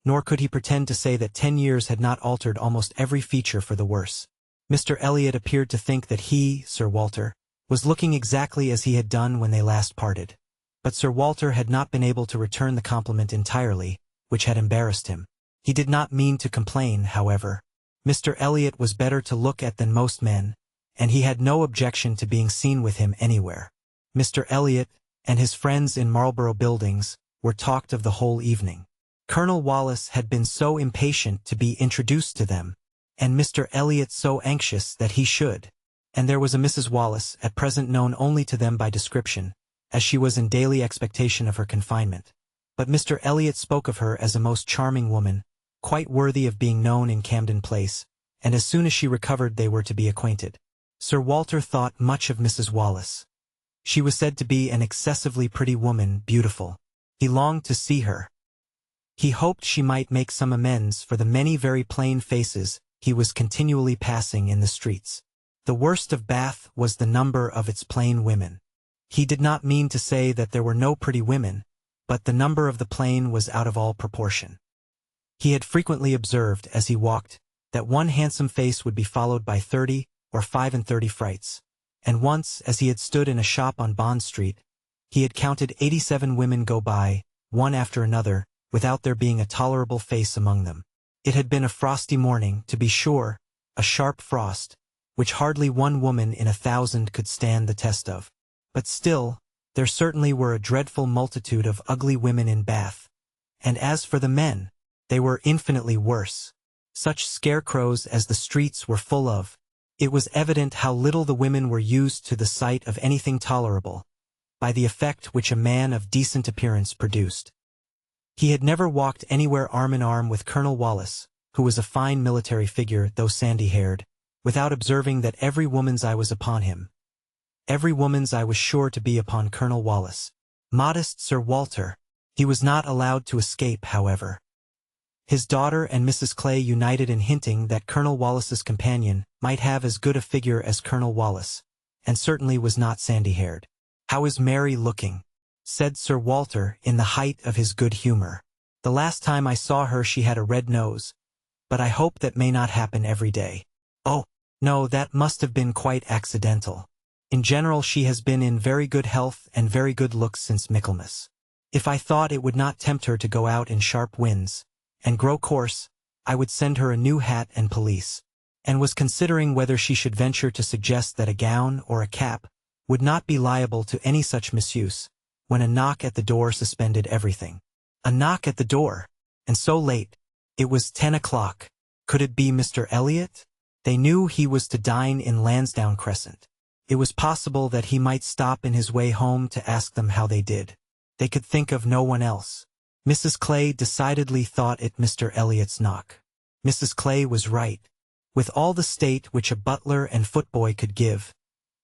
Nor could he pretend to say that 10 years had not altered almost every feature for the worse. Mr. Elliot appeared to think that he, Sir Walter, was looking exactly as he had done when they last parted. But Sir Walter had not been able to return the compliment entirely, which had embarrassed him. He did not mean to complain, however. Mr. Elliot was better to look at than most men, and he had no objection to being seen with him anywhere. Mr. Elliot, and his friends in Marlborough Buildings, were talked of the whole evening. Colonel Wallis had been so impatient to be introduced to them, and Mr. Elliot so anxious that he should, and there was a Mrs. Wallis, at present known only to them by description, as she was in daily expectation of her confinement. But Mr. Elliot spoke of her as a most charming woman, quite worthy of being known in Camden Place, and as soon as she recovered they were to be acquainted. Sir Walter thought much of Mrs. Wallis. She was said to be an excessively pretty woman, beautiful. He longed to see her. He hoped she might make some amends for the many very plain faces he was continually passing in the streets. The worst of Bath was the number of its plain women. He did not mean to say that there were no pretty women, but the number of the plain was out of all proportion. He had frequently observed, as he walked, that one handsome face would be followed by 30 or 35 frights, and once, as he had stood in a shop on Bond Street, he had counted 87 women go by, one after another, without there being a tolerable face among them. It had been a frosty morning, to be sure, a sharp frost, which hardly one woman in 1,000 could stand the test of. But still, there certainly were a dreadful multitude of ugly women in Bath, and as for the men, they were infinitely worse. Such scarecrows as the streets were full of. It was evident how little the women were used to the sight of anything tolerable, by the effect which a man of decent appearance produced. He had never walked anywhere arm in arm with Colonel Wallis, who was a fine military figure, though sandy-haired, without observing that every woman's eye was upon him. Every woman's eye was sure to be upon Colonel Wallis. Modest Sir Walter. He was not allowed to escape, however. His daughter and Mrs. Clay united in hinting that Colonel Wallis's companion might have as good a figure as Colonel Wallis, and certainly was not sandy-haired. "How is Mary looking?" said Sir Walter in the height of his good humor. "The last time I saw her she had a red nose, but I hope that may not happen every day." "Oh, no, that must have been quite accidental. In general she has been in very good health and very good looks since Michaelmas. If I thought it would not tempt her to go out in sharp winds, and grow coarse, I would send her a new hat and pelisse, and was considering whether she should venture to suggest that a gown or a cap would not be liable to any such misuse, when a knock at the door suspended everything. A knock at the door, and so late. It was 10 o'clock. Could it be Mr. Elliot? They knew he was to dine in Lansdowne Crescent. It was possible that he might stop in his way home to ask them how they did. They could think of no one else. Mrs. Clay decidedly thought it Mr. Elliot's knock. Mrs. Clay was right. With all the state which a butler and footboy could give,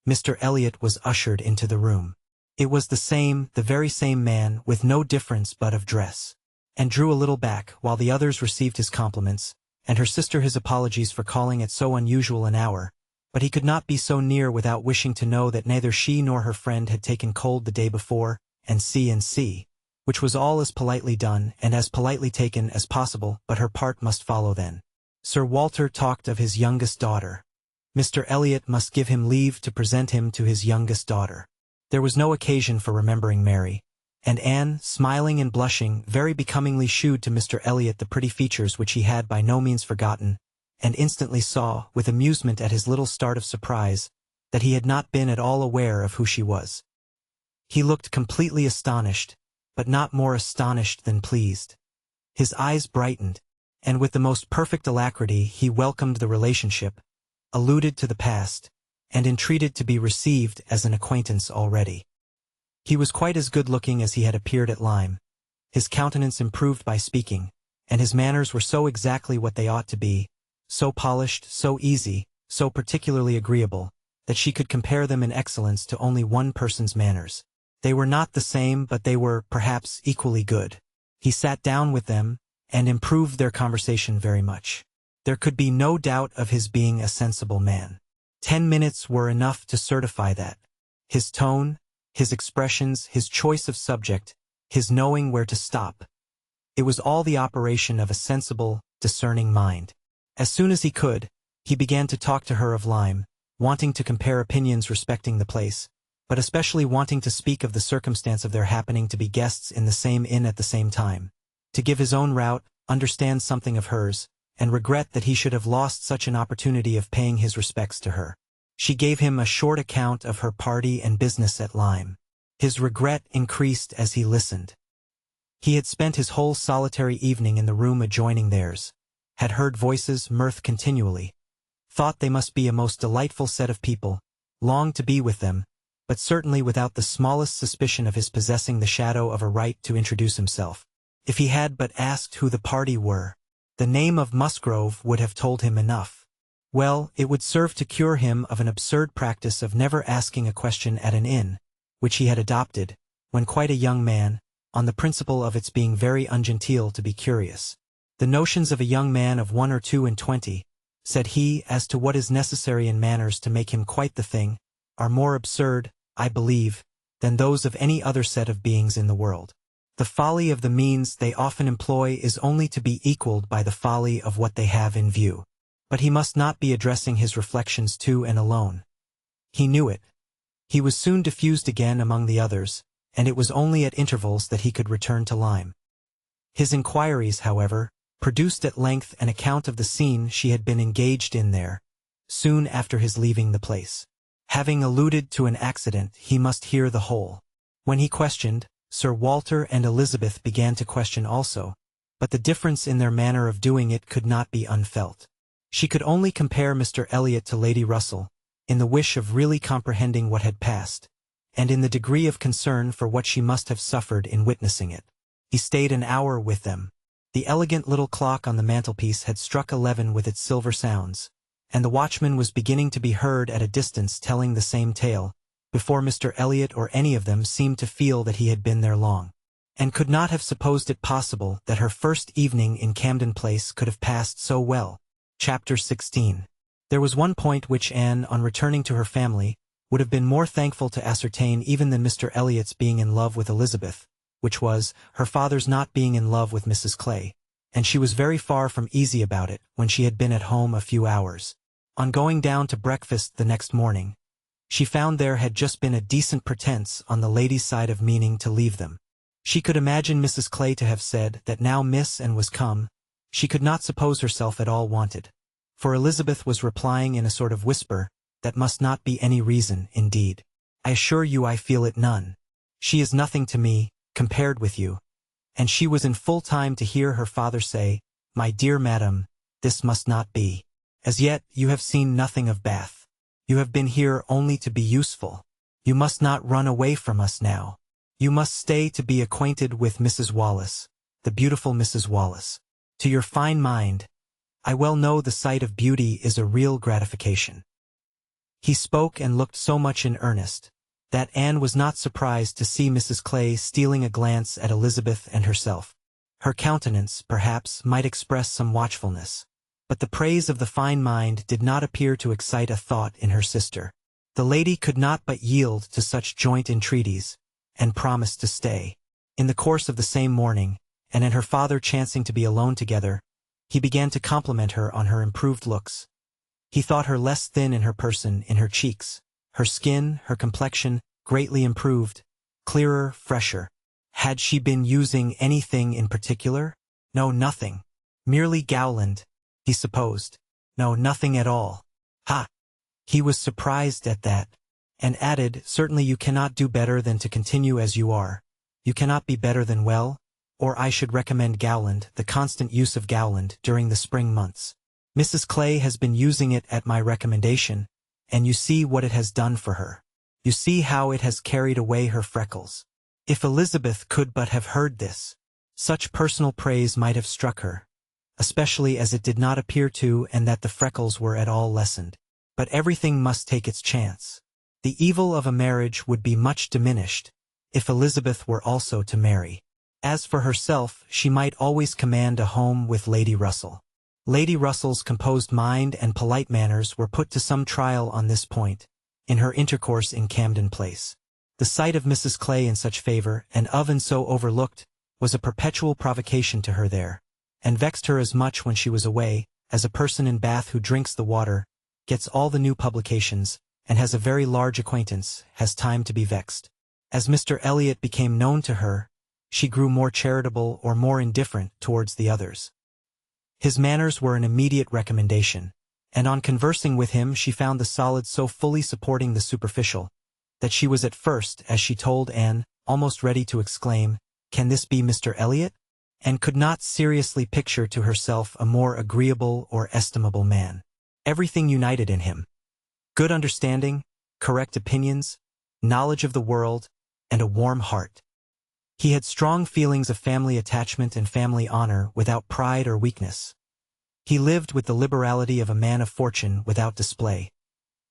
Mr. Elliot was ushered into the room. It was the very same man, with no difference but of dress. and drew a little back while the others received his compliments, and her sister his apologies for calling at so unusual an hour, but he could not be so near without wishing to know that neither she nor her friend had taken cold the day before, and see, which was all as politely done and as politely taken as possible, but her part must follow then. Sir Walter talked of his youngest daughter. Mr. Elliot must give him leave to present him to his youngest daughter. There was no occasion for remembering Mary, and Anne, smiling and blushing, very becomingly shewed to Mr. Elliot the pretty features which he had by no means forgotten, and instantly saw, with amusement at his little start of surprise, that he had not been at all aware of who she was. He looked completely astonished, but not more astonished than pleased. His eyes brightened, and with the most perfect alacrity he welcomed the relationship, alluded to the past, and entreated to be received as an acquaintance already. He was quite as good-looking as he had appeared at Lyme. His countenance improved by speaking, and his manners were so exactly what they ought to be, so polished, so easy, so particularly agreeable, that she could compare them in excellence to only one person's manners. They were not the same, but they were, perhaps, equally good. He sat down with them, and improved their conversation very much. There could be no doubt of his being a sensible man. 10 minutes were enough to certify that. His tone, his expressions, his choice of subject, his knowing where to stop. It was all the operation of a sensible, discerning mind. As soon as he could, he began to talk to her of Lyme, wanting to compare opinions respecting the place, but especially wanting to speak of the circumstance of their happening to be guests in the same inn at the same time, to give his own route, understand something of hers, and regret that he should have lost such an opportunity of paying his respects to her. She gave him a short account of her party and business at Lyme. His regret increased as he listened. He had spent his whole solitary evening in the room adjoining theirs, had heard voices, mirth continually, thought they must be a most delightful set of people, longed to be with them, but certainly without the smallest suspicion of his possessing the shadow of a right to introduce himself. If he had but asked who the party were, the name of Musgrove would have told him enough. Well, it would serve to cure him of an absurd practice of never asking a question at an inn, which he had adopted, when quite a young man, on the principle of its being very ungenteel to be curious. The notions of a young man of 1 or 2 and 20, said he, as to what is necessary in manners to make him quite the thing, are more absurd, I believe, than those of any other set of beings in the world. The folly of the means they often employ is only to be equaled by the folly of what they have in view. But he must not be addressing his reflections to and alone. He knew it. He was soon diffused again among the others, and it was only at intervals that he could return to Lyme. His inquiries, however, produced at length an account of the scene she had been engaged in there, soon after his leaving the place. Having alluded to an accident, he must hear the whole. When he questioned, Sir Walter and Elizabeth began to question also, but the difference in their manner of doing it could not be unfelt. She could only compare Mr. Elliot to Lady Russell, in the wish of really comprehending what had passed, and in the degree of concern for what she must have suffered in witnessing it. He stayed an hour with them. The elegant little clock on the mantelpiece had struck 11 with its silver sounds, and the watchman was beginning to be heard at a distance telling the same tale, before Mr. Elliot or any of them seemed to feel that he had been there long, and could not have supposed it possible that her first evening in Camden Place could have passed so well. Chapter 16. There was one point which Anne, on returning to her family, would have been more thankful to ascertain even than Mr. Elliot's being in love with Elizabeth, which was, her father's not being in love with Mrs. Clay, and she was very far from easy about it when she had been at home a few hours. On going down to breakfast the next morning, she found there had just been a decent pretense on the lady's side of meaning to leave them. She could imagine Mrs. Clay to have said that now Miss Anne was come, she could not suppose herself at all wanted. For Elizabeth was replying in a sort of whisper, that must not be any reason, indeed. I assure you I feel it none. She is nothing to me, compared with you. And she was in full time to hear her father say, My dear madam, this must not be. As yet, you have seen nothing of Bath. You have been here only to be useful. You must not run away from us now. You must stay to be acquainted with Mrs. Wallace, the beautiful Mrs. Wallace. To your fine mind, I well know the sight of beauty is a real gratification. He spoke and looked so much in earnest, that Anne was not surprised to see Mrs. Clay stealing a glance at Elizabeth and herself. Her countenance, perhaps, might express some watchfulness. But the praise of the fine mind did not appear to excite a thought in her sister. The lady could not but yield to such joint entreaties, and promised to stay. In the course of the same morning, and in her father chancing to be alone together, he began to compliment her on her improved looks. He thought her less thin in her person, in her cheeks, her skin, her complexion, greatly improved, clearer, fresher. Had she been using anything in particular? No, nothing. Merely Gowland, he supposed. No, nothing at all. Ha! He was surprised at that, and added, certainly you cannot do better than to continue as you are. You cannot be better than well, or I should recommend Gowland, the constant use of Gowland during the spring months. Mrs. Clay has been using it at my recommendation, and you see what it has done for her. You see how it has carried away her freckles. If Elizabeth could but have heard this, such personal praise might have struck her, especially as it did not appear to and that the freckles were at all lessened. But everything must take its chance. The evil of a marriage would be much diminished if Elizabeth were also to marry. As for herself, she might always command a home with Lady Russell. Lady Russell's composed mind and polite manners were put to some trial on this point, in her intercourse in Camden Place. The sight of Mrs. Clay in such favor, and so overlooked, was a perpetual provocation to her there, and vexed her as much when she was away, as a person in Bath who drinks the water, gets all the new publications, and has a very large acquaintance, has time to be vexed. As Mr. Elliot became known to her, she grew more charitable or more indifferent towards the others. His manners were an immediate recommendation, and on conversing with him she found the solid so fully supporting the superficial, that she was at first, as she told Anne, almost ready to exclaim, "Can this be Mr. Elliot?" and could not seriously picture to herself a more agreeable or estimable man. Everything united in him: good understanding, correct opinions, knowledge of the world, and a warm heart. He had strong feelings of family attachment and family honor without pride or weakness. He lived with the liberality of a man of fortune without display.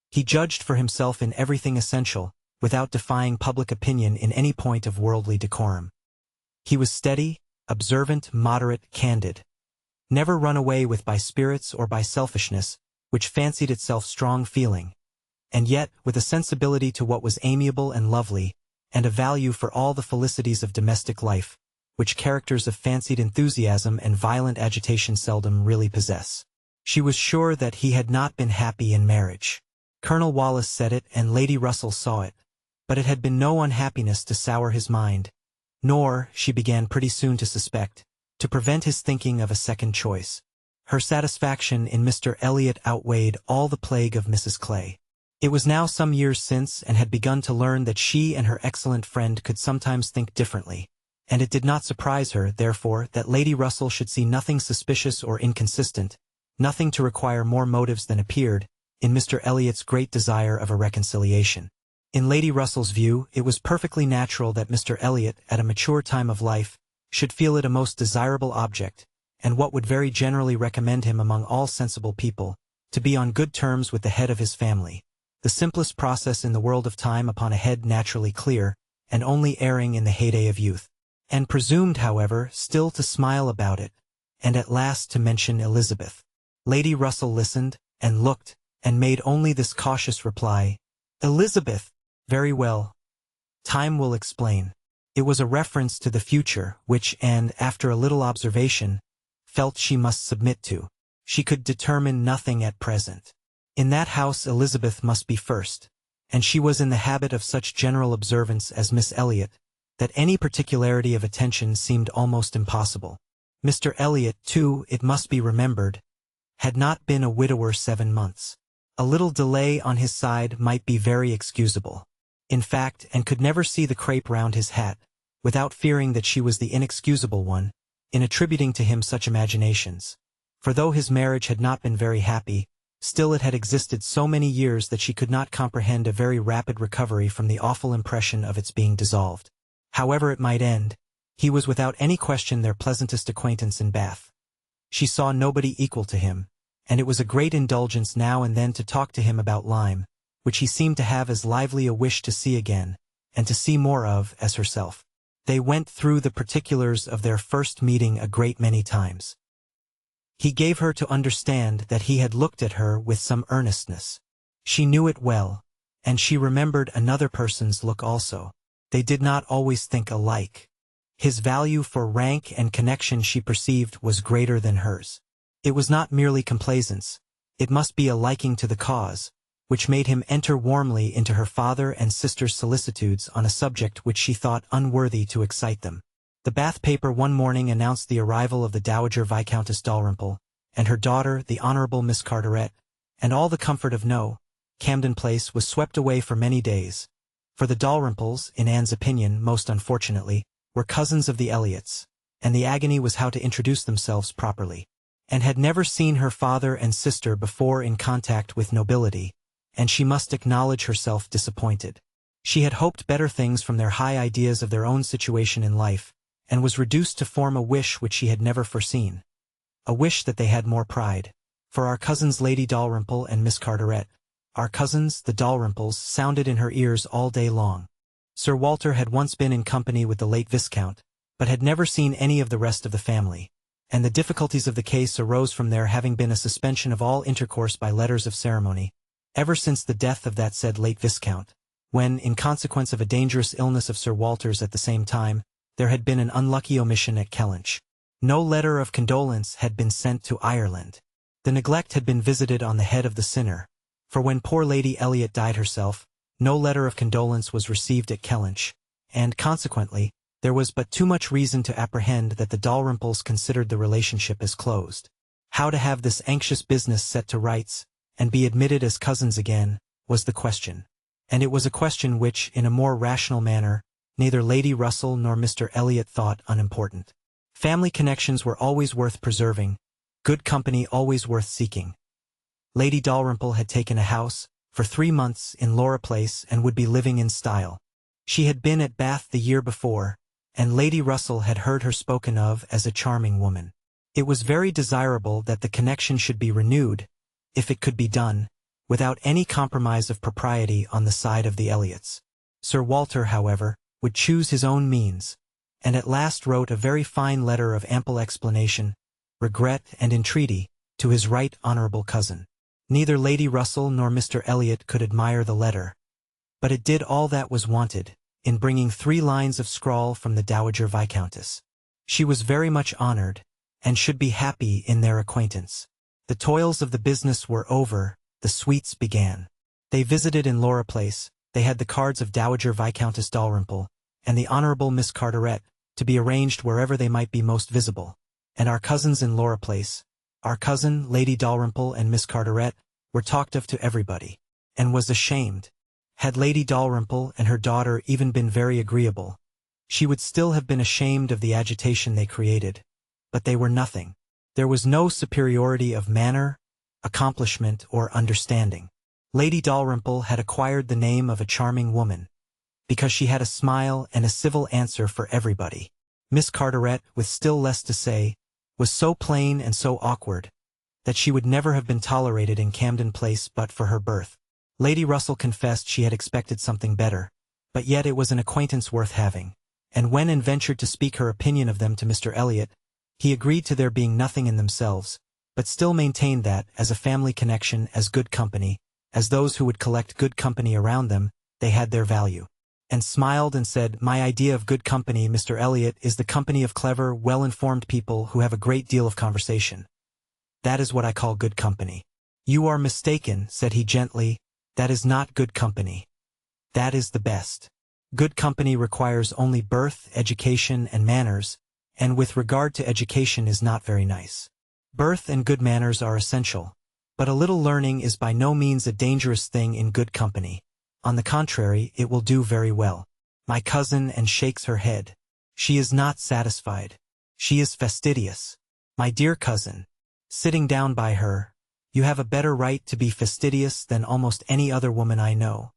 He judged for himself in everything essential, without defying public opinion in any point of worldly decorum. He was steady, observant, moderate, candid. Never run away with by spirits or by selfishness, which fancied itself strong feeling, and yet with a sensibility to what was amiable and lovely, and a value for all the felicities of domestic life, which characters of fancied enthusiasm and violent agitation seldom really possess. She was sure that he had not been happy in marriage. Colonel Wallis said it and Lady Russell saw it, but it had been no unhappiness to sour his mind, nor, she began pretty soon to suspect, to prevent his thinking of a second choice. Her satisfaction in Mr. Elliot outweighed all the plague of Mrs. Clay. It was now some years since and had begun to learn that she and her excellent friend could sometimes think differently, and it did not surprise her, therefore, that Lady Russell should see nothing suspicious or inconsistent, nothing to require more motives than appeared, in Mr. Elliot's great desire of a reconciliation. In Lady Russell's view, it was perfectly natural that Mr. Elliot, at a mature time of life, should feel it a most desirable object, and what would very generally recommend him among all sensible people, to be on good terms with the head of his family, the simplest process in the world of time upon a head naturally clear, and only erring in the heyday of youth, and presumed, however, still to smile about it, and at last to mention Elizabeth. Lady Russell listened, and looked, and made only this cautious reply, "Elizabeth! Very well. Time will explain." It was a reference to the future, which Anne, after a little observation, felt she must submit to. She could determine nothing at present. In that house Elizabeth must be first, and she was in the habit of such general observance as Miss Elliot, that any particularity of attention seemed almost impossible. Mr. Elliot, too, it must be remembered, had not been a widower 7 months. A little delay on his side might be very excusable. In fact, and could never see the crape round his hat, without fearing that she was the inexcusable one, in attributing to him such imaginations. For though his marriage had not been very happy, still it had existed so many years that she could not comprehend a very rapid recovery from the awful impression of its being dissolved. However it might end, he was without any question their pleasantest acquaintance in Bath. She saw nobody equal to him, and it was a great indulgence now and then to talk to him about Lyme, which he seemed to have as lively a wish to see again, and to see more of, as herself. They went through the particulars of their first meeting a great many times. He gave her to understand that he had looked at her with some earnestness. She knew it well, and she remembered another person's look also. They did not always think alike. His value for rank and connection she perceived was greater than hers. It was not merely complaisance, it must be a liking to the cause, which made him enter warmly into her father and sister's solicitudes on a subject which she thought unworthy to excite them. The Bath paper one morning announced the arrival of the Dowager Viscountess Dalrymple, and her daughter, the Honorable Miss Carteret, and all the comfort of Camden Place was swept away for many days. For the Dalrymples, in Anne's opinion most unfortunately, were cousins of the Elliots, and the agony was how to introduce themselves properly. Anne had never seen her father and sister before in contact with nobility, and she must acknowledge herself disappointed. She had hoped better things from their high ideas of their own situation in life, and was reduced to form a wish which she had never foreseen. A wish that they had more pride. For our cousins Lady Dalrymple and Miss Carteret, our cousins, the Dalrymples, sounded in her ears all day long. Sir Walter had once been in company with the late Viscount, but had never seen any of the rest of the family, and the difficulties of the case arose from there having been a suspension of all intercourse by letters of ceremony, ever since the death of that said late Viscount, when, in consequence of a dangerous illness of Sir Walter's at the same time, there had been an unlucky omission at Kellynch. No letter of condolence had been sent to Ireland. The neglect had been visited on the head of the sinner, for when poor Lady Elliot died herself, no letter of condolence was received at Kellynch, and, consequently, there was but too much reason to apprehend that the Dalrymples considered the relationship as closed. How to have this anxious business set to rights, and be admitted as cousins again, was the question. And it was a question which, in a more rational manner, neither Lady Russell nor Mr. Elliot thought unimportant. Family connections were always worth preserving, good company always worth seeking. Lady Dalrymple had taken a house, for 3 months, in Laura Place and would be living in style. She had been at Bath the year before, and Lady Russell had heard her spoken of as a charming woman. It was very desirable that the connection should be renewed, if it could be done, without any compromise of propriety on the side of the Elliots. Sir Walter, however, would choose his own means, and at last wrote a very fine letter of ample explanation, regret and entreaty, to his right honourable cousin. Neither Lady Russell nor Mr. Elliot could admire the letter, but it did all that was wanted, in bringing 3 lines of scrawl from the Dowager Viscountess. She was very much honoured, and should be happy in their acquaintance. The toils of the business were over, the sweets began. They visited in Laura Place, they had the cards of Dowager Viscountess Dalrymple, and the Honourable Miss Carteret, to be arranged wherever they might be most visible, and our cousins in Laura Place, our cousin, Lady Dalrymple and Miss Carteret, were talked of to everybody, and was ashamed. Had Lady Dalrymple and her daughter even been very agreeable, she would still have been ashamed of the agitation they created, but they were nothing. There was no superiority of manner, accomplishment, or understanding. Lady Dalrymple had acquired the name of a charming woman, because she had a smile and a civil answer for everybody. Miss Carteret, with still less to say, was so plain and so awkward, that she would never have been tolerated in Camden Place but for her birth. Lady Russell confessed she had expected something better, but yet it was an acquaintance worth having, and when Anne ventured to speak her opinion of them to Mr. Elliot, he agreed to their being nothing in themselves, but still maintained that, as a family connection, as good company, as those who would collect good company around them, they had their value. And smiled and said, "My idea of good company, Mr. Elliot, is the company of clever, well-informed people who have a great deal of conversation. That is what I call good company." "You are mistaken," said he gently, "that is not good company. That is the best. Good company requires only birth, education, and manners, and with regard to education is not very nice. Birth and good manners are essential, but a little learning is by no means a dangerous thing in good company. On the contrary, it will do very well." My cousin, and shakes her head. "She is not satisfied. She is fastidious." "My dear cousin," sitting down by her, "you have a better right to be fastidious than almost any other woman I know.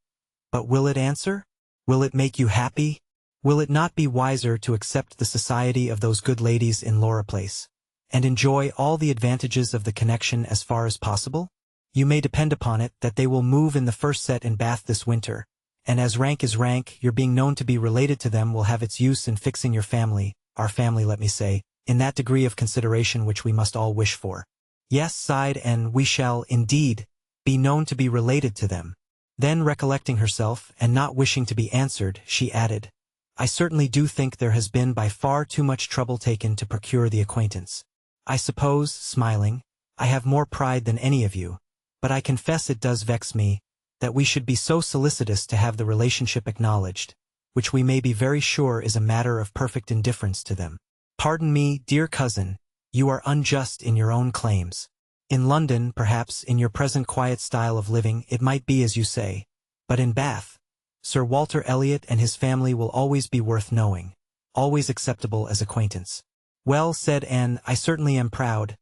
But will it answer? Will it make you happy? Will it not be wiser to accept the society of those good ladies in Laura Place, and enjoy all the advantages of the connection as far as possible? You may depend upon it that they will move in the first set in Bath this winter, And as rank is rank, your being known to be related to them will have its use in fixing your family, our family let me say, in that degree of consideration which we must all wish for. Yes, sighed Anne, we shall, indeed, be known to be related to them. Then recollecting herself, and not wishing to be answered, she added, I certainly do think there has been by far too much trouble taken to procure the acquaintance. I suppose, smiling, I have more pride than any of you, but I confess it does vex me, that we should be so solicitous to have the relationship acknowledged, which we may be very sure is a matter of perfect indifference to them. Pardon me, dear cousin, you are unjust in your own claims. In London, perhaps, in your present quiet style of living, it might be as you say, but in Bath, Sir Walter Elliot and his family will always be worth knowing, always acceptable as acquaintance. Well, said Anne, I certainly am proud,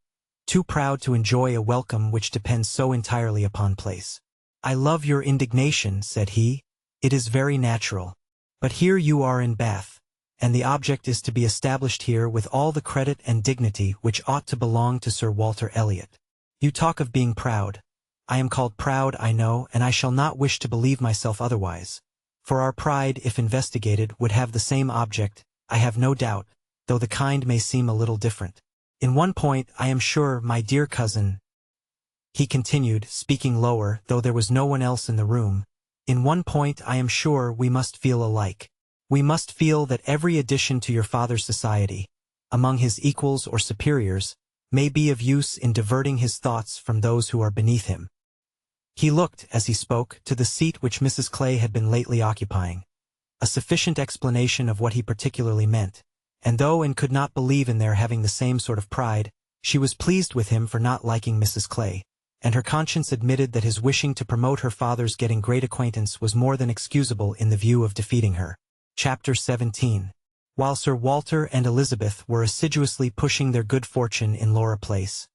too proud to enjoy a welcome which depends so entirely upon place. I love your indignation, said he. It is very natural. But here you are in Bath, and the object is to be established here with all the credit and dignity which ought to belong to Sir Walter Elliot. You talk of being proud. I am called proud, I know, and I shall not wish to believe myself otherwise. For our pride, if investigated, would have the same object, I have no doubt, though the kind may seem a little different. In one point, I am sure, my dear cousin, he continued, speaking lower, though there was no one else in the room, in one point I am sure we must feel alike. We must feel that every addition to your father's society, among his equals or superiors, may be of use in diverting his thoughts from those who are beneath him. He looked, as he spoke, to the seat which Mrs. Clay had been lately occupying, a sufficient explanation of what he particularly meant, and though Anne could not believe in their having the same sort of pride, she was pleased with him for not liking Mrs. Clay, and her conscience admitted that his wishing to promote her father's getting great acquaintance was more than excusable in the view of defeating her. Chapter 17. While Sir Walter and Elizabeth were assiduously pushing their good fortune in Laura Place,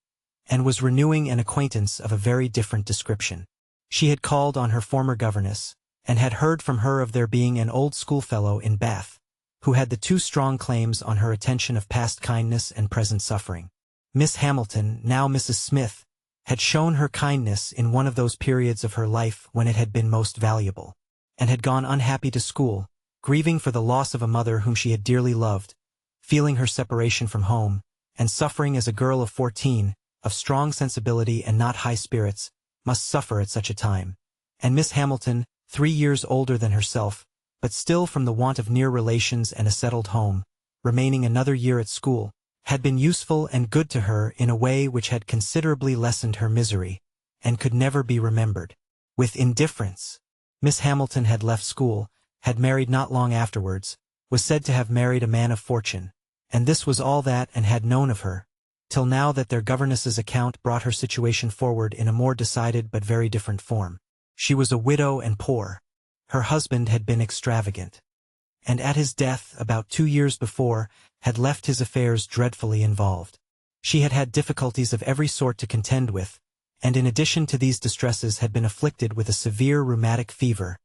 Anne was renewing an acquaintance of a very different description. She had called on her former governess, and had heard from her of there being an old schoolfellow in Bath, who had the two strong claims on her attention of past kindness and present suffering. Miss Hamilton, now Mrs. Smith, had shown her kindness in one of those periods of her life when it had been most valuable, and had gone unhappy to school, grieving for the loss of a mother whom she had dearly loved, feeling her separation from home, and suffering as a girl of 14, of strong sensibility and not high spirits, must suffer at such a time. And Miss Hamilton, 3 years older than herself, but still from the want of near relations and a settled home, remaining another year at school, had been useful and good to her in a way which had considerably lessened her misery, and could never be remembered. With indifference, Miss Hamilton had left school, had married not long afterwards, was said to have married a man of fortune, and this was all that Anne had known of her, till now that their governess's account brought her situation forward in a more decided but very different form. She was a widow and poor. Her husband had been extravagant, and at his death, about 2 years before, had left his affairs dreadfully involved. She had had difficulties of every sort to contend with, and in addition to these distresses had been afflicted with a severe rheumatic fever,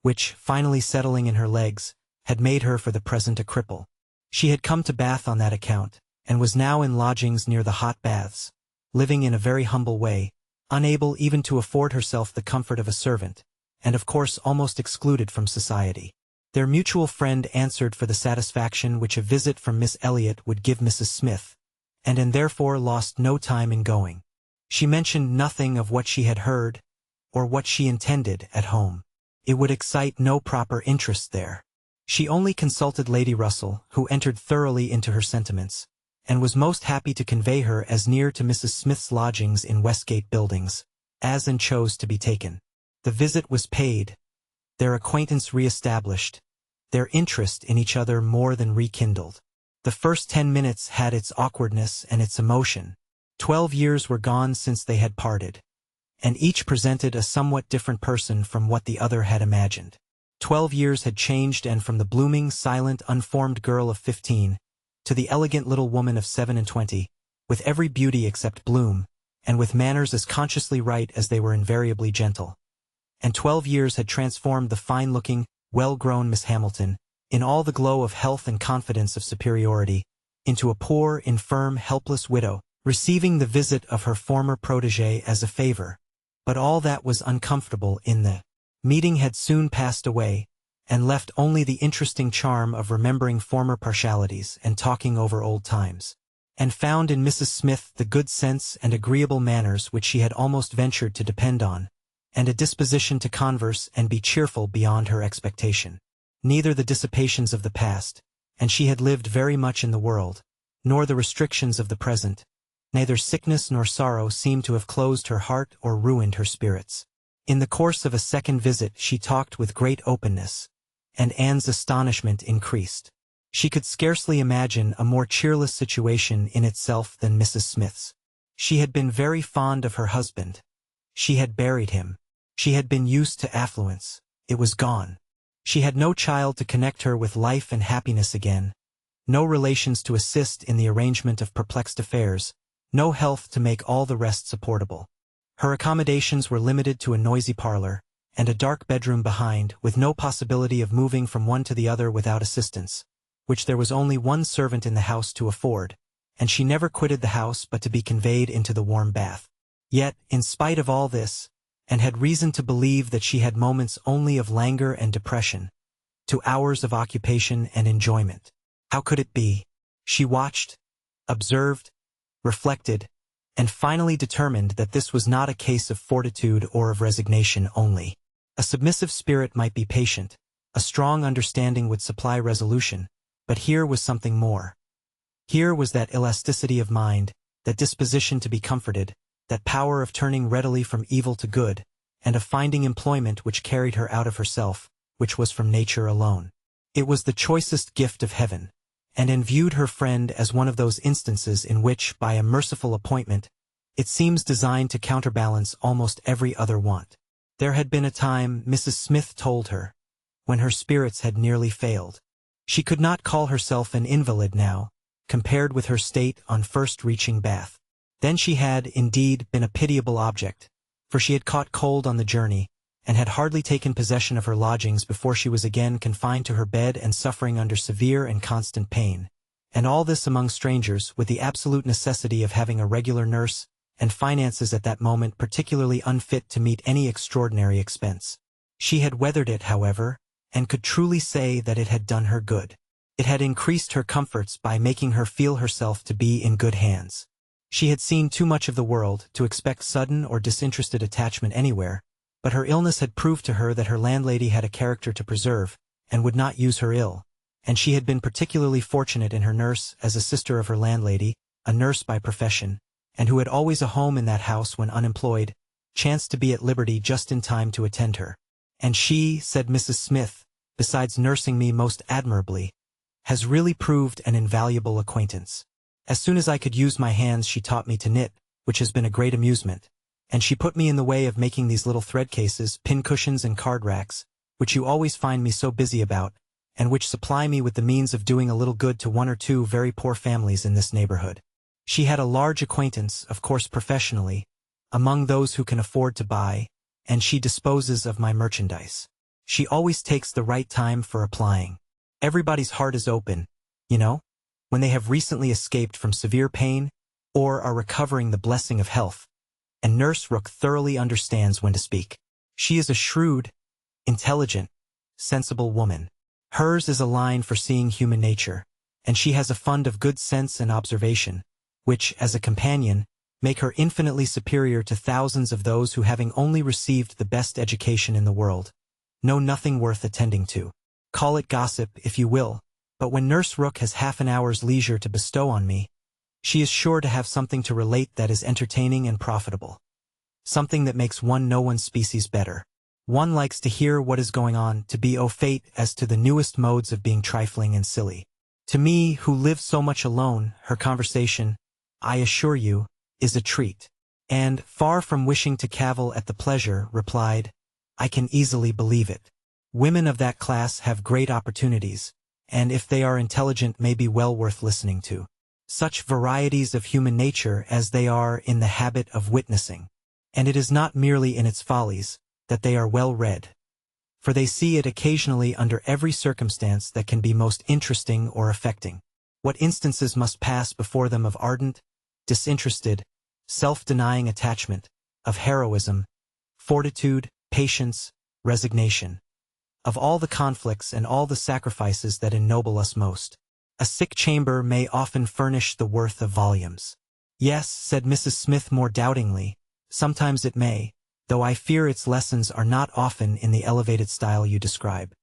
which, finally settling in her legs, had made her for the present a cripple. She had come to Bath on that account, and was now in lodgings near the hot baths, living in a very humble way, unable even to afford herself the comfort of a servant, and of course almost excluded from society. Their mutual friend answered for the satisfaction which a visit from Miss Elliot would give Mrs. Smith, and therefore lost no time in going. She mentioned nothing of what she had heard, or what she intended at home. It would excite no proper interest there. She only consulted Lady Russell, who entered thoroughly into her sentiments, and was most happy to convey her as near to Mrs. Smith's lodgings in Westgate Buildings, as Anne chose to be taken. The visit was paid, their acquaintance re-established, their interest in each other more than rekindled. The first 10 minutes had its awkwardness and its emotion. 12 years were gone since they had parted, and each presented a somewhat different person from what the other had imagined. 12 years had changed Anne from the blooming, silent, unformed girl of 15, to the elegant little woman of 27, with every beauty except bloom, and with manners as consciously right as they were invariably gentle. And 12 years had transformed the fine-looking, well-grown Miss Hamilton, in all the glow of health and confidence of superiority, into a poor, infirm, helpless widow, receiving the visit of her former protégé as a favor. But all that was uncomfortable in the Meeting had soon passed away, and left only the interesting charm of remembering former partialities and talking over old times, and found in Mrs. Smith the good sense and agreeable manners which she had almost ventured to depend on, and a disposition to converse and be cheerful beyond her expectation. Neither the dissipations of the past, and she had lived very much in the world, nor the restrictions of the present, neither sickness nor sorrow seemed to have closed her heart or ruined her spirits. In the course of a second visit she talked with great openness, and Anne's astonishment increased. She could scarcely imagine a more cheerless situation in itself than Mrs. Smith's. She had been very fond of her husband. She had buried him. She had been used to affluence. It was gone. She had no child to connect her with life and happiness again, no relations to assist in the arrangement of perplexed affairs, no health to make all the rest supportable. Her accommodations were limited to a noisy parlor, and a dark bedroom behind, with no possibility of moving from one to the other without assistance, which there was only one servant in the house to afford, and she never quitted the house but to be conveyed into the warm bath. Yet, in spite of all this, and had reason to believe that she had moments only of languor and depression, to hours of occupation and enjoyment. How could it be? She watched, observed, reflected, and finally determined that this was not a case of fortitude or of resignation only. A submissive spirit might be patient, a strong understanding would supply resolution, but here was something more. Here was that elasticity of mind, that disposition to be comforted, that power of turning readily from evil to good, and of finding employment which carried her out of herself, which was from nature alone. It was the choicest gift of heaven, and envied her friend as one of those instances in which, by a merciful appointment, it seems designed to counterbalance almost every other want. There had been a time, Mrs. Smith told her, when her spirits had nearly failed. She could not call herself an invalid now, compared with her state on first reaching Bath. Then she had, indeed, been a pitiable object, for she had caught cold on the journey, and had hardly taken possession of her lodgings before she was again confined to her bed and suffering under severe and constant pain, and all this among strangers, with the absolute necessity of having a regular nurse, and finances at that moment particularly unfit to meet any extraordinary expense. She had weathered it, however, and could truly say that it had done her good. It had increased her comforts by making her feel herself to be in good hands. She had seen too much of the world to expect sudden or disinterested attachment anywhere, but her illness had proved to her that her landlady had a character to preserve, and would not use her ill, and she had been particularly fortunate in her nurse as a sister of her landlady, a nurse by profession, and who had always a home in that house when unemployed, chanced to be at liberty just in time to attend her. And she, said Mrs. Smith, besides nursing me most admirably, has really proved an invaluable acquaintance. As soon as I could use my hands she taught me to knit, which has been a great amusement, and she put me in the way of making these little thread cases, pin cushions and card racks, which you always find me so busy about, and which supply me with the means of doing a little good to one or two very poor families in this neighborhood. She had a large acquaintance, of course professionally, among those who can afford to buy, and she disposes of my merchandise. She always takes the right time for applying. Everybody's heart is open, you know, when they have recently escaped from severe pain, or are recovering the blessing of health, and Nurse Rook thoroughly understands when to speak. She is a shrewd, intelligent, sensible woman. Hers is a line for seeing human nature, and she has a fund of good sense and observation, which, as a companion, make her infinitely superior to thousands of those who, having only received the best education in the world, know nothing worth attending to. Call it gossip, if you will, but when Nurse Rook has half an hour's leisure to bestow on me, she is sure to have something to relate that is entertaining and profitable. Something that makes one know one's species better. One likes to hear what is going on, to be au fait as to the newest modes of being trifling and silly. To me, who live so much alone, her conversation, I assure you, is a treat. And, far from wishing to cavil at the pleasure, replied, I can easily believe it. Women of that class have great opportunities, and if they are intelligent may be well worth listening to. Such varieties of human nature as they are in the habit of witnessing. And it is not merely in its follies that they are well read, for they see it occasionally under every circumstance that can be most interesting or affecting. What instances must pass before them of ardent, disinterested, self-denying attachment, of heroism, fortitude, patience, resignation. Of all the conflicts and all the sacrifices that ennoble us most, a sick chamber may often furnish the worth of volumes. Yes, said Mrs. Smith more doubtingly, sometimes it may, though I fear its lessons are not often in the elevated style you describe.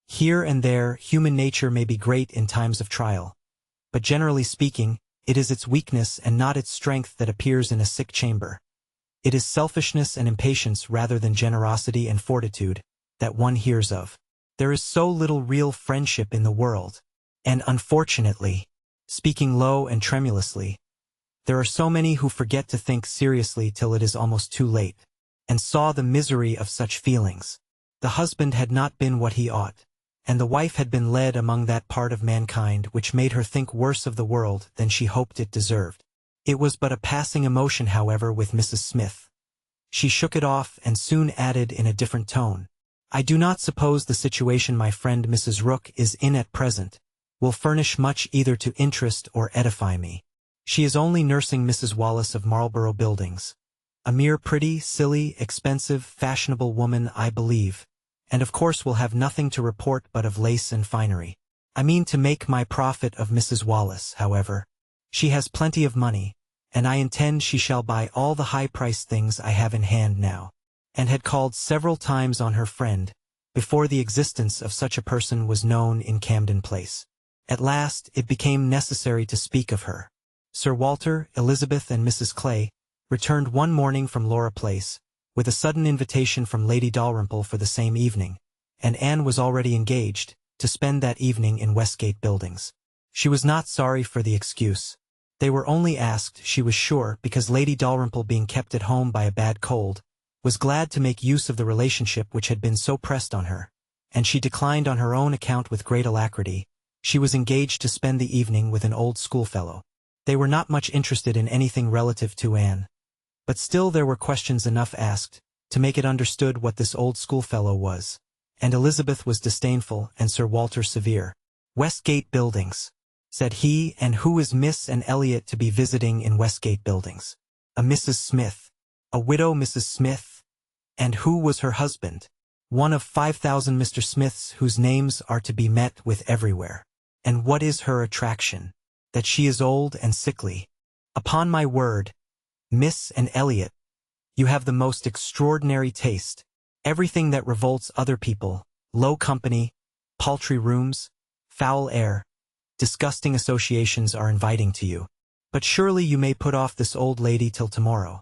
Here and there, human nature may be great in times of trial, but generally speaking, it is its weakness and not its strength that appears in a sick chamber. It is selfishness and impatience rather than generosity and fortitude that one hears of. There is so little real friendship in the world, and unfortunately, speaking low and tremulously, there are so many who forget to think seriously till it is almost too late, and saw the misery of such feelings. The husband had not been what he ought, and the wife had been led among that part of mankind which made her think worse of the world than she hoped it deserved. It was but a passing emotion, however, with Mrs. Smith. She shook it off and soon added in a different tone, I do not suppose the situation my friend Mrs. Rook is in at present will furnish much either to interest or edify me. She is only nursing Mrs. Wallace of Marlborough Buildings. A mere pretty, silly, expensive, fashionable woman, I believe, and of course will have nothing to report but of lace and finery. I mean to make my profit of Mrs. Wallace, however. She has plenty of money, and I intend she shall buy all the high-priced things I have in hand now, and had called several times on her friend, before the existence of such a person was known in Camden Place. At last it became necessary to speak of her. Sir Walter, Elizabeth, and Mrs. Clay returned one morning from Laura Place, with a sudden invitation from Lady Dalrymple for the same evening, and Anne was already engaged to spend that evening in Westgate Buildings. She was not sorry for the excuse. They were only asked, she was sure, because Lady Dalrymple, being kept at home by a bad cold, was glad to make use of the relationship which had been so pressed on her, and she declined on her own account with great alacrity. She was engaged to spend the evening with an old schoolfellow. They were not much interested in anything relative to Anne, but still there were questions enough asked to make it understood what this old schoolfellow was, and Elizabeth was disdainful and Sir Walter severe. Westgate Buildings, said he, and who is Miss Anne Elliot to be visiting in Westgate Buildings? A Mrs. Smith, a widow Mrs. Smith, and who was her husband? One of 5,000 Mr. Smiths whose names are to be met with everywhere. And what is her attraction? That she is old and sickly. Upon my word, Miss Anne Elliot, you have the most extraordinary taste. Everything that revolts other people, low company, paltry rooms, foul air, disgusting associations are inviting to you. But surely you may put off this old lady till tomorrow.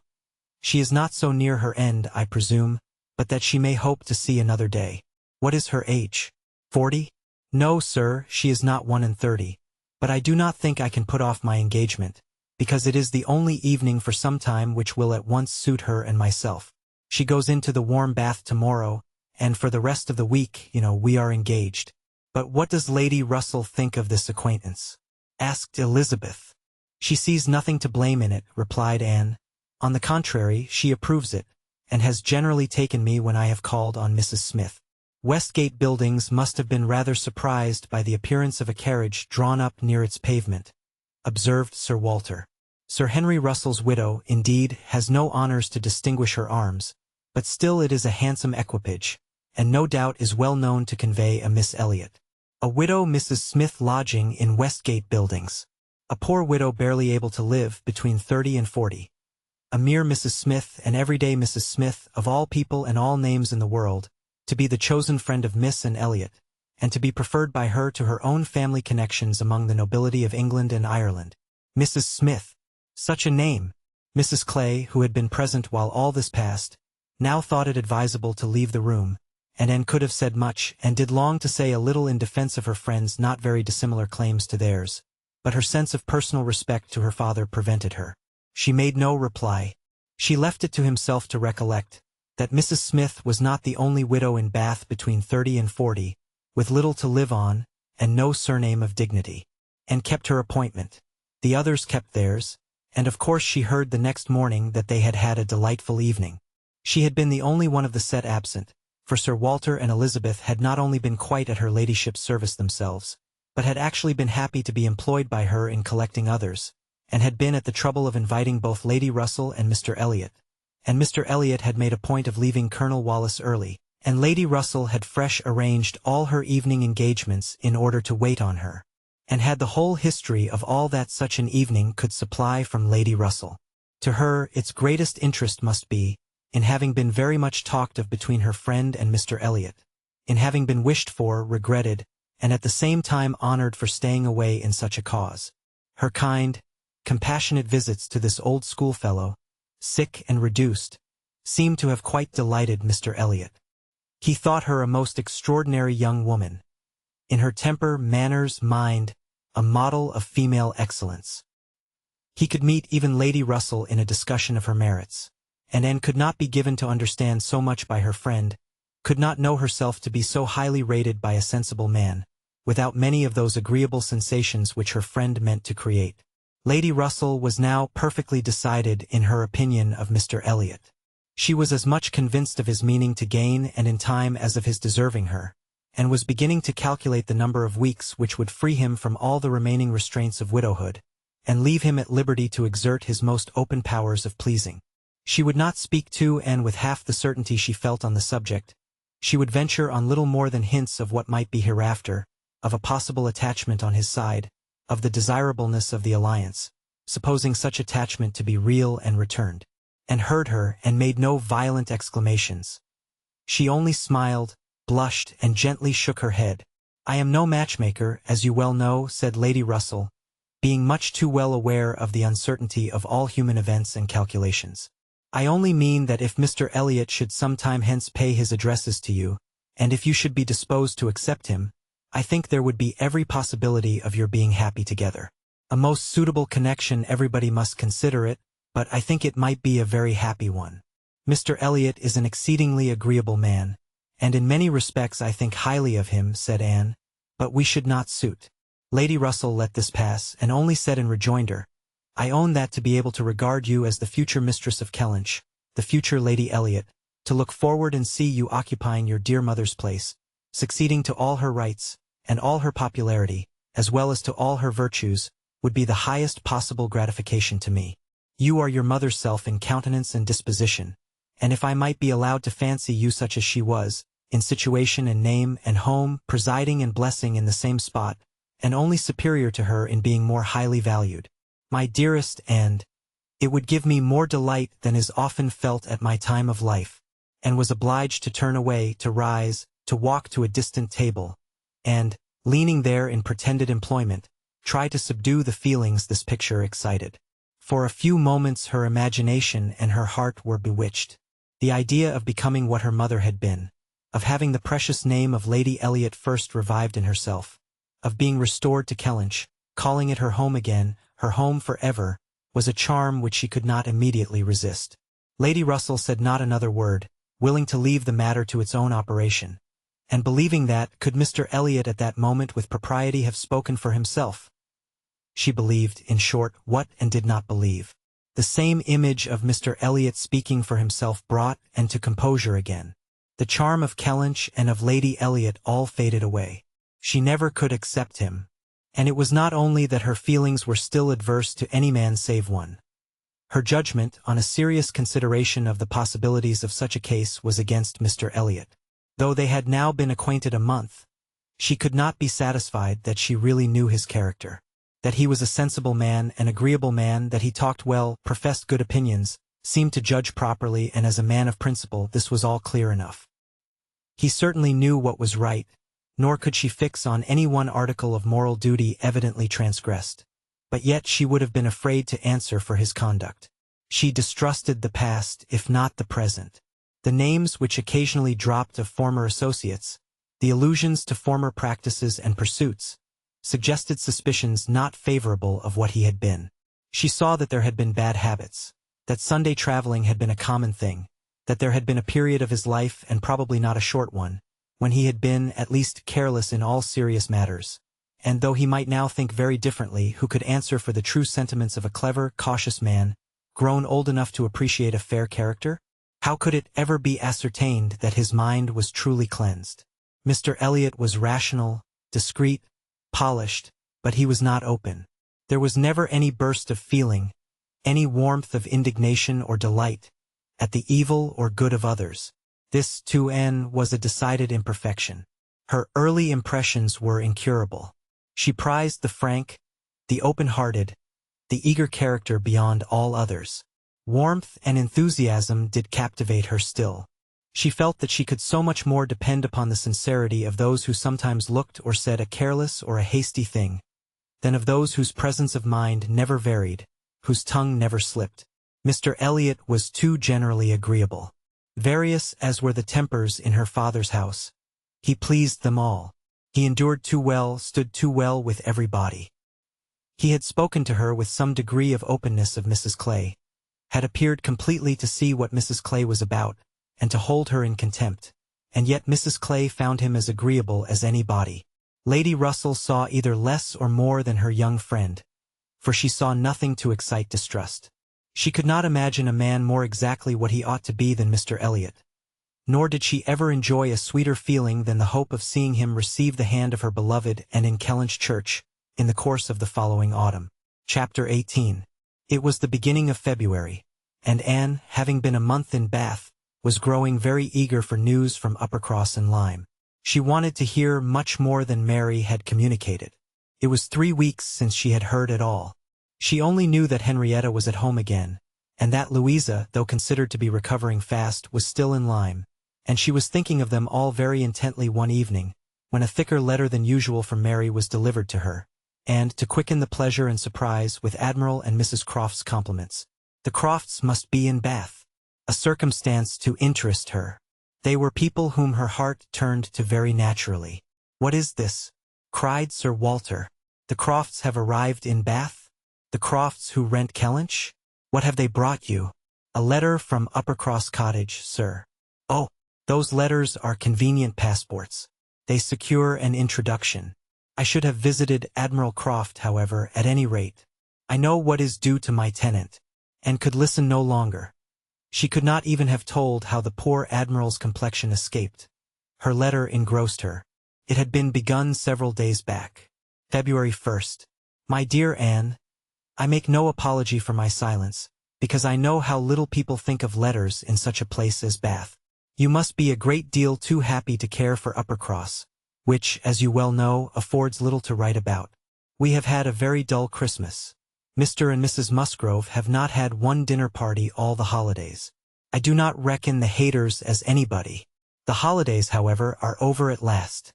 She is not so near her end, I presume, but that she may hope to see another day. What is her age? 40? No, sir, she is not 31, but I do not think I can put off my engagement, because it is the only evening for some time which will at once suit her and myself. She goes into the warm bath tomorrow, and for the rest of the week, we are engaged. But what does Lady Russell think of this acquaintance? Asked Elizabeth. She sees nothing to blame in it, replied Anne. On the contrary, she approves it, and has generally taken me when I have called on Mrs. Smith. Westgate Buildings must have been rather surprised by the appearance of a carriage drawn up near its pavement, observed Sir Walter. Sir Henry Russell's widow, indeed, has no honors to distinguish her arms, but still it is a handsome equipage, and no doubt is well known to convey a Miss Elliot. A widow Mrs. Smith lodging in Westgate Buildings. A poor widow barely able to live between 30 and 40. A mere Mrs. Smith, an everyday Mrs. Smith, of all people and all names in the world, to be the chosen friend of Miss Anne Elliot, and to be preferred by her to her own family connections among the nobility of England and Ireland. Mrs. Smith. Such a name! Mrs. Clay, who had been present while all this passed, now thought it advisable to leave the room, and Anne could have said much, and did long to say a little in defense of her friends' not very dissimilar claims to theirs, but her sense of personal respect to her father prevented her. She made no reply. She left it to himself to recollect that Mrs. Smith was not the only widow in Bath between 30 and 40, with little to live on, and no surname of dignity, and kept her appointment. The others kept theirs, and of course she heard the next morning that they had had a delightful evening. She had been the only one of the set absent, for Sir Walter and Elizabeth had not only been quite at her ladyship's service themselves, but had actually been happy to be employed by her in collecting others, and had been at the trouble of inviting both Lady Russell and Mr. Elliot, and Mr. Elliot had made a point of leaving Colonel Wallis early, and Lady Russell had fresh arranged all her evening engagements in order to wait on her, and had the whole history of all that such an evening could supply from Lady Russell. To her, its greatest interest must be, in having been very much talked of between her friend and Mr. Elliot, in having been wished for, regretted, and at the same time honored for staying away in such a cause. Her kind, compassionate visits to this old schoolfellow, sick and reduced, seemed to have quite delighted Mr. Elliot. He thought her a most extraordinary young woman, in her temper, manners, mind, a model of female excellence. He could meet even Lady Russell in a discussion of her merits, and Anne could not be given to understand so much by her friend, could not know herself to be so highly rated by a sensible man, without many of those agreeable sensations which her friend meant to create. Lady Russell was now perfectly decided in her opinion of Mr. Elliot. She was as much convinced of his meaning to gain and in time as of his deserving her, and was beginning to calculate the number of weeks which would free him from all the remaining restraints of widowhood, and leave him at liberty to exert his most open powers of pleasing. She would not speak to Anne with half the certainty she felt on the subject. She would venture on little more than hints of what might be hereafter, of a possible attachment on his side, of the desirableness of the alliance, supposing such attachment to be real and returned, and heard her and made no violent exclamations. She only smiled, blushed, and gently shook her head. "I am no matchmaker, as you well know," said Lady Russell, being much too well aware of the uncertainty of all human events and calculations. "I only mean that if Mr. Elliot should some time hence pay his addresses to you, and if you should be disposed to accept him, I think there would be every possibility of your being happy together. A most suitable connection, everybody must consider it, but I think it might be a very happy one. Mr. Elliot is an exceedingly agreeable man, and in many respects I think highly of him," said Anne, "but we should not suit." Lady Russell let this pass, and only said in rejoinder, "I own that to be able to regard you as the future mistress of Kellynch, the future Lady Elliot, to look forward and see you occupying your dear mother's place, succeeding to all her rights, and all her popularity, as well as to all her virtues, would be the highest possible gratification to me. You are your mother's self in countenance and disposition, and if I might be allowed to fancy you such as she was, in situation and name and home, presiding and blessing in the same spot, and only superior to her in being more highly valued, my dearest, and it would give me more delight than is often felt at my time of life," and was obliged to turn away, to rise, to walk to a distant table, and, leaning there in pretended employment, try to subdue the feelings this picture excited. For a few moments her imagination and her heart were bewitched. The idea of becoming what her mother had been, of having the precious name of Lady Elliot first revived in herself, of being restored to Kellynch, calling it her home again, her home forever, was a charm which she could not immediately resist. Lady Russell said not another word, willing to leave the matter to its own operation, and believing that, could Mr. Elliot at that moment with propriety have spoken for himself, she believed, in short, what and did not believe. The same image of Mr. Elliot speaking for himself brought and to composure again. The charm of Kellynch and of Lady Elliot all faded away. She never could accept him. And it was not only that her feelings were still adverse to any man save one. Her judgment, on a serious consideration of the possibilities of such a case, was against Mr. Elliot. Though they had now been acquainted a month, she could not be satisfied that she really knew his character. That he was a sensible man, an agreeable man, that he talked well, professed good opinions, seemed to judge properly, and as a man of principle, this was all clear enough. He certainly knew what was right, nor could she fix on any one article of moral duty evidently transgressed. But yet she would have been afraid to answer for his conduct. She distrusted the past, if not the present. The names which occasionally dropped of former associates, the allusions to former practices and pursuits, suggested suspicions not favorable of what he had been. She saw that there had been bad habits, that Sunday traveling had been a common thing, that there had been a period of his life, and probably not a short one, when he had been, at least, careless in all serious matters. And though he might now think very differently, who could answer for the true sentiments of a clever, cautious man, grown old enough to appreciate a fair character? How could it ever be ascertained that his mind was truly cleansed? Mr. Elliot was rational, discreet, polished, but he was not open. There was never any burst of feeling, any warmth of indignation or delight, at the evil or good of others. This, to Anne, was a decided imperfection. Her early impressions were incurable. She prized the frank, the open-hearted, the eager character beyond all others. Warmth and enthusiasm did captivate her still. She felt that she could so much more depend upon the sincerity of those who sometimes looked or said a careless or a hasty thing, than of those whose presence of mind never varied, whose tongue never slipped. Mr. Elliot was too generally agreeable. Various as were the tempers in her father's house, he pleased them all. He endured too well, stood too well with everybody. He had spoken to her with some degree of openness of Mrs. Clay, had appeared completely to see what Mrs. Clay was about, and to hold her in contempt, and yet Mrs. Clay found him as agreeable as anybody. Lady Russell saw either less or more than her young friend, for she saw nothing to excite distrust. She could not imagine a man more exactly what he ought to be than Mr. Elliot, nor did she ever enjoy a sweeter feeling than the hope of seeing him receive the hand of her beloved and in Kellynch Church, in the course of the following autumn. Chapter 18. It was the beginning of February, and Anne, having been a month in Bath, was growing very eager for news from Uppercross and Lyme. She wanted to hear much more than Mary had communicated. It was 3 weeks since she had heard at all. She only knew that Henrietta was at home again, and that Louisa, though considered to be recovering fast, was still in Lyme, and she was thinking of them all very intently one evening, when a thicker letter than usual from Mary was delivered to her, and, to quicken the pleasure and surprise, with Admiral and Mrs. Croft's compliments. The Crofts must be in Bath, a circumstance to interest her. They were people whom her heart turned to very naturally. "What is this?" cried Sir Walter. "The Crofts have arrived in Bath? The Crofts who rent Kellynch? What have they brought you?" "A letter from Uppercross Cottage, sir." "Oh, those letters are convenient passports. They secure an introduction. I should have visited Admiral Croft, however, at any rate. I know what is due to my tenant." And could listen no longer. She could not even have told how the poor Admiral's complexion escaped. Her letter engrossed her. It had been begun several days back. February 1st. "My dear Anne, I make no apology for my silence, because I know how little people think of letters in such a place as Bath. You must be a great deal too happy to care for Uppercross, which, as you well know, affords little to write about. We have had a very dull Christmas. Mr. and Mrs. Musgrove have not had one dinner party all the holidays. I do not reckon the haters as anybody. The holidays, however, are over at last.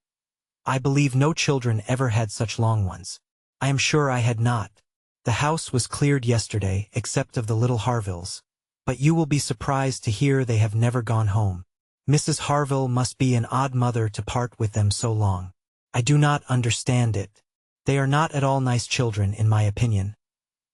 I believe no children ever had such long ones. I am sure I had not. The house was cleared yesterday, except of the little Harvilles, but you will be surprised to hear they have never gone home. Mrs. Harville must be an odd mother to part with them so long. I do not understand it. They are not at all nice children, in my opinion.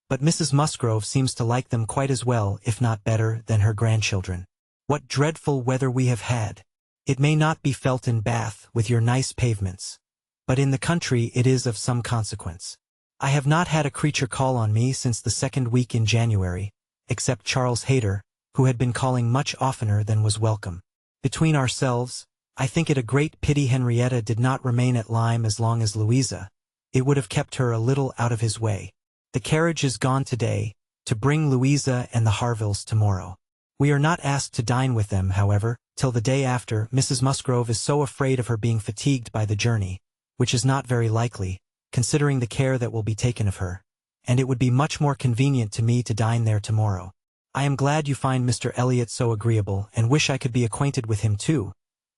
But Mrs. Musgrove seems to like them quite as well, if not better, than her grandchildren. What dreadful weather we have had! It may not be felt in Bath, with your nice pavements, but in the country it is of some consequence. I have not had a creature call on me since the 2nd week in January, except Charles Hayter, who had been calling much oftener than was welcome. Between ourselves, I think it a great pity Henrietta did not remain at Lyme as long as Louisa. It would have kept her a little out of his way. The carriage is gone today, to bring Louisa and the Harvilles tomorrow. We are not asked to dine with them, however, till the day after. Mrs. Musgrove is so afraid of her being fatigued by the journey, which is not very likely, considering the care that will be taken of her, and it would be much more convenient to me to dine there tomorrow. I am glad you find Mr. Elliot so agreeable, and wish I could be acquainted with him too,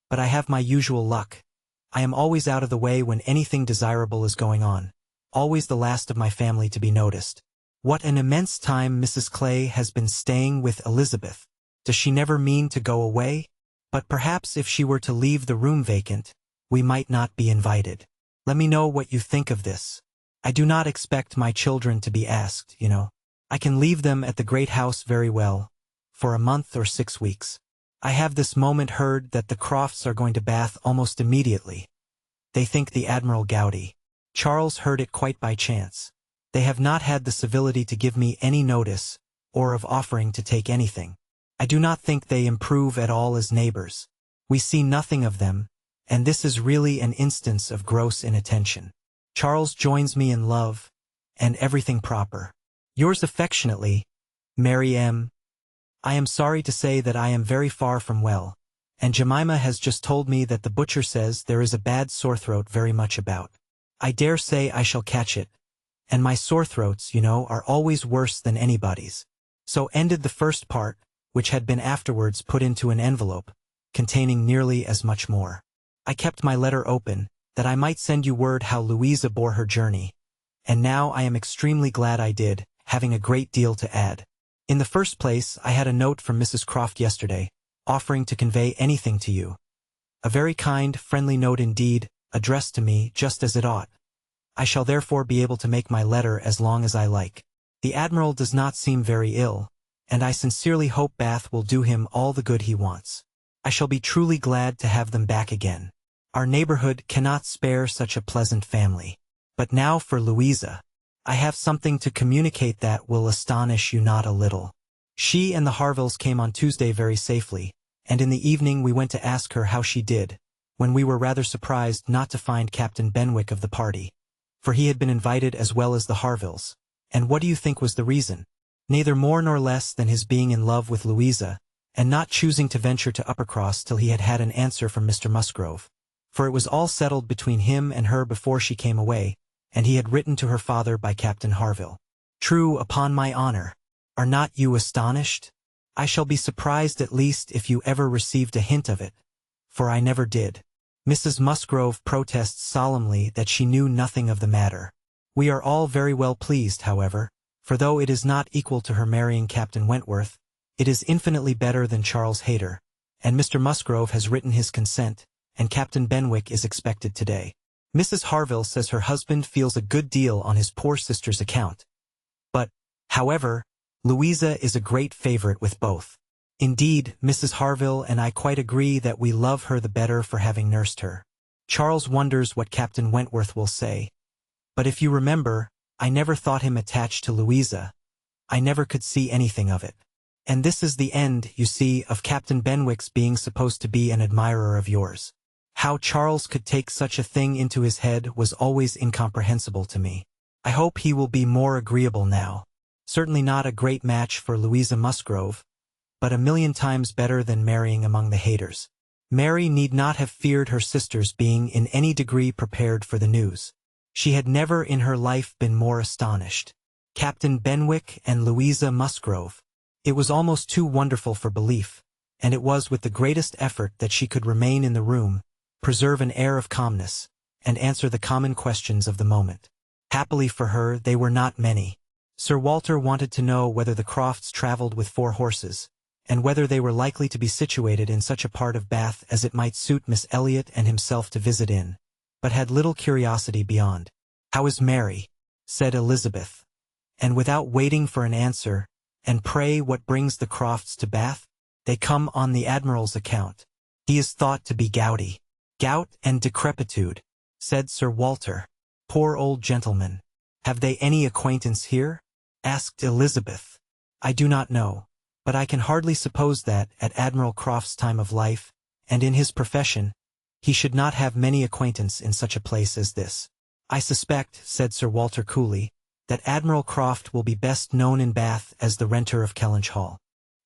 but I have my usual luck. I am always out of the way when anything desirable is going on, always the last of my family to be noticed. What an immense time Mrs. Clay has been staying with Elizabeth. Does she never mean to go away? But perhaps if she were to leave the room vacant, we might not be invited. Let me know what you think of this. I do not expect my children to be asked, you know. I can leave them at the great house very well, for a month or 6 weeks. I have this moment heard that the Crofts are going to Bath almost immediately. They think the Admiral gouty. Charles heard it quite by chance. They have not had the civility to give me any notice, or of offering to take anything. I do not think they improve at all as neighbors. We see nothing of them, and this is really an instance of gross inattention. Charles joins me in love, and everything proper. Yours affectionately, Mary M. I am sorry to say that I am very far from well, and Jemima has just told me that the butcher says there is a bad sore throat very much about. I dare say I shall catch it, and my sore throats, you know, are always worse than anybody's. So ended the first part, which had been afterwards put into an envelope, containing nearly as much more. I kept my letter open, that I might send you word how Louisa bore her journey, and now I am extremely glad I did, having a great deal to add. In the first place, I had a note from Mrs. Croft yesterday, offering to convey anything to you. A very kind, friendly note indeed, addressed to me just as it ought. I shall therefore be able to make my letter as long as I like. The Admiral does not seem very ill, and I sincerely hope Bath will do him all the good he wants. I shall be truly glad to have them back again. Our neighborhood cannot spare such a pleasant family. But now for Louisa. I have something to communicate that will astonish you not a little. She and the Harvilles came on Tuesday very safely, and in the evening we went to ask her how she did, when we were rather surprised not to find Captain Benwick of the party, for he had been invited as well as the Harvilles. And what do you think was the reason? Neither more nor less than his being in love with Louisa, and not choosing to venture to Uppercross till he had had an answer from Mr. Musgrove. For it was all settled between him and her before she came away, and he had written to her father by Captain Harville. True, upon my honor. Are not you astonished? I shall be surprised at least if you ever received a hint of it, for I never did. Mrs. Musgrove protests solemnly that she knew nothing of the matter. We are all very well pleased, however, for though it is not equal to her marrying Captain Wentworth, it is infinitely better than Charles Hayter, and Mr. Musgrove has written his consent, and Captain Benwick is expected today. Mrs. Harville says her husband feels a good deal on his poor sister's account. But, however, Louisa is a great favorite with both. Indeed, Mrs. Harville and I quite agree that we love her the better for having nursed her. Charles wonders what Captain Wentworth will say. But if you remember, I never thought him attached to Louisa. I never could see anything of it. And this is the end, you see, of Captain Benwick's being supposed to be an admirer of yours. How Charles could take such a thing into his head was always incomprehensible to me. I hope he will be more agreeable now. Certainly not a great match for Louisa Musgrove, but a million times better than marrying among the Hayters. Mary need not have feared her sisters being in any degree prepared for the news. She had never in her life been more astonished. Captain Benwick and Louisa Musgrove. It was almost too wonderful for belief, and it was with the greatest effort that she could remain in the room, preserve an air of calmness, and answer the common questions of the moment. Happily for her, they were not many. Sir Walter wanted to know whether the Crofts travelled with 4 horses, and whether they were likely to be situated in such a part of Bath as it might suit Miss Elliot and himself to visit in, but had little curiosity beyond. "How is Mary?" said Elizabeth. And without waiting for an answer, "And pray what brings the Crofts to Bath?" "They come on the Admiral's account. He is thought to be gouty." "Gout and decrepitude," said Sir Walter. "Poor old gentleman. Have they any acquaintance here?" asked Elizabeth. "I do not know, but I can hardly suppose that, at Admiral Croft's time of life, and in his profession, he should not have many acquaintance in such a place as this. I suspect," said Sir Walter coolly, "that Admiral Croft will be best known in Bath as the renter of Kellynch Hall.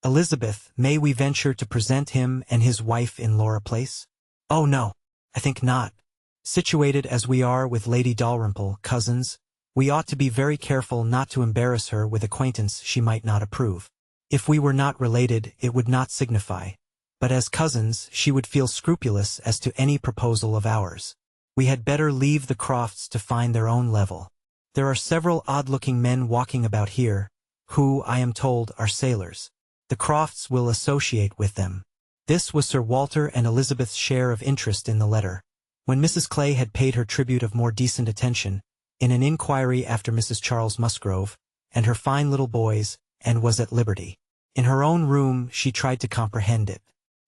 Elizabeth, may we venture to present him and his wife in Laura Place?" "Oh no, I think not. Situated as we are with Lady Dalrymple, cousins, we ought to be very careful not to embarrass her with acquaintance she might not approve. If we were not related, it would not signify, but as cousins she would feel scrupulous as to any proposal of ours. We had better leave the Crofts to find their own level. There are several odd-looking men walking about here, who, I am told, are sailors. The Crofts will associate with them." This was Sir Walter and Elizabeth's share of interest in the letter. When Mrs. Clay had paid her tribute of more decent attention, in an inquiry after Mrs. Charles Musgrove, and her fine little boys, and was at liberty. In her own room she tried to comprehend it.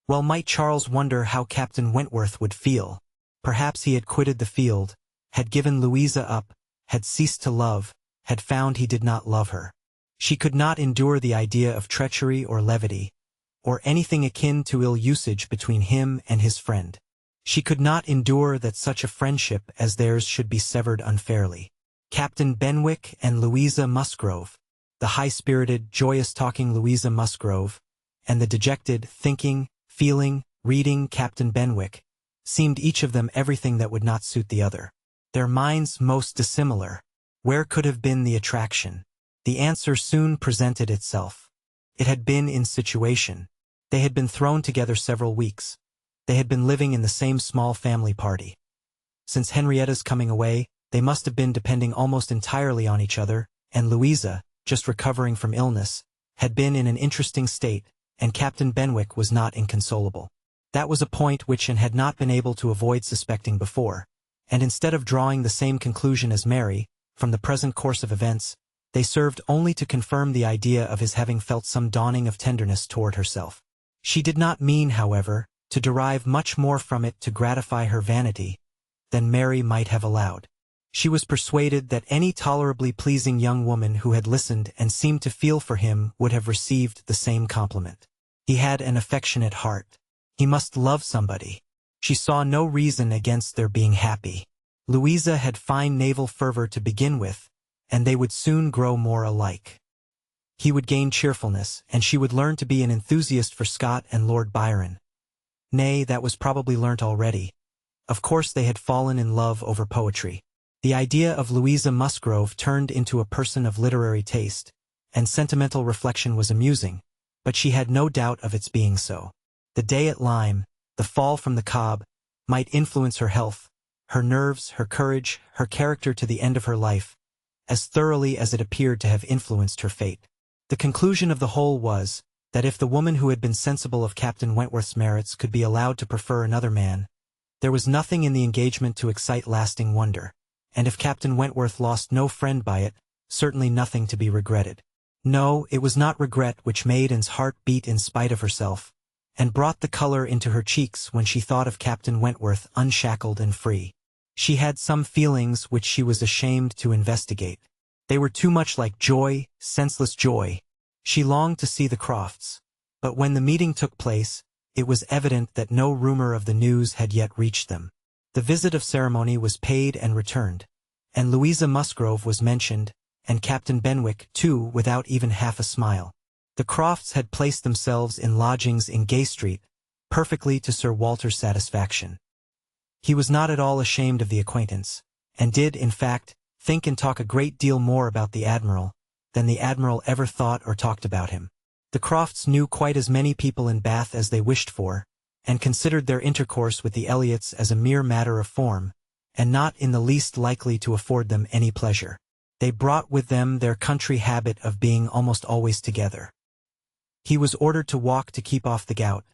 Well might Charles wonder how Captain Wentworth would feel. Perhaps he had quitted the field, had given Louisa up, had ceased to love, had found he did not love her. She could not endure the idea of treachery or levity, or anything akin to ill usage between him and his friend. She could not endure that such a friendship as theirs should be severed unfairly. Captain Benwick and Louisa Musgrove, the high-spirited, joyous-talking Louisa Musgrove, and the dejected, thinking, feeling, reading Captain Benwick, seemed each of them everything that would not suit the other. Their minds most dissimilar. Where could have been the attraction? The answer soon presented itself. It had been in situation. They had been thrown together several weeks. They had been living in the same small family party. Since Henrietta's coming away, they must have been depending almost entirely on each other, and Louisa, just recovering from illness, had been in an interesting state, and Captain Benwick was not inconsolable. That was a point which Anne had not been able to avoid suspecting before, and instead of drawing the same conclusion as Mary, from the present course of events, they served only to confirm the idea of his having felt some dawning of tenderness toward herself. She did not mean, however, to derive much more from it to gratify her vanity than Mary might have allowed. She was persuaded that any tolerably pleasing young woman who had listened and seemed to feel for him would have received the same compliment. He had an affectionate heart. He must love somebody. She saw no reason against their being happy. Louisa had fine naval fervor to begin with, and they would soon grow more alike. He would gain cheerfulness, and she would learn to be an enthusiast for Scott and Lord Byron. Nay, that was probably learnt already. Of course they had fallen in love over poetry. The idea of Louisa Musgrove turned into a person of literary taste, and sentimental reflection was amusing, but she had no doubt of its being so. The day at Lyme, the fall from the Cobb, might influence her health, her nerves, her courage, her character to the end of her life, as thoroughly as it appeared to have influenced her fate. The conclusion of the whole was, that if the woman who had been sensible of Captain Wentworth's merits could be allowed to prefer another man, there was nothing in the engagement to excite lasting wonder, and if Captain Wentworth lost no friend by it, certainly nothing to be regretted. No, it was not regret which made Anne's heart beat in spite of herself, and brought the color into her cheeks when she thought of Captain Wentworth unshackled and free. She had some feelings which she was ashamed to investigate. They were too much like joy, senseless joy. She longed to see the Crofts, but when the meeting took place, it was evident that no rumor of the news had yet reached them. The visit of ceremony was paid and returned, and Louisa Musgrove was mentioned, and Captain Benwick, too, without even half a smile. The Crofts had placed themselves in lodgings in Gay Street, perfectly to Sir Walter's satisfaction. He was not at all ashamed of the acquaintance, and did, in fact, think and talk a great deal more about the Admiral than the Admiral ever thought or talked about him. The Crofts knew quite as many people in Bath as they wished for, and considered their intercourse with the Elliots as a mere matter of form, and not in the least likely to afford them any pleasure. They brought with them their country habit of being almost always together. He was ordered to walk to keep off the gout,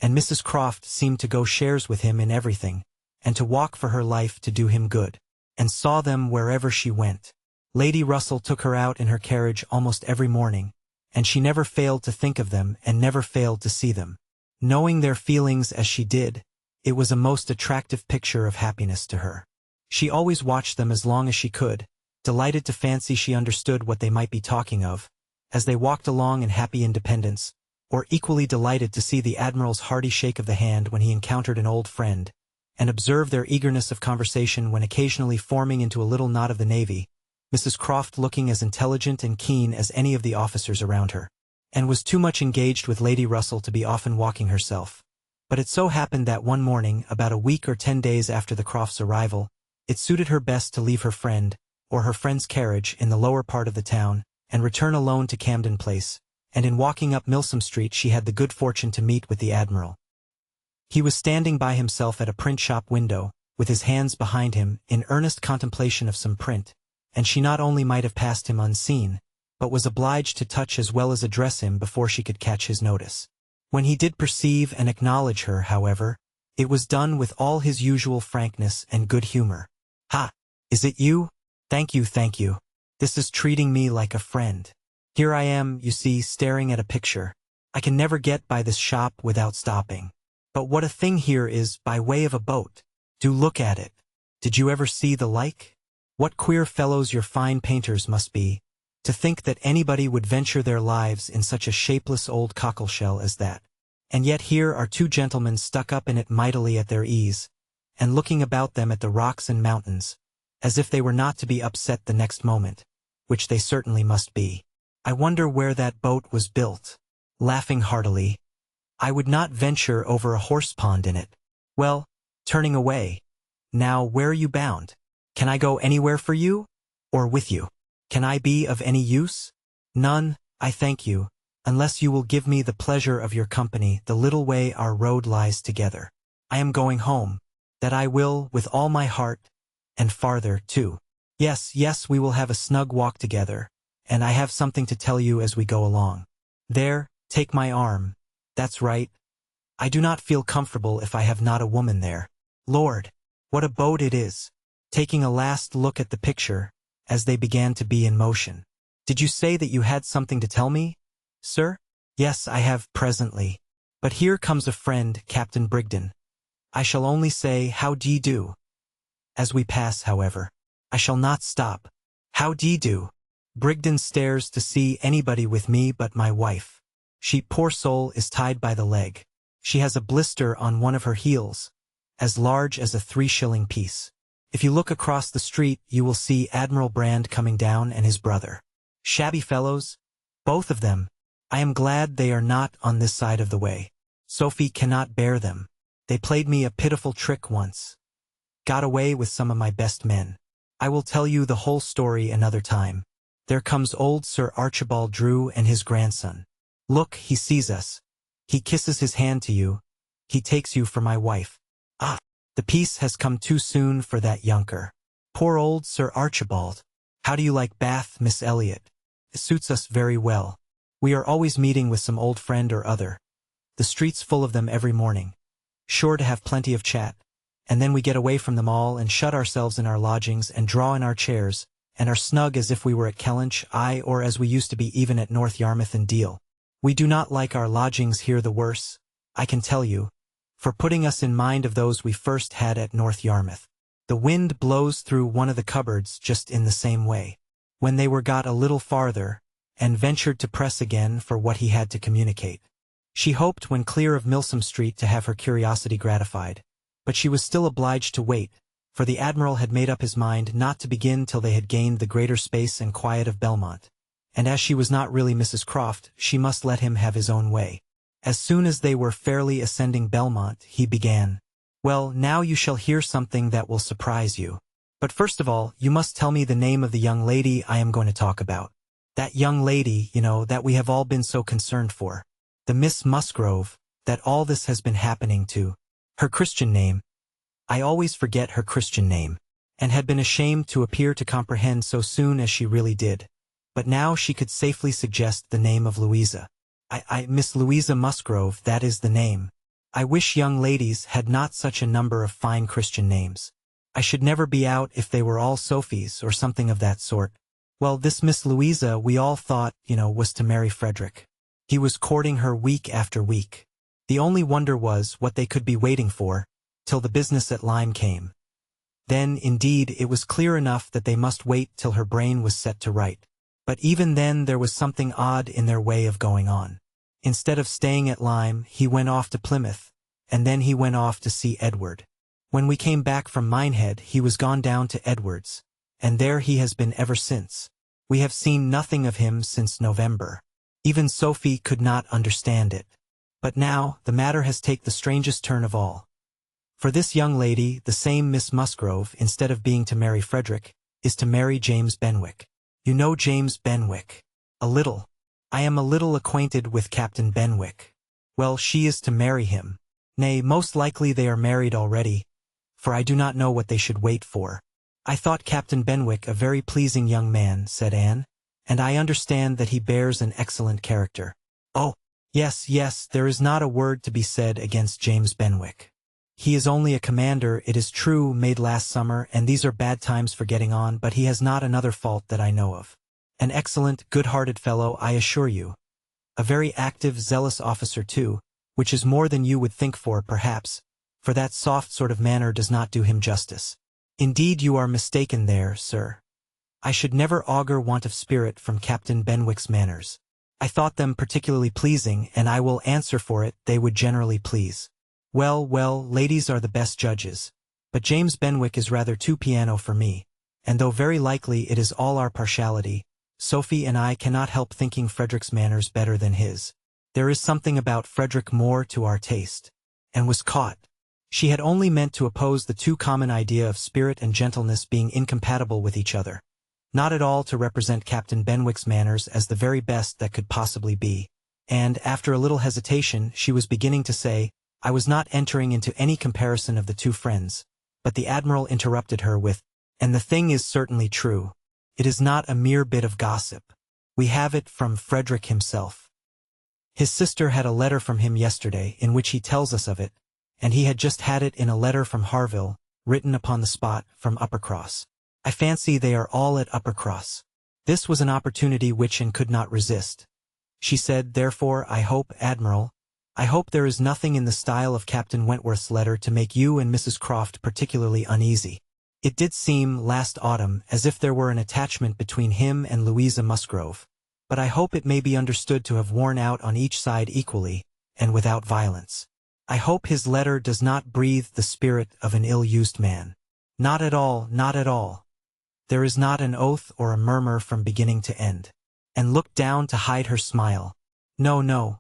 and Mrs. Croft seemed to go shares with him in everything, and to walk for her life to do him good, and saw them wherever she went. Lady Russell took her out in her carriage almost every morning, and she never failed to think of them and never failed to see them. Knowing their feelings as she did, it was a most attractive picture of happiness to her. She always watched them as long as she could, delighted to fancy she understood what they might be talking of, as they walked along in happy independence, or equally delighted to see the Admiral's hearty shake of the hand when he encountered an old friend, and observe their eagerness of conversation when occasionally forming into a little knot of the Navy, Mrs. Croft looking as intelligent and keen as any of the officers around her, and was too much engaged with Lady Russell to be often walking herself. But it so happened that one morning, about a week or 10 days after the Crofts' arrival, it suited her best to leave her friend, or her friend's carriage, in the lower part of the town, and return alone to Camden Place, and in walking up Milsom Street she had the good fortune to meet with the Admiral. He was standing by himself at a print-shop window, with his hands behind him, in earnest contemplation of some print, and she not only might have passed him unseen, but was obliged to touch as well as address him before she could catch his notice. When he did perceive and acknowledge her, however, it was done with all his usual frankness and good humor. "Ha! Is it you? Thank you, thank you. This is treating me like a friend. Here I am, you see, staring at a picture. I can never get by this shop without stopping. But what a thing here is, by way of a boat. Do look at it. Did you ever see the like? What queer fellows your fine painters must be, to think that anybody would venture their lives in such a shapeless old cockleshell as that. And yet here are two gentlemen stuck up in it mightily at their ease, and looking about them at the rocks and mountains, as if they were not to be upset the next moment, which they certainly must be. I wonder where that boat was built." Laughing heartily, I would not venture over a horse pond in it. Well, turning away. Now where are you bound? Can I go anywhere for you? Or with you? Can I be of any use? None, I thank you, unless you will give me the pleasure of your company the little way our road lies together. I am going home. That I will, with all my heart, and farther, too. Yes, yes, we will have a snug walk together, and I have something to tell you as we go along. There, take my arm. That's right. I do not feel comfortable if I have not a woman there. Lord, what a boat it is. Taking a last look at the picture, as they began to be in motion. Did you say that you had something to tell me, sir? Yes, I have presently. But here comes a friend, Captain Brigden. I shall only say, how d'ye do? As we pass, however, I shall not stop. How d'ye do? Brigden stares to see anybody with me but my wife. She, poor soul, is tied by the leg. She has a blister on one of her heels, as large as a 3-shilling piece. If you look across the street, you will see Admiral Brand coming down and his brother. Shabby fellows, both of them. I am glad they are not on this side of the way. Sophie cannot bear them. They played me a pitiful trick once. Got away with some of my best men. I will tell you the whole story another time. There comes old Sir Archibald Drew and his grandson. Look, he sees us. He kisses his hand to you. He takes you for my wife. Ah, the peace has come too soon for that younker. Poor old Sir Archibald. How do you like Bath, Miss Elliot? It suits us very well. We are always meeting with some old friend or other. The street's full of them every morning. Sure to have plenty of chat. And then we get away from them all and shut ourselves in our lodgings and draw in our chairs, and are snug as if we were at Kellynch, or as we used to be even at North Yarmouth and Deal. We do not like our lodgings here the worse, I can tell you, for putting us in mind of those we first had at North Yarmouth. The wind blows through one of the cupboards just in the same way. When they were got a little farther, and ventured to press again for what he had to communicate. She hoped when clear of Milsom Street to have her curiosity gratified, but she was still obliged to wait, for the Admiral had made up his mind not to begin till they had gained the greater space and quiet of Belmont, and as she was not really Mrs. Croft, she must let him have his own way. As soon as they were fairly ascending Belmont, he began, "Well, now you shall hear something that will surprise you. But first of all, you must tell me the name of the young lady I am going to talk about. That young lady, you know, that we have all been so concerned for. The Miss Musgrove, that all this has been happening to. Her Christian name. I always forget her Christian name, and had been ashamed to appear to comprehend so soon as she really did. But now she could safely suggest the name of Louisa. Miss Louisa Musgrove, that is the name. I wish young ladies had not such a number of fine Christian names. I should never be out if they were all Sophies or something of that sort. Well, this Miss Louisa we all thought, was to marry Frederick. He was courting her week after week. The only wonder was what they could be waiting for, till the business at Lyme came. Then, indeed, it was clear enough that they must wait till her brain was set to right. But even then there was something odd in their way of going on. Instead of staying at Lyme, he went off to Plymouth, and then he went off to see Edward. When we came back from Minehead, he was gone down to Edward's, and there he has been ever since. We have seen nothing of him since November. Even Sophie could not understand it. But now, the matter has taken the strangest turn of all. For this young lady, the same Miss Musgrove, instead of being to marry Frederick, is to marry James Benwick. You know James Benwick? A little. I am a little acquainted with Captain Benwick. Well, she is to marry him. Nay, most likely they are married already, for I do not know what they should wait for. I thought Captain Benwick a very pleasing young man, said Anne, and I understand that he bears an excellent character. Oh, yes, there is not a word to be said against James Benwick. He is only a commander, it is true, made last summer, and these are bad times for getting on, but he has not another fault that I know of. An excellent, good-hearted fellow, I assure you. A very active, zealous officer, too, which is more than you would think for, perhaps, for that soft sort of manner does not do him justice. Indeed, you are mistaken there, sir. I should never augur want of spirit from Captain Benwick's manners. I thought them particularly pleasing, and I will answer for it they would generally please. Well, ladies are the best judges, but James Benwick is rather too piano for me, and though very likely it is all our partiality, Sophie and I cannot help thinking Frederick's manners better than his. There is something about Frederick more to our taste. And was caught. She had only meant to oppose the too common idea of spirit and gentleness being incompatible with each other. Not at all to represent Captain Benwick's manners as the very best that could possibly be. And, after a little hesitation, she was beginning to say, I was not entering into any comparison of the two friends. But the Admiral interrupted her with, and the thing is certainly true. It is not a mere bit of gossip. We have it from Frederick himself. His sister had a letter from him yesterday in which he tells us of it, and he had just had it in a letter from Harville, written upon the spot from Uppercross. I fancy they are all at Uppercross. This was an opportunity which Anne could not resist. She said, therefore, I hope, Admiral, I hope there is nothing in the style of Captain Wentworth's letter to make you and Mrs. Croft particularly uneasy. It did seem, last autumn, as if there were an attachment between him and Louisa Musgrove, but I hope it may be understood to have worn out on each side equally, and without violence. I hope his letter does not breathe the spirit of an ill-used man. Not at all, not at all. There is not an oath or a murmur from beginning to end. And looked down to hide her smile. No, no.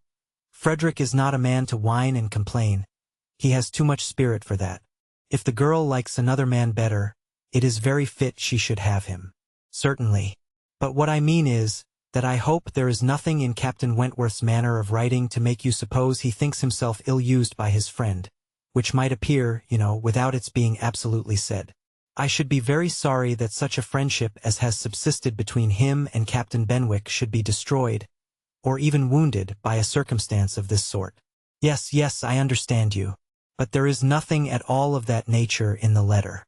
Frederick is not a man to whine and complain. He has too much spirit for that. If the girl likes another man better, it is very fit she should have him. Certainly. But what I mean is, that I hope there is nothing in Captain Wentworth's manner of writing to make you suppose he thinks himself ill-used by his friend, which might appear, without its being absolutely said. I should be very sorry that such a friendship as has subsisted between him and Captain Benwick should be destroyed, or even wounded, by a circumstance of this sort. Yes, yes, I understand you. But there is nothing at all of that nature in the letter.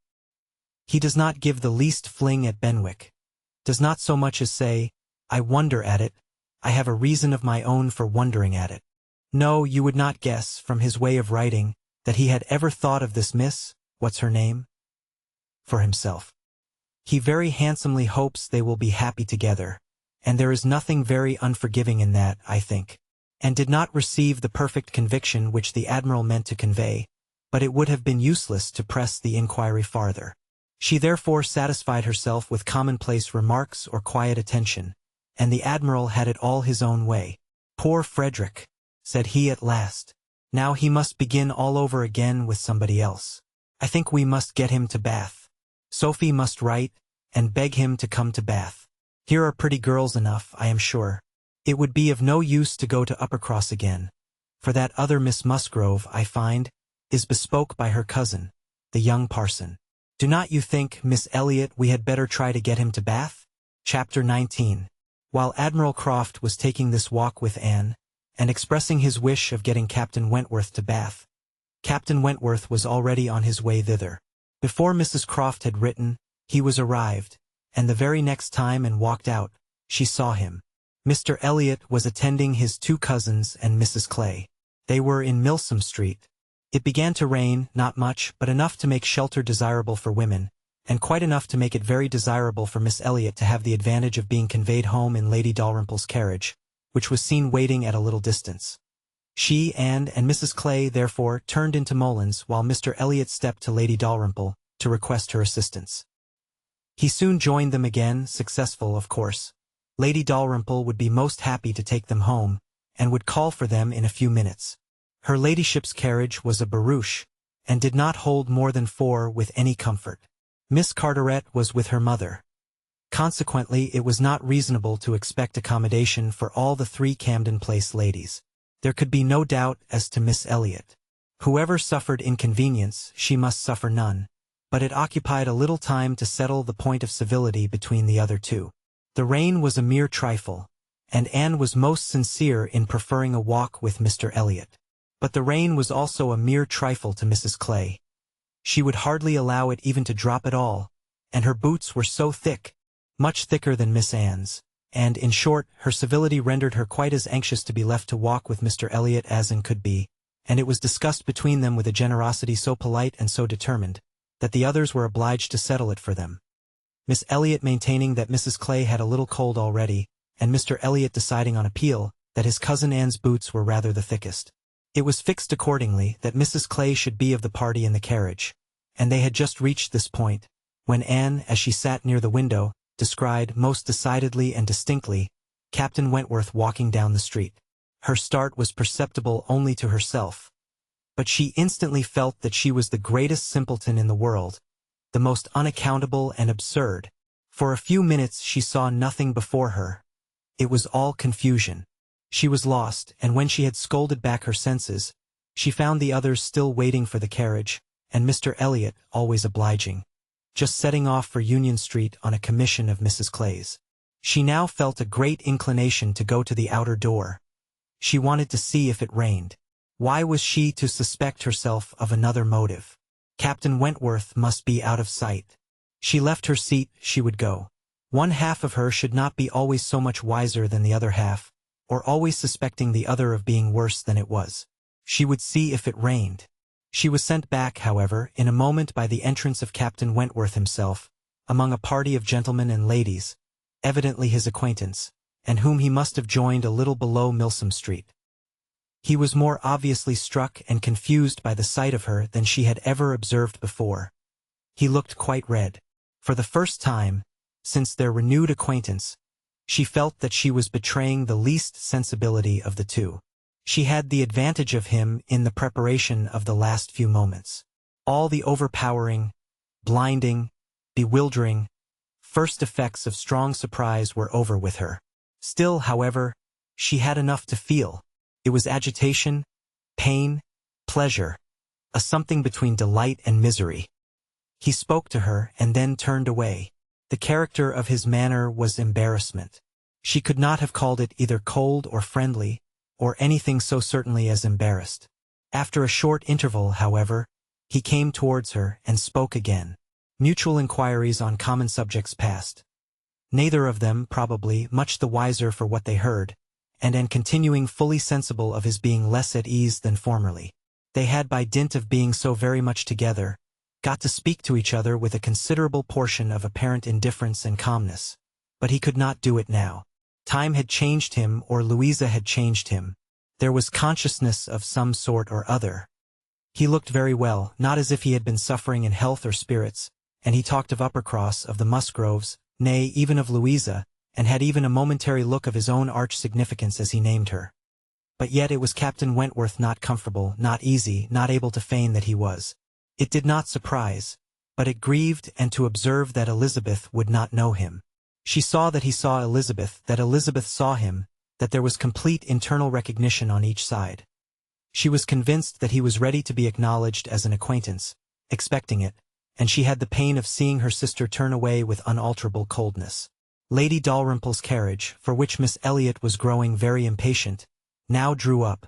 He does not give the least fling at Benwick. Does not so much as say, I wonder at it, I have a reason of my own for wondering at it. No, you would not guess, from his way of writing, that he had ever thought of this Miss, what's her name? For himself. He very handsomely hopes they will be happy together, and there is nothing very unforgiving in that, I think. And did not receive the perfect conviction which the Admiral meant to convey, but it would have been useless to press the inquiry farther. She therefore satisfied herself with commonplace remarks or quiet attention, and the Admiral had it all his own way. Poor Frederick, said he at last. Now he must begin all over again with somebody else. I think we must get him to Bath. Sophie must write, and beg him to come to Bath. Here are pretty girls enough, I am sure. It would be of no use to go to Uppercross again, for that other Miss Musgrove, I find, is bespoke by her cousin, the young parson. Do not you think, Miss Elliot, we had better try to get him to Bath? Chapter 19. While Admiral Croft was taking this walk with Anne, and expressing his wish of getting Captain Wentworth to Bath, Captain Wentworth was already on his way thither. Before Mrs. Croft had written, he was arrived, and the very next time Anne walked out, she saw him. Mr. Elliot was attending his two cousins and Mrs. Clay. They were in Milsom Street. It began to rain, not much, but enough to make shelter desirable for women, and quite enough to make it very desirable for Miss Elliot to have the advantage of being conveyed home in Lady Dalrymple's carriage, which was seen waiting at a little distance. She, Anne, and Mrs. Clay, therefore, turned into Mullins, while Mr. Elliot stepped to Lady Dalrymple to request her assistance. He soon joined them again, successful, of course. Lady Dalrymple would be most happy to take them home, and would call for them in a few minutes. Her ladyship's carriage was a barouche, and did not hold more than 4 with any comfort. Miss Carteret was with her mother. Consequently, it was not reasonable to expect accommodation for all the 3 Camden Place ladies. There could be no doubt as to Miss Elliot. Whoever suffered inconvenience, she must suffer none, but it occupied a little time to settle the point of civility between the other 2. The rain was a mere trifle, and Anne was most sincere in preferring a walk with Mr. Elliot. But the rain was also a mere trifle to Mrs. Clay. She would hardly allow it even to drop at all, and her boots were so thick, much thicker than Miss Anne's, and, in short, her civility rendered her quite as anxious to be left to walk with Mr. Elliot as Anne could be, and it was discussed between them with a generosity so polite and so determined, that the others were obliged to settle it for them. Miss Elliot maintaining that Mrs. Clay had a little cold already, and Mr. Elliot deciding on appeal that his cousin Anne's boots were rather the thickest. It was fixed accordingly that Mrs. Clay should be of the party in the carriage, and they had just reached this point, when Anne, as she sat near the window, descried, most decidedly and distinctly, Captain Wentworth walking down the street. Her start was perceptible only to herself. But she instantly felt that she was the greatest simpleton in the world, the most unaccountable and absurd. For a few minutes she saw nothing before her. It was all confusion. She was lost, and when she had scolded back her senses, she found the others still waiting for the carriage, and Mr. Elliot always obliging, just setting off for Union Street on a commission of Mrs. Clay's. She now felt a great inclination to go to the outer door. She wanted to see if it rained. Why was she to suspect herself of another motive? Captain Wentworth must be out of sight. She left her seat, she would go. One half of her should not be always so much wiser than the other half, or always suspecting the other of being worse than it was. She would see if it rained. She was sent back, however, in a moment by the entrance of Captain Wentworth himself, among a party of gentlemen and ladies, evidently his acquaintance, and whom he must have joined a little below Milsom Street. He was more obviously struck and confused by the sight of her than she had ever observed before. He looked quite red. For the first time, since their renewed acquaintance, she felt that she was betraying the least sensibility of the two. She had the advantage of him in the preparation of the last few moments. All the overpowering, blinding, bewildering, first effects of strong surprise were over with her. Still, however, she had enough to feel. It was agitation, pain, pleasure, a something between delight and misery. He spoke to her and then turned away. The character of his manner was embarrassment. She could not have called it either cold or friendly, or anything so certainly as embarrassed. After a short interval, however, he came towards her and spoke again. Mutual inquiries on common subjects passed. Neither of them, probably, much the wiser for what they heard, and continuing fully sensible of his being less at ease than formerly. They had, by dint of being so very much together, got to speak to each other with a considerable portion of apparent indifference and calmness. But he could not do it now. Time had changed him, or Louisa had changed him. There was consciousness of some sort or other. He looked very well, not as if he had been suffering in health or spirits, and he talked of Uppercross, of the Musgroves, nay, even of Louisa, and had even a momentary look of his own arch significance as he named her. But yet it was Captain Wentworth not comfortable, not easy, not able to feign that he was. It did not surprise, but it grieved and to observe that Elizabeth would not know him. She saw that he saw Elizabeth, that Elizabeth saw him, that there was complete internal recognition on each side. She was convinced that he was ready to be acknowledged as an acquaintance, expecting it, and she had the pain of seeing her sister turn away with unalterable coldness. Lady Dalrymple's carriage, for which Miss Elliot was growing very impatient, now drew up.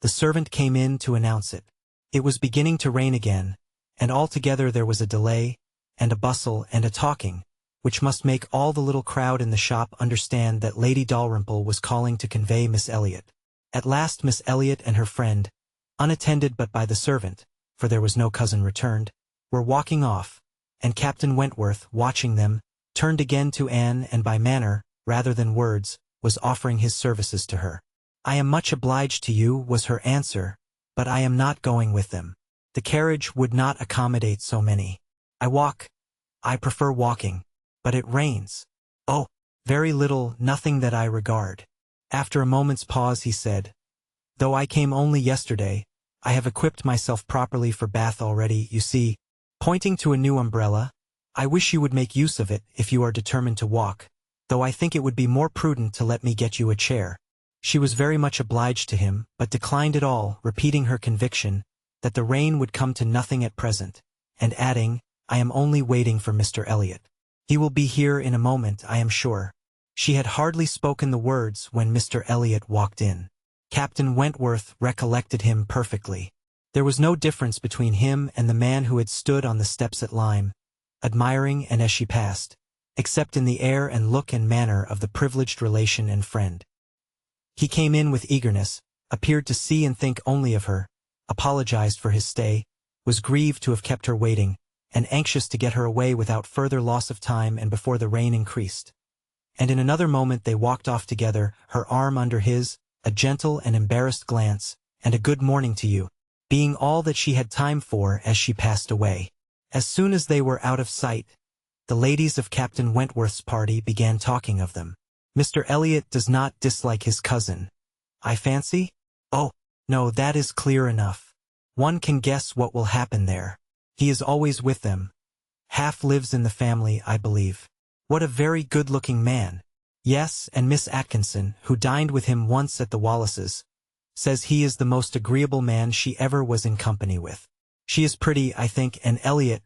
The servant came in to announce it. It was beginning to rain again, and altogether there was a delay, and a bustle, and a talking, which must make all the little crowd in the shop understand that Lady Dalrymple was calling to convey Miss Elliot. At last Miss Elliot and her friend, unattended but by the servant, for there was no cousin returned, were walking off, and Captain Wentworth, watching them, turned again to Anne and by manner, rather than words, was offering his services to her. "I am much obliged to you," was her answer, "but I am not going with them. The carriage would not accommodate so many. I prefer walking, but it rains." "Oh, very little, nothing that I regard." After a moment's pause he said, "Though I came only yesterday, I have equipped myself properly for Bath already, you see," pointing to a new umbrella. "I wish you would make use of it if you are determined to walk, though I think it would be more prudent to let me get you a chair." She was very much obliged to him, but declined it all, repeating her conviction that the rain would come to nothing at present, and adding, "I am only waiting for Mr. Elliot. He will be here in a moment, I am sure." She had hardly spoken the words when Mr. Elliot walked in. Captain Wentworth recollected him perfectly. There was no difference between him and the man who had stood on the steps at Lyme, admiring and as she passed, except in the air and look and manner of the privileged relation and friend. He came in with eagerness, appeared to see and think only of her, apologized for his stay, was grieved to have kept her waiting, and anxious to get her away without further loss of time and before the rain increased. And in another moment they walked off together, her arm under his, a gentle and embarrassed glance, and a good morning to you, being all that she had time for as she passed away. As soon as they were out of sight, the ladies of Captain Wentworth's party began talking of them. "Mr. Elliot does not dislike his cousin," I fancy? Oh, no, that is clear enough. One can guess what will happen there. He is always with them. Half lives in the family, I believe. What a very good-looking man. Yes, and Miss Atkinson, who dined with him once at the Wallaces, says he is the most agreeable man she ever was in company with. She is pretty, I think, and Elliot,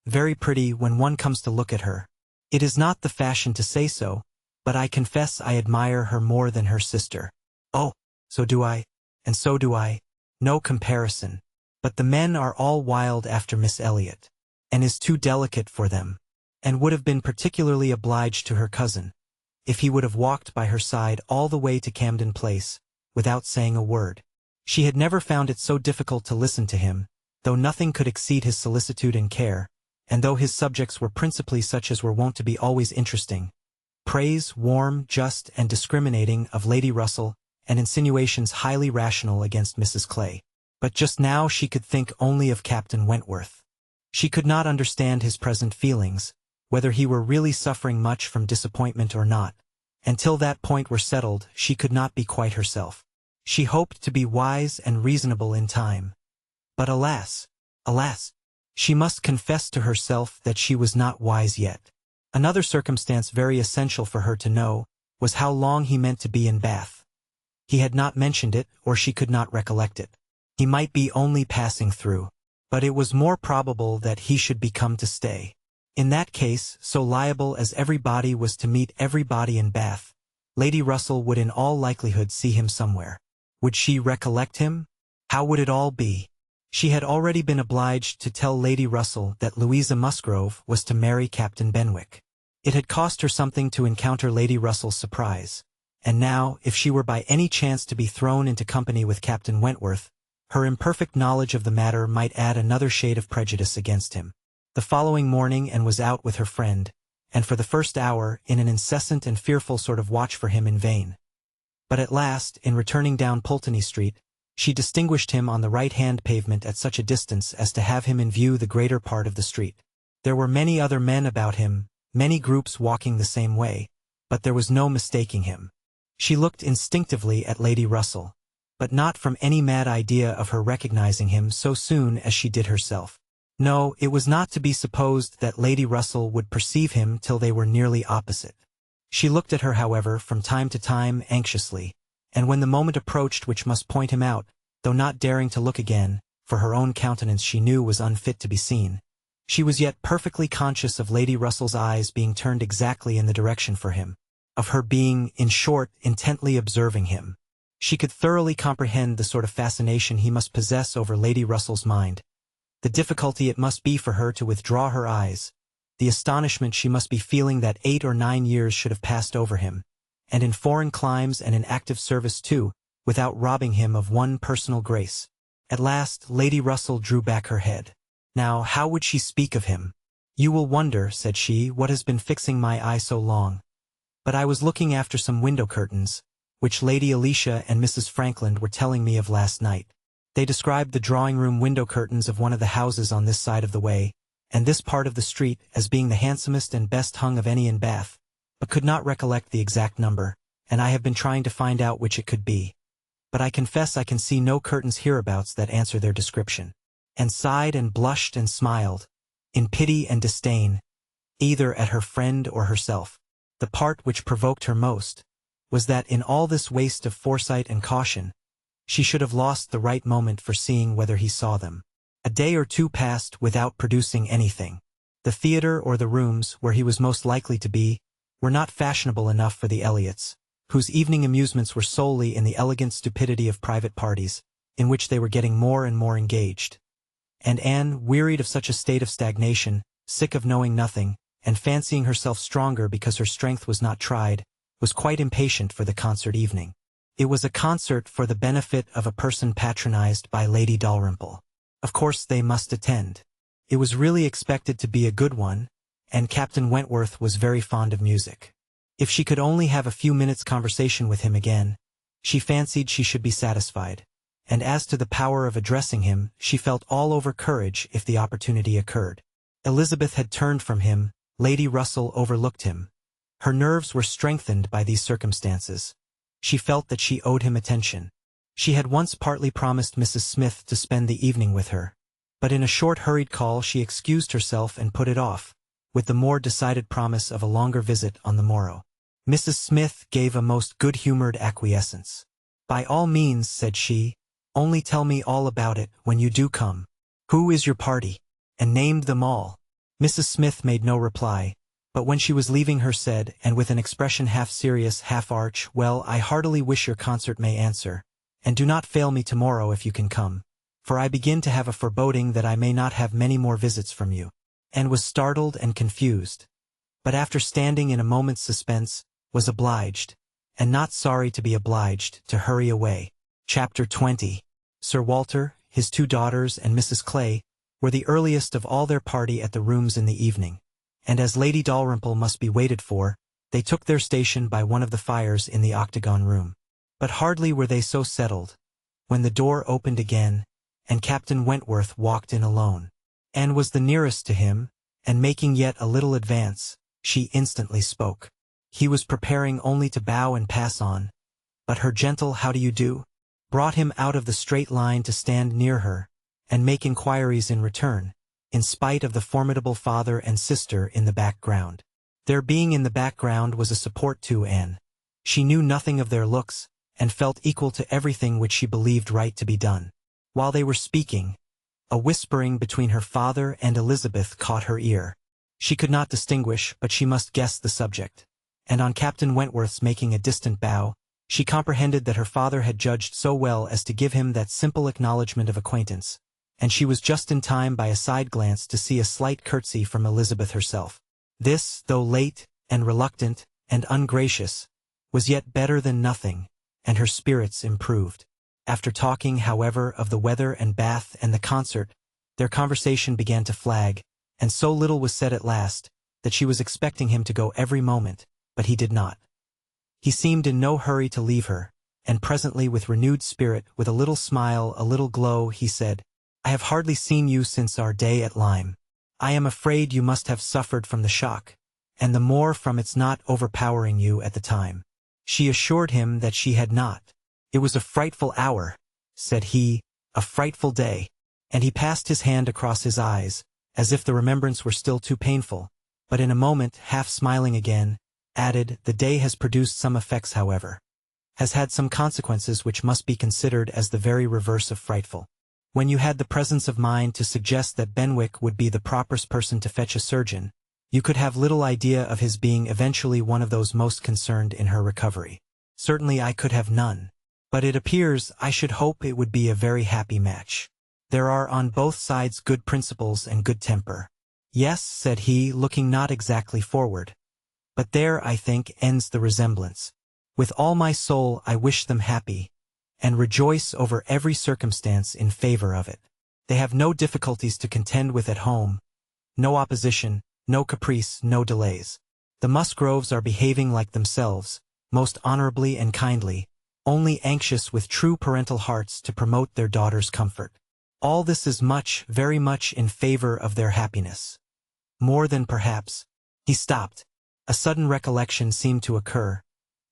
very pretty when one comes to look at her. It is not the fashion to say so, but I confess I admire her more than her sister. Oh, so do I, and so do I. No comparison. But the men are all wild after Miss Elliot, and is too delicate for them, and would have been particularly obliged to her cousin, if he would have walked by her side all the way to Camden Place, without saying a word. She had never found it so difficult to listen to him, though nothing could exceed his solicitude and care, and though his subjects were principally such as were wont to be always interesting. Praise, warm, just, and discriminating, of Lady Russell, and insinuations highly rational against Mrs. Clay. But just now she could think only of Captain Wentworth. She could not understand his present feelings, whether he were really suffering much from disappointment or not. Until that point were settled, she could not be quite herself. She hoped to be wise and reasonable in time. But alas, alas, she must confess to herself that she was not wise yet. Another circumstance very essential for her to know was how long he meant to be in Bath. He had not mentioned it, or she could not recollect it. He might be only passing through, but it was more probable that he should be come to stay. In that case, so liable as everybody was to meet everybody in Bath, Lady Russell would in all likelihood see him somewhere. Would she recollect him? How would it all be? She had already been obliged to tell Lady Russell that Louisa Musgrove was to marry Captain Benwick. It had cost her something to encounter Lady Russell's surprise, and now, if she were by any chance to be thrown into company with Captain Wentworth, her imperfect knowledge of the matter might add another shade of prejudice against him. The following morning Anne was out with her friend, and for the first hour in an incessant and fearful sort of watch for him in vain. But at last, in returning down Pulteney Street, she distinguished him on the right-hand pavement at such a distance as to have him in view the greater part of the street. There were many other men about him, many groups walking the same way, but there was no mistaking him. She looked instinctively at Lady Russell, but not from any mad idea of her recognizing him so soon as she did herself. No, it was not to be supposed that Lady Russell would perceive him till they were nearly opposite. She looked at her, however, from time to time anxiously, and when the moment approached which must point him out, though not daring to look again, for her own countenance she knew was unfit to be seen, she was yet perfectly conscious of Lady Russell's eyes being turned exactly in the direction for him, of her being, in short, intently observing him. She could thoroughly comprehend the sort of fascination he must possess over Lady Russell's mind, the difficulty it must be for her to withdraw her eyes, the astonishment she must be feeling that 8 or 9 years should have passed over him, and in foreign climes and in active service too, without robbing him of one personal grace. At last Lady Russell drew back her head. Now, how would she speak of him? "You will wonder," said she, "what has been fixing my eye so long. But I was looking after some window curtains, which Lady Alicia and Mrs. Frankland were telling me of last night. They described the drawing-room window curtains of one of the houses on this side of the way, and this part of the street, as being the handsomest and best hung of any in Bath, but could not recollect the exact number, and I have been trying to find out which it could be. But I confess I can see no curtains hereabouts that answer their description." And sighed and blushed and smiled, in pity and disdain, either at her friend or herself. The part which provoked her most was that in all this waste of foresight and caution, she should have lost the right moment for seeing whether he saw them. A day or two passed without producing anything. The theatre or the rooms where he was most likely to be were not fashionable enough for the Elliots, whose evening amusements were solely in the elegant stupidity of private parties, in which they were getting more and more engaged. And Anne, wearied of such a state of stagnation, sick of knowing nothing, and fancying herself stronger because her strength was not tried, was quite impatient for the concert evening. It was a concert for the benefit of a person patronized by Lady Dalrymple. Of course they must attend. It was really expected to be a good one, and Captain Wentworth was very fond of music. If she could only have a few minutes' conversation with him again, she fancied she should be satisfied, and as to the power of addressing him, she felt all over courage if the opportunity occurred. Elizabeth had turned from him, Lady Russell overlooked him. Her nerves were strengthened by these circumstances. She felt that she owed him attention. She had once partly promised Mrs. Smith to spend the evening with her, but in a short hurried call she excused herself and put it off, with the more decided promise of a longer visit on the morrow. Mrs. Smith gave a most good-humored acquiescence. "By all means," said she, "only tell me all about it when you do come. Who is your party?" And named them all. Mrs. Smith made no reply, but when she was leaving her said, and with an expression half serious, half arch, "Well, I heartily wish your concert may answer, and do not fail me tomorrow if you can come, for I begin to have a foreboding that I may not have many more visits from you." Anne was startled and confused, but after standing in a moment's suspense, was obliged, and not sorry to be obliged, to hurry away. Chapter 20. Sir Walter, his 2 daughters, and Mrs. Clay were the earliest of all their party at the rooms in the evening, and as Lady Dalrymple must be waited for, they took their station by one of the fires in the octagon room. But hardly were they so settled, when the door opened again, and Captain Wentworth walked in alone. Anne was the nearest to him, and making yet a little advance, she instantly spoke. He was preparing only to bow and pass on, but her gentle "How do you do?" brought him out of the straight line to stand near her, and make inquiries in return, in spite of the formidable father and sister in the background. Their being in the background was a support to Anne. She knew nothing of their looks, and felt equal to everything which she believed right to be done. While they were speaking, a whispering between her father and Elizabeth caught her ear. She could not distinguish, but she must guess the subject, and on Captain Wentworth's making a distant bow, she comprehended that her father had judged so well as to give him that simple acknowledgment of acquaintance, and she was just in time by a side glance to see a slight curtsy from Elizabeth herself. This, though late, and reluctant, and ungracious, was yet better than nothing, and her spirits improved. After talking, however, of the weather and Bath and the concert, their conversation began to flag, and so little was said at last, that she was expecting him to go every moment, but he did not. He seemed in no hurry to leave her, and presently with renewed spirit, with a little smile, a little glow, he said, "I have hardly seen you since our day at Lyme. I am afraid you must have suffered from the shock, and the more from its not overpowering you at the time." She assured him that she had not. "It was a frightful hour," said he, "a frightful day," and he passed his hand across his eyes, as if the remembrance were still too painful, but in a moment, half smiling again, added, "The day has produced some effects, however, has had some consequences which must be considered as the very reverse of frightful. When you had the presence of mind to suggest that Benwick would be the properest person to fetch a surgeon, you could have little idea of his being eventually one of those most concerned in her recovery. Certainly I could have none. But it appears I should hope it would be a very happy match. There are on both sides good principles and good temper." "Yes," said he, looking not exactly forward, "but there, I think, ends the resemblance. With all my soul I wish them happy, and rejoice over every circumstance in favor of it. They have no difficulties to contend with at home, no opposition, no caprice, no delays. The Musgroves are behaving like themselves, most honorably and kindly, only anxious with true parental hearts to promote their daughter's comfort. All this is much, very much in favor of their happiness. More than perhaps—" He stopped. A sudden recollection seemed to occur,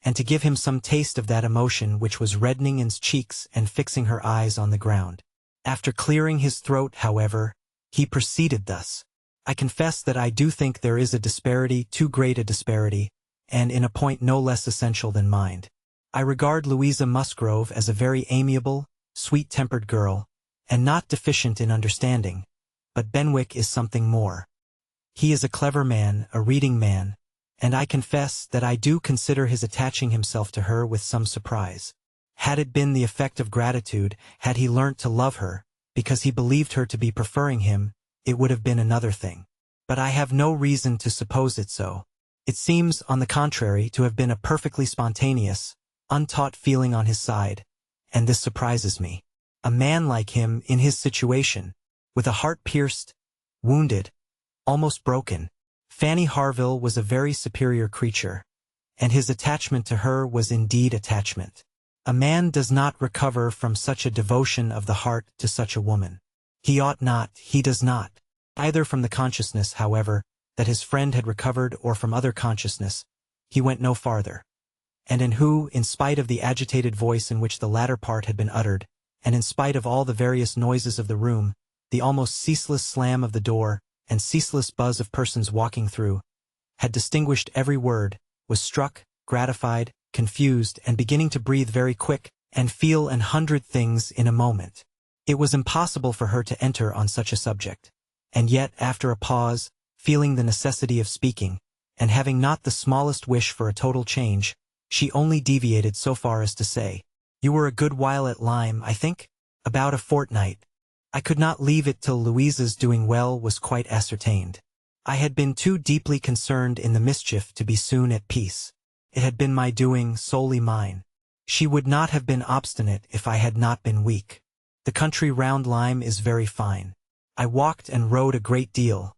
and to give him some taste of that emotion which was reddening Anne's cheeks and fixing her eyes on the ground. After clearing his throat, however, he proceeded thus: "I confess that I do think there is a disparity, too great a disparity, and in a point no less essential than mind. I regard Louisa Musgrove as a very amiable, sweet-tempered girl, and not deficient in understanding, but Benwick is something more. He is a clever man, a reading man, and I confess that I do consider his attaching himself to her with some surprise. Had it been the effect of gratitude, had he learnt to love her, because he believed her to be preferring him, it would have been another thing. But I have no reason to suppose it so. It seems, on the contrary, to have been a perfectly spontaneous, untaught feeling on his side, and this surprises me. A man like him, in his situation, with a heart pierced, wounded, almost broken. Fanny Harville was a very superior creature, and his attachment to her was indeed attachment. A man does not recover from such a devotion of the heart to such a woman. He ought not, he does not. Either from the consciousness, however, that his friend had recovered or from other consciousness, he went no farther. and in who, in spite of the agitated voice in which the latter part had been uttered, and in spite of all the various noises of the room, the almost ceaseless slam of the door, and ceaseless buzz of persons walking through, had distinguished every word, was struck, gratified, confused, and beginning to breathe very quick, and feel 100 things in a moment. It was impossible for her to enter on such a subject. And yet, after a pause, feeling the necessity of speaking, and having not the smallest wish for a total change, she only deviated so far as to say, "You were a good while at Lyme, I think?" "About a fortnight. I could not leave it till Louisa's doing well was quite ascertained. I had been too deeply concerned in the mischief to be soon at peace. It had been my doing, solely mine. She would not have been obstinate if I had not been weak. The country round Lyme is very fine. I walked and rode a great deal,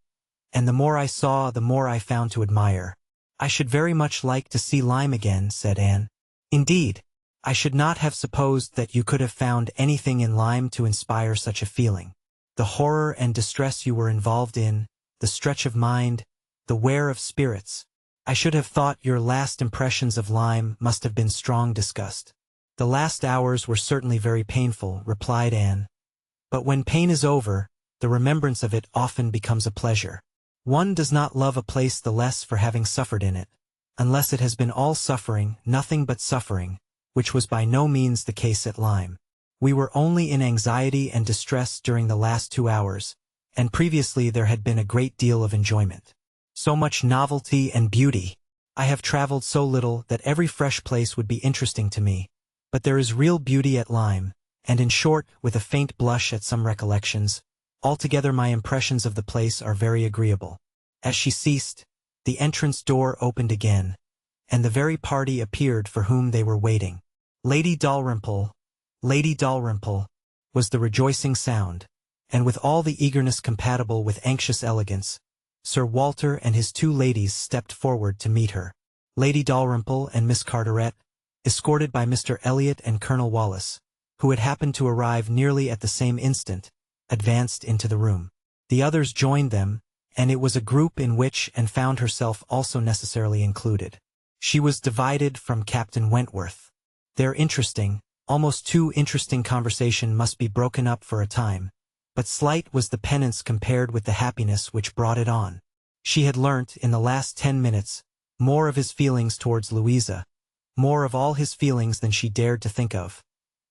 and the more I saw, the more I found to admire." "I should very much like to see Lyme again," said Anne. "Indeed, I should not have supposed that you could have found anything in Lyme to inspire such a feeling. The horror and distress you were involved in, the stretch of mind, the wear of spirits. I should have thought your last impressions of Lyme must have been strong disgust." "The last hours were certainly very painful," replied Anne. "But when pain is over, the remembrance of it often becomes a pleasure. One does not love a place the less for having suffered in it, unless it has been all suffering, nothing but suffering, which was by no means the case at Lyme. We were only in anxiety and distress during the last 2 hours, and previously there had been a great deal of enjoyment. So much novelty and beauty. I have traveled so little that every fresh place would be interesting to me, but there is real beauty at Lyme, and in short, with a faint blush at some recollections, altogether my impressions of the place are very agreeable." As she ceased, the entrance door opened again, and the very party appeared for whom they were waiting. Lady Dalrymple, was the rejoicing sound, and with all the eagerness compatible with anxious elegance, Sir Walter and his 2 ladies stepped forward to meet her. Lady Dalrymple and Miss Carteret, escorted by Mr. Elliot and Colonel Wallis, who had happened to arrive nearly at the same instant, advanced into the room. The others joined them, and it was a group in which Anne found herself also necessarily included. She was divided from Captain Wentworth. Their interesting, almost too interesting conversation must be broken up for a time, but slight was the penance compared with the happiness which brought it on. She had learnt, in the last 10 minutes, more of his feelings towards Louisa, more of all his feelings than she dared to think of,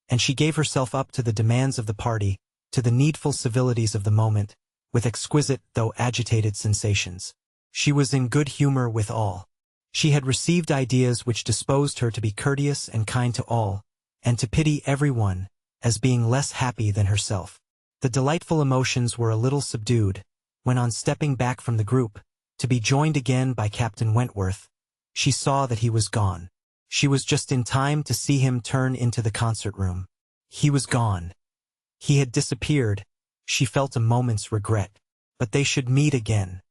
and she gave herself up to the demands of the party, to the needful civilities of the moment, with exquisite though agitated sensations. She was in good humor with all. She had received ideas which disposed her to be courteous and kind to all, and to pity every one, as being less happy than herself. The delightful emotions were a little subdued, when on stepping back from the group, to be joined again by Captain Wentworth, she saw that he was gone. She was just in time to see him turn into the concert-room. He was gone. He had disappeared. She felt a moment's regret. But they should meet again.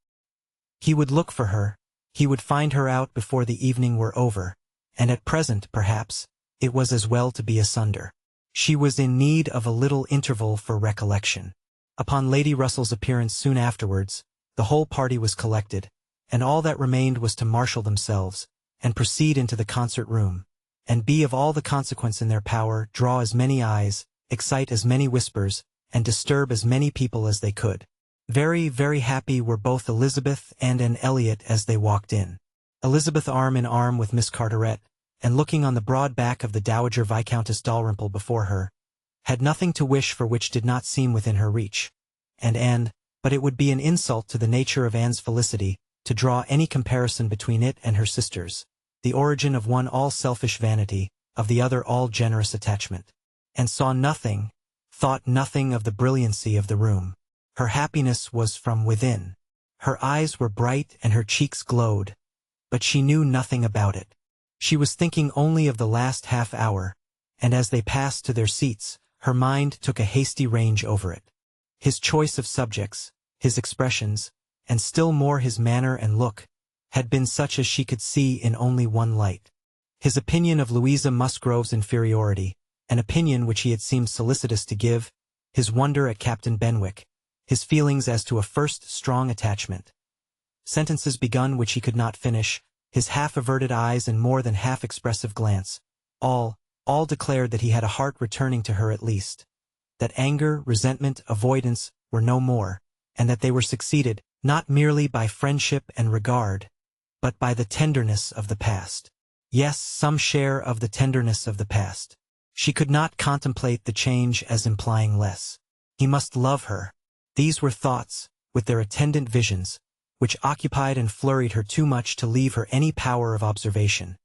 He would look for her. He would find her out before the evening were over, and at present, perhaps, it was as well to be asunder. She was in need of a little interval for recollection. Upon Lady Russell's appearance soon afterwards, the whole party was collected, and all that remained was to marshal themselves, and proceed into the concert-room, and be of all the consequence in their power, draw as many eyes, excite as many whispers, and disturb as many people as they could. Very, very happy were both Elizabeth and Anne Elliot as they walked in. Elizabeth arm in arm with Miss Carteret, and looking on the broad back of the Dowager Viscountess Dalrymple before her, had nothing to wish for which did not seem within her reach. And Anne, but it would be an insult to the nature of Anne's felicity to draw any comparison between it and her sister's, the origin of one all selfish vanity, of the other all generous attachment. And saw nothing, thought nothing of the brilliancy of the room. Her happiness was from within. Her eyes were bright and her cheeks glowed, but she knew nothing about it. She was thinking only of the last half-hour, and as they passed to their seats, her mind took a hasty range over it. His choice of subjects, his expressions, and still more his manner and look, had been such as she could see in only one light. His opinion of Louisa Musgrove's inferiority, an opinion which he had seemed solicitous to give, his wonder at Captain Benwick, his feelings as to a first strong attachment. Sentences begun which he could not finish, his half-averted eyes and more than half-expressive glance, all declared that he had a heart returning to her at least, that anger, resentment, avoidance were no more, and that they were succeeded, not merely by friendship and regard, but by the tenderness of the past. Yes, some share of the tenderness of the past. She could not contemplate the change as implying less. He must love her. These were thoughts, with their attendant visions, which occupied and flurried her too much to leave her any power of observation.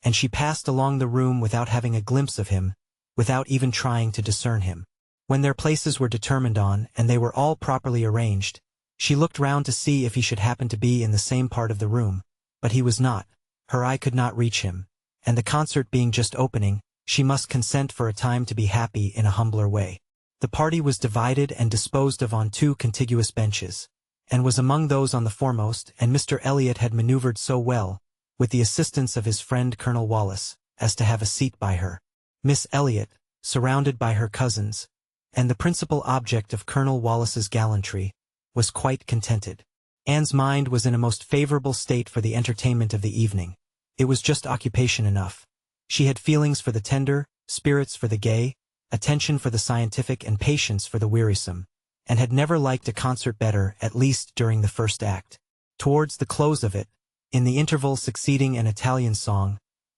And she passed along the room without having a glimpse of him, without even trying to discern him. When their places were determined on, and they were all properly arranged, she looked round to see if he should happen to be in the same part of the room, but he was not. Her eye could not reach him, and the concert being just opening, she must consent for a time to be happy in a humbler way. The party was divided and disposed of on 2 contiguous benches, and was among those on the foremost, and Mr. Elliot had maneuvered so well, with the assistance of his friend Colonel Wallace, as to have a seat by her. Miss Elliot, surrounded by her cousins, and the principal object of Colonel Wallace's gallantry, was quite contented. Anne's mind was in a most favorable state for the entertainment of the evening. It was just occupation enough. She had feelings for the tender, spirits for the gay, attention for the scientific and patience for the wearisome, and had never liked a concert better, at least during the first act. Towards the close of it, in the interval succeeding an Italian song,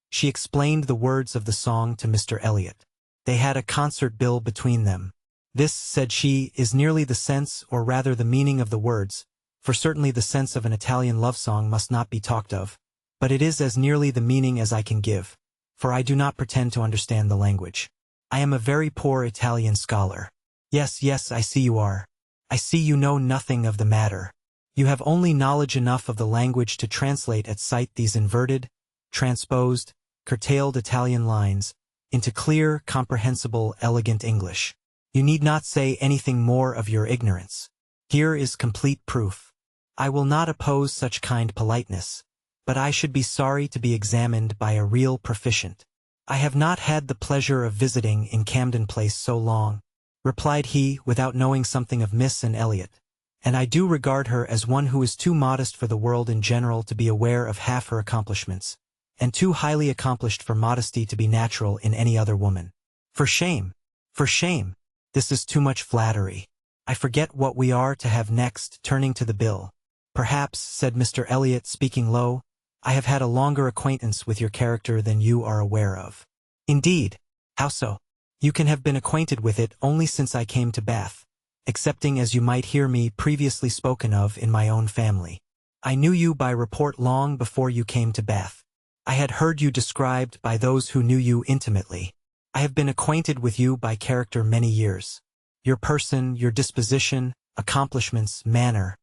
she explained the words of the song to Mr. Elliot. They had a concert bill between them. This, said she, is nearly the sense, or rather the meaning of the words, for certainly the sense of an Italian love song must not be talked of, but it is as nearly the meaning as I can give, for I do not pretend to understand the language. I am a very poor Italian scholar. Yes, I see you are. I see you know nothing of the matter. You have only knowledge enough of the language to translate at sight these inverted, transposed, curtailed Italian lines into clear, comprehensible, elegant English. You need not say anything more of your ignorance. Here is complete proof. I will not oppose such kind politeness, but I should be sorry to be examined by a real proficient. I have not had the pleasure of visiting in Camden Place so long, replied he, without knowing something of Miss Anne Elliot, and I do regard her as one who is too modest for the world in general to be aware of half her accomplishments, and too highly accomplished for modesty to be natural in any other woman. For shame! For shame! This is too much flattery. I forget what we are to have next, turning to the bill. Perhaps, said Mr. Elliot, speaking low, I have had a longer acquaintance with your character than you are aware of. Indeed? How so? You can have been acquainted with it only since I came to Bath, excepting as you might hear me previously spoken of in my own family. I knew you by report long before you came to Bath. I had heard you described by those who knew you intimately. I have been acquainted with you by character many years. Your person, your disposition, accomplishments, manner,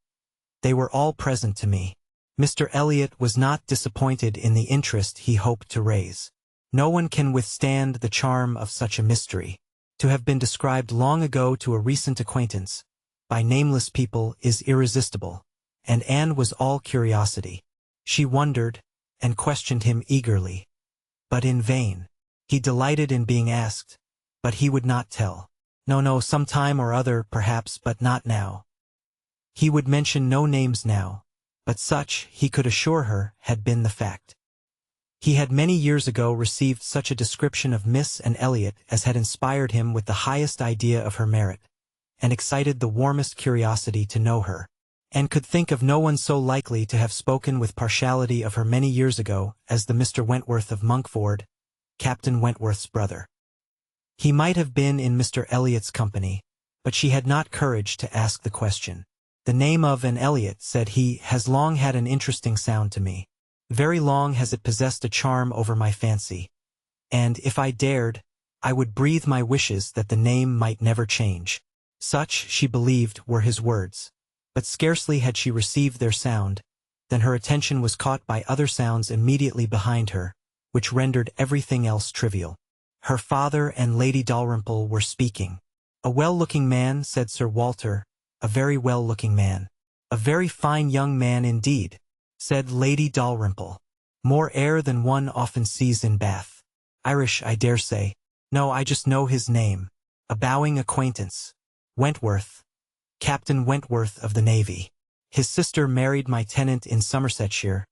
they were all present to me. Mr. Elliot was not disappointed in the interest he hoped to raise. No one can withstand the charm of such a mystery. To have been described long ago to a recent acquaintance, by nameless people, is irresistible, and Anne was all curiosity. She wondered, and questioned him eagerly, but in vain. He delighted in being asked, but he would not tell. No, some time or other, perhaps, but not now. He would mention no names now, but such, he could assure her, had been the fact. He had many years ago received such a description of Miss Anne Elliot as had inspired him with the highest idea of her merit, and excited the warmest curiosity to know her, and could think of no one so likely to have spoken with partiality of her many years ago as the Mr. Wentworth of Monkford, Captain Wentworth's brother. He might have been in Mr. Elliot's company, but she had not courage to ask the question. The name of Anne Elliot, said he, has long had an interesting sound to me. Very long has it possessed a charm over my fancy, and, if I dared, I would breathe my wishes that the name might never change. Such, she believed, were his words. But scarcely had she received their sound, than her attention was caught by other sounds immediately behind her, which rendered everything else trivial. Her father and Lady Dalrymple were speaking. A well-looking man, said Sir Walter, a very well-looking man. A very fine young man indeed, said Lady Dalrymple. More air than one often sees in Bath. Irish, I dare say. No, I just know his name. A bowing acquaintance. Wentworth. Captain Wentworth of the Navy. His sister married my tenant in Somersetshire,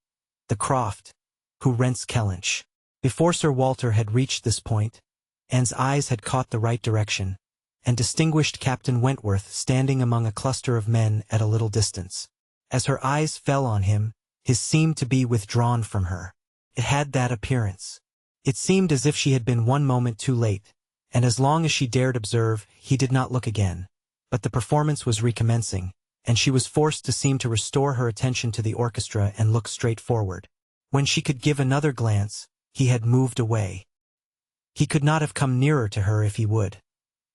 the croft, who rents Kellynch. Before Sir Walter had reached this point, Anne's eyes had caught the right direction, and distinguished Captain Wentworth standing among a cluster of men at a little distance. As her eyes fell on him, his seemed to be withdrawn from her. It had that appearance. It seemed as if she had been one moment too late, and as long as she dared observe, he did not look again. But the performance was recommencing, and she was forced to seem to restore her attention to the orchestra and look straight forward. When she could give another glance, he had moved away. He could not have come nearer to her if he would.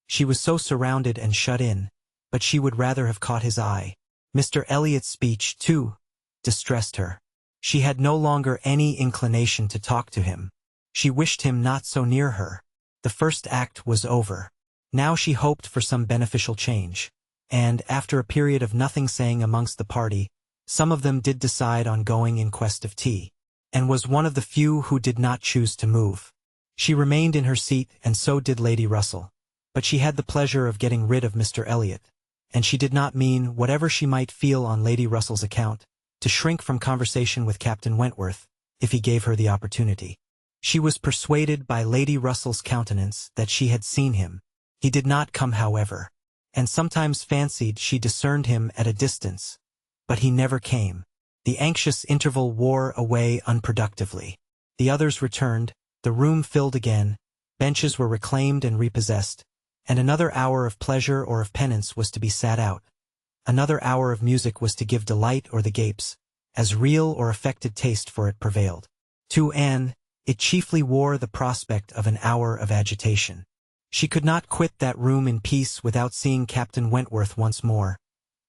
She was so surrounded and shut in, but she would rather have caught his eye. Mr. Elliot's speech, too, distressed her. She had no longer any inclination to talk to him. She wished him not so near her. The first act was over. Now she hoped for some beneficial change, and, after a period of nothing saying amongst the party, some of them did decide on going in quest of tea, and was one of the few who did not choose to move. She remained in her seat, and so did Lady Russell. But she had the pleasure of getting rid of Mr. Elliot, and she did not mean, whatever she might feel on Lady Russell's account, to shrink from conversation with Captain Wentworth, if he gave her the opportunity. She was persuaded by Lady Russell's countenance that she had seen him. He did not come, however, and sometimes fancied she discerned him at a distance, but he never came. The anxious interval wore away unproductively. The others returned, the room filled again, benches were reclaimed and repossessed, and another hour of pleasure or of penance was to be sat out. Another hour of music was to give delight or the gapes, as real or affected taste for it prevailed. To Anne, it chiefly wore the prospect of an hour of agitation. She could not quit that room in peace without seeing Captain Wentworth once more,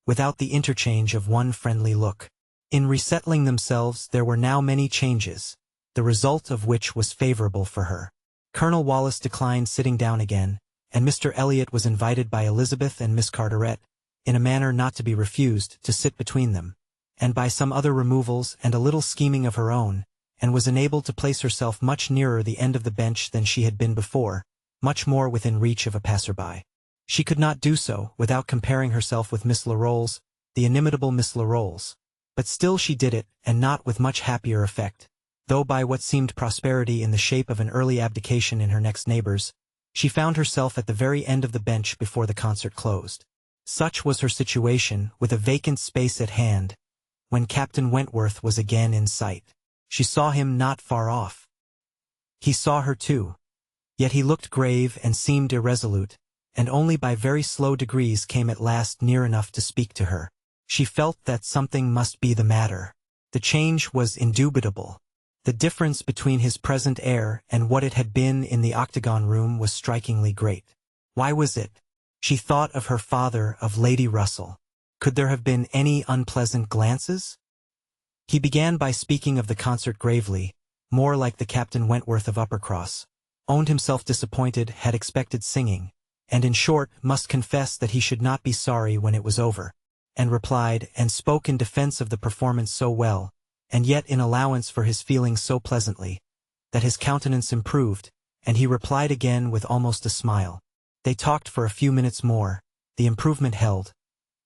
without the interchange of one friendly look. In resettling themselves there were now many changes, the result of which was favorable for her. Colonel Wallis declined sitting down again, and Mr. Elliot was invited by Elizabeth and Miss Carteret, in a manner not to be refused, to sit between them, and by some other removals and a little scheming of her own, and was enabled to place herself much nearer the end of the bench than she had been before, much more within reach of a passer-by. She could not do so without comparing herself with Miss Larolles, the inimitable Miss Larolles. But still she did it, and not with much happier effect, though by what seemed prosperity in the shape of an early abdication in her next neighbors, she found herself at the very end of the bench before the concert closed. Such was her situation, with a vacant space at hand, when Captain Wentworth was again in sight. She saw him not far off. He saw her too, yet he looked grave and seemed irresolute, and only by very slow degrees came at last near enough to speak to her. She felt that something must be the matter. The change was indubitable. The difference between his present air and what it had been in the octagon room was strikingly great. Why was it? She thought of her father, of Lady Russell. Could there have been any unpleasant glances? He began by speaking of the concert gravely, more like the Captain Wentworth of Uppercross, owned himself disappointed, had expected singing, and in short must confess that he should not be sorry when it was over, and replied and spoke in defense of the performance so well, and yet in allowance for his feelings so pleasantly, that his countenance improved, and he replied again with almost a smile. They talked for a few minutes more. The improvement held.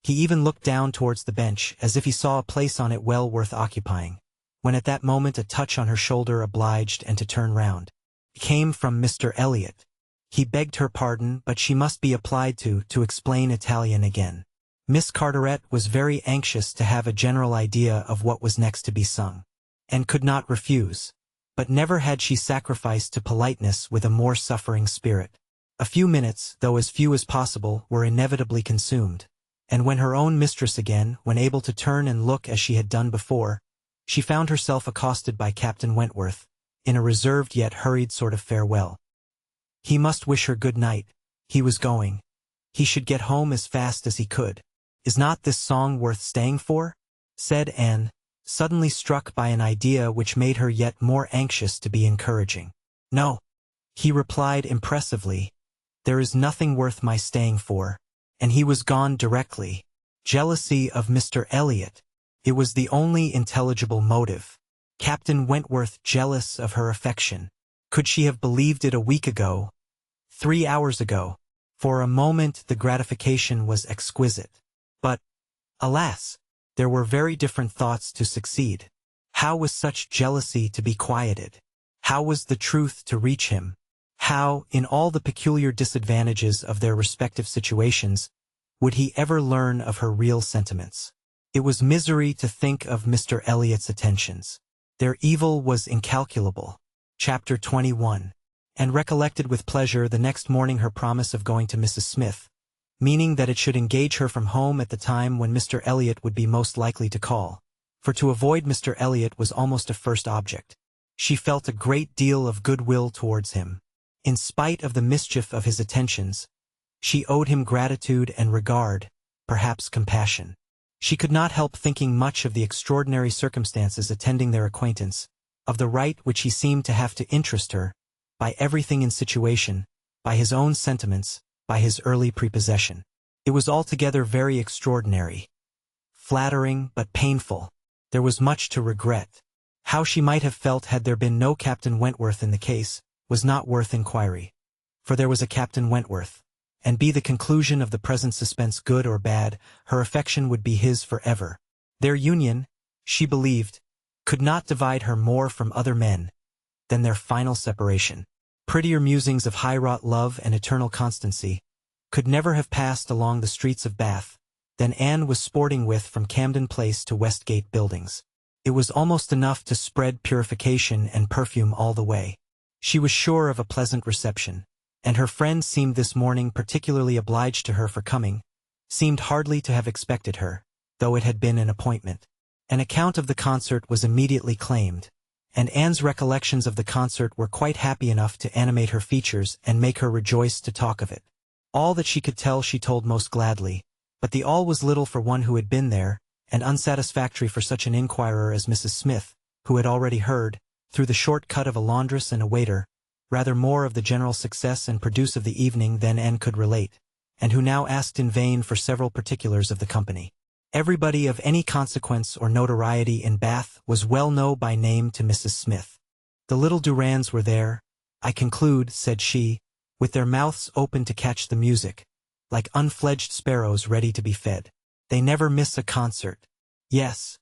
He even looked down towards the bench, as if he saw a place on it well worth occupying, when at that moment a touch on her shoulder obliged and to turn round. It came from Mr. Elliot. He begged her pardon, but she must be applied to explain Italian again. Miss Carteret was very anxious to have a general idea of what was next to be sung, and could not refuse, but never had she sacrificed to politeness with a more suffering spirit. A few minutes, though as few as possible, were inevitably consumed, and when her own mistress again, when able to turn and look as she had done before, she found herself accosted by Captain Wentworth, in a reserved yet hurried sort of farewell. He must wish her good night. He was going. He should get home as fast as he could. "Is not this song worth staying for?" said Anne, suddenly struck by an idea which made her yet more anxious to be encouraging. "No," he replied impressively, "there is nothing worth my staying for," and he was gone directly. Jealousy of Mr. Elliot. It was the only intelligible motive. Captain Wentworth jealous of her affection. Could she have believed it a week ago? 3 hours ago? For a moment the gratification was exquisite. But, alas, there were very different thoughts to succeed. How was such jealousy to be quieted? How was the truth to reach him? How, in all the peculiar disadvantages of their respective situations, would he ever learn of her real sentiments? It was misery to think of Mr. Elliot's attentions. Their evil was incalculable. Chapter 21. And recollected with pleasure the next morning her promise of going to Mrs. Smith, meaning that it should engage her from home at the time when Mr. Elliot would be most likely to call. For to avoid Mr. Elliot was almost a first object. She felt a great deal of goodwill towards him. In spite of the mischief of his attentions, she owed him gratitude and regard, perhaps compassion. She could not help thinking much of the extraordinary circumstances attending their acquaintance, of the right which he seemed to have to interest her, by everything in situation, by his own sentiments, by his early prepossession. It was altogether very extraordinary. Flattering, but painful. There was much to regret. How she might have felt had there been no Captain Wentworth in the case, was not worth inquiry. For there was a Captain Wentworth, and be the conclusion of the present suspense good or bad, her affection would be his forever. Their union, she believed, could not divide her more from other men than their final separation. Prettier musings of high-wrought love and eternal constancy could never have passed along the streets of Bath than Anne was sporting with from Camden Place to Westgate Buildings. It was almost enough to spread purification and perfume all the way. She was sure of a pleasant reception, and her friend seemed this morning particularly obliged to her for coming, seemed hardly to have expected her, though it had been an appointment. An account of the concert was immediately claimed, and Anne's recollections of the concert were quite happy enough to animate her features and make her rejoice to talk of it. All that she could tell she told most gladly, but the all was little for one who had been there, and unsatisfactory for such an inquirer as Mrs. Smith, who had already heard, through the short cut of a laundress and a waiter, rather more of the general success and produce of the evening than Anne could relate, and who now asked in vain for several particulars of the company. Everybody of any consequence or notoriety in Bath was well known by name to Mrs. Smith. The little Durands were there, I conclude, said she, with their mouths open to catch the music, like unfledged sparrows ready to be fed. They never miss a concert. Yes.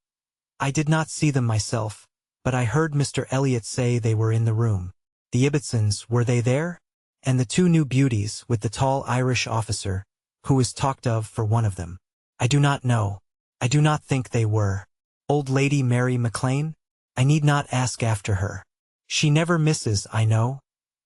I did not see them myself, but I heard Mr. Elliot say they were in the room. The Ibbotsons, were they there? And the two new beauties, with the tall Irish officer, who is talked of for one of them. I do not know. I do not think they were. Old Lady Mary MacLane? I need not ask after her. She never misses, I know.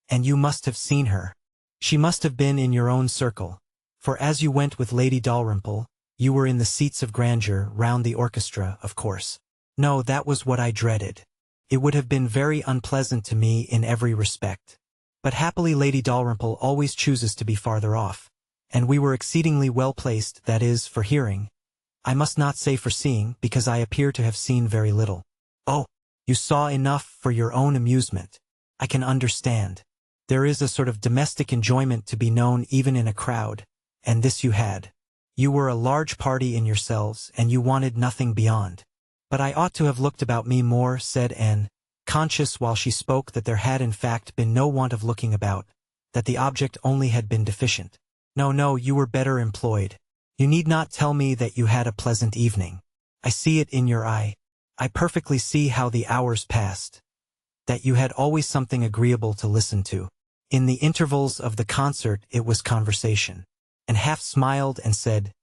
And you must have seen her. She must have been in your own circle, for as you went with Lady Dalrymple, you were in the seats of grandeur round the orchestra, of course. No, that was what I dreaded. It would have been very unpleasant to me in every respect. But happily Lady Dalrymple always chooses to be farther off, and we were exceedingly well placed, that is, for hearing. I must not say for seeing, because I appear to have seen very little. Oh, you saw enough for your own amusement. I can understand. There is a sort of domestic enjoyment to be known even in a crowd, and this you had. You were a large party in yourselves, and you wanted nothing beyond. But I ought to have looked about me more, said Anne, conscious while she spoke that there had in fact been no want of looking about, that the object only had been deficient. No, you were better employed. You need not tell me that you had a pleasant evening. I see it in your eye. I perfectly see how the hours passed. That you had always something agreeable to listen to. In the intervals of the concert it was conversation. And half smiled and said,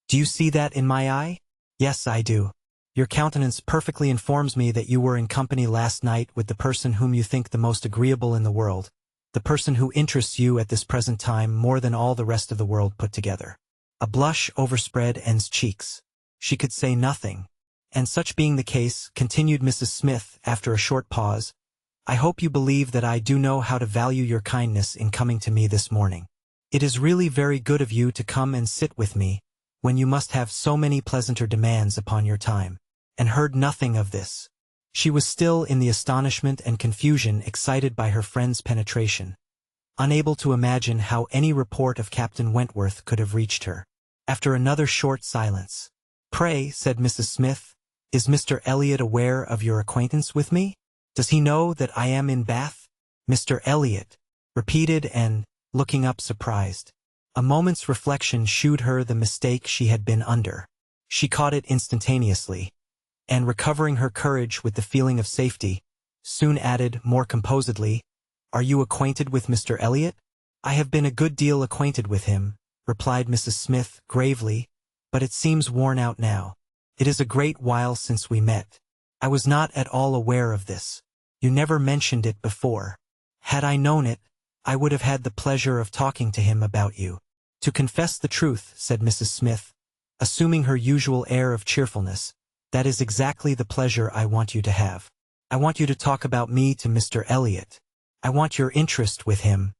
"Do you see that in my eye?" "Yes, I do. Your countenance perfectly informs me that you were in company last night with the person whom you think the most agreeable in the world, the person who interests you at this present time more than all the rest of the world put together." A blush overspread Anne's cheeks. She could say nothing. "And such being the case," continued Mrs. Smith after a short pause, "I hope you believe that I do know how to value your kindness in coming to me this morning. It is really very good of you to come and sit with me, when you must have so many pleasanter demands upon your time." And heard nothing of this. She was still in the astonishment and confusion excited by her friend's penetration, unable to imagine how any report of Captain Wentworth could have reached her. After another short silence, "Pray," said Mrs. Smith, "is Mr. Elliot aware of your acquaintance with me? Does he know that I am in Bath?" "Mr. Elliot," repeated Anne, looking up surprised. A moment's reflection shewed her the mistake she had been under. She caught it instantaneously. and recovering her courage with the feeling of safety, soon added, more composedly, "Are you acquainted with Mr. Elliot?" "I have been a good deal acquainted with him," replied Mrs. Smith gravely, "but it seems worn out now. It is a great while since we met. I was not at all aware of this. You never mentioned it before. Had I known it, I would have had the pleasure of talking to him about you." "To confess the truth," said Mrs. Smith, assuming her usual air of cheerfulness, "that is exactly the pleasure I want you to have. I want you to talk about me to Mr. Elliot. I want your interest with him.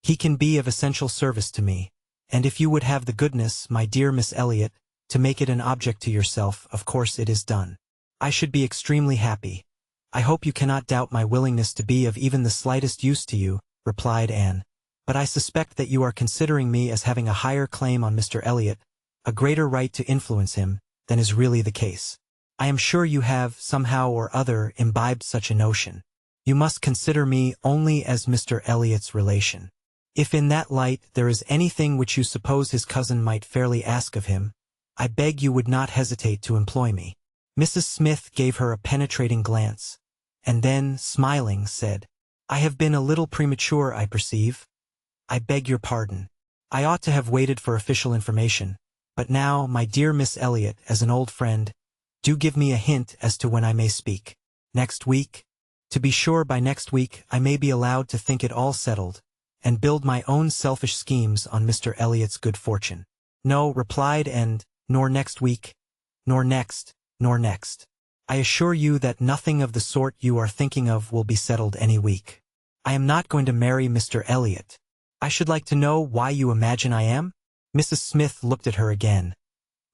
He can be of essential service to me, and if you would have the goodness, my dear Miss Elliot, to make it an object to yourself, of course it is done. I should be extremely happy. I hope you cannot doubt my willingness to be of even the slightest use to you," replied Anne, "but I suspect that you are considering me as having a higher claim on Mr. Elliot, a greater right to influence him, than is really the case. I am sure you have, somehow or other, imbibed such a notion. You must consider me only as Mr. Elliot's relation. If in that light there is anything which you suppose his cousin might fairly ask of him, I beg you would not hesitate to employ me." Mrs. Smith gave her a penetrating glance, and then, smiling, said, "I have been a little premature, I perceive. I beg your pardon. I ought to have waited for official information, but now, my dear Miss Elliot, as an old friend, do give me a hint as to when I may speak. Next week? To be sure, by next week I may be allowed to think it all settled, and build my own selfish schemes on Mr. Elliot's good fortune." "No," replied Anne, "nor next week, nor next, nor next. I assure you that nothing of the sort you are thinking of will be settled any week. I am not going to marry Mr. Elliot. I should like to know why you imagine I am?" Mrs. Smith looked at her again,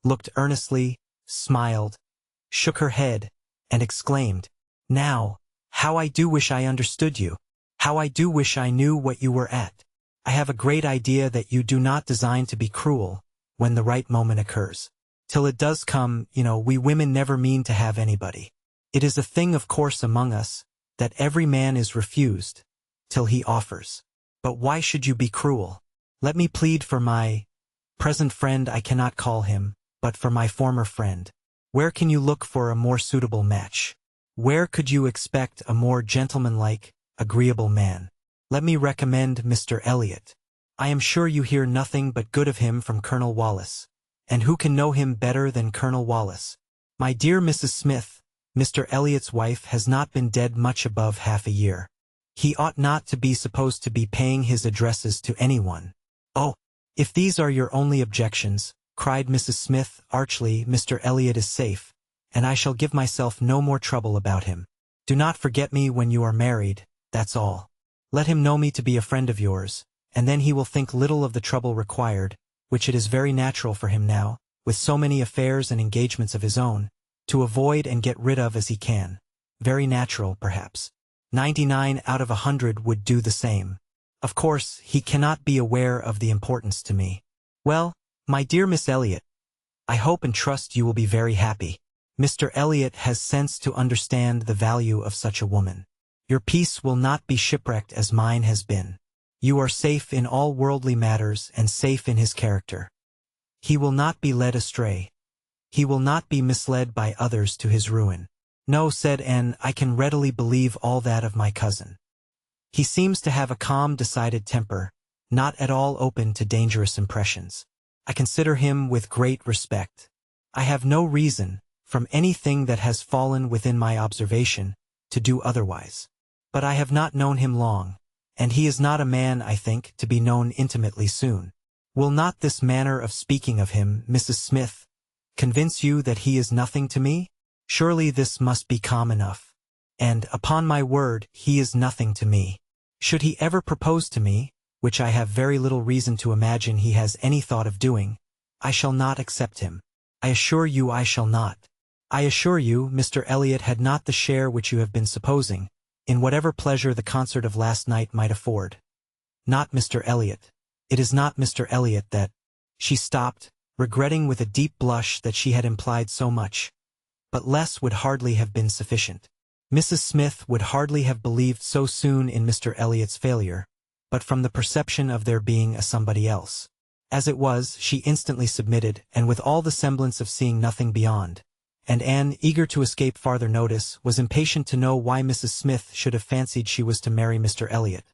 looked earnestly, smiled, shook her head, and exclaimed, "Now, how I do wish I understood you! How I do wish I knew what you were at! I have a great idea that you do not design to be cruel when the right moment occurs. Till it does come, we women never mean to have anybody. It is a thing of course among us, that every man is refused, till he offers. But why should you be cruel? Let me plead for my present friend, I cannot call him, but for my former friend. Where can you look for a more suitable match? Where could you expect a more gentlemanlike, agreeable man? Let me recommend Mr. Elliot. I am sure you hear nothing but good of him from Colonel Wallace. And who can know him better than Colonel Wallace? My dear Mrs. Smith, Mr. Elliot's wife has not been dead much above half a year. He ought not to be supposed to be paying his addresses to anyone." "Oh, if these are your only objections," cried Mrs. Smith archly, "Mr. Elliot is safe, and I shall give myself no more trouble about him. Do not forget me when you are married, that's all. Let him know me to be a friend of yours, and then he will think little of the trouble required, which it is very natural for him now, with so many affairs and engagements of his own, to avoid and get rid of as he can. Very natural, perhaps. 99 out of 100 would do the same. Of course, he cannot be aware of the importance to me. Well, my dear Miss Elliot, I hope and trust you will be very happy. Mr. Elliot has sense to understand the value of such a woman. Your peace will not be shipwrecked as mine has been. You are safe in all worldly matters and safe in his character. He will not be led astray. He will not be misled by others to his ruin." "No," said Anne, "I can readily believe all that of my cousin. He seems to have a calm, decided temper, not at all open to dangerous impressions. I consider him with great respect. I have no reason, from anything that has fallen within my observation, to do otherwise. But I have not known him long, and he is not a man, I think, to be known intimately soon. Will not this manner of speaking of him, Mrs. Smith, convince you that he is nothing to me? Surely this must be calm enough. And, upon my word, he is nothing to me. Should he ever propose to me, which I have very little reason to imagine he has any thought of doing, I shall not accept him. I assure you I shall not. I assure you, Mr. Elliot had not the share which you have been supposing, in whatever pleasure the concert of last night might afford. Not Mr. Elliot. It is not Mr. Elliot that—" She stopped, regretting with a deep blush that she had implied so much. But less would hardly have been sufficient. Mrs. Smith would hardly have believed so soon in Mr. Elliot's failure, but from the perception of there being a somebody else. As it was, she instantly submitted, and with all the semblance of seeing nothing beyond, and Anne, eager to escape farther notice, was impatient to know why Mrs. Smith should have fancied she was to marry Mr. Elliot,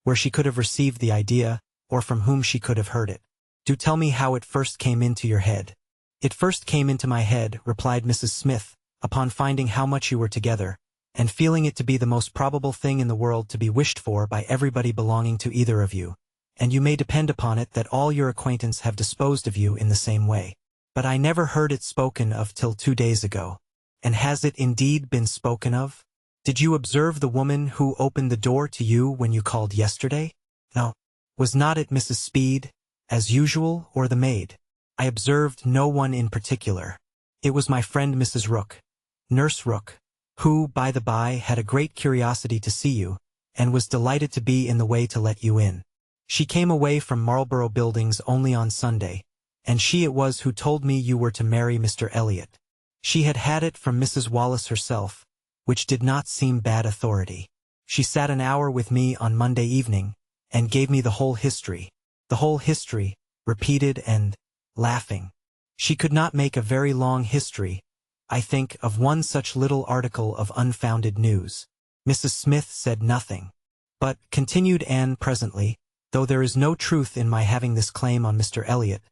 where she could have received the idea, or from whom she could have heard it. "Do tell me how it first came into your head." "It first came into my head," replied Mrs. Smith, "upon finding how much you were together, and feeling it to be the most probable thing in the world to be wished for by everybody belonging to either of you, and you may depend upon it that all your acquaintance have disposed of you in the same way. But I never heard it spoken of till 2 days ago." "And has it indeed been spoken of? Did you observe the woman who opened the door to you when you called yesterday?" "No." "Was not it Mrs. Speed, as usual, or the maid?" "I observed no one in particular. It was my friend Mrs. Rook, Nurse Rook, who, by the by, had a great curiosity to see you, and was delighted to be in the way to let you in. She came away from Marlborough Buildings only on Sunday, and she it was who told me you were to marry Mr. Elliot. She had had it from Mrs. Wallace herself, which did not seem bad authority. She sat an hour with me on Monday evening, and gave me the whole history, repeated and, laughing. She could not make a very long history, I think, of one such little article of unfounded news." Mrs. Smith said nothing. "But," continued Anne presently, "though there is no truth in my having this claim on Mr. Elliot,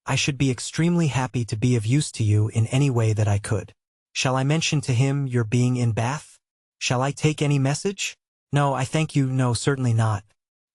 I should be extremely happy to be of use to you in any way that I could. Shall I mention to him your being in Bath? Shall I take any message?" "No, I thank you, no, certainly not.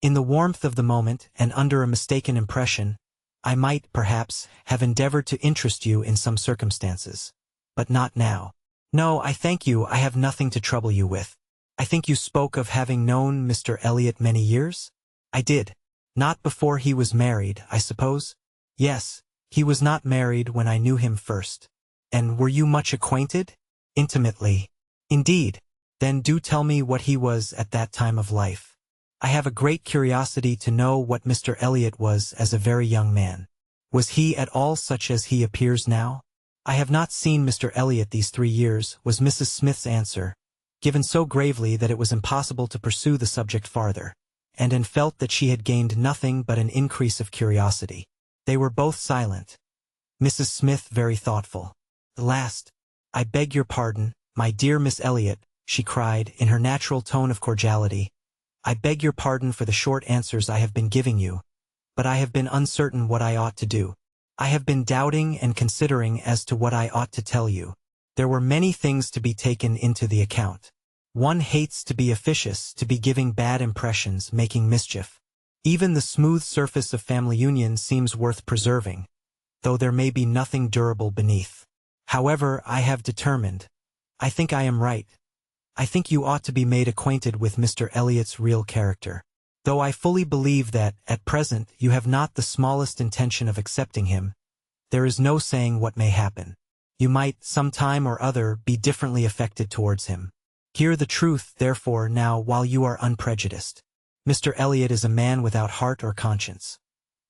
In the warmth of the moment, and under a mistaken impression, I might, perhaps, have endeavored to interest you in some circumstances. But not now. No, I thank you, I have nothing to trouble you with." "I think you spoke of having known Mr. Elliot many years?" "I did." "Not before he was married, I suppose?" "Yes, he was not married when I knew him first." "And were you much acquainted?" "Intimately." "Indeed? Then do tell me what he was at that time of life. I have a great curiosity to know what Mr. Elliot was as a very young man. Was he at all such as he appears now?" "I have not seen Mr. Elliot these 3 years," was Mrs. Smith's answer, given so gravely that it was impossible to pursue the subject farther, and Anne felt that she had gained nothing but an increase of curiosity. They were both silent. Mrs. Smith very thoughtful. At last, "I beg your pardon, my dear Miss Elliot," she cried, in her natural tone of cordiality. "I beg your pardon for the short answers I have been giving you, but I have been uncertain what I ought to do. I have been doubting and considering as to what I ought to tell you. There were many things to be taken into the account. One hates to be officious, to be giving bad impressions, making mischief. Even the smooth surface of family union seems worth preserving, though there may be nothing durable beneath. However, I have determined. I think I am right. I think you ought to be made acquainted with Mr. Elliot's real character. Though I fully believe that, at present, you have not the smallest intention of accepting him, there is no saying what may happen. You might, some time or other, be differently affected towards him. Hear the truth, therefore, now, while you are unprejudiced. Mr. Elliot is a man without heart or conscience.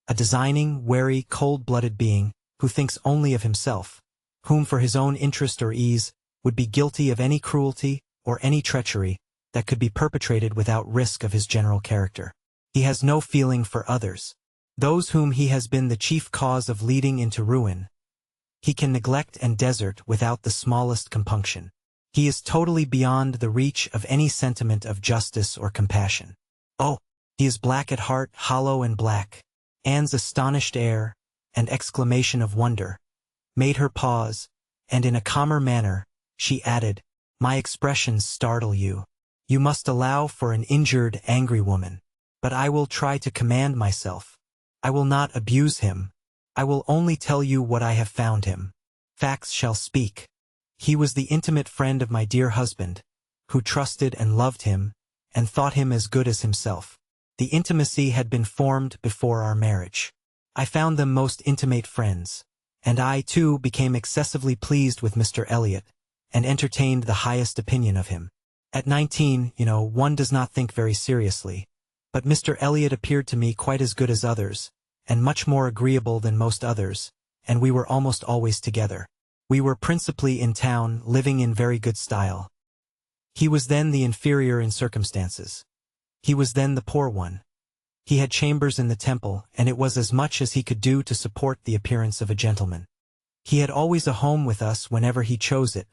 A designing, wary, cold-blooded being, who thinks only of himself, whom for his own interest or ease, would be guilty of any cruelty, or any treachery, that could be perpetrated without risk of his general character. He has no feeling for others. Those whom he has been the chief cause of leading into ruin, he can neglect and desert without the smallest compunction. He is totally beyond the reach of any sentiment of justice or compassion. Oh, he is black at heart, hollow and black." Anne's astonished air, and exclamation of wonder, made her pause, and in a calmer manner, she added, "My expressions startle you. You must allow for an injured, angry woman. But I will try to command myself. I will not abuse him. I will only tell you what I have found him. Facts shall speak. He was the intimate friend of my dear husband, who trusted and loved him, and thought him as good as himself. The intimacy had been formed before our marriage. I found them most intimate friends, and I, too, became excessively pleased with Mr. Elliot, and entertained the highest opinion of him. At 19, one does not think very seriously, but Mr. Elliot appeared to me quite as good as others, and much more agreeable than most others, and we were almost always together. We were principally in town, living in very good style. He was then the inferior in circumstances. He was then the poor one. He had chambers in the Temple, and it was as much as he could do to support the appearance of a gentleman. He had always a home with us whenever he chose it.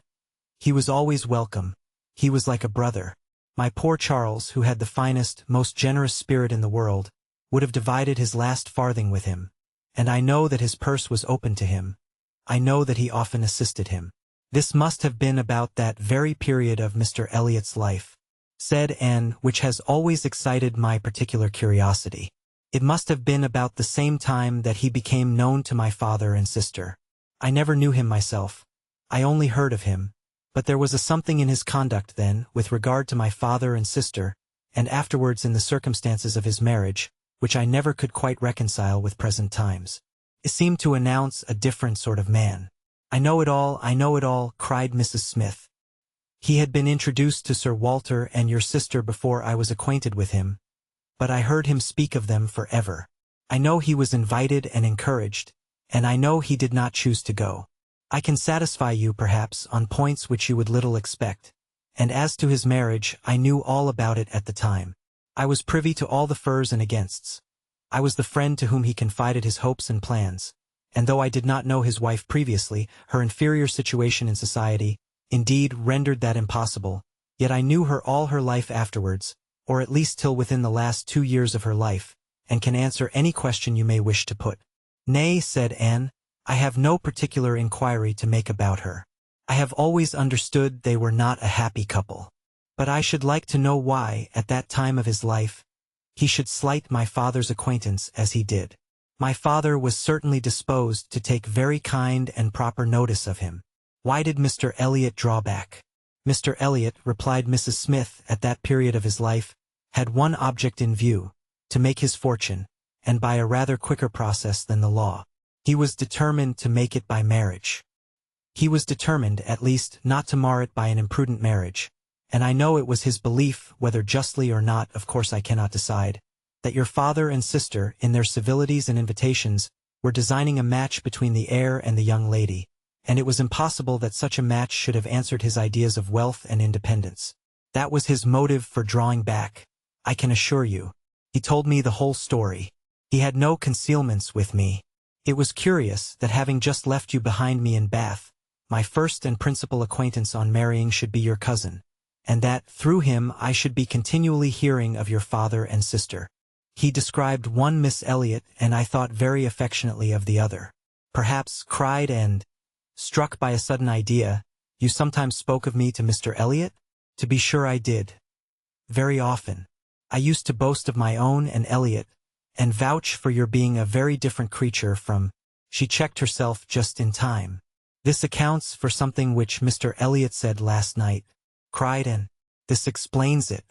He was always welcome. He was like a brother. My poor Charles, who had the finest, most generous spirit in the world, would have divided his last farthing with him. And I know that his purse was open to him. I know that he often assisted him. This must have been about that very period of Mr. Elliot's life, said Anne, which has always excited my particular curiosity. It must have been about the same time that he became known to my father and sister. I never knew him myself. I only heard of him. But there was a something in his conduct then, with regard to my father and sister, and afterwards in the circumstances of his marriage, which I never could quite reconcile with present times. It seemed to announce a different sort of man. I know it all, cried Mrs. Smith. He had been introduced to Sir Walter and your sister before I was acquainted with him, but I heard him speak of them forever. I know he was invited and encouraged, and I know he did not choose to go. I can satisfy you, perhaps, on points which you would little expect, and as to his marriage, I knew all about it at the time. I was privy to all the fors and againsts. I was the friend to whom he confided his hopes and plans, and though I did not know his wife previously, her inferior situation in society, indeed, rendered that impossible, yet I knew her all her life afterwards, or at least till within the last 2 years of her life, and can answer any question you may wish to put. Nay, said Anne, I have no particular inquiry to make about her. I have always understood they were not a happy couple. But I should like to know why, at that time of his life, he should slight my father's acquaintance as he did. My father was certainly disposed to take very kind and proper notice of him. Why did Mr. Elliot draw back? Mr. Elliot, replied Mrs. Smith, at that period of his life, had one object in view, to make his fortune, and by a rather quicker process than the law. He was determined to make it by marriage. He was determined, at least, not to mar it by an imprudent marriage, and I know it was his belief, whether justly or not, of course I cannot decide, that your father and sister, in their civilities and invitations, were designing a match between the heir and the young lady, and it was impossible that such a match should have answered his ideas of wealth and independence. That was his motive for drawing back, I can assure you. He told me the whole story. He had no concealments with me. It was curious that having just left you behind me in Bath, my first and principal acquaintance on marrying should be your cousin, and that, through him, I should be continually hearing of your father and sister. He described one Miss Elliot, and I thought very affectionately of the other. Perhaps, cried and, struck by a sudden idea, you sometimes spoke of me to Mr. Elliot? To be sure I did. Very often. I used to boast of my own and Elliot, and vouch for your being a very different creature from— She checked herself just in time. This accounts for something which Mr. Elliot said last night, cried Anne. This explains it.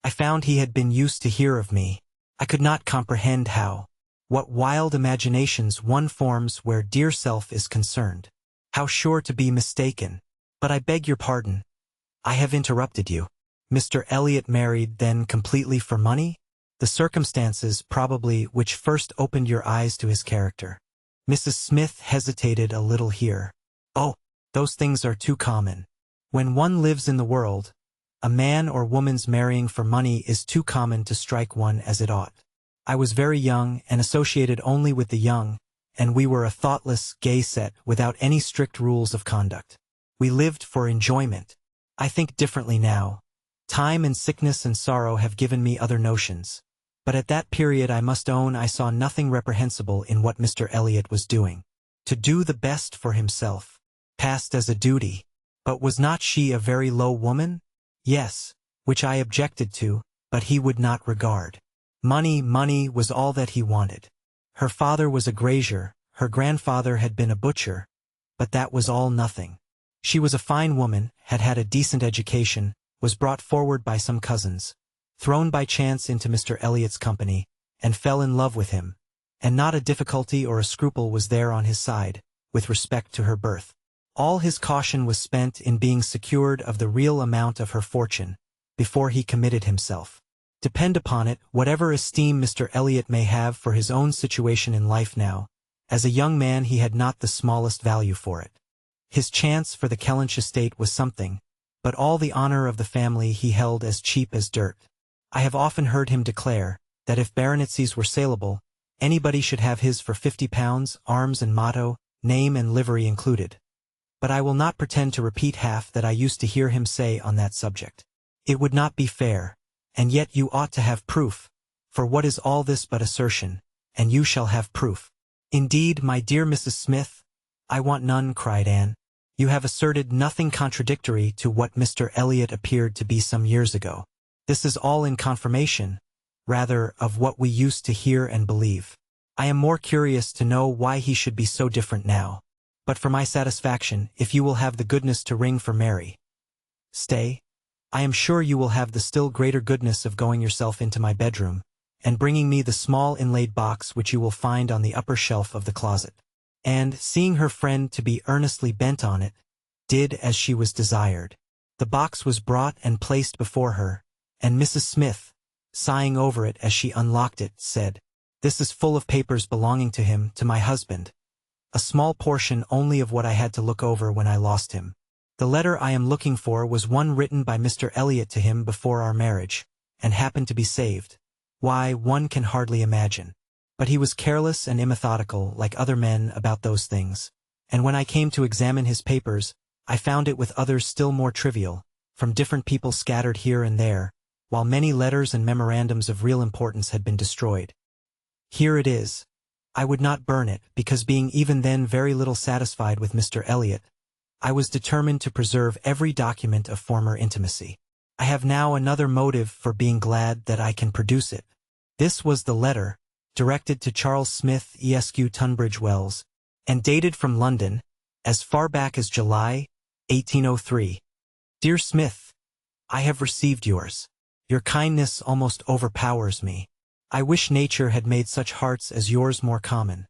I found he had been used to hear of me. I could not comprehend how. What wild imaginations one forms where dear self is concerned. How sure to be mistaken. But I beg your pardon. I have interrupted you. Mr. Elliot married, then, completely for money? The circumstances, probably, which first opened your eyes to his character. Mrs. Smith hesitated a little here. Oh, those things are too common. When one lives in the world, a man or woman's marrying for money is too common to strike one as it ought. I was very young and associated only with the young, and we were a thoughtless, gay set without any strict rules of conduct. We lived for enjoyment. I think differently now. Time and sickness and sorrow have given me other notions. But at that period I must own I saw nothing reprehensible in what Mr. Elliot was doing. To do the best for himself passed as a duty. But was not she a very low woman? Yes, which I objected to, but he would not regard. Money was all that he wanted. Her father was a grazier, her grandfather had been a butcher, but that was all nothing. She was a fine woman, had had a decent education, was brought forward by some cousins, thrown by chance into Mr. Elliot's company, and fell in love with him, and not a difficulty or a scruple was there on his side, with respect to her birth. All his caution was spent in being secured of the real amount of her fortune, before he committed himself. Depend upon it, whatever esteem Mr. Elliot may have for his own situation in life now, as a young man he had not the smallest value for it. His chance for the Kellynch estate was something, but all the honor of the family he held as cheap as dirt. I have often heard him declare that if baronetcies were saleable, anybody should have his for £50, arms and motto, name and livery included. But I will not pretend to repeat half that I used to hear him say on that subject. It would not be fair, and yet you ought to have proof, for what is all this but assertion, and you shall have proof. Indeed, my dear Mrs. Smith, I want none, cried Anne. You have asserted nothing contradictory to what Mr. Elliot appeared to be some years ago. This is all in confirmation, rather, of what we used to hear and believe. I am more curious to know why he should be so different now. But for my satisfaction, if you will have the goodness to ring for Mary. Stay. I am sure you will have the still greater goodness of going yourself into my bedroom, and bringing me the small inlaid box which you will find on the upper shelf of the closet. And, seeing her friend to be earnestly bent on it, did as she was desired. The box was brought and placed before her, and Mrs. Smith, sighing over it as she unlocked it, said, "This is full of papers belonging to him, to my husband. A small portion only of what I had to look over when I lost him. The letter I am looking for was one written by Mr. Elliot to him before our marriage, and happened to be saved. Why, one can hardly imagine. But he was careless and immethodical like other men about those things, and when I came to examine his papers, I found it with others still more trivial, from different people scattered here and there, while many letters and memorandums of real importance had been destroyed. Here it is. I would not burn it, because being even then very little satisfied with Mr. Elliot, I was determined to preserve every document of former intimacy. I have now another motive for being glad that I can produce it." This was the letter, directed to Charles Smith, Esq. Tunbridge Wells, and dated from London, as far back as July, 1803. "Dear Smith, I have received yours. Your kindness almost overpowers me. I wish nature had made such hearts as yours more common.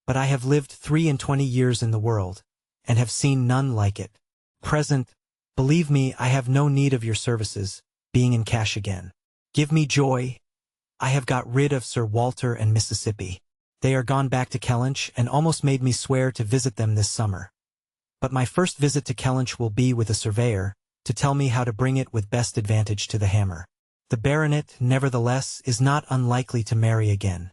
But I have lived 23 years in the world, and have seen none like it. Present, believe me, I have no need of your services, being in cash again. Give me joy. I have got rid of Sir Walter and Mississippi. They are gone back to Kellynch, and almost made me swear to visit them this summer. But my first visit to Kellynch will be with a surveyor, to tell me how to bring it with best advantage to the hammer. The baronet, nevertheless, is not unlikely to marry again.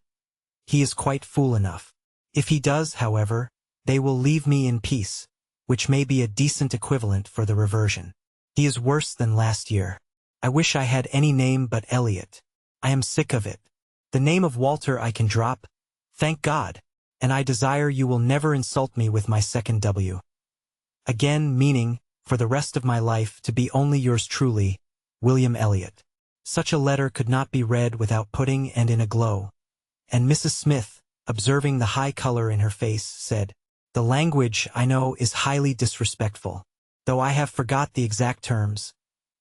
He is quite fool enough. If he does, however, they will leave me in peace, which may be a decent equivalent for the reversion. He is worse than last year. I wish I had any name but Elliot. I am sick of it. The name of Walter I can drop, thank God, and I desire you will never insult me with my second W. Again, meaning, for the rest of my life, to be only yours truly, William Elliot." Such a letter could not be read without putting and in a glow, and Mrs. Smith, observing the high color in her face, said, "The language, I know, is highly disrespectful. Though I have forgot the exact terms,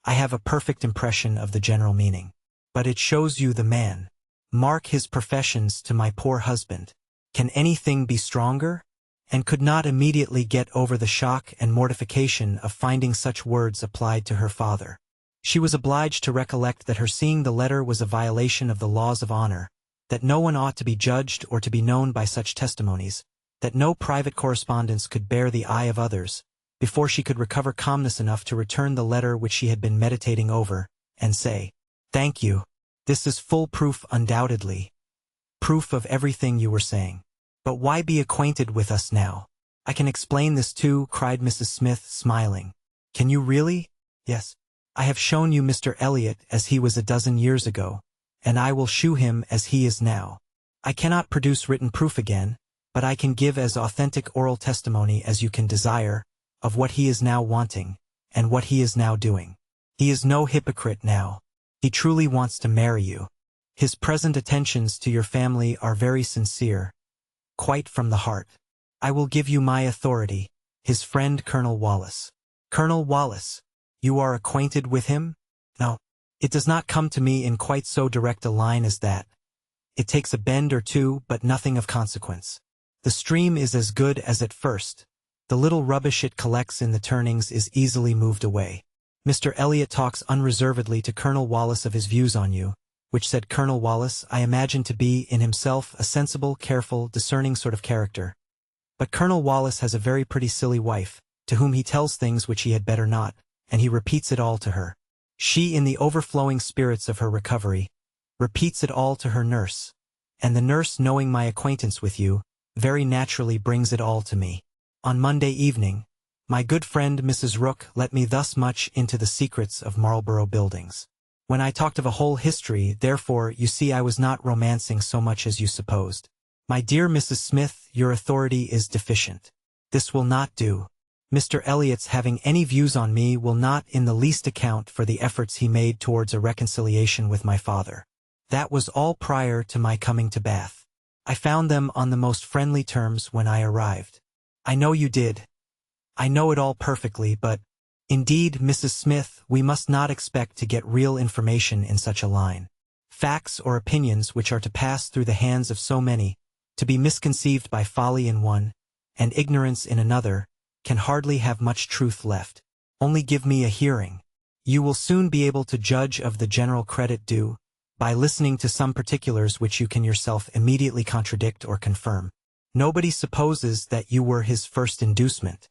I have a perfect impression of the general meaning. But it shows you the man. Mark his professions to my poor husband. Can anything be stronger?" And could not immediately get over the shock and mortification of finding such words applied to her father. She was obliged to recollect that her seeing the letter was a violation of the laws of honor, that no one ought to be judged or to be known by such testimonies, that no private correspondence could bear the eye of others, before she could recover calmness enough to return the letter which she had been meditating over, and say, "Thank you. This is full proof undoubtedly. Proof of everything you were saying. But why be acquainted with us now?" "I can explain this too," cried Mrs. Smith, smiling. "Can you really?" "Yes. I have shown you Mr. Elliot as he was a dozen years ago, and I will shew him as he is now. I cannot produce written proof again, but I can give as authentic oral testimony as you can desire, of what he is now wanting, and what he is now doing. He is no hypocrite now. He truly wants to marry you. His present attentions to your family are very sincere, quite from the heart. I will give you my authority, his friend Colonel Wallace." "Colonel Wallace? You are acquainted with him?" "No. It does not come to me in quite so direct a line as that. It takes a bend or two, but nothing of consequence. The stream is as good as at first. The little rubbish it collects in the turnings is easily moved away. Mr. Elliot talks unreservedly to Colonel Wallace of his views on you, which said Colonel Wallace I imagine to be in himself a sensible, careful, discerning sort of character. But Colonel Wallace has a very pretty silly wife, to whom he tells things which he had better not, and he repeats it all to her. She, in the overflowing spirits of her recovery, repeats it all to her nurse, and the nurse, knowing my acquaintance with you, very naturally brings it all to me. On Monday evening, my good friend Mrs. Rook let me thus much into the secrets of Marlborough Buildings. When I talked of a whole history, therefore, you see I was not romancing so much as you supposed. My dear Mrs. Smith, your authority is deficient. This will not do. Mr. Elliot's having any views on me will not in the least account for the efforts he made towards a reconciliation with my father. That was all prior to my coming to Bath. I found them on the most friendly terms when I arrived. I know you did. I know it all perfectly, but, indeed, Mrs. Smith, we must not expect to get real information in such a line. Facts or opinions which are to pass through the hands of so many, to be misconceived by folly in one, and ignorance in another, can hardly have much truth left. Only give me a hearing. You will soon be able to judge of the general credit due, by listening to some particulars which you can yourself immediately contradict or confirm. Nobody supposes that you were his first inducement.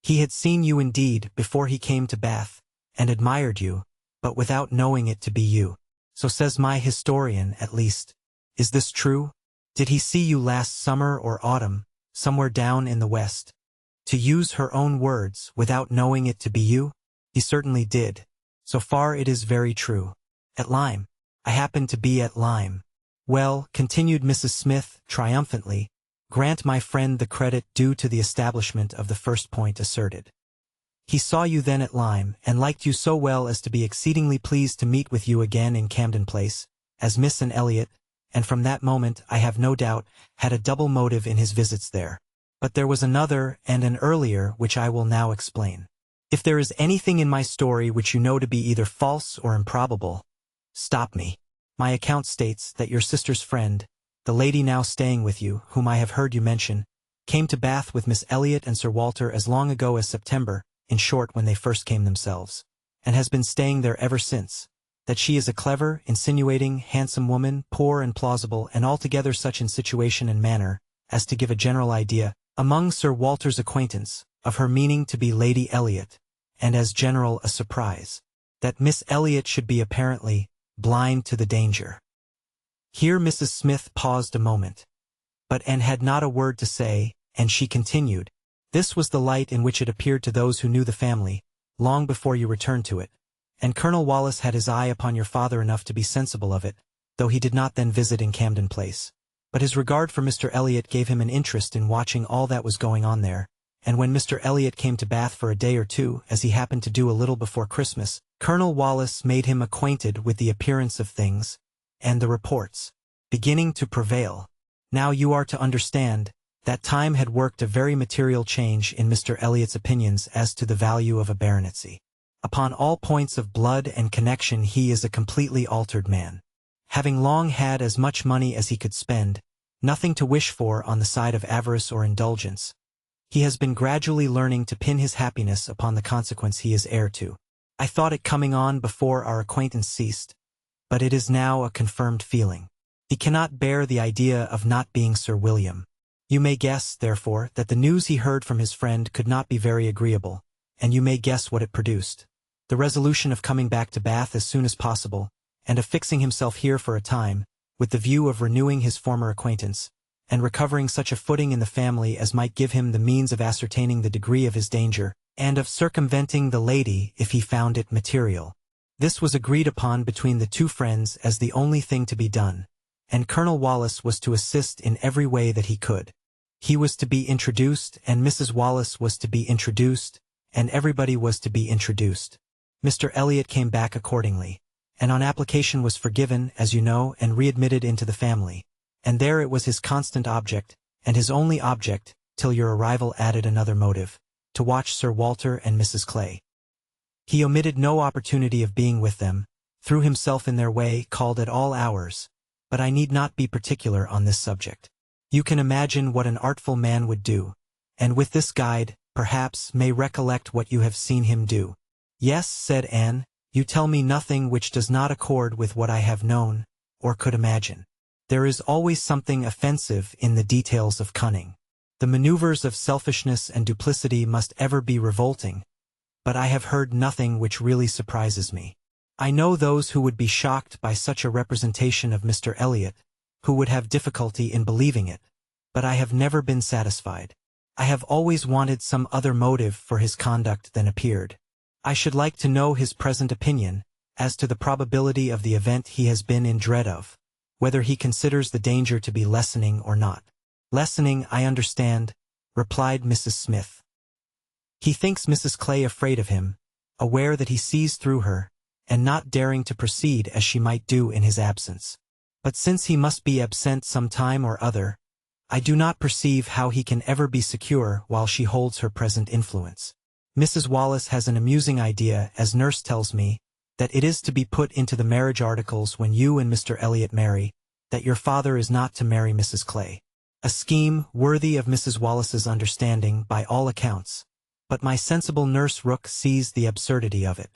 He had seen you indeed before he came to Bath, and admired you, but without knowing it to be you. So says my historian, at least. Is this true? Did he see you last summer or autumn, somewhere down in the west? To use her own words, without knowing it to be you? He certainly did. So far it is very true. At Lyme. I happened to be at Lyme. Well, continued Mrs. Smith, triumphantly, grant my friend the credit due to the establishment of the first point asserted. He saw you then at Lyme, and liked you so well as to be exceedingly pleased to meet with you again in Camden Place, as Miss Anne Elliot, and from that moment, I have no doubt, had a double motive in his visits there. But there was another and an earlier which I will now explain. If there is anything in my story which you know to be either false or improbable, stop me. My account states that your sister's friend, the lady now staying with you, whom I have heard you mention, came to Bath with Miss Elliot and Sir Walter as long ago as September, in short when they first came themselves, and has been staying there ever since. That she is a clever, insinuating, handsome woman, poor and plausible, and altogether such in situation and manner, as to give a general idea, among Sir Walter's acquaintance, of her meaning to be Lady Elliot, and as general a surprise, that Miss Elliot should be apparently blind to the danger. Here Mrs. Smith paused a moment, but Anne had not a word to say, and she continued, this was the light in which it appeared to those who knew the family, long before you returned to it, and Colonel Wallis had his eye upon your father enough to be sensible of it, though he did not then visit in Camden Place. But his regard for Mr. Elliot gave him an interest in watching all that was going on there, and when Mr. Elliot came to Bath for a day or two, as he happened to do a little before Christmas, Colonel Wallis made him acquainted with the appearance of things, and the reports, beginning to prevail. Now you are to understand, that time had worked a very material change in Mr. Elliot's opinions as to the value of a baronetcy. Upon all points of blood and connection he is a completely altered man. Having long had as much money as he could spend, nothing to wish for on the side of avarice or indulgence, he has been gradually learning to pin his happiness upon the consequence he is heir to. I thought it coming on before our acquaintance ceased, but it is now a confirmed feeling. He cannot bear the idea of not being Sir William. You may guess, therefore, that the news he heard from his friend could not be very agreeable, and you may guess what it produced. The resolution of coming back to Bath as soon as possible, and of fixing himself here for a time, with the view of renewing his former acquaintance, and recovering such a footing in the family as might give him the means of ascertaining the degree of his danger, and of circumventing the lady if he found it material. This was agreed upon between the two friends as the only thing to be done, and Colonel Wallis was to assist in every way that he could. He was to be introduced, and Mrs. Wallis was to be introduced, and everybody was to be introduced. Mr. Elliot came back accordingly, and on application was forgiven, as you know, and readmitted into the family, and there it was his constant object, and his only object, till your arrival added another motive, to watch Sir Walter and Mrs. Clay. He omitted no opportunity of being with them, threw himself in their way, called at all hours, but I need not be particular on this subject. You can imagine what an artful man would do, and with this guide, perhaps, may recollect what you have seen him do. Yes, said Anne, you tell me nothing which does not accord with what I have known, or could imagine. There is always something offensive in the details of cunning. The maneuvers of selfishness and duplicity must ever be revolting, but I have heard nothing which really surprises me. I know those who would be shocked by such a representation of Mr. Elliot, who would have difficulty in believing it, but I have never been satisfied. I have always wanted some other motive for his conduct than appeared. I should like to know his present opinion, as to the probability of the event he has been in dread of, whether he considers the danger to be lessening or not. Lessening, I understand, replied Mrs. Smith. He thinks Mrs. Clay afraid of him, aware that he sees through her, and not daring to proceed as she might do in his absence. But since he must be absent some time or other, I do not perceive how he can ever be secure while she holds her present influence. Mrs. Wallace has an amusing idea, as nurse tells me, that it is to be put into the marriage articles when you and Mr. Elliot marry, that your father is not to marry Mrs. Clay. A scheme worthy of Mrs. Wallace's understanding by all accounts, but my sensible nurse Rook sees the absurdity of it.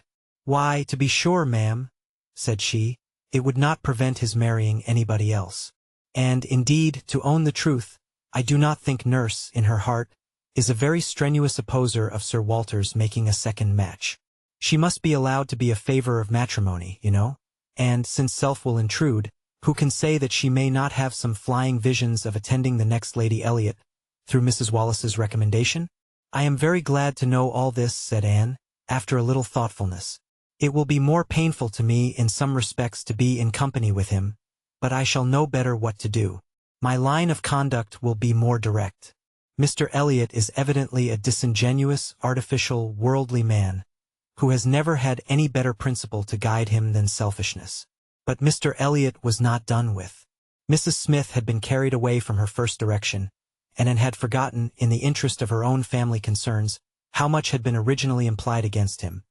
Why, to be sure, ma'am, said she, it would not prevent his marrying anybody else. And, indeed, to own the truth, I do not think nurse, in her heart, is a very strenuous opposer of Sir Walter's making a second match. She must be allowed to be a favor of matrimony, you know, and, since self will intrude, who can say that she may not have some flying visions of attending the next Lady Elliot, through Mrs. Wallace's recommendation? I am very glad to know all this, said Anne, after a little thoughtfulness. It will be more painful to me in some respects to be in company with him, but I shall know better what to do. My line of conduct will be more direct. Mr. Elliot is evidently a disingenuous, artificial, worldly man, who has never had any better principle to guide him than selfishness. But Mr. Elliot was not done with. Mrs. Smith had been carried away from her first direction, and had forgotten, in the interest of her own family concerns, how much had been originally implied against him.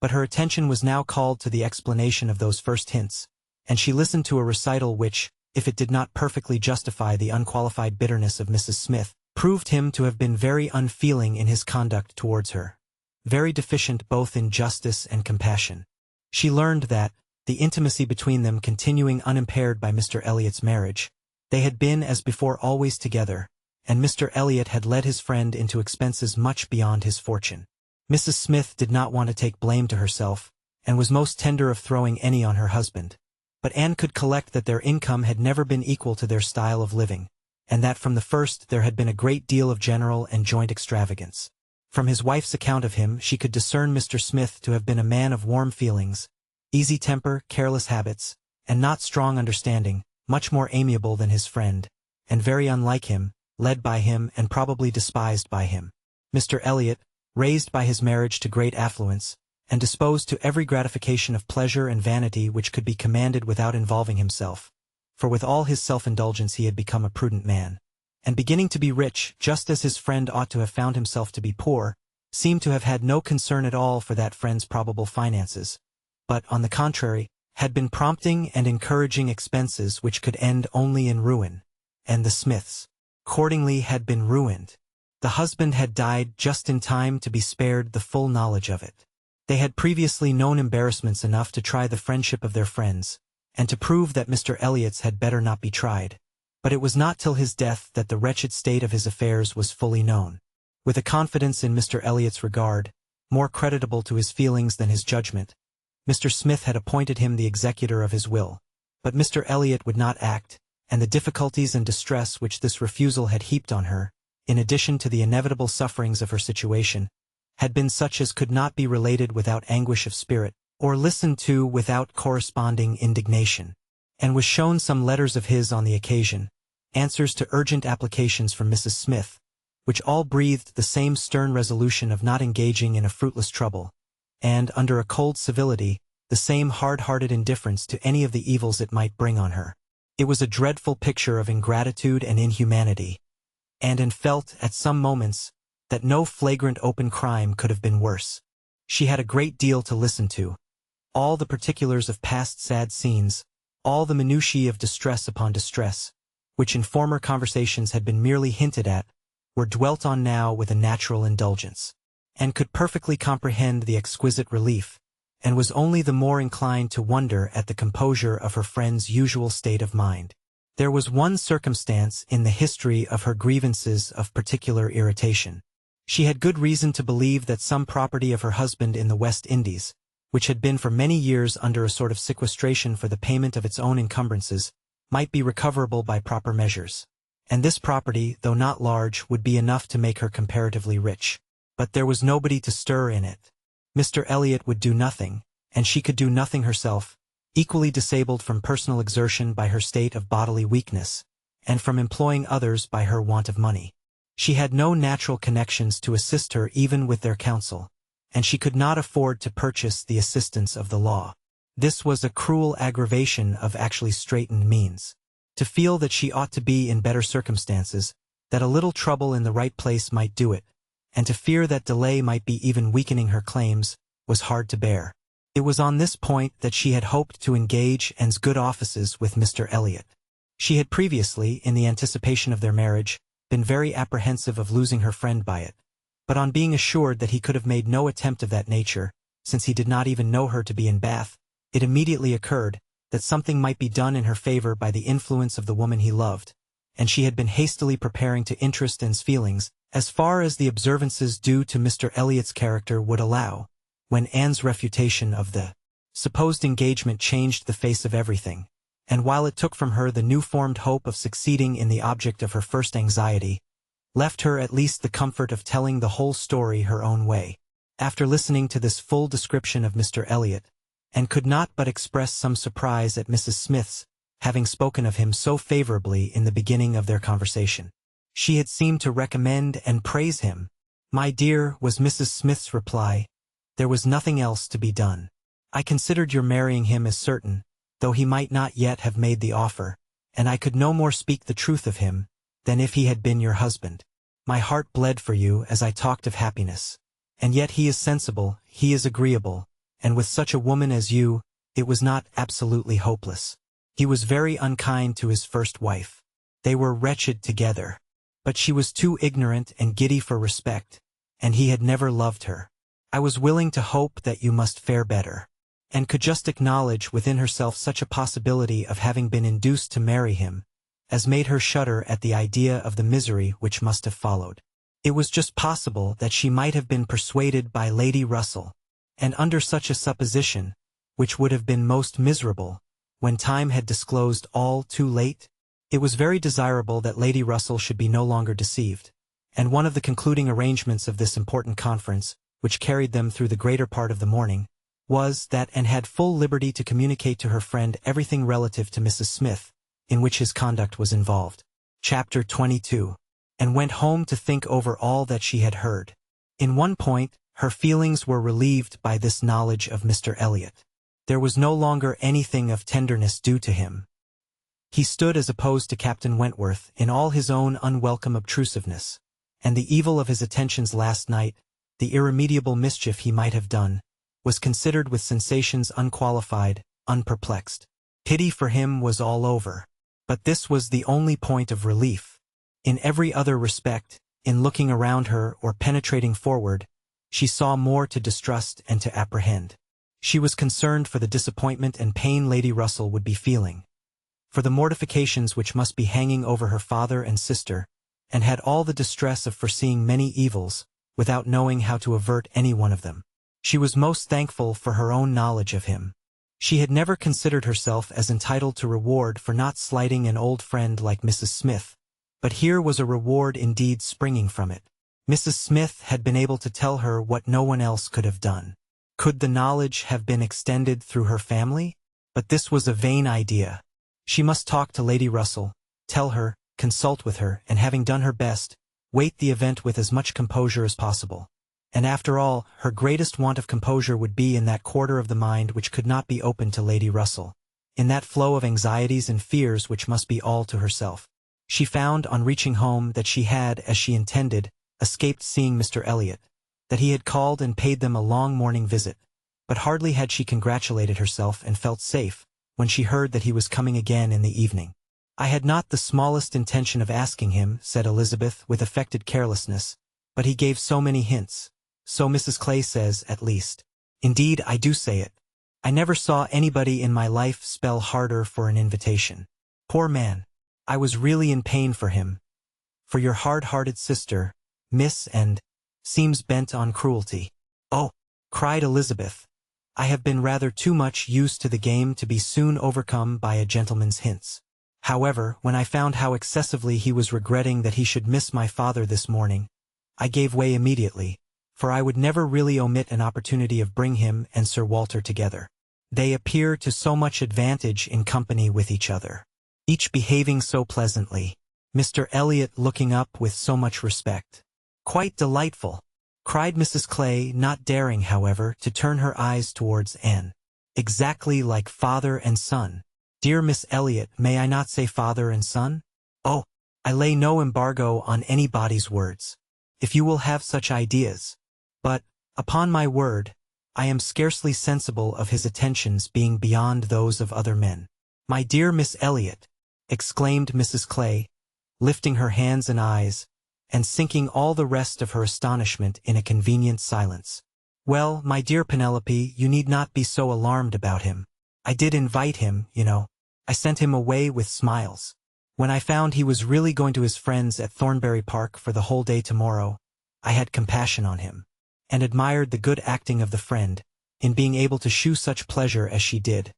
But her attention was now called to the explanation of those first hints, and she listened to a recital which, if it did not perfectly justify the unqualified bitterness of Mrs. Smith, proved him to have been very unfeeling in his conduct towards her, very deficient both in justice and compassion. She learned that, the intimacy between them continuing unimpaired by Mr. Elliot's marriage, they had been as before always together, and Mr. Elliot had led his friend into expenses much beyond his fortune. Mrs. Smith did not want to take blame to herself, and was most tender of throwing any on her husband. But Anne could collect that their income had never been equal to their style of living, and that from the first there had been a great deal of general and joint extravagance. From his wife's account of him she could discern Mr. Smith to have been a man of warm feelings, easy temper, careless habits, and not strong understanding, much more amiable than his friend, and very unlike him, led by him and probably despised by him. Mr. Elliot, raised by his marriage to great affluence, and disposed to every gratification of pleasure and vanity which could be commanded without involving himself, for with all his self-indulgence he had become a prudent man, and beginning to be rich, just as his friend ought to have found himself to be poor, seemed to have had no concern at all for that friend's probable finances, but, on the contrary, had been prompting and encouraging expenses which could end only in ruin, and the Smiths, accordingly, had been ruined. The husband had died just in time to be spared the full knowledge of it. They had previously known embarrassments enough to try the friendship of their friends, and to prove that Mr. Elliot's had better not be tried, but it was not till his death that the wretched state of his affairs was fully known. With a confidence in Mr. Elliot's regard, more creditable to his feelings than his judgment, Mr. Smith had appointed him the executor of his will, but Mr. Elliot would not act, and the difficulties and distress which this refusal had heaped on her, in addition to the inevitable sufferings of her situation, had been such as could not be related without anguish of spirit, or listened to without corresponding indignation, and was shown some letters of his on the occasion, answers to urgent applications from Mrs. Smith, which all breathed the same stern resolution of not engaging in a fruitless trouble, and, under a cold civility, the same hard-hearted indifference to any of the evils it might bring on her. It was a dreadful picture of ingratitude and inhumanity, and Anne felt, at some moments, that no flagrant open crime could have been worse. She had a great deal to listen to. All the particulars of past sad scenes, all the minutiae of distress upon distress, which in former conversations had been merely hinted at, were dwelt on now with a natural indulgence, and could perfectly comprehend the exquisite relief, and was only the more inclined to wonder at the composure of her friend's usual state of mind. There was one circumstance in the history of her grievances of particular irritation. She had good reason to believe that some property of her husband in the West Indies, which had been for many years under a sort of sequestration for the payment of its own encumbrances, might be recoverable by proper measures. and this property, though not large, would be enough to make her comparatively rich. But there was nobody to stir in it. Mr. Elliot would do nothing, and she could do nothing herself, equally disabled from personal exertion by her state of bodily weakness, and from employing others by her want of money. She had no natural connections to assist her even with their counsel, and she could not afford to purchase the assistance of the law. This was a cruel aggravation of actually straitened means. To feel that she ought to be in better circumstances, that a little trouble in the right place might do it, and to fear that delay might be even weakening her claims, was hard to bear. It was on this point that she had hoped to engage Anne's good offices with Mr. Elliot. She had previously, in the anticipation of their marriage, been very apprehensive of losing her friend by it, but on being assured that he could have made no attempt of that nature, since he did not even know her to be in Bath, it immediately occurred that something might be done in her favor by the influence of the woman he loved, and she had been hastily preparing to interest Anne's feelings as far as the observances due to Mr. Elliot's character would allow, when Anne's refutation of the supposed engagement changed the face of everything, and while it took from her the new-formed hope of succeeding in the object of her first anxiety, left her at least the comfort of telling the whole story her own way. After listening to this full description of Mr. Elliot, and could not but express some surprise at Mrs. Smith's having spoken of him so favorably in the beginning of their conversation. She had seemed to recommend and praise him. "My dear," was Mrs. Smith's reply, "there was nothing else to be done. I considered your marrying him as certain, though he might not yet have made the offer, and I could no more speak the truth of him than if he had been your husband. My heart bled for you as I talked of happiness. And yet he is sensible, he is agreeable, and with such a woman as you, it was not absolutely hopeless. He was very unkind to his first wife. They were wretched together. But she was too ignorant and giddy for respect, and he had never loved her. I was willing to hope that you must fare better, and could just acknowledge within herself such a possibility of having been induced to marry him, as made her shudder at the idea of the misery which must have followed. It was just possible that she might have been persuaded by Lady Russell, and under such a supposition, which would have been most miserable, when time had disclosed all too late, it was very desirable that Lady Russell should be no longer deceived, and one of the concluding arrangements of this important conference, which carried them through the greater part of the morning, was that Anne had full liberty to communicate to her friend everything relative to Mrs. Smith, in which his conduct was involved. Chapter 22. And went home to think over all that she had heard. In one point, her feelings were relieved by this knowledge of Mr. Elliot. There was no longer anything of tenderness due to him. He stood as opposed to Captain Wentworth in all his own unwelcome obtrusiveness, and the evil of his attentions last night, the irremediable mischief he might have done, was considered with sensations unqualified, unperplexed. Pity for him was all over. But this was the only point of relief. In every other respect, in looking around her or penetrating forward, she saw more to distrust and to apprehend. She was concerned for the disappointment and pain Lady Russell would be feeling, for the mortifications which must be hanging over her father and sister, and had all the distress of foreseeing many evils, without knowing how to avert any one of them. She was most thankful for her own knowledge of him. She had never considered herself as entitled to reward for not slighting an old friend like Mrs. Smith, but here was a reward indeed springing from it. Mrs. Smith had been able to tell her what no one else could have done. Could the knowledge have been extended through her family? But this was a vain idea. She must talk to Lady Russell, tell her, consult with her, and having done her best, wait the event with as much composure as possible. And after all, her greatest want of composure would be in that quarter of the mind which could not be open to Lady Russell, in that flow of anxieties and fears which must be all to herself. She found on reaching home that she had, as she intended, escaped seeing Mr. Elliot, that he had called and paid them a long morning visit, but hardly had she congratulated herself and felt safe, when she heard that he was coming again in the evening. "I had not the smallest intention of asking him," said Elizabeth with affected carelessness, "but he gave so many hints. So Mrs. Clay says, at least. Indeed, I do say it. I never saw anybody in my life spell harder for an invitation. Poor man. I was really in pain for him. For your hard-hearted sister, Miss, and seems bent on cruelty." "Oh," cried Elizabeth, "I have been rather too much used to the game to be soon overcome by a gentleman's hints. However, when I found how excessively he was regretting that he should miss my father this morning, I gave way immediately, for I would never really omit an opportunity of bring him and Sir Walter together. They appear to so much advantage in company with each other, each behaving so pleasantly, Mr. Elliot looking up with so much respect. Quite delightful, cried Mrs. Clay, not daring, however, to turn her eyes towards Anne. Exactly like father and son. Dear Miss Elliot, may I not say father and son? Oh, I lay no embargo on anybody's words, if you will have such ideas. But, upon my word, I am scarcely sensible of his attentions being beyond those of other men. My dear Miss Elliot, exclaimed Mrs. Clay, lifting her hands and eyes, and sinking all the rest of her astonishment in a convenient silence. Well, my dear Penelope, you need not be so alarmed about him. I did invite him, you know. I sent him away with smiles. When I found he was really going to his friends at Thornbury Park for the whole day tomorrow, I had compassion on him, and admired the good acting of the friend, in being able to shew such pleasure as she did,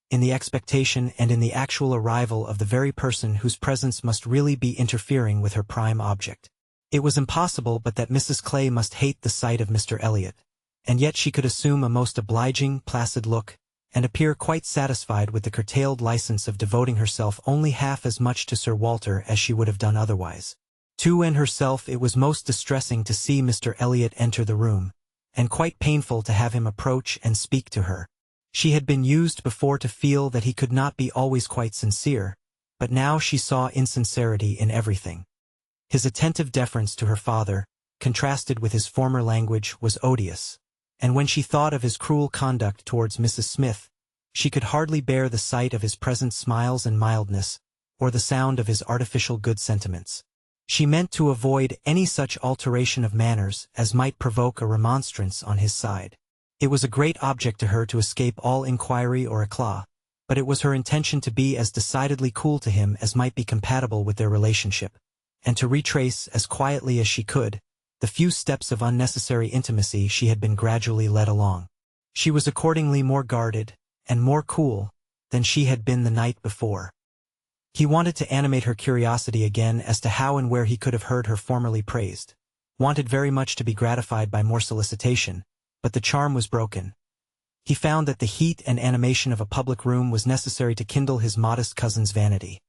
in the expectation and in the actual arrival of the very person whose presence must really be interfering with her prime object. It was impossible but that Mrs. Clay must hate the sight of Mr. Elliot, and yet she could assume a most obliging, placid look, and appear quite satisfied with the curtailed license of devoting herself only half as much to Sir Walter as she would have done otherwise. To Anne herself it was most distressing to see Mr. Elliot enter the room, and quite painful to have him approach and speak to her. She had been used before to feel that he could not be always quite sincere, but now she saw insincerity in everything. His attentive deference to her father, contrasted with his former language, was odious, and when she thought of his cruel conduct towards Mrs. Smith, she could hardly bear the sight of his present smiles and mildness, or the sound of his artificial good sentiments. She meant to avoid any such alteration of manners as might provoke a remonstrance on his side. It was a great object to her to escape all inquiry or éclat, but it was her intention to be as decidedly cool to him as might be compatible with their relationship, and to retrace, as quietly as she could, the few steps of unnecessary intimacy she had been gradually led along. She was accordingly more guarded, and more cool, than she had been the night before. He wanted to animate her curiosity again as to how and where he could have heard her formerly praised, wanted very much to be gratified by more solicitation, but the charm was broken. He found that the heat and animation of a public room was necessary to kindle his modest cousin's vanity.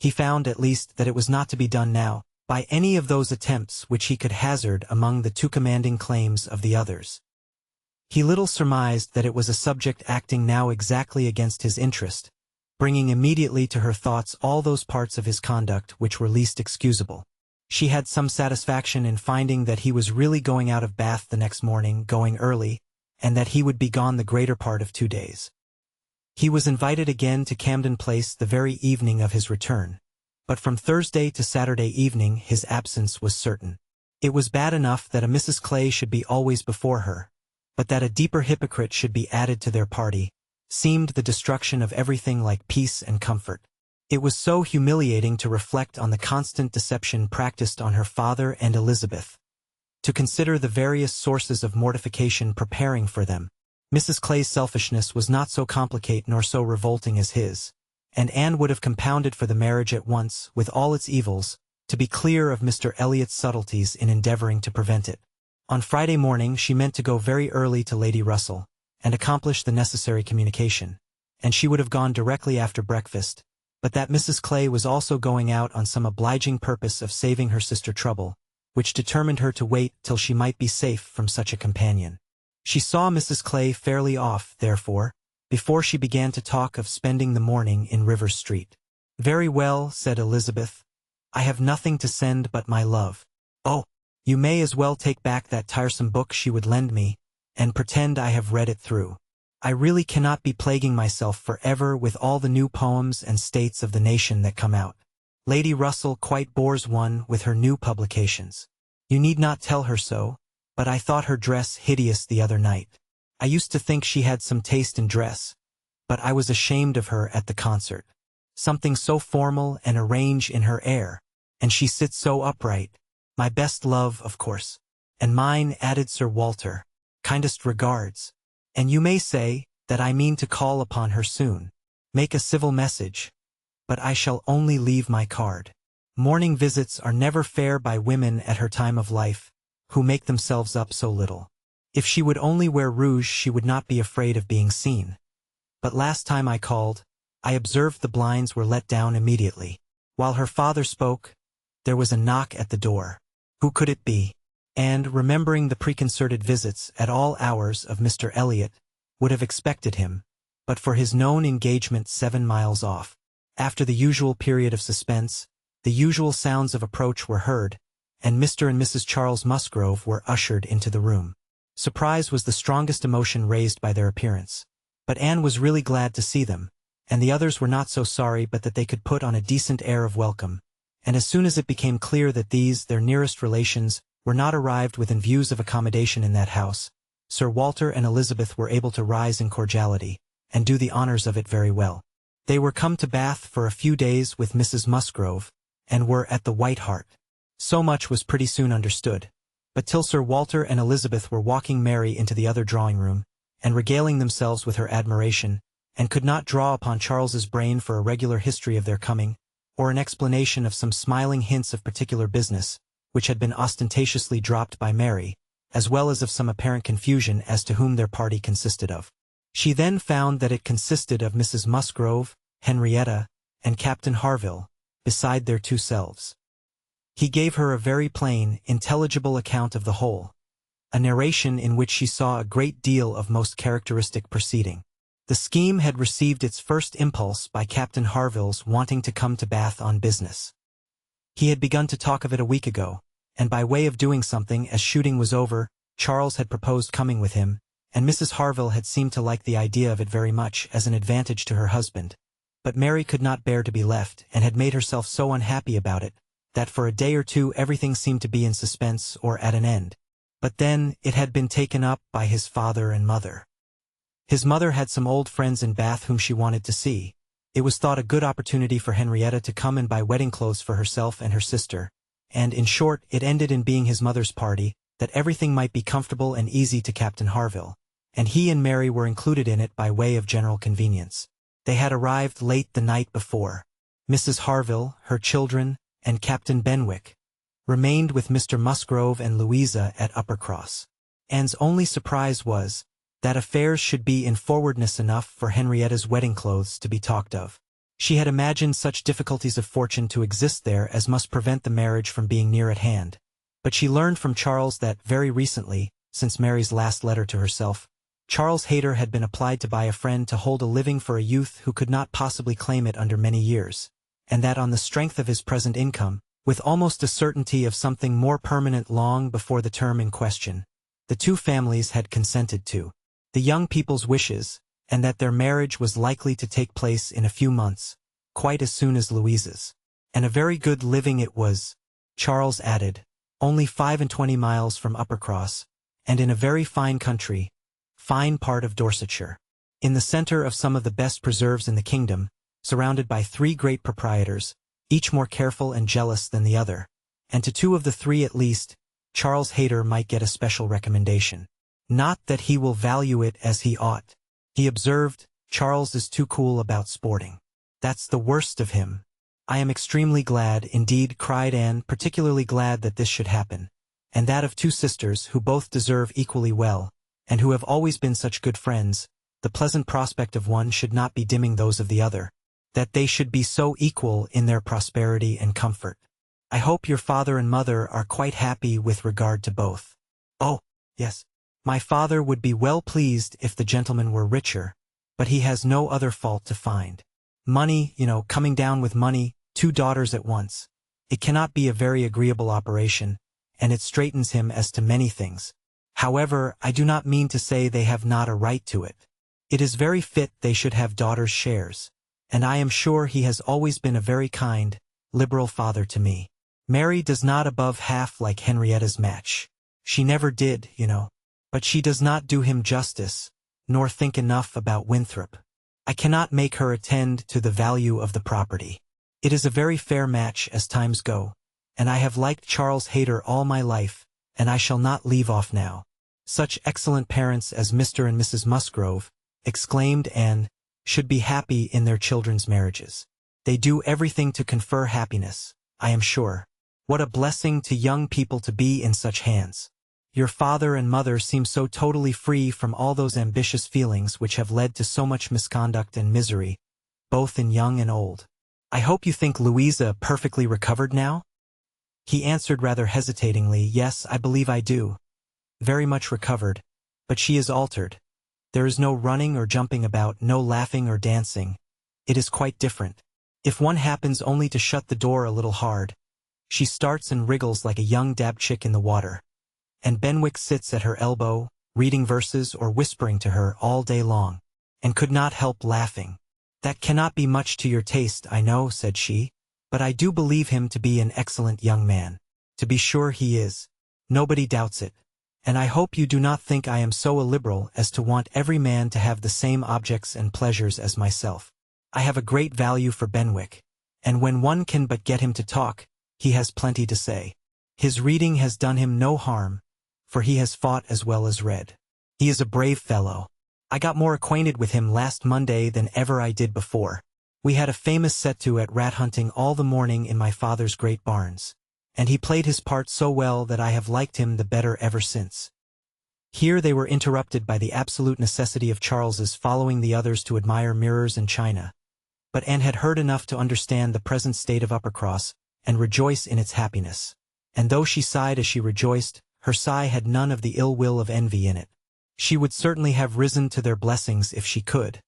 He found, at least, that it was not to be done now, by any of those attempts which he could hazard among the too commanding claims of the others. He little surmised that it was a subject acting now exactly against his interest, bringing immediately to her thoughts all those parts of his conduct which were least excusable. She had some satisfaction in finding that he was really going out of Bath the next morning, going early, and that he would be gone the greater part of 2 days. He was invited again to Camden Place the very evening of his return, but from Thursday to Saturday evening his absence was certain. It was bad enough that a Mrs. Clay should be always before her, but that a deeper hypocrite should be added to their party seemed the destruction of everything like peace and comfort. It was so humiliating to reflect on the constant deception practiced on her father and Elizabeth, to consider the various sources of mortification preparing for them. Mrs. Clay's selfishness was not so complicated nor so revolting as his, and Anne would have compounded for the marriage at once, with all its evils, to be clear of Mr. Elliot's subtleties in endeavoring to prevent it. On Friday morning she meant to go very early to Lady Russell, and accomplish the necessary communication, and she would have gone directly after breakfast, but that Mrs. Clay was also going out on some obliging purpose of saving her sister trouble, which determined her to wait till she might be safe from such a companion. She saw Mrs. Clay fairly off, therefore, before she began to talk of spending the morning in Rivers Street. "Very well," said Elizabeth. "I have nothing to send but my love. Oh, you may as well take back that tiresome book she would lend me, and pretend I have read it through. I really cannot be plaguing myself forever with all the new poems and states of the nation that come out. Lady Russell quite bores one with her new publications. You need not tell her so, but I thought her dress hideous the other night. I used to think she had some taste in dress, but I was ashamed of her at the concert. Something so formal and arranged in her air, and she sits so upright. My best love, of course. And mine," added Sir Walter. "Kindest regards. And you may say that I mean to call upon her soon. Make a civil message. but I shall only leave my card. Morning visits are never fair by women at her time of life, who make themselves up so little. If she would only wear rouge she would not be afraid of being seen. But last time I called, I observed the blinds were let down immediately. While her father spoke, there was a knock at the door. Who could it be? And, remembering the preconcerted visits at all hours of Mr. Elliot, would have expected him, but for his known engagement 7 miles off. After the usual period of suspense, the usual sounds of approach were heard, and Mr. and Mrs. Charles Musgrove were ushered into the room. Surprise was the strongest emotion raised by their appearance. But Anne was really glad to see them, and the others were not so sorry but that they could put on a decent air of welcome. And as soon as it became clear that these, their nearest relations, were not arrived within views of accommodation in that house, Sir Walter and Elizabeth were able to rise in cordiality, and do the honors of it very well. They were come to Bath for a few days with Mrs. Musgrove, and were at the White Hart. So much was pretty soon understood, but till Sir Walter and Elizabeth were walking Mary into the other drawing-room, and regaling themselves with her admiration, and could not draw upon Charles's brain for a regular history of their coming, or an explanation of some smiling hints of particular business, which had been ostentatiously dropped by Mary, as well as of some apparent confusion as to whom their party consisted of. She then found that it consisted of Mrs. Musgrove, Henrietta, and Captain Harville, beside their 2 selves. He gave her a very plain, intelligible account of the whole, a narration in which she saw a great deal of most characteristic proceeding. The scheme had received its first impulse by Captain Harville's wanting to come to Bath on business. He had begun to talk of it a week ago, and by way of doing something as shooting was over, Charles had proposed coming with him, and Mrs. Harville had seemed to like the idea of it very much as an advantage to her husband. But Mary could not bear to be left, and had made herself so unhappy about it, that for a day or two everything seemed to be in suspense or at an end. But then, it had been taken up by his father and mother. His mother had some old friends in Bath whom she wanted to see. It was thought a good opportunity for Henrietta to come and buy wedding clothes for herself and her sister, and in short it ended in being his mother's party, that everything might be comfortable and easy to Captain Harville, and he and Mary were included in it by way of general convenience. They had arrived late the night before. Mrs. Harville, her children, and Captain Benwick remained with Mr. Musgrove and Louisa at Uppercross. Anne's only surprise was that affairs should be in forwardness enough for Henrietta's wedding clothes to be talked of. She had imagined such difficulties of fortune to exist there as must prevent the marriage from being near at hand, but she learned from Charles that very recently, since Mary's last letter to herself, Charles Hayter had been applied to by a friend to hold a living for a youth who could not possibly claim it under many years, and that on the strength of his present income, with almost a certainty of something more permanent long before the term in question, the 2 families had consented to the young people's wishes, and that their marriage was likely to take place in a few months, quite as soon as Louisa's. And a very good living it was, Charles added, only 25 miles from Uppercross, and in a very fine country, fine part of Dorsetshire, in the centre of some of the best preserves in the kingdom, surrounded by 3 great proprietors, each more careful and jealous than the other, and to 2 of the 3 at least, Charles Hayter might get a special recommendation. Not that he will value it as he ought. He observed, Charles is too cool about sporting. That's the worst of him. I am extremely glad, indeed, cried Anne, particularly glad that this should happen, and that of 2 sisters who both deserve equally well, and who have always been such good friends, the pleasant prospect of one should not be dimming those of the other, that they should be so equal in their prosperity and comfort. I hope your father and mother are quite happy with regard to both. Oh, yes. My father would be well pleased if the gentleman were richer, but he has no other fault to find. Money, coming down with money, 2 daughters at once. It cannot be a very agreeable operation, and it straightens him as to many things. However, I do not mean to say they have not a right to it. It is very fit they should have daughters' shares, and I am sure he has always been a very kind, liberal father to me. Mary does not above half like Henrietta's match. She never did, but she does not do him justice, nor think enough about Winthrop. I cannot make her attend to the value of the property. It is a very fair match as times go, and I have liked Charles Hayter all my life, and I shall not leave off now. Such excellent parents as Mr. and Mrs. Musgrove, exclaimed Anne, should be happy in their children's marriages. They do everything to confer happiness, I am sure. What a blessing to young people to be in such hands. Your father and mother seem so totally free from all those ambitious feelings which have led to so much misconduct and misery, both in young and old. I hope you think Louisa perfectly recovered now? He answered rather hesitatingly, yes, I believe I do. Very much recovered, but she is altered. There is no running or jumping about, no laughing or dancing. It is quite different. If one happens only to shut the door a little hard, she starts and wriggles like a young dab chick in the water. And Benwick sits at her elbow, reading verses or whispering to her all day long, and could not help laughing. That cannot be much to your taste, I know, said she, but I do believe him to be an excellent young man. To be sure he is. Nobody doubts it. And I hope you do not think I am so illiberal as to want every man to have the same objects and pleasures as myself. I have a great value for Benwick, and when one can but get him to talk, he has plenty to say. His reading has done him no harm, for he has fought as well as read. He is a brave fellow. I got more acquainted with him last Monday than ever I did before. We had a famous set-to at rat-hunting all the morning in my father's great barns, and he played his part so well that I have liked him the better ever since. Here they were interrupted by the absolute necessity of Charles's following the others to admire mirrors and china. But Anne had heard enough to understand the present state of Uppercross, and rejoice in its happiness. And though she sighed as she rejoiced, her sigh had none of the ill will of envy in it. She would certainly have risen to their blessings if she could,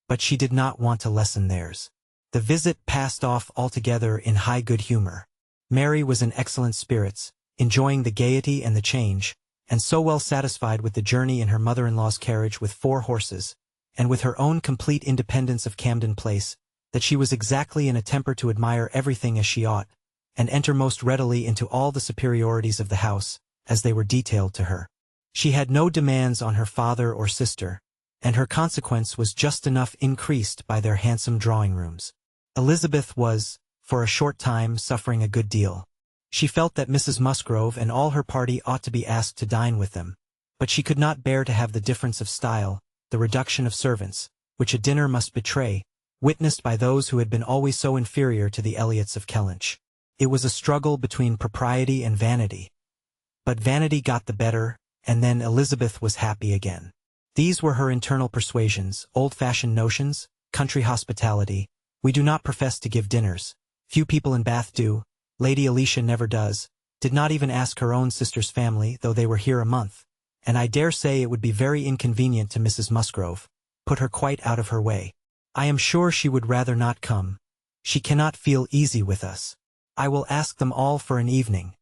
but she did not want to lessen theirs. The visit passed off altogether in high good humor. Mary was in excellent spirits, enjoying the gaiety and the change, and so well satisfied with the journey in her mother-in-law's carriage with 4 horses, and with her own complete independence of Camden Place, that she was exactly in a temper to admire everything as she ought, and enter most readily into all the superiorities of the house, as they were detailed to her. She had no demands on her father or sister, and her consequence was just enough increased by their handsome drawing-rooms. Elizabeth was, for a short time, suffering a good deal. She felt that Mrs. Musgrove and all her party ought to be asked to dine with them, but she could not bear to have the difference of style, the reduction of servants, which a dinner must betray, witnessed by those who had been always so inferior to the Elliots of Kellynch. It was a struggle between propriety and vanity. But vanity got the better, and then Elizabeth was happy again. These were her internal persuasions, old-fashioned notions, country hospitality. We do not profess to give dinners. Few people in Bath do. Lady Alicia never does, did not even ask her own sister's family, though they were here a month, and I dare say it would be very inconvenient to Mrs. Musgrove, put her quite out of her way. I am sure she would rather not come. She cannot feel easy with us. I will ask them all for an evening.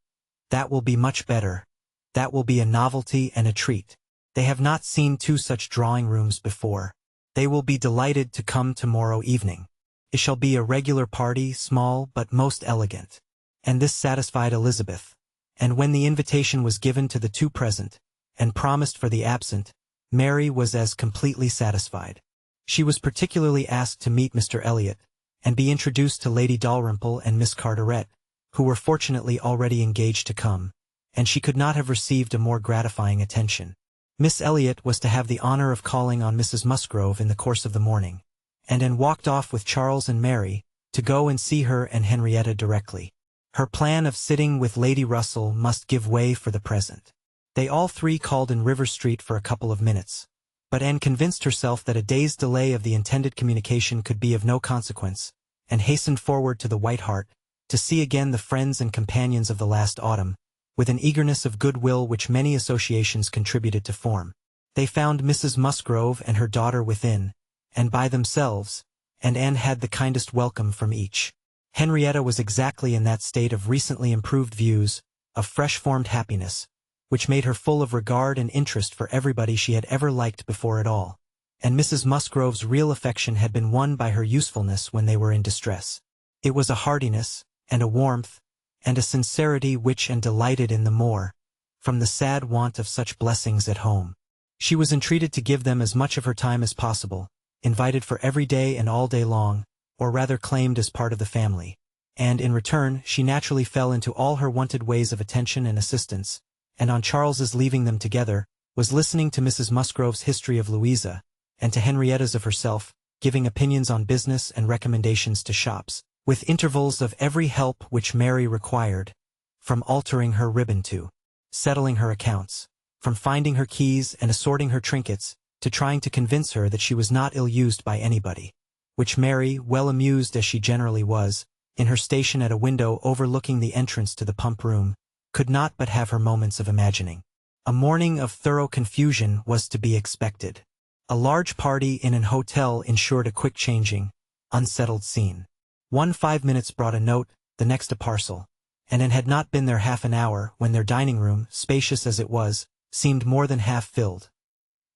That will be much better. That will be a novelty and a treat. They have not seen 2 such drawing-rooms before. They will be delighted to come tomorrow evening. It shall be a regular party, small but most elegant. And this satisfied Elizabeth. And when the invitation was given to the 2 present, and promised for the absent, Mary was as completely satisfied. She was particularly asked to meet Mr. Elliot, and be introduced to Lady Dalrymple and Miss Carteret, who were fortunately already engaged to come, and she could not have received a more gratifying attention. Miss Elliot was to have the honor of calling on Mrs. Musgrove in the course of the morning, and Anne walked off with Charles and Mary, to go and see her and Henrietta directly. Her plan of sitting with Lady Russell must give way for the present. They all 3 called in River Street for a couple of minutes, but Anne convinced herself that a day's delay of the intended communication could be of no consequence, and hastened forward to the White Hart, to see again the friends and companions of the last autumn, with an eagerness of goodwill which many associations contributed to form. They found Mrs. Musgrove and her daughter within, and by themselves, and Anne had the kindest welcome from each. Henrietta was exactly in that state of recently improved views, of fresh-formed happiness, which made her full of regard and interest for everybody she had ever liked before at all, and Mrs. Musgrove's real affection had been won by her usefulness when they were in distress. It was a heartiness, and a warmth, and a sincerity which Anne delighted in the more, from the sad want of such blessings at home. She was entreated to give them as much of her time as possible, invited for every day and all day long, or rather claimed as part of the family, and in return she naturally fell into all her wonted ways of attention and assistance, and on Charles's leaving them together, was listening to Mrs. Musgrove's history of Louisa, and to Henrietta's of herself, giving opinions on business and recommendations to shops, with intervals of every help which Mary required, from altering her ribbon to settling her accounts, from finding her keys and assorting her trinkets, to trying to convince her that she was not ill-used by anybody, which Mary, well amused as she generally was, in her station at a window overlooking the entrance to the pump room, could not but have her moments of imagining. A morning of thorough confusion was to be expected. A large party in an hotel ensured a quick changing, unsettled scene. 5 minutes brought a note, the next a parcel, and it had not been there half an hour when their dining room, spacious as it was, seemed more than half filled.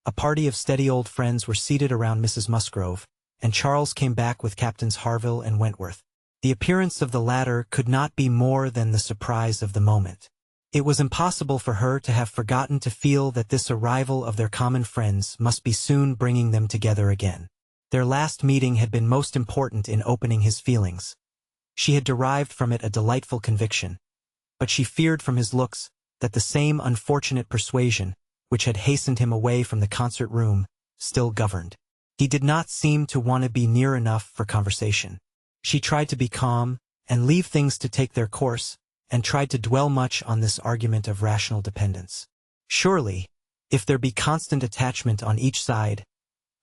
A party of steady old friends were seated around Mrs. Musgrove, and Charles came back with Captains Harville and Wentworth. The appearance of the latter could not be more than the surprise of the moment. It was impossible for her to have forgotten to feel that this arrival of their common friends must be soon bringing them together again. Their last meeting had been most important in opening his feelings. She had derived from it a delightful conviction, but she feared from his looks that the same unfortunate persuasion, which had hastened him away from the concert room, still governed. He did not seem to want to be near enough for conversation. She tried to be calm, and leave things to take their course, and tried to dwell much on this argument of rational dependence. Surely, if there be constant attachment on each side,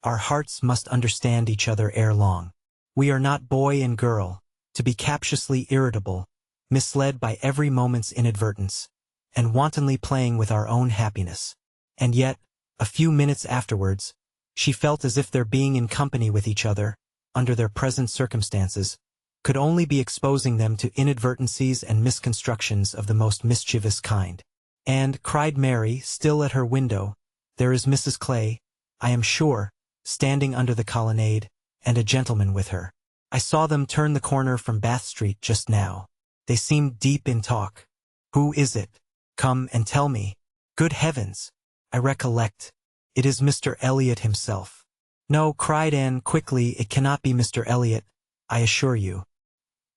our hearts must understand each other ere long. We are not boy and girl, to be captiously irritable, misled by every moment's inadvertence, and wantonly playing with our own happiness. And yet, a few minutes afterwards, she felt as if their being in company with each other, under their present circumstances, could only be exposing them to inadvertencies and misconstructions of the most mischievous kind. And, cried Mary, still at her window, there is Mrs. Clay, I am sure, standing under the colonnade, and a gentleman with her. I saw them turn the corner from Bath Street just now. They seemed deep in talk. Who is it? Come and tell me. Good heavens! I recollect. It is Mr. Elliot himself. No, cried Anne quickly, it cannot be Mr. Elliot, I assure you.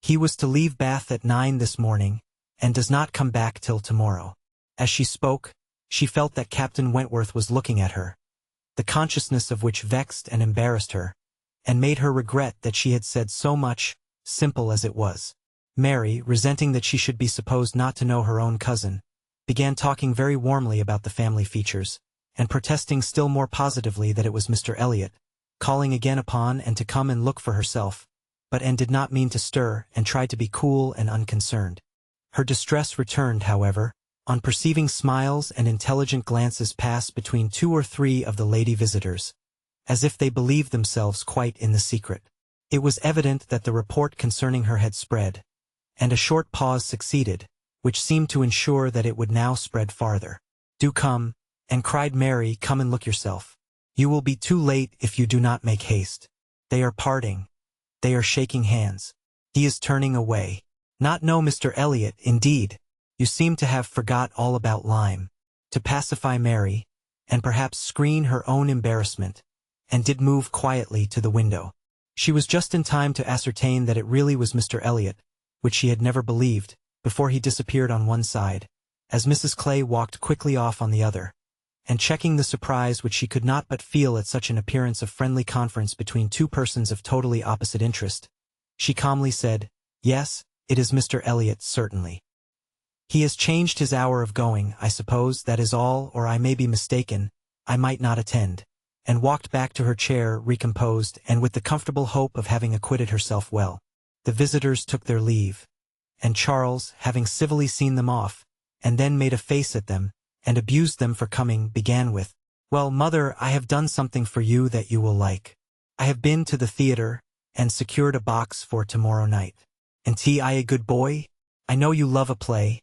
He was to leave Bath at 9 this morning, and does not come back till tomorrow. As she spoke, she felt that Captain Wentworth was looking at her, the consciousness of which vexed and embarrassed her, and made her regret that she had said so much, simple as it was. Mary, resenting that she should be supposed not to know her own cousin, began talking very warmly about the family features, and protesting still more positively that it was Mr. Elliot, calling again upon and to come and look for herself, but Anne did not mean to stir and tried to be cool and unconcerned. Her distress returned, however, on perceiving smiles and intelligent glances pass between 2 or 3 of the lady visitors, as if they believed themselves quite in the secret. It was evident that the report concerning her had spread, and a short pause succeeded, which seemed to ensure that it would now spread farther. Do come, and cried Mary, come and look yourself. You will be too late if you do not make haste. They are parting. They are shaking hands. He is turning away. Not know Mr. Elliot, indeed. You seem to have forgot all about Lyme. To pacify Mary, and perhaps screen her own embarrassment, and did move quietly to the window. She was just in time to ascertain that it really was Mr. Elliot, which she had never believed, before he disappeared on one side, as Mrs. Clay walked quickly off on the other, and checking the surprise which she could not but feel at such an appearance of friendly conference between 2 persons of totally opposite interest, she calmly said, Yes, it is Mr. Elliot, certainly. He has changed his hour of going, I suppose, that is all, or I may be mistaken, I might not attend, and walked back to her chair, recomposed, and with the comfortable hope of having acquitted herself well. The visitors took their leave, and Charles, having civilly seen them off, and then made a face at them, and abused them for coming, began with, Well, mother, I have done something for you that you will like. I have been to the theatre, and secured a box for tomorrow night. And I a good boy? I know you love a play,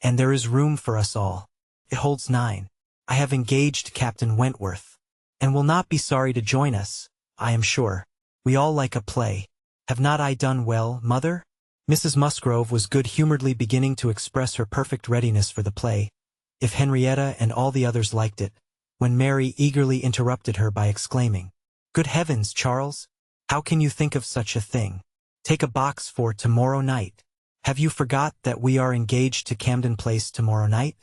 and there is room for us all. It holds 9. I have engaged Captain Wentworth, and will not be sorry to join us, I am sure. We all like a play. Have not I done well, mother? Mrs. Musgrove was good-humoredly beginning to express her perfect readiness for the play, if Henrietta and all the others liked it, when Mary eagerly interrupted her by exclaiming, Good heavens, Charles! How can you think of such a thing? Take a box for tomorrow night. Have you forgot that we are engaged to Camden Place tomorrow night,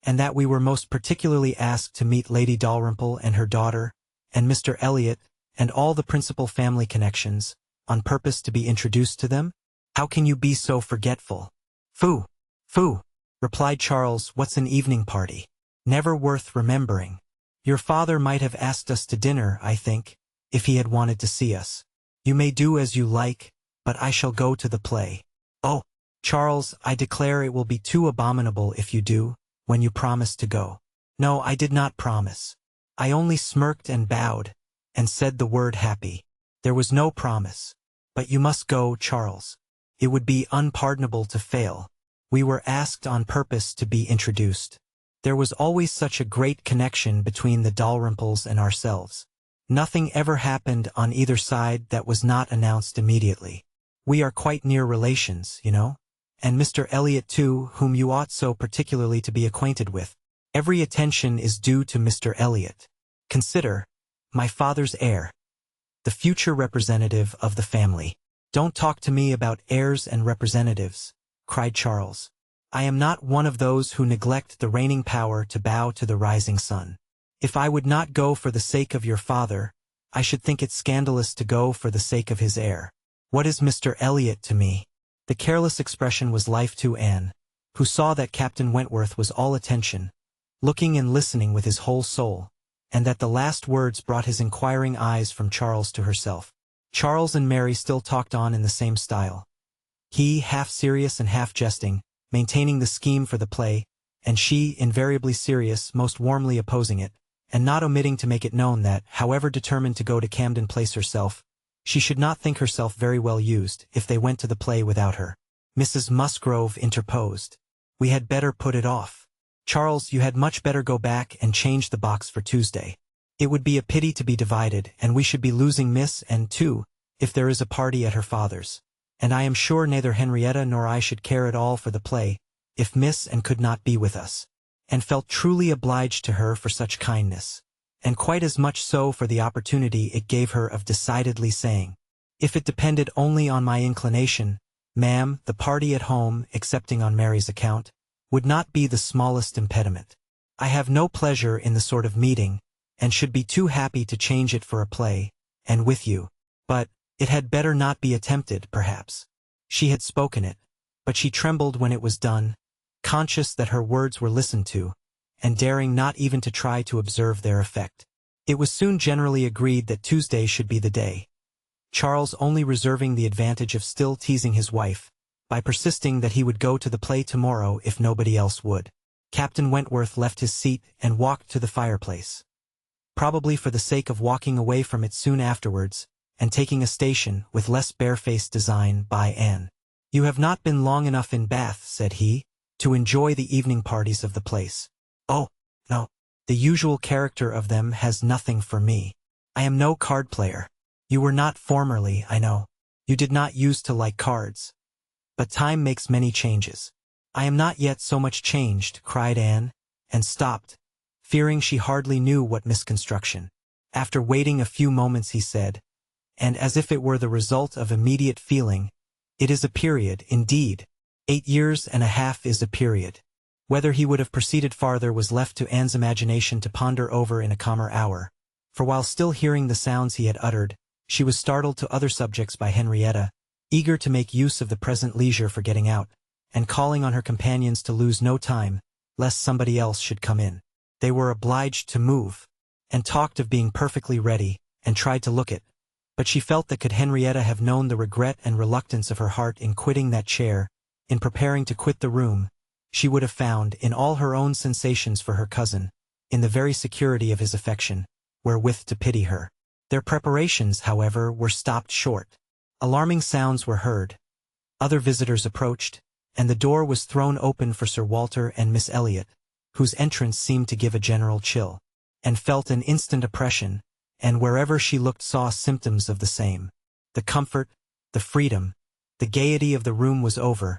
and that we were most particularly asked to meet Lady Dalrymple and her daughter, and Mr. Elliot, and all the principal family connections, on purpose to be introduced to them? How can you be so forgetful? Phoo! Phoo! Replied Charles, what's an evening party? Never worth remembering. Your father might have asked us to dinner, I think, if he had wanted to see us. You may do as you like, but I shall go to the play. Oh, Charles, I declare it will be too abominable if you do, when you promised to go. No, I did not promise. I only smirked and bowed, and said the word happy. There was no promise. But you must go, Charles. It would be unpardonable to fail. We were asked on purpose to be introduced. There was always such a great connection between the Dalrymples and ourselves. Nothing ever happened on either side that was not announced immediately. We are quite near relations, you know. And Mr. Elliot too, whom you ought so particularly to be acquainted with. Every attention is due to Mr. Elliot. Consider, my father's heir. The future representative of the family. Don't talk to me about heirs and representatives, cried Charles. I am not one of those who neglect the reigning power to bow to the rising sun. If I would not go for the sake of your father, I should think it scandalous to go for the sake of his heir. What is Mr. Elliot to me? The careless expression was life to Anne, who saw that Captain Wentworth was all attention, looking and listening with his whole soul, and that the last words brought his inquiring eyes from Charles to herself. Charles and Mary still talked on in the same style. He, half serious and half jesting, maintaining the scheme for the play, and she, invariably serious, most warmly opposing it, and not omitting to make it known that, however determined to go to Camden Place herself, she should not think herself very well used if they went to the play without her. Mrs. Musgrove interposed. We had better put it off. Charles, you had much better go back and change the box for Tuesday. It would be a pity to be divided, and we should be losing Miss and too, if there is a party at her father's. And I am sure neither Henrietta nor I should care at all for the play, if Miss and could not be with us. And felt truly obliged to her for such kindness, and quite as much so for the opportunity it gave her of decidedly saying, if it depended only on my inclination, ma'am, the party at home, excepting on Mary's account, would not be the smallest impediment. I have no pleasure in the sort of meeting, and should be too happy to change it for a play, and with you. But it had better not be attempted, perhaps. She had spoken it, but she trembled when it was done, conscious that her words were listened to, and daring not even to try to observe their effect. It was soon generally agreed that Tuesday should be the day, Charles only reserving the advantage of still teasing his wife, by persisting that he would go to the play tomorrow if nobody else would. Captain Wentworth left his seat and walked to the fireplace. Probably for the sake of walking away from it soon afterwards, and taking a station, with less barefaced design, by Anne. You have not been long enough in Bath, said he, to enjoy the evening parties of the place. Oh, no, the usual character of them has nothing for me. I am no card player. You were not formerly, I know. You did not use to like cards. But time makes many changes. I am not yet so much changed, cried Anne, and stopped, fearing she hardly knew what misconstruction. After waiting a few moments he said, and as if it were the result of immediate feeling, it is a period, indeed. 8 years and a half is a period. Whether he would have proceeded farther was left to Anne's imagination to ponder over in a calmer hour, for while still hearing the sounds he had uttered, she was startled to other subjects by Henrietta, eager to make use of the present leisure for getting out, and calling on her companions to lose no time, lest somebody else should come in. They were obliged to move, and talked of being perfectly ready, and tried to look it, but she felt that could Henrietta have known the regret and reluctance of her heart in quitting that chair, in preparing to quit the room, she would have found, in all her own sensations for her cousin, in the very security of his affection, wherewith to pity her. Their preparations, however, were stopped short. Alarming sounds were heard. Other visitors approached, and the door was thrown open for Sir Walter and Miss Elliot, whose entrance seemed to give a general chill, and felt an instant oppression, and wherever she looked saw symptoms of the same. The comfort, the freedom, the gaiety of the room was over,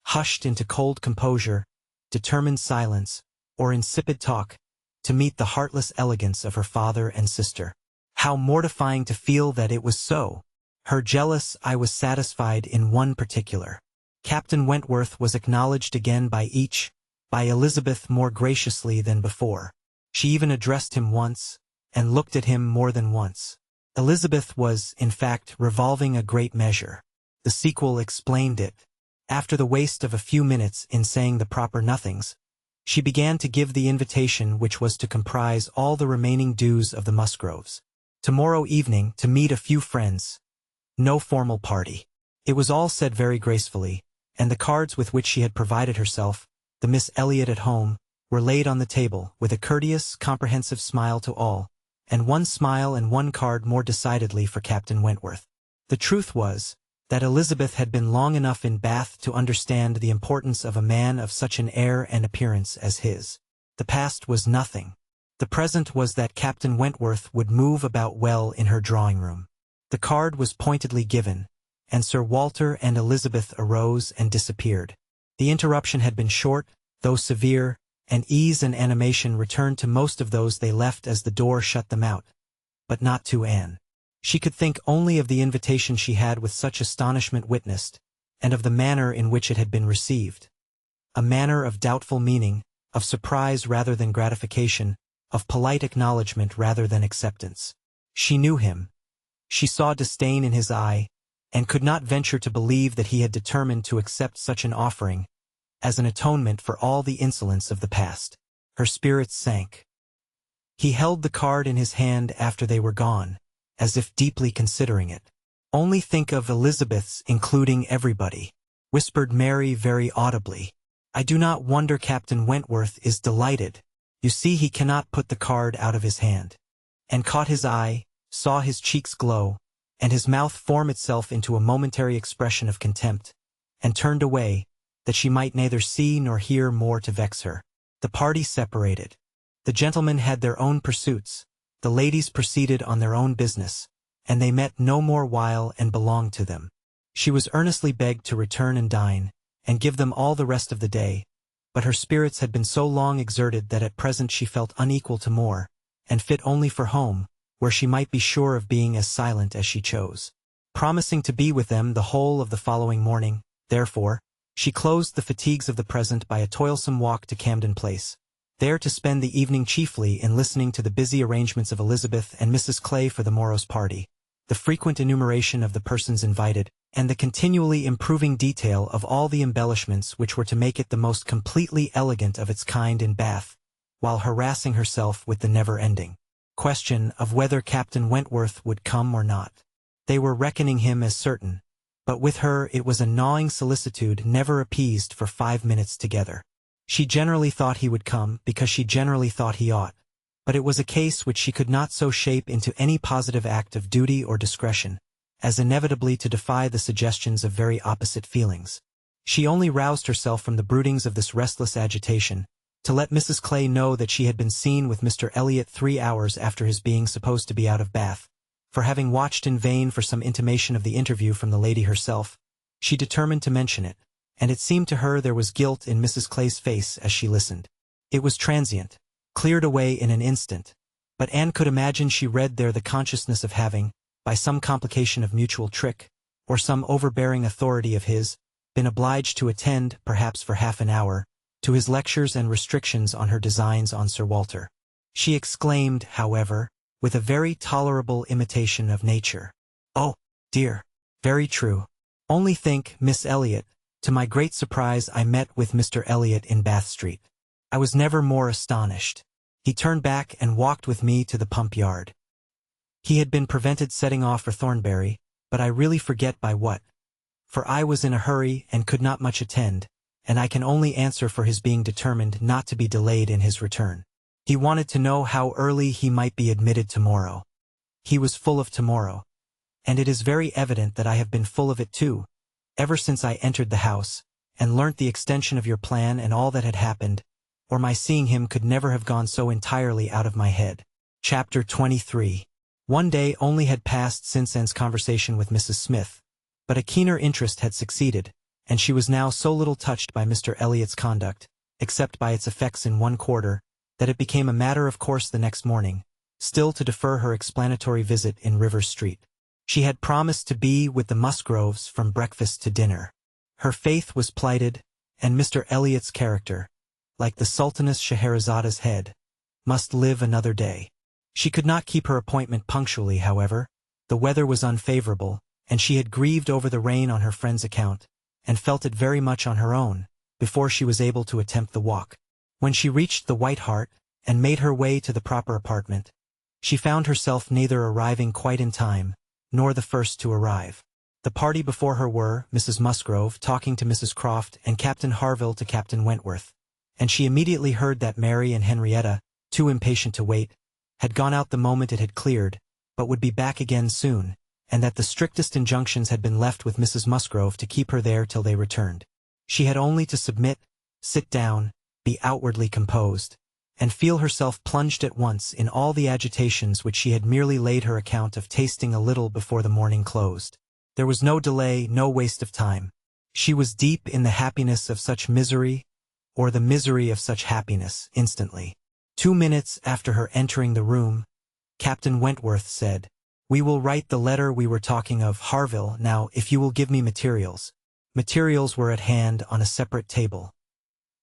hushed into cold composure, determined silence, or insipid talk, to meet the heartless elegance of her father and sister. How mortifying to feel that it was so! Her jealous I was satisfied in one particular. Captain Wentworth was acknowledged again by each, by Elizabeth more graciously than before. She even addressed him once, and looked at him more than once. Elizabeth was, in fact, revolving a great measure. The sequel explained it. After the waste of a few minutes in saying the proper nothings, she began to give the invitation which was to comprise all the remaining dues of the Musgroves. Tomorrow evening, to meet a few friends. No formal party. It was all said very gracefully, and the cards with which she had provided herself, the Miss Elliot at home, were laid on the table, with a courteous, comprehensive smile to all, and one smile and one card more decidedly for Captain Wentworth. The truth was, that Elizabeth had been long enough in Bath to understand the importance of a man of such an air and appearance as his. The past was nothing. The present was that Captain Wentworth would move about well in her drawing-room. The card was pointedly given, and Sir Walter and Elizabeth arose and disappeared. The interruption had been short, though severe, and ease and animation returned to most of those they left as the door shut them out. But not to Anne. She could think only of the invitation she had with such astonishment witnessed, and of the manner in which it had been received. A manner of doubtful meaning, of surprise rather than gratification, of polite acknowledgment rather than acceptance. She knew him. She saw disdain in his eye, and could not venture to believe that he had determined to accept such an offering, as an atonement for all the insolence of the past. Her spirits sank. He held the card in his hand after they were gone, as if deeply considering it. "Only think of Elizabeth's including everybody," whispered Mary very audibly. "I do not wonder Captain Wentworth is delighted. You see he cannot put the card out of his hand." And caught his eye, saw his cheeks glow, and his mouth form itself into a momentary expression of contempt, and turned away, that she might neither see nor hear more to vex her. The party separated. The gentlemen had their own pursuits, the ladies proceeded on their own business, and they met no more while and belonged to them. She was earnestly begged to return and dine, and give them all the rest of the day, but her spirits had been so long exerted that at present she felt unequal to more, and fit only for home, where she might be sure of being as silent as she chose. Promising to be with them the whole of the following morning, therefore, she closed the fatigues of the present by a toilsome walk to Camden Place, there to spend the evening chiefly in listening to the busy arrangements of Elizabeth and Mrs. Clay for the morrow's party, the frequent enumeration of the persons invited, and the continually improving detail of all the embellishments which were to make it the most completely elegant of its kind in Bath, while harassing herself with the never-ending question of whether Captain Wentworth would come or not. They were reckoning him as certain, but with her it was a gnawing solicitude never appeased for 5 minutes together. She generally thought he would come, because she generally thought he ought, but it was a case which she could not so shape into any positive act of duty or discretion, as inevitably to defy the suggestions of very opposite feelings. She only roused herself from the broodings of this restless agitation, to let Mrs. Clay know that she had been seen with Mr. Elliot 3 hours after his being supposed to be out of Bath, for having watched in vain for some intimation of the interview from the lady herself, she determined to mention it, and it seemed to her there was guilt in Mrs. Clay's face as she listened. It was transient, cleared away in an instant, but Anne could imagine she read there the consciousness of having, by some complication of mutual trick, or some overbearing authority of his, been obliged to attend, perhaps for half an hour, to his lectures and restrictions on her designs on Sir Walter. She exclaimed, however, with a very tolerable imitation of nature, "Oh, dear, very true. Only think, Miss Elliot, to my great surprise I met with Mr. Elliot in Bath Street. I was never more astonished. He turned back and walked with me to the pump yard. He had been prevented setting off for Thornbury, but I really forget by what, for I was in a hurry and could not much attend, and I can only answer for his being determined not to be delayed in his return. He wanted to know how early he might be admitted tomorrow. He was full of tomorrow, and it is very evident that I have been full of it too, ever since I entered the house, and learnt the extension of your plan and all that had happened, or my seeing him could never have gone so entirely out of my head." Chapter 23. 1 day only had passed since Anne's conversation with Mrs. Smith, but a keener interest had succeeded, and she was now so little touched by Mr. Elliot's conduct, except by its effects in one quarter, that it became a matter of course the next morning, still to defer her explanatory visit in Rivers Street. She had promised to be with the Musgroves from breakfast to dinner. Her faith was plighted, and Mr. Elliot's character, like the Sultaness Scheherazada's head, must live another day. She could not keep her appointment punctually, however, The weather was unfavorable, and she had grieved over the rain on her friend's account, and felt it very much on her own, before she was able to attempt the walk. When she reached the White Hart, and made her way to the proper apartment, she found herself neither arriving quite in time, nor the first to arrive. The party before her were Mrs. Musgrove talking to Mrs. Croft and Captain Harville to Captain Wentworth, and she immediately heard that Mary and Henrietta, too impatient to wait, had gone out the moment it had cleared, but would be back again soon, and that the strictest injunctions had been left with Mrs. Musgrove to keep her there till they returned. She had only to submit, sit down, be outwardly composed, and feel herself plunged at once in all the agitations which she had merely laid her account of tasting a little before the morning closed. There was no delay, no waste of time. She was deep in the happiness of such misery, or the misery of such happiness, instantly. 2 minutes after her entering the room, Captain Wentworth said, "We will write the letter we were talking of, Harville, now if you will give me materials." Materials were at hand on a separate table.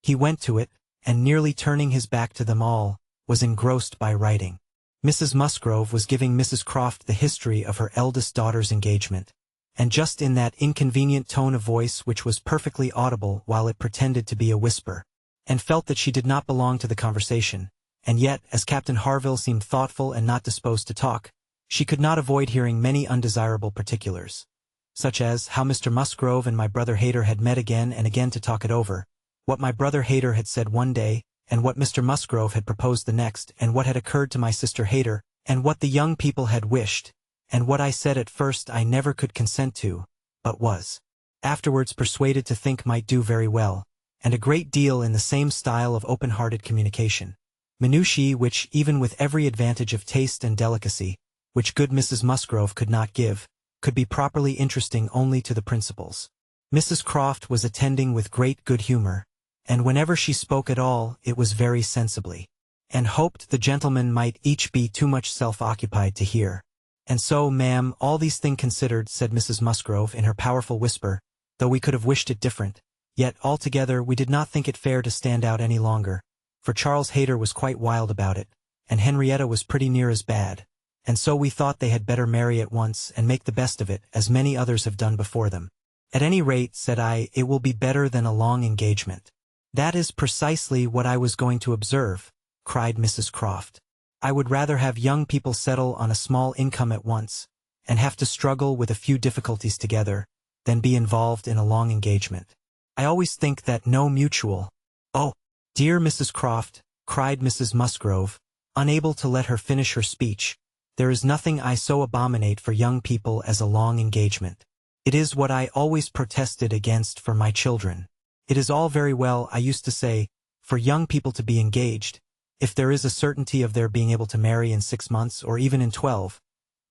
He went to it, and nearly turning his back to them all, was engrossed by writing. Mrs. Musgrove was giving Mrs. Croft the history of her eldest daughter's engagement, and just in that inconvenient tone of voice which was perfectly audible while it pretended to be a whisper, and felt that she did not belong to the conversation, and yet, as Captain Harville seemed thoughtful and not disposed to talk, she could not avoid hearing many undesirable particulars, such as how Mr. Musgrove and my brother Hayter had met again and again to talk it over, what my brother Hayter had said one day, and what Mr. Musgrove had proposed the next, and what had occurred to my sister Hayter, and what the young people had wished, and what I said at first I never could consent to, but was afterwards persuaded to think might do very well, and a great deal in the same style of open-hearted communication. Minutiae which, even with every advantage of taste and delicacy, which good Mrs. Musgrove could not give, could be properly interesting only to the principals. Mrs. Croft was attending with great good humor, and whenever she spoke at all it was very sensibly, and hoped the gentlemen might each be too much self-occupied to hear. "And so, ma'am, all these things considered," said Mrs. Musgrove in her powerful whisper, "though we could have wished it different, yet altogether we did not think it fair to stand out any longer, for Charles Hayter was quite wild about it, and Henrietta was pretty near as bad, and so we thought they had better marry at once and make the best of it, as many others have done before them. At any rate," said I, "it will be better than a long engagement." "That is precisely what I was going to observe," cried Mrs. Croft. "I would rather have young people settle on a small income at once, and have to struggle with a few difficulties together, than be involved in a long engagement. I always think that no mutual—" "Oh, dear Mrs. Croft," cried Mrs. Musgrove, unable to let her finish her speech, "there is nothing I so abominate for young people as a long engagement. It is what I always protested against for my children. It is all very well, I used to say, for young people to be engaged, if there is a certainty of their being able to marry in 6 months or even in 12,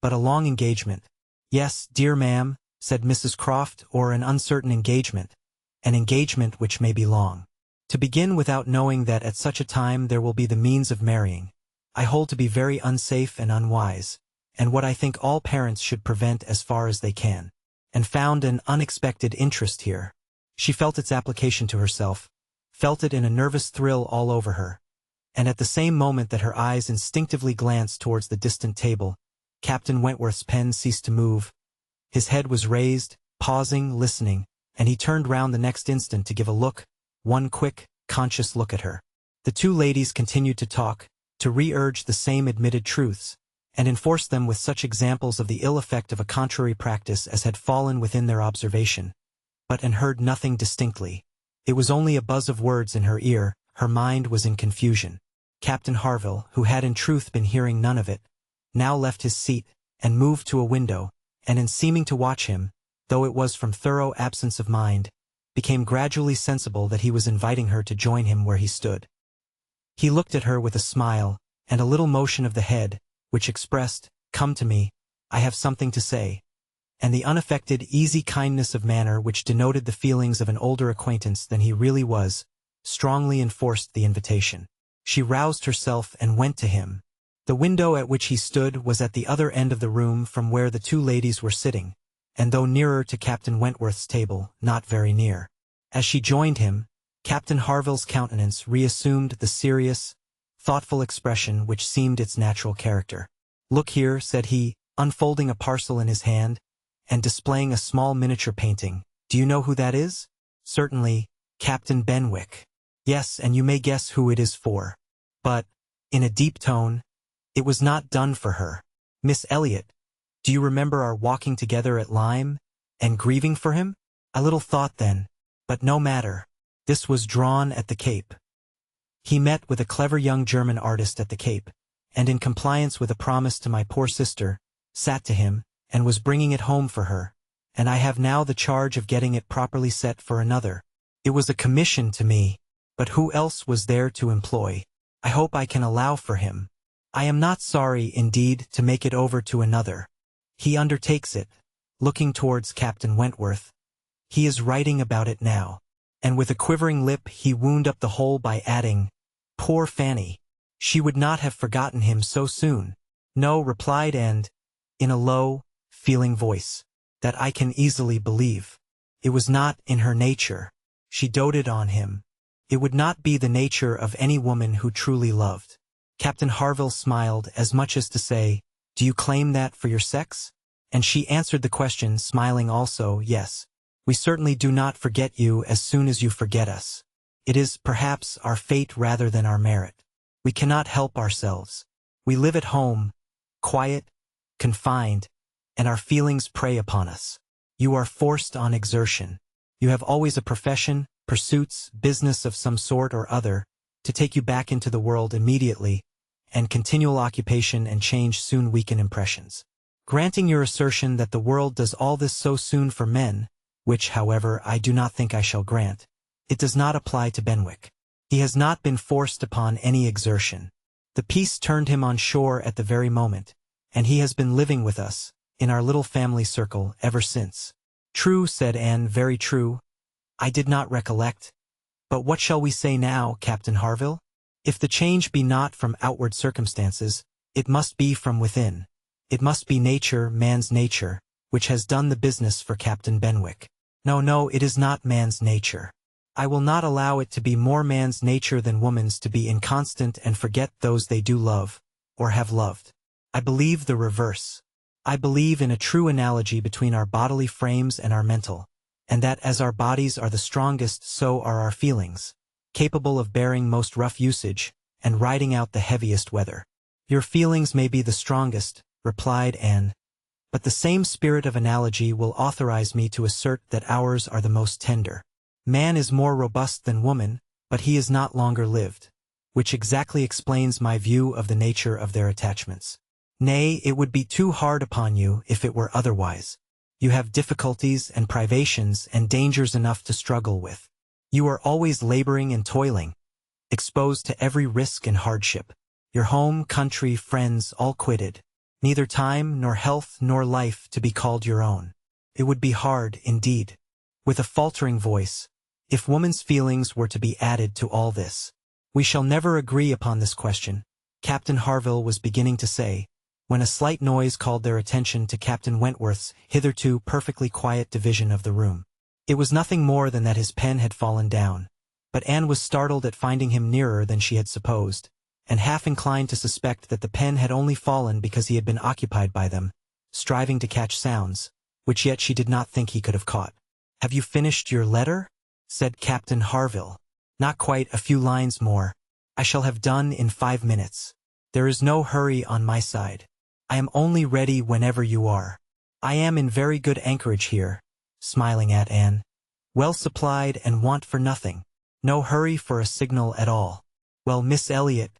but a long engagement—" "Yes, dear ma'am," said Mrs. Croft, "or an uncertain engagement, an engagement which may be long. To begin without knowing that at such a time there will be the means of marrying, I hold to be very unsafe and unwise, and what I think all parents should prevent as far as they can," and found an unexpected interest here. She felt its application to herself, felt it in a nervous thrill all over her, and at the same moment that her eyes instinctively glanced towards the distant table, Captain Wentworth's pen ceased to move. His head was raised, pausing, listening, and he turned round the next instant to give a look, one quick, conscious look at her. The two ladies continued to talk, to re-urge the same admitted truths, and enforce them with such examples of the ill effect of a contrary practice as had fallen within their observation, but and heard nothing distinctly. It was only a buzz of words in her ear, her mind was in confusion. Captain Harville, who had in truth been hearing none of it, now left his seat, and moved to a window, and in seeming to watch him, though it was from thorough absence of mind, became gradually sensible that he was inviting her to join him where he stood. He looked at her with a smile, and a little motion of the head, which expressed, "Come to me, I have something to say," and the unaffected, easy kindness of manner which denoted the feelings of an older acquaintance than he really was, strongly enforced the invitation. She roused herself and went to him. The window at which he stood was at the other end of the room from where the two ladies were sitting, and though nearer to Captain Wentworth's table, not very near. As she joined him, Captain Harville's countenance reassumed the serious, thoughtful expression which seemed its natural character. "Look here," said he, unfolding a parcel in his hand, and displaying a small miniature painting. Do you know who that is? Certainly, Captain Benwick. Yes, and you may guess who it is for. But, in a deep tone, it was not done for her. Miss Elliot, do you remember our walking together at Lyme, and grieving for him? I little thought then, but no matter. This was drawn at the Cape. He met with a clever young German artist at the Cape, and in compliance with a promise to my poor sister, sat to him, and was bringing it home for her, and I have now the charge of getting it properly set for another. It was a commission to me, but who else was there to employ? I hope I can allow for him. I am not sorry, indeed, to make it over to another. He undertakes it, looking towards Captain Wentworth. He is writing about it now. And with a quivering lip he wound up the whole by adding, "Poor Fanny. She would not have forgotten him so soon." "No," replied Anne, in a low, feeling voice, "that I can easily believe. It was not in her nature. She doted on him. It would not be the nature of any woman who truly loved." Captain Harville smiled as much as to say, "Do you claim that for your sex?" And she answered the question, smiling also, "Yes. We certainly do not forget you as soon as you forget us. It is, perhaps, our fate rather than our merit. We cannot help ourselves. We live at home, quiet, confined, and our feelings prey upon us. You are forced on exertion. You have always a profession, pursuits, business of some sort or other, to take you back into the world immediately, and continual occupation and change soon weaken impressions. Granting your assertion that the world does all this so soon for men, which, however, I do not think I shall grant, it does not apply to Benwick. He has not been forced upon any exertion. The peace turned him on shore at the very moment, and he has been living with us, in our little family circle, ever since. "True," said Anne, "very true. I did not recollect. But what shall we say now, Captain Harville? If the change be not from outward circumstances, it must be from within. It must be nature, man's nature, which has done the business for Captain Benwick. No, it is not man's nature. I will not allow it to be more man's nature than woman's to be inconstant and forget those they do love, or have loved. I believe the reverse. I believe in a true analogy between our bodily frames and our mental, and that as our bodies are the strongest, so are our feelings, capable of bearing most rough usage, and riding out the heaviest weather." "Your feelings may be the strongest," replied Anne, "but the same spirit of analogy will authorize me to assert that ours are the most tender. Man is more robust than woman, but he is not longer lived, which exactly explains my view of the nature of their attachments. Nay, it would be too hard upon you if it were otherwise. You have difficulties and privations and dangers enough to struggle with. You are always laboring and toiling, exposed to every risk and hardship. Your home, country, friends, all quitted. Neither time, nor health, nor life to be called your own. It would be hard, indeed." With a faltering voice, "If woman's feelings were to be added to all this." "We shall never agree upon this question," Captain Harville was beginning to say, when a slight noise called their attention to Captain Wentworth's hitherto perfectly quiet division of the room. It was nothing more than that his pen had fallen down, but Anne was startled at finding him nearer than she had supposed, and half inclined to suspect that the pen had only fallen because he had been occupied by them, striving to catch sounds, which yet she did not think he could have caught. "Have you finished your letter?" said Captain Harville. "Not quite, a few lines more. I shall have done in 5 minutes. There is no hurry on my side. I am only ready whenever you are. I am in very good anchorage here," smiling at Anne, "well supplied and want for nothing. No hurry for a signal at all. Well, Miss Elliot,"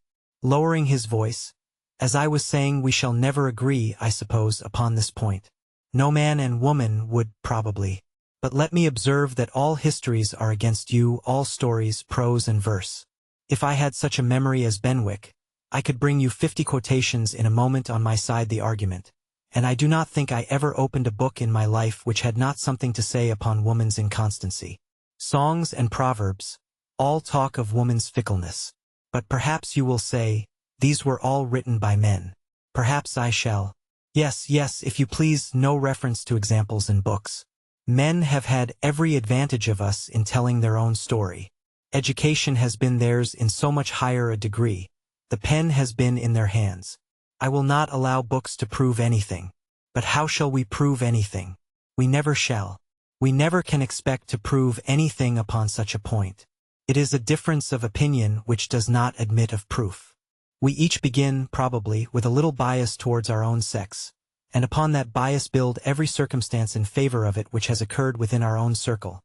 lowering his voice, "as I was saying, we shall never agree, I suppose, upon this point. No man and woman would, probably. But let me observe that all histories are against you, all stories, prose and verse. If I had such a memory as Benwick, I could bring you 50 quotations in a moment on my side the argument, and I do not think I ever opened a book in my life which had not something to say upon woman's inconstancy. Songs and proverbs, all talk of woman's fickleness. But perhaps you will say, these were all written by men. Perhaps I shall. Yes, if you please, no reference to examples in books. Men have had every advantage of us in telling their own story. Education has been theirs in so much higher a degree. The pen has been in their hands. I will not allow books to prove anything. But how shall we prove anything? We never shall. We never can expect to prove anything upon such a point. It is a difference of opinion which does not admit of proof. We each begin, probably, with a little bias towards our own sex, and upon that bias build every circumstance in favor of it which has occurred within our own circle.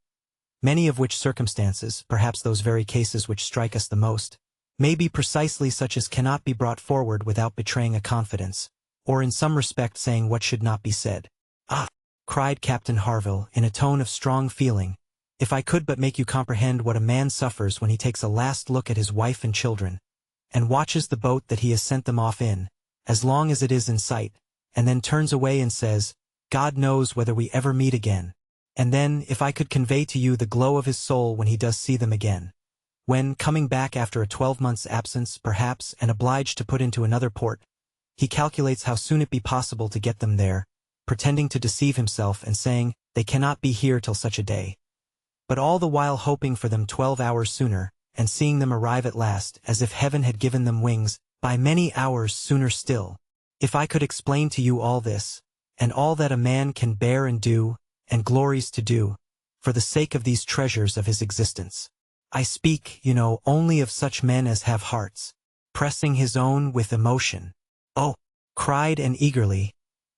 Many of which circumstances, perhaps those very cases which strike us the most, may be precisely such as cannot be brought forward without betraying a confidence, or in some respect saying what should not be said. "Ah!" cried Captain Harville, in a tone of strong feeling, "if I could but make you comprehend what a man suffers when he takes a last look at his wife and children, and watches the boat that he has sent them off in, as long as it is in sight, and then turns away and says, 'God knows whether we ever meet again,' and then, if I could convey to you the glow of his soul when he does see them again, when, coming back after a 12-months' absence, perhaps, and obliged to put into another port, he calculates how soon it be possible to get them there, pretending to deceive himself and saying, 'They cannot be here till such a day,' but all the while hoping for them 12 hours sooner, and seeing them arrive at last, as if heaven had given them wings, by many hours sooner still. If I could explain to you all this, and all that a man can bear and do, and glories to do, for the sake of these treasures of his existence. I speak, you know, only of such men as have hearts, pressing his own with emotion. Oh!" cried and eagerly,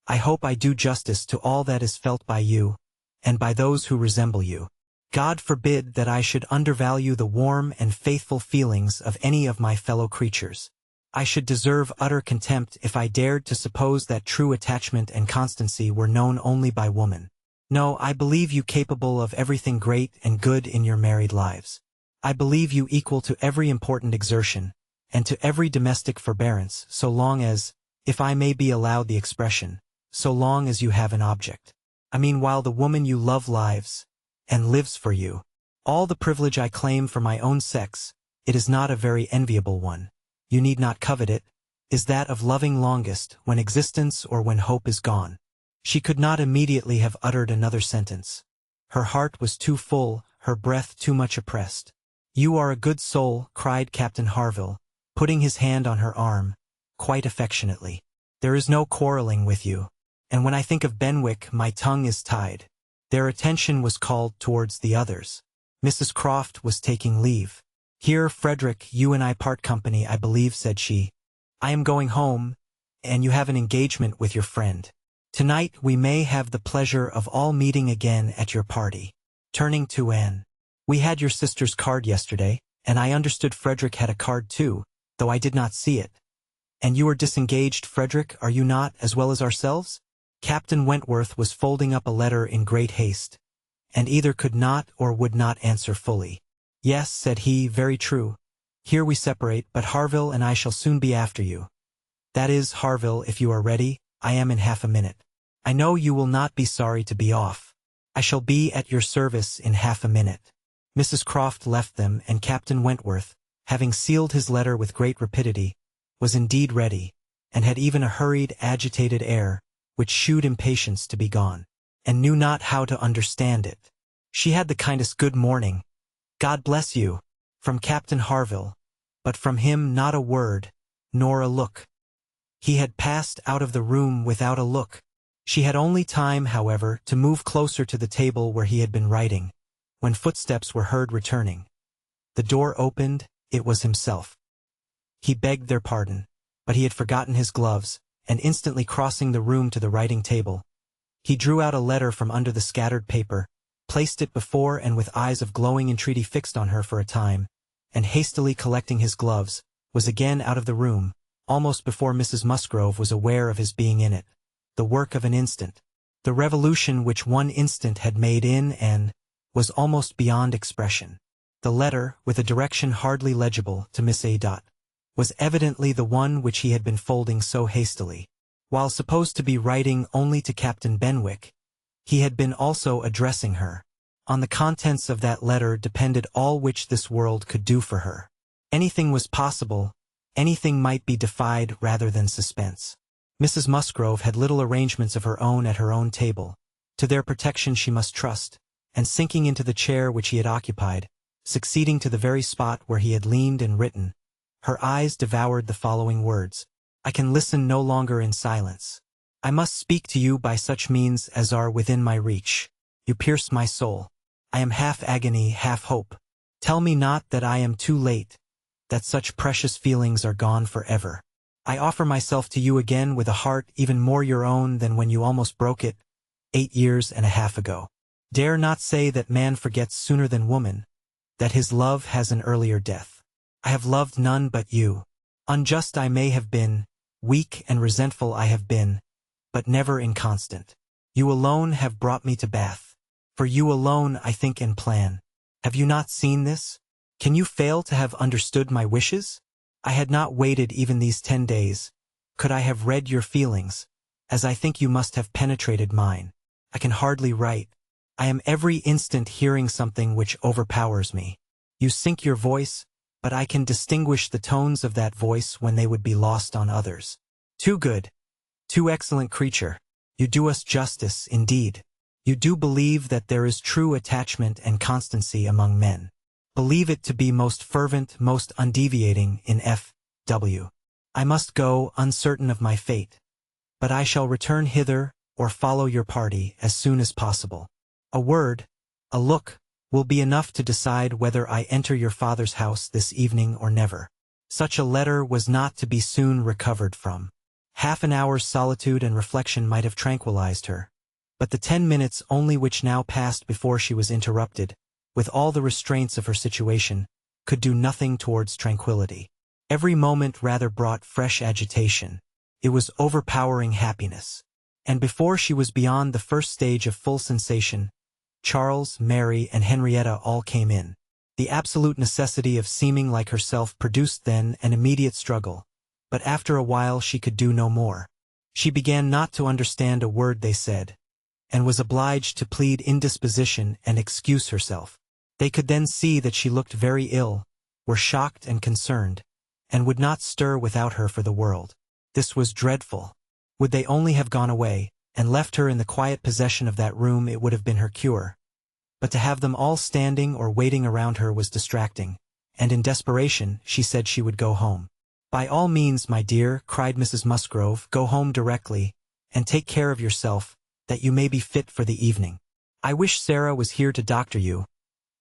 "I hope I do justice to all that is felt by you, and by those who resemble you. God forbid that I should undervalue the warm and faithful feelings of any of my fellow creatures. I should deserve utter contempt if I dared to suppose that true attachment and constancy were known only by woman. No, I believe you capable of everything great and good in your married lives. I believe you equal to every important exertion, and to every domestic forbearance, so long as, if I may be allowed the expression, so long as you have an object. I mean while the woman you love lives, and lives for you. All the privilege I claim for my own sex, it is not a very enviable one, you need not covet it, is that of loving longest when existence or when hope is gone." She could not immediately have uttered another sentence. Her heart was too full, her breath too much oppressed. "You are a good soul," cried Captain Harville, putting his hand on her arm, quite affectionately. "There is no quarreling with you, and when I think of Benwick my tongue is tied." Their attention was called towards the others. Mrs. Croft was taking leave. "Here, Frederick, you and I part company, I believe," said she. "I am going home, and you have an engagement with your friend. Tonight we may have the pleasure of all meeting again at your party." Turning to Anne, "We had your sister's card yesterday, and I understood Frederick had a card too, though I did not see it. And you are disengaged, Frederick, are you not, as well as ourselves?" Captain Wentworth was folding up a letter in great haste, and either could not or would not answer fully. "Yes," said he, "very true. Here we separate, but Harville and I shall soon be after you. That is, Harville, if you are ready, I am in half a minute. I know you will not be sorry to be off. I shall be at your service in half a minute." Mrs. Croft left them, and Captain Wentworth, having sealed his letter with great rapidity, was indeed ready, and had even a hurried, agitated air, which shewed impatience to be gone, and knew not how to understand it. She had the kindest "good morning, God bless you," from Captain Harville, but from him not a word, nor a look. He had passed out of the room without a look. She had only time, however, to move closer to the table where he had been writing, when footsteps were heard returning. The door opened, it was himself. He begged their pardon, but he had forgotten his gloves, and instantly crossing the room to the writing table, he drew out a letter from under the scattered paper, placed it before and with eyes of glowing entreaty fixed on her for a time, and hastily collecting his gloves, was again out of the room, almost before Mrs. Musgrove was aware of his being in it. The work of an instant. The revolution which one instant had made in Anne was almost beyond expression. The letter, with a direction hardly legible, to Miss A. was evidently the one which he had been folding so hastily. While supposed to be writing only to Captain Benwick, he had been also addressing her. On the contents of that letter depended all which this world could do for her. Anything was possible, anything might be defied rather than suspense. Mrs. Musgrove had little arrangements of her own at her own table. To their protection she must trust, and sinking into the chair which he had occupied, succeeding to the very spot where he had leaned and written, her eyes devoured the following words: "I can listen no longer in silence. I must speak to you by such means as are within my reach. You pierce my soul. I am half agony, half hope. Tell me not that I am too late, that such precious feelings are gone forever. I offer myself to you again with a heart even more your own than when you almost broke it, 8 years and a half ago. Dare not say that man forgets sooner than woman, that his love has an earlier death. I have loved none but you. Unjust I may have been, weak and resentful I have been, but never inconstant. You alone have brought me to Bath. For you alone I think and plan. Have you not seen this? Can you fail to have understood my wishes? I had not waited even these 10 days. Could I have read your feelings, as I think you must have penetrated mine? I can hardly write. I am every instant hearing something which overpowers me. You sink your voice, but I can distinguish the tones of that voice when they would be lost on others. Too good, too excellent creature. You do us justice, indeed. You do believe that there is true attachment and constancy among men. Believe it to be most fervent, most undeviating in F.W. I must go, uncertain of my fate, but I shall return hither or follow your party as soon as possible. A word, a look, will be enough to decide whether I enter your father's house this evening or never. Such a letter was not to be soon recovered from. Half an hour's solitude and reflection might have tranquilized her, but the 10 minutes only which now passed before she was interrupted, with all the restraints of her situation, could do nothing towards tranquility. Every moment rather brought fresh agitation. It was overpowering happiness. And before she was beyond the first stage of full sensation, Charles, Mary, and Henrietta all came in. The absolute necessity of seeming like herself produced then an immediate struggle, but after a while she could do no more. She began not to understand a word they said, and was obliged to plead indisposition and excuse herself. They could then see that she looked very ill, were shocked and concerned, and would not stir without her for the world. This was dreadful. Would they only have gone away, and left her in the quiet possession of that room, it would have been her cure. But to have them all standing or waiting around her was distracting, and in desperation she said she would go home. "By all means, my dear," cried Mrs. Musgrove, "go home directly, and take care of yourself, that you may be fit for the evening. I wish Sarah was here to doctor you,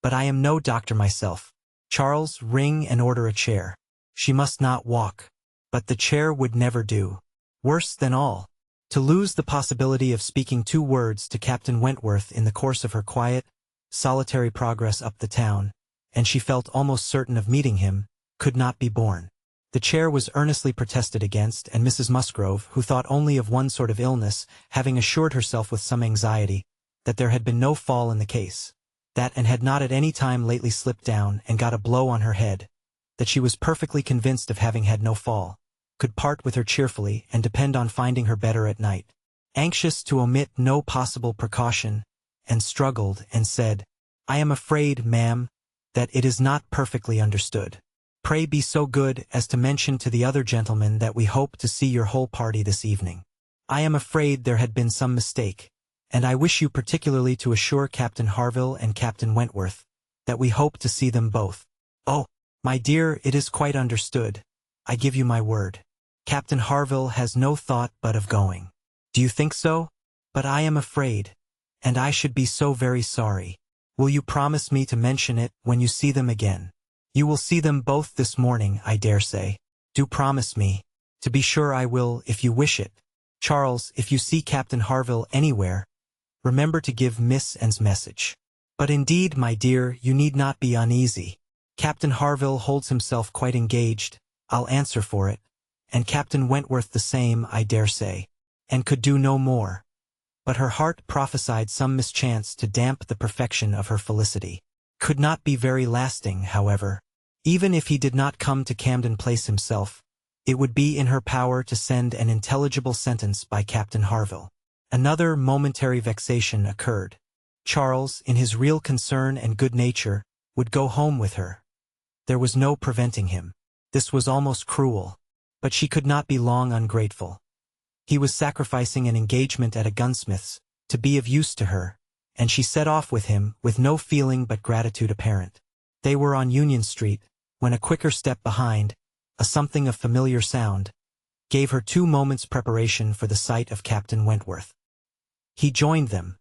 but I am no doctor myself. Charles, ring and order a chair. She must not walk." But the chair would never do. Worse than all, to lose the possibility of speaking 2 words to Captain Wentworth in the course of her quiet, solitary progress up the town, and she felt almost certain of meeting him, could not be borne. The chair was earnestly protested against, and Mrs. Musgrove, who thought only of one sort of illness, having assured herself with some anxiety that there had been no fall in the case, that and had not at any time lately slipped down and got a blow on her head, that she was perfectly convinced of having had no fall, could part with her cheerfully and depend on finding her better at night. Anxious to omit no possible precaution, and struggled and said, "I am afraid, ma'am, that it is not perfectly understood. Pray be so good as to mention to the other gentlemen that we hope to see your whole party this evening. I am afraid there had been some mistake, and I wish you particularly to assure Captain Harville and Captain Wentworth that we hope to see them both." "Oh, my dear, it is quite understood. I give you my word. Captain Harville has no thought but of going." "Do you think so? But I am afraid, and I should be so very sorry. Will you promise me to mention it when you see them again? You will see them both this morning, I dare say. Do promise me." "To be sure I will, if you wish it. Charles, if you see Captain Harville anywhere, remember to give Miss N's message. But indeed, my dear, you need not be uneasy. Captain Harville holds himself quite engaged, I'll answer for it, and Captain Wentworth the same, I dare say, and could do no more." But her heart prophesied some mischance to damp the perfection of her felicity. Could not be very lasting, however. Even if he did not come to Camden Place himself, it would be in her power to send an intelligible sentence by Captain Harville. Another momentary vexation occurred. Charles, in his real concern and good nature, would go home with her. There was no preventing him. This was almost cruel. But she could not be long ungrateful. He was sacrificing an engagement at a gunsmith's, to be of use to her, and she set off with him, with no feeling but gratitude apparent. They were on Union Street, when a quicker step behind, a something of familiar sound, gave her 2 moments' preparation for the sight of Captain Wentworth. He joined them,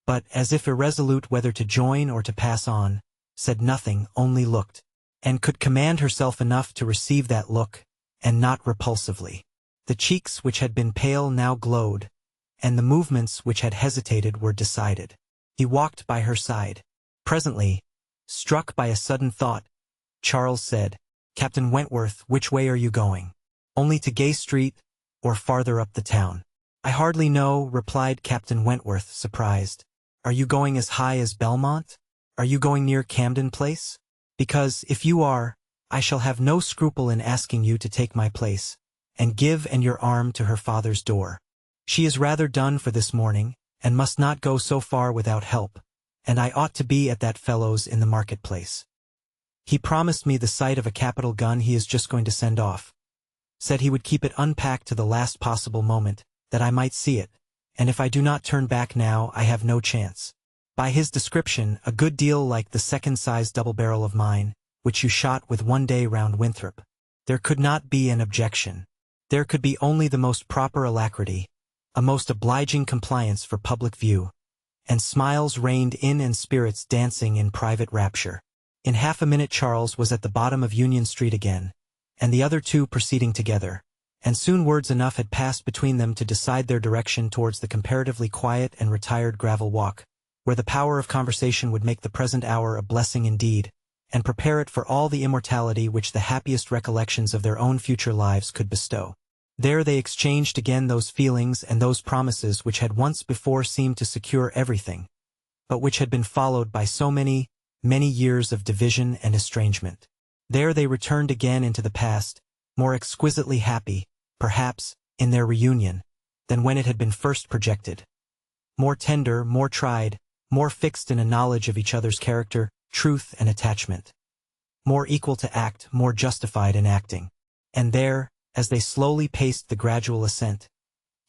but, as if irresolute whether to join or to pass on, said nothing, only looked, and could command herself enough to receive that look, and not repulsively. The cheeks which had been pale now glowed, and the movements which had hesitated were decided. He walked by her side. Presently, struck by a sudden thought, Charles said, "Captain Wentworth, which way are you going? Only to Gay Street, or farther up the town?" "I hardly know," replied Captain Wentworth, surprised. "Are you going as high as Belmont? Are you going near Camden Place? Because, if you are, I shall have no scruple in asking you to take my place, and give your arm to her father's door. She is rather done for this morning, and must not go so far without help, and I ought to be at that fellow's in the marketplace. He promised me the sight of a capital gun he is just going to send off. Said he would keep it unpacked to the last possible moment, that I might see it, and if I do not turn back now I have no chance. By his description, a good deal like the second-size double-barrel of mine, which you shot with one day round Winthrop. There could not be an objection. There could be only the most proper alacrity, a most obliging compliance for public view, and smiles reigned in and spirits dancing in private rapture. In half a minute Charles was at the bottom of Union Street again, and the other 2 proceeding together, and soon words enough had passed between them to decide their direction towards the comparatively quiet and retired gravel walk, where the power of conversation would make the present hour a blessing indeed, and prepare it for all the immortality which the happiest recollections of their own future lives could bestow. There they exchanged again those feelings and those promises which had once before seemed to secure everything, but which had been followed by so many years of division and estrangement. There they returned again into the past, more exquisitely happy, perhaps, in their reunion, than when it had been first projected. More tender, more tried, more fixed in a knowledge of each other's character, truth and attachment. More equal to act, more justified in acting. And there, as they slowly paced the gradual ascent,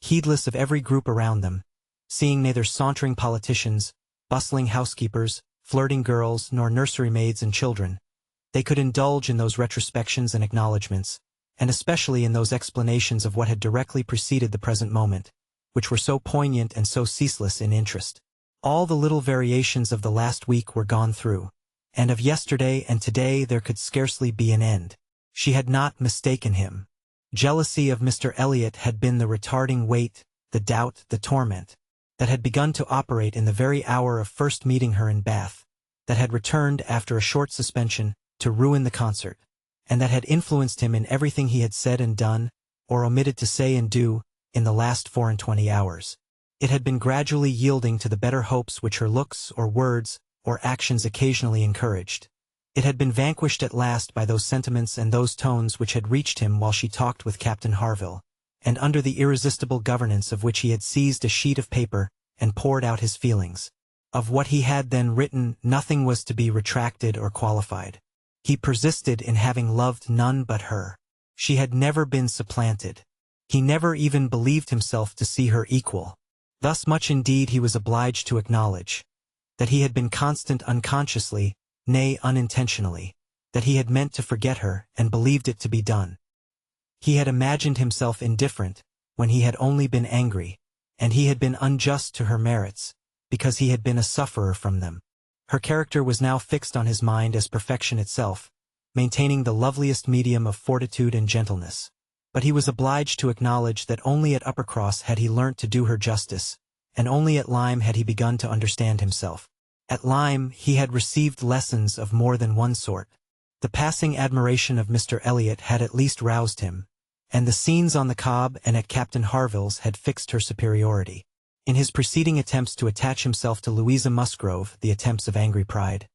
heedless of every group around them, seeing neither sauntering politicians, bustling housekeepers, flirting girls, nor nursery maids and children, they could indulge in those retrospections and acknowledgments, and especially in those explanations of what had directly preceded the present moment, which were so poignant and so ceaseless in interest. All the little variations of the last week were gone through, and of yesterday and today there could scarcely be an end. She had not mistaken him. Jealousy of Mr. Elliot had been the retarding weight, the doubt, the torment, that had begun to operate in the very hour of first meeting her in Bath, that had returned after a short suspension to ruin the concert, and that had influenced him in everything he had said and done, or omitted to say and do, in the last 24 hours. It had been gradually yielding to the better hopes which her looks, or words, or actions occasionally encouraged. It had been vanquished at last by those sentiments and those tones which had reached him while she talked with Captain Harville, and under the irresistible governance of which he had seized a sheet of paper and poured out his feelings. Of what he had then written nothing was to be retracted or qualified. He persisted in having loved none but her. She had never been supplanted. He never even believed himself to see her equal. Thus much indeed he was obliged to acknowledge, that he had been constant unconsciously, nay unintentionally, that he had meant to forget her and believed it to be done. He had imagined himself indifferent when he had only been angry, and he had been unjust to her merits, because he had been a sufferer from them. Her character was now fixed on his mind as perfection itself, maintaining the loveliest medium of fortitude and gentleness. But he was obliged to acknowledge that only at Uppercross had he learnt to do her justice, and only at Lyme had he begun to understand himself. At Lyme he had received lessons of more than one sort. The passing admiration of Mr. Elliot had at least roused him, and the scenes on the Cobb and at Captain Harville's had fixed her superiority. In his preceding attempts to attach himself to Louisa Musgrove, the attempts of angry pride,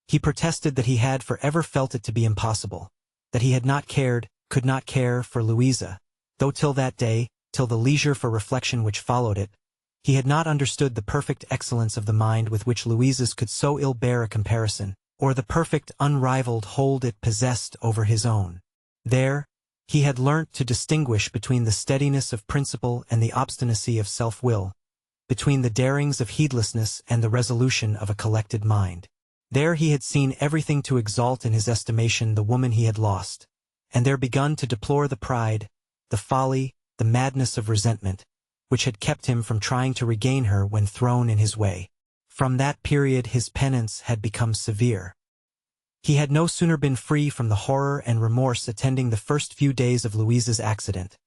he protested that he had forever felt it to be impossible, that he had not cared, could not care for Louisa, though till that day, till the leisure for reflection which followed it, he had not understood the perfect excellence of the mind with which Louisa's could so ill bear a comparison, or the perfect unrivaled hold it possessed over his own. There, he had learnt to distinguish between the steadiness of principle and the obstinacy of self-will, between the darings of heedlessness and the resolution of a collected mind. There he had seen everything to exalt in his estimation the woman he had lost, and there begun to deplore the pride, the folly, the madness of resentment, which had kept him from trying to regain her when thrown in his way. From that period his penance had become severe. He had no sooner been free from the horror and remorse attending the first few days of Louisa's accident,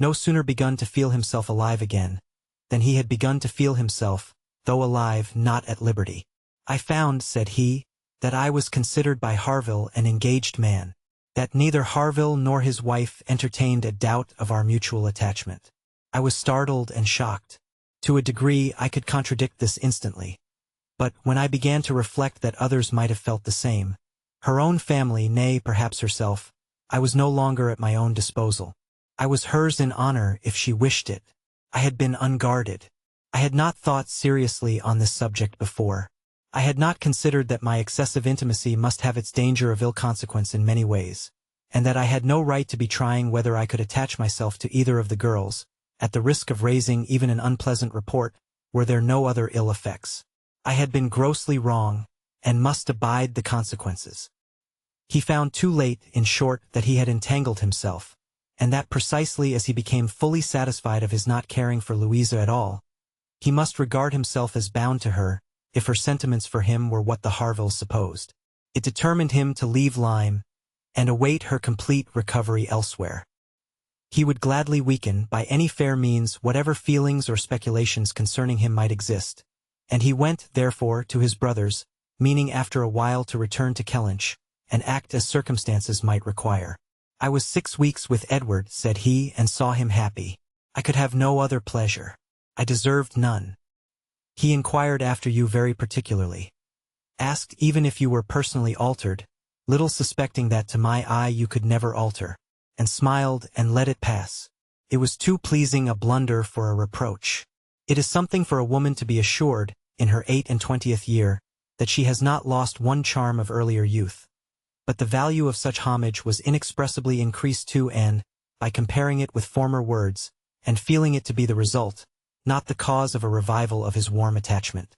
no sooner begun to feel himself alive again, than he had begun to feel himself, though alive, not at liberty. "I found," said he, "that I was considered by Harville an engaged man, that neither Harville nor his wife entertained a doubt of our mutual attachment. I was startled and shocked. To a degree I could contradict this instantly. But when I began to reflect that others might have felt the same, her own family, nay, perhaps herself, I was no longer at my own disposal. I was hers in honor if she wished it. I had been unguarded. I had not thought seriously on this subject before. I had not considered that my excessive intimacy must have its danger of ill consequence in many ways, and that I had no right to be trying whether I could attach myself to either of the girls, at the risk of raising even an unpleasant report, were there no other ill effects. I had been grossly wrong, and must abide the consequences." He found too late, in short, that he had entangled himself, and that precisely as he became fully satisfied of his not caring for Louisa at all, he must regard himself as bound to her, if her sentiments for him were what the Harvilles supposed. It determined him to leave Lyme, and await her complete recovery elsewhere. He would gladly weaken, by any fair means, whatever feelings or speculations concerning him might exist, and he went, therefore, to his brother's, meaning after a while to return to Kellynch, and act as circumstances might require. "I was 6 weeks with Edward," said he, "and saw him happy. I could have no other pleasure. I deserved none. He inquired after you very particularly. Asked even if you were personally altered, little suspecting that to my eye you could never alter, and smiled and let it pass. It was too pleasing a blunder for a reproach. It is something for a woman to be assured, in her 28th year, that she has not lost one charm of earlier youth. But the value of such homage was inexpressibly increased to Anne, by comparing it with former words, and feeling it to be the result, not the cause of a revival of his warm attachment.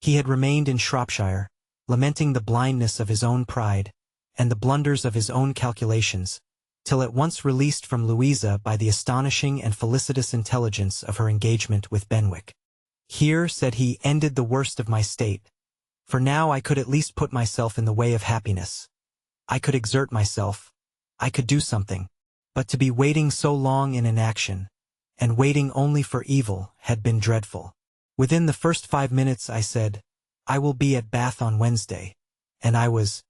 He had remained in Shropshire, lamenting the blindness of his own pride, and the blunders of his own calculations, till at once released from Louisa by the astonishing and felicitous intelligence of her engagement with Benwick. "Here," said he, "ended the worst of my state, for now I could at least put myself in the way of happiness. I could exert myself, I could do something, but to be waiting so long in inaction, and waiting only for evil, had been dreadful. Within the first 5 minutes I said, 'I will be at Bath on Wednesday,' and I was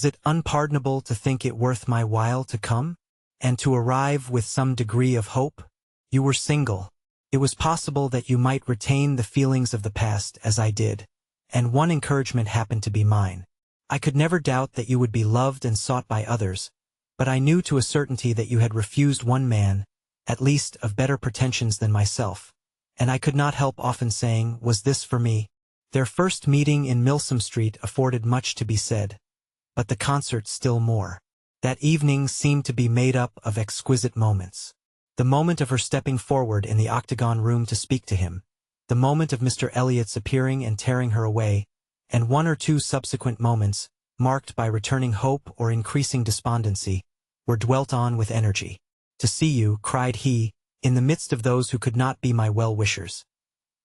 it unpardonable to think it worth my while to come, and to arrive with some degree of hope? You were single. It was possible that you might retain the feelings of the past as I did, and one encouragement happened to be mine. I could never doubt that you would be loved and sought by others, but I knew to a certainty that you had refused one man, at least of better pretensions than myself, and I could not help often saying, 'Was this for me?' Their first meeting in Milsom Street afforded much to be said, but the concert still more. That evening seemed to be made up of exquisite moments. The moment of her stepping forward in the octagon room to speak to him, the moment of Mr. Elliot's appearing and tearing her away, and 1 or 2 subsequent moments, marked by returning hope or increasing despondency, were dwelt on with energy. 'To see you,' cried he, in the midst of those who could not be my well-wishers.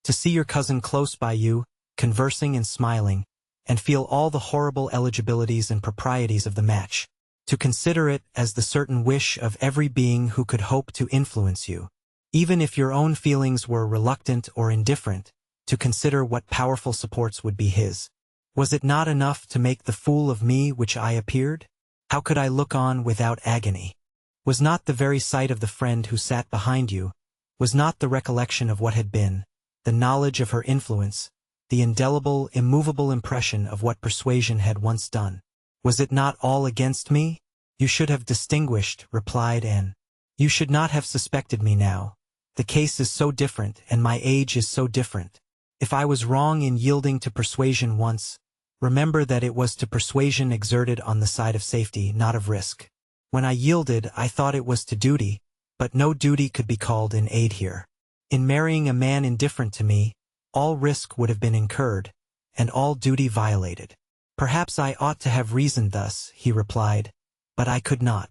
'To see your cousin close by you, conversing and smiling, and feel all the horrible eligibilities and proprieties of the match. To consider it as the certain wish of every being who could hope to influence you. Even if your own feelings were reluctant or indifferent, to consider what powerful supports would be his. Was it not enough to make the fool of me which I appeared? How could I look on without agony? Was not the very sight of the friend who sat behind you, was not the recollection of what had been, the knowledge of her influence, the indelible, immovable impression of what Persuasion had once done, was it not all against me? You should have distinguished," replied Anne. "You should not have suspected me now. The case is so different, and my age is so different. If I was wrong in yielding to Persuasion once, remember that it was to Persuasion exerted on the side of safety, not of risk. When I yielded, I thought it was to duty, but no duty could be called in aid here. In marrying a man indifferent to me, all risk would have been incurred, and all duty violated. Perhaps I ought to have reasoned thus," he replied, "but I could not.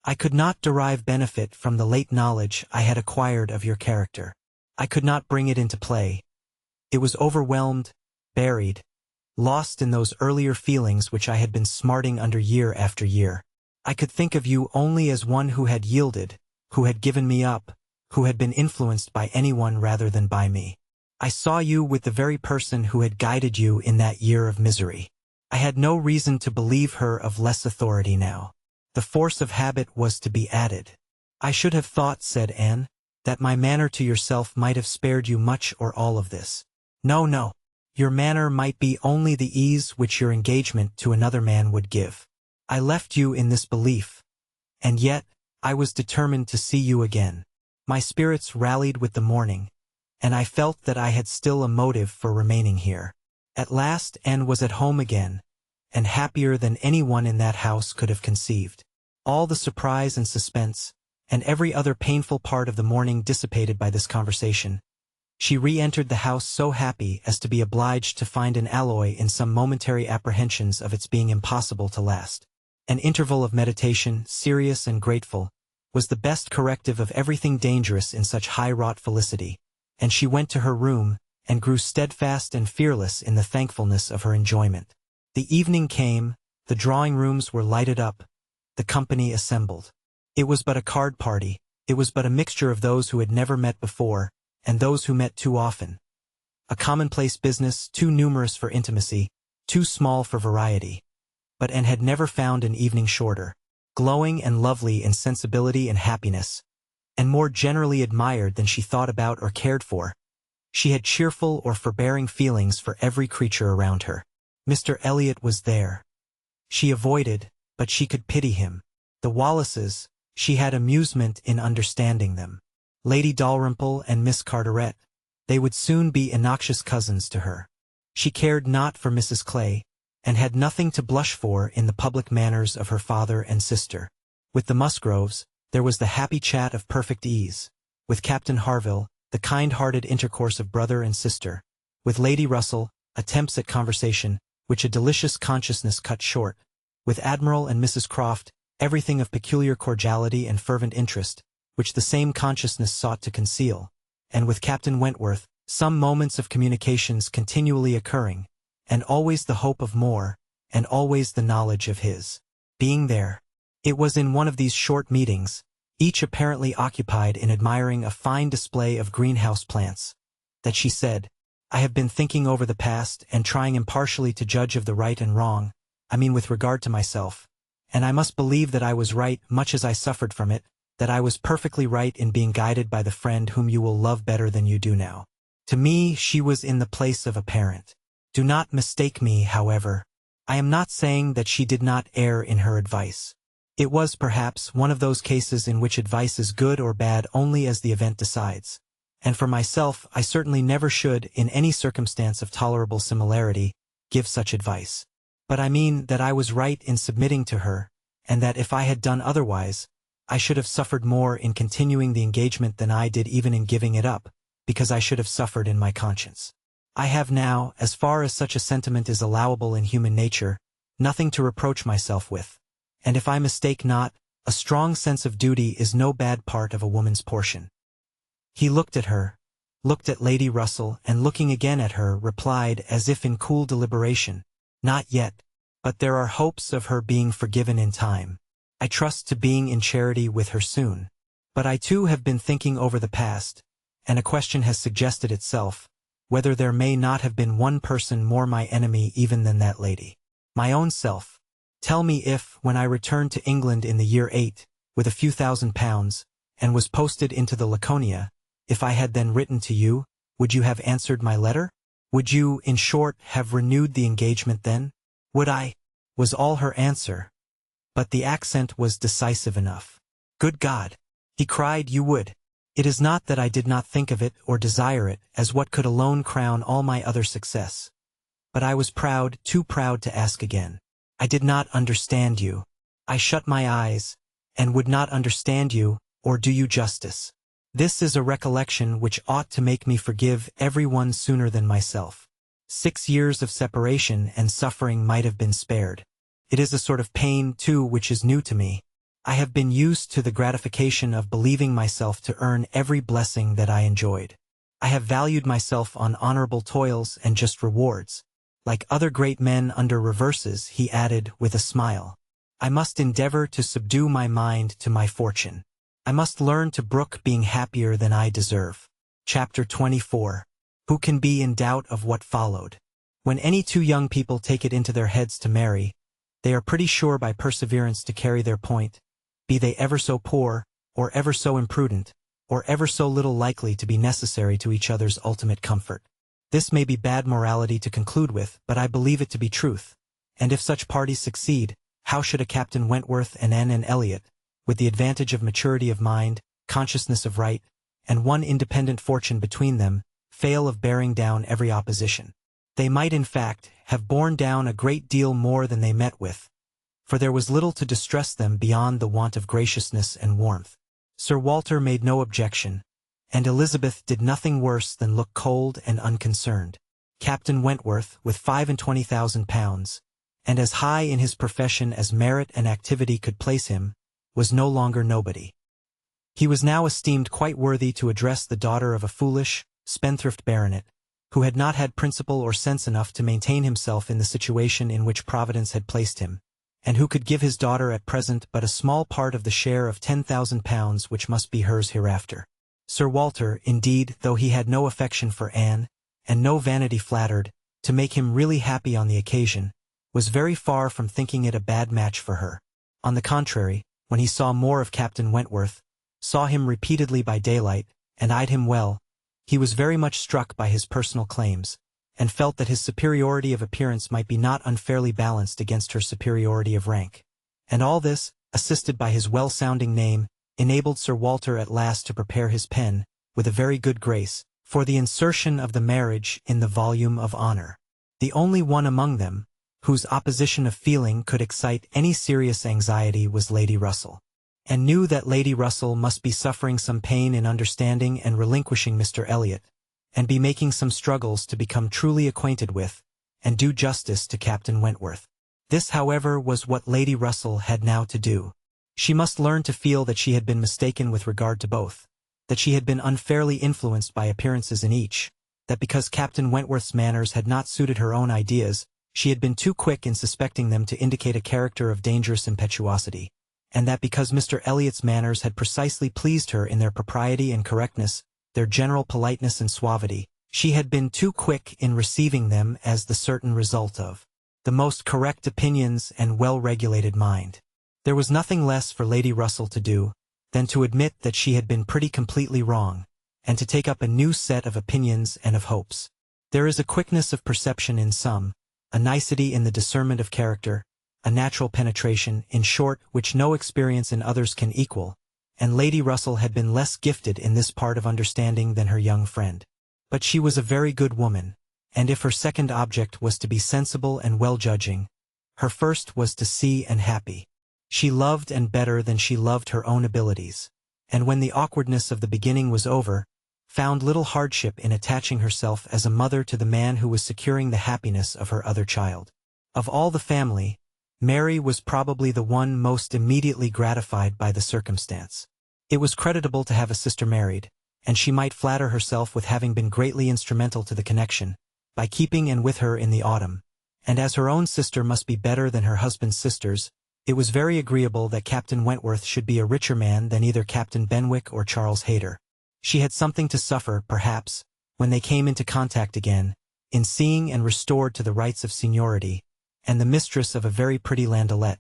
I could not derive benefit from the late knowledge I had acquired of your character. I could not bring it into play. It was overwhelmed, buried, lost in those earlier feelings which I had been smarting under year after year. I could think of you only as one who had yielded, who had given me up, who had been influenced by anyone rather than by me. I saw you with the very person who had guided you in that year of misery. I had no reason to believe her of less authority now. The force of habit was to be added. I should have thought, said Anne, that my manner to yourself might have spared you much or all of this. No, no. Your manner might be only the ease which your engagement to another man would give. I left you in this belief, and yet I was determined to see you again. My spirits rallied with the morning, and I felt that I had still a motive for remaining here. At last Anne was at home again, and happier than anyone in that house could have conceived. All the surprise and suspense, and every other painful part of the morning dissipated by this conversation. She re-entered the house so happy as to be obliged to find an alloy in some momentary apprehensions of its being impossible to last. An interval of meditation, serious and grateful, was the best corrective of everything dangerous in such high-wrought felicity, and she went to her room, and grew steadfast and fearless in the thankfulness of her enjoyment. The evening came, the drawing-rooms were lighted up, the company assembled. It was but a card party, it was but a mixture of those who had never met before, and those who met too often. A commonplace business, too numerous for intimacy, too small for variety. But Anne had never found an evening shorter, glowing and lovely in sensibility and happiness, and more generally admired than she thought about or cared for. She had cheerful or forbearing feelings for every creature around her. Mr. Elliot was there. She avoided, but she could pity him. The Wallaces, she had amusement in understanding them. Lady Dalrymple and Miss Carteret, they would soon be innoxious cousins to her. She cared not for Mrs. Clay, and had nothing to blush for in the public manners of her father and sister. With the Musgroves, there was the happy chat of perfect ease. With Captain Harville, the kind-hearted intercourse of brother and sister. With Lady Russell, attempts at conversation, which a delicious consciousness cut short. With Admiral and Mrs. Croft, everything of peculiar cordiality and fervent interest, which the same consciousness sought to conceal. And with Captain Wentworth, some moments of communications continually occurring, and always the hope of more, and always the knowledge of his being there. It was in one of these short meetings, each apparently occupied in admiring a fine display of greenhouse plants, that she said, I have been thinking over the past and trying impartially to judge of the right and wrong, I mean with regard to myself, and I must believe that I was right much as I suffered from it, that I was perfectly right in being guided by the friend whom you will love better than you do now. To me she was in the place of a parent. Do not mistake me, however. I am not saying that she did not err in her advice. It was, perhaps, one of those cases in which advice is good or bad only as the event decides. And for myself, I certainly never should, in any circumstance of tolerable similarity, give such advice. But I mean that I was right in submitting to her, and that if I had done otherwise, I should have suffered more in continuing the engagement than I did even in giving it up, because I should have suffered in my conscience. I have now, as far as such a sentiment is allowable in human nature, nothing to reproach myself with. And if I mistake not, a strong sense of duty is no bad part of a woman's portion. He looked at her, looked at Lady Russell, and looking again at her, replied as if in cool deliberation, Not yet, but there are hopes of her being forgiven in time. I trust to being in charity with her soon. But I too have been thinking over the past, and a question has suggested itself, whether there may not have been one person more my enemy even than that lady. My own self. Tell me if, when I returned to England in the year 8, with a few £1,000, and was posted into the Laconia, if I had then written to you, would you have answered my letter? Would you, in short, have renewed the engagement then? Would I? Was all her answer. But the accent was decisive enough. Good God! He cried, you would. It is not that I did not think of it or desire it as what could alone crown all my other success. But I was proud, too proud to ask again. I did not understand you. I shut my eyes, and would not understand you, or do you justice. This is a recollection which ought to make me forgive every one sooner than myself. 6 years of separation and suffering might have been spared. It is a sort of pain, too, which is new to me. I have been used to the gratification of believing myself to earn every blessing that I enjoyed. I have valued myself on honorable toils and just rewards. Like other great men under reverses, he added with a smile. I must endeavor to subdue my mind to my fortune. I must learn to brook being happier than I deserve. Chapter 24. Who can be in doubt of what followed? When any two young people take it into their heads to marry, they are pretty sure by perseverance to carry their point, be they ever so poor, or ever so imprudent, or ever so little likely to be necessary to each other's ultimate comfort. This may be bad morality to conclude with, but I believe it to be truth. And if such parties succeed, how should a Captain Wentworth and Anne Elliot, with the advantage of maturity of mind, consciousness of right, and one independent fortune between them, fail of bearing down every opposition? They might, in fact, have borne down a great deal more than they met with, for there was little to distress them beyond the want of graciousness and warmth. Sir Walter made no objection, and Elizabeth did nothing worse than look cold and unconcerned. Captain Wentworth, with £25,000, and as high in his profession as merit and activity could place him, was no longer nobody. He was now esteemed quite worthy to address the daughter of a foolish, spendthrift baronet, who had not had principle or sense enough to maintain himself in the situation in which Providence had placed him, and who could give his daughter at present but a small part of the share of £10,000 which must be hers hereafter. Sir Walter, indeed, though he had no affection for Anne, and no vanity flattered, to make him really happy on the occasion, was very far from thinking it a bad match for her. On the contrary, when he saw more of Captain Wentworth, saw him repeatedly by daylight, and eyed him well, he was very much struck by his personal claims, and felt that his superiority of appearance might be not unfairly balanced against her superiority of rank. And all this, assisted by his well-sounding name, enabled Sir Walter at last to prepare his pen, with a very good grace, for the insertion of the marriage in the volume of honor. The only one among them, whose opposition of feeling could excite any serious anxiety, was Lady Russell, and knew that Lady Russell must be suffering some pain in understanding and relinquishing Mr. Elliot, and be making some struggles to become truly acquainted with, and do justice to Captain Wentworth. This, however, was what Lady Russell had now to do. She must learn to feel that she had been mistaken with regard to both, that she had been unfairly influenced by appearances in each, that because Captain Wentworth's manners had not suited her own ideas, she had been too quick in suspecting them to indicate a character of dangerous impetuosity, and that because Mr. Elliot's manners had precisely pleased her in their propriety and correctness, their general politeness and suavity, she had been too quick in receiving them as the certain result of the most correct opinions and well-regulated mind. There was nothing less for Lady Russell to do than to admit that she had been pretty completely wrong, and to take up a new set of opinions and of hopes. There is a quickness of perception in some, a nicety in the discernment of character, a natural penetration, in short, which no experience in others can equal, and Lady Russell had been less gifted in this part of understanding than her young friend. But she was a very good woman, and if her second object was to be sensible and well-judging, her first was to see and happy. She loved and better than she loved her own abilities, and when the awkwardness of the beginning was over, found little hardship in attaching herself as a mother to the man who was securing the happiness of her other child. Of all the family, Mary was probably the one most immediately gratified by the circumstance. It was creditable to have a sister married, and she might flatter herself with having been greatly instrumental to the connection, by keeping and with her in the autumn, and as her own sister must be better than her husband's sisters, it was very agreeable that Captain Wentworth should be a richer man than either Captain Benwick or Charles Hayter. She had something to suffer, perhaps, when they came into contact again, in seeing and restored to the rights of seniority, and the mistress of a very pretty landaulette,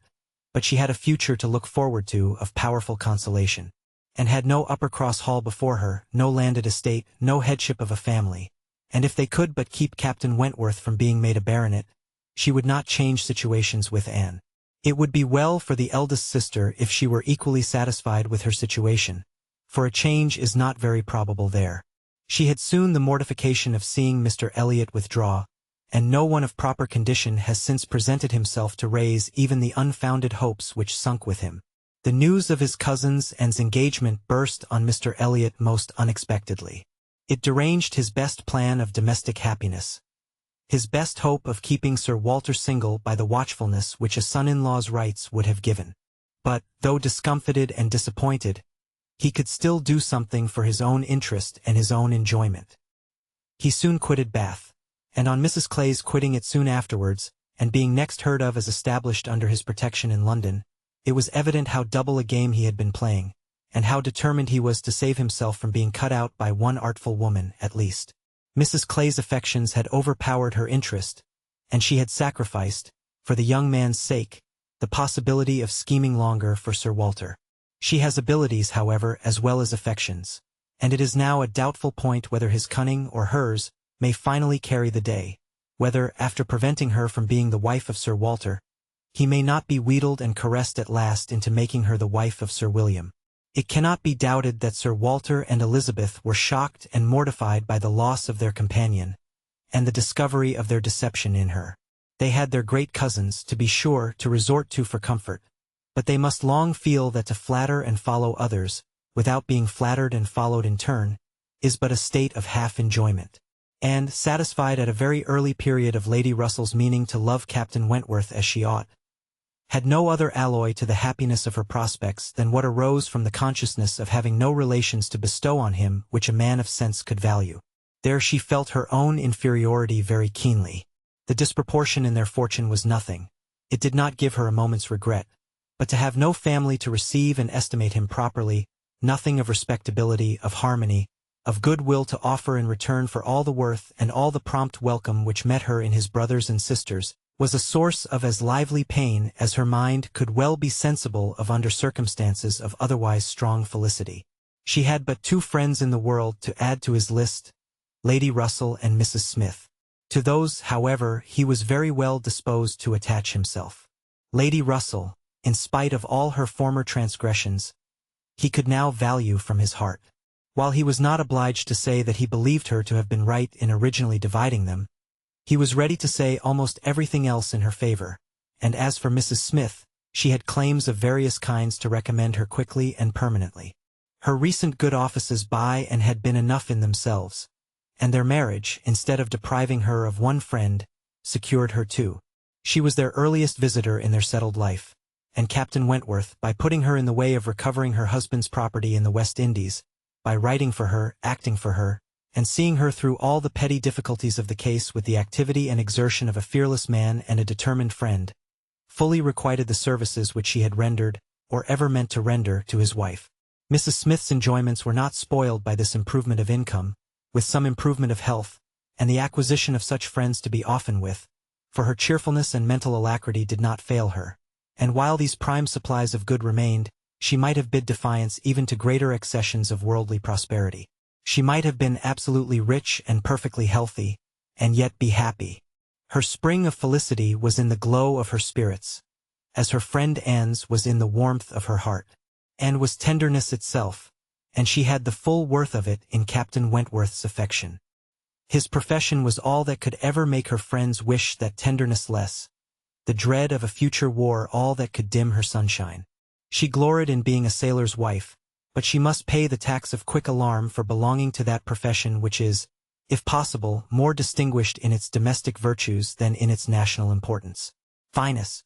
but she had a future to look forward to of powerful consolation, and had no Uppercross Hall before her, no landed estate, no headship of a family, and if they could but keep Captain Wentworth from being made a baronet, she would not change situations with Anne. It would be well for the eldest sister if she were equally satisfied with her situation, for a change is not very probable there. She had soon the mortification of seeing Mr. Elliot withdraw, and no one of proper condition has since presented himself to raise even the unfounded hopes which sunk with him. The news of his cousin's Anne's engagement burst on Mr. Elliot most unexpectedly. It deranged his best plan of domestic happiness, his best hope of keeping Sir Walter single by the watchfulness which a son-in-law's rights would have given. But, though discomfited and disappointed, he could still do something for his own interest and his own enjoyment. He soon quitted Bath, and on Mrs. Clay's quitting it soon afterwards, and being next heard of as established under his protection in London, it was evident how double a game he had been playing, and how determined he was to save himself from being cut out by one artful woman, at least. Mrs. Clay's affections had overpowered her interest, and she had sacrificed, for the young man's sake, the possibility of scheming longer for Sir Walter. She has abilities, however, as well as affections, and it is now a doubtful point whether his cunning or hers may finally carry the day, whether, after preventing her from being the wife of Sir Walter, he may not be wheedled and caressed at last into making her the wife of Sir William. It cannot be doubted that Sir Walter and Elizabeth were shocked and mortified by the loss of their companion, and the discovery of their deception in her. They had their great cousins, to be sure, to resort to for comfort, but they must long feel that to flatter and follow others, without being flattered and followed in turn, is but a state of half-enjoyment. And, satisfied at a very early period of Lady Russell's meaning to love Captain Wentworth as she ought, had no other alloy to the happiness of her prospects than what arose from the consciousness of having no relations to bestow on him which a man of sense could value. There she felt her own inferiority very keenly. The disproportion in their fortune was nothing. It did not give her a moment's regret. But to have no family to receive and estimate him properly, nothing of respectability, of harmony, of goodwill to offer in return for all the worth and all the prompt welcome which met her in his brothers and sisters, was a source of as lively pain as her mind could well be sensible of under circumstances of otherwise strong felicity. She had but two friends in the world to add to his list, Lady Russell and Mrs. Smith. To those, however, he was very well disposed to attach himself. Lady Russell, in spite of all her former transgressions, he could now value from his heart. While he was not obliged to say that he believed her to have been right in originally dividing them, he was ready to say almost everything else in her favor, and as for Mrs. Smith, she had claims of various kinds to recommend her quickly and permanently. Her recent good offices by and had been enough in themselves, and their marriage, instead of depriving her of one friend, secured her two. She was their earliest visitor in their settled life, and Captain Wentworth, by putting her in the way of recovering her husband's property in the West Indies, by writing for her, acting for her, and seeing her through all the petty difficulties of the case with the activity and exertion of a fearless man and a determined friend, fully requited the services which she had rendered, or ever meant to render, to his wife. Mrs. Smith's enjoyments were not spoiled by this improvement of income, with some improvement of health, and the acquisition of such friends to be often with, for her cheerfulness and mental alacrity did not fail her, and while these prime supplies of good remained, she might have bid defiance even to greater accessions of worldly prosperity. She might have been absolutely rich and perfectly healthy, and yet be happy. Her spring of felicity was in the glow of her spirits, as her friend Anne's was in the warmth of her heart. Anne was tenderness itself, and she had the full worth of it in Captain Wentworth's affection. His profession was all that could ever make her friends wish that tenderness less, the dread of a future war all that could dim her sunshine. She gloried in being a sailor's wife, but she must pay the tax of quick alarm for belonging to that profession which is, if possible, more distinguished in its domestic virtues than in its national importance. Finesse,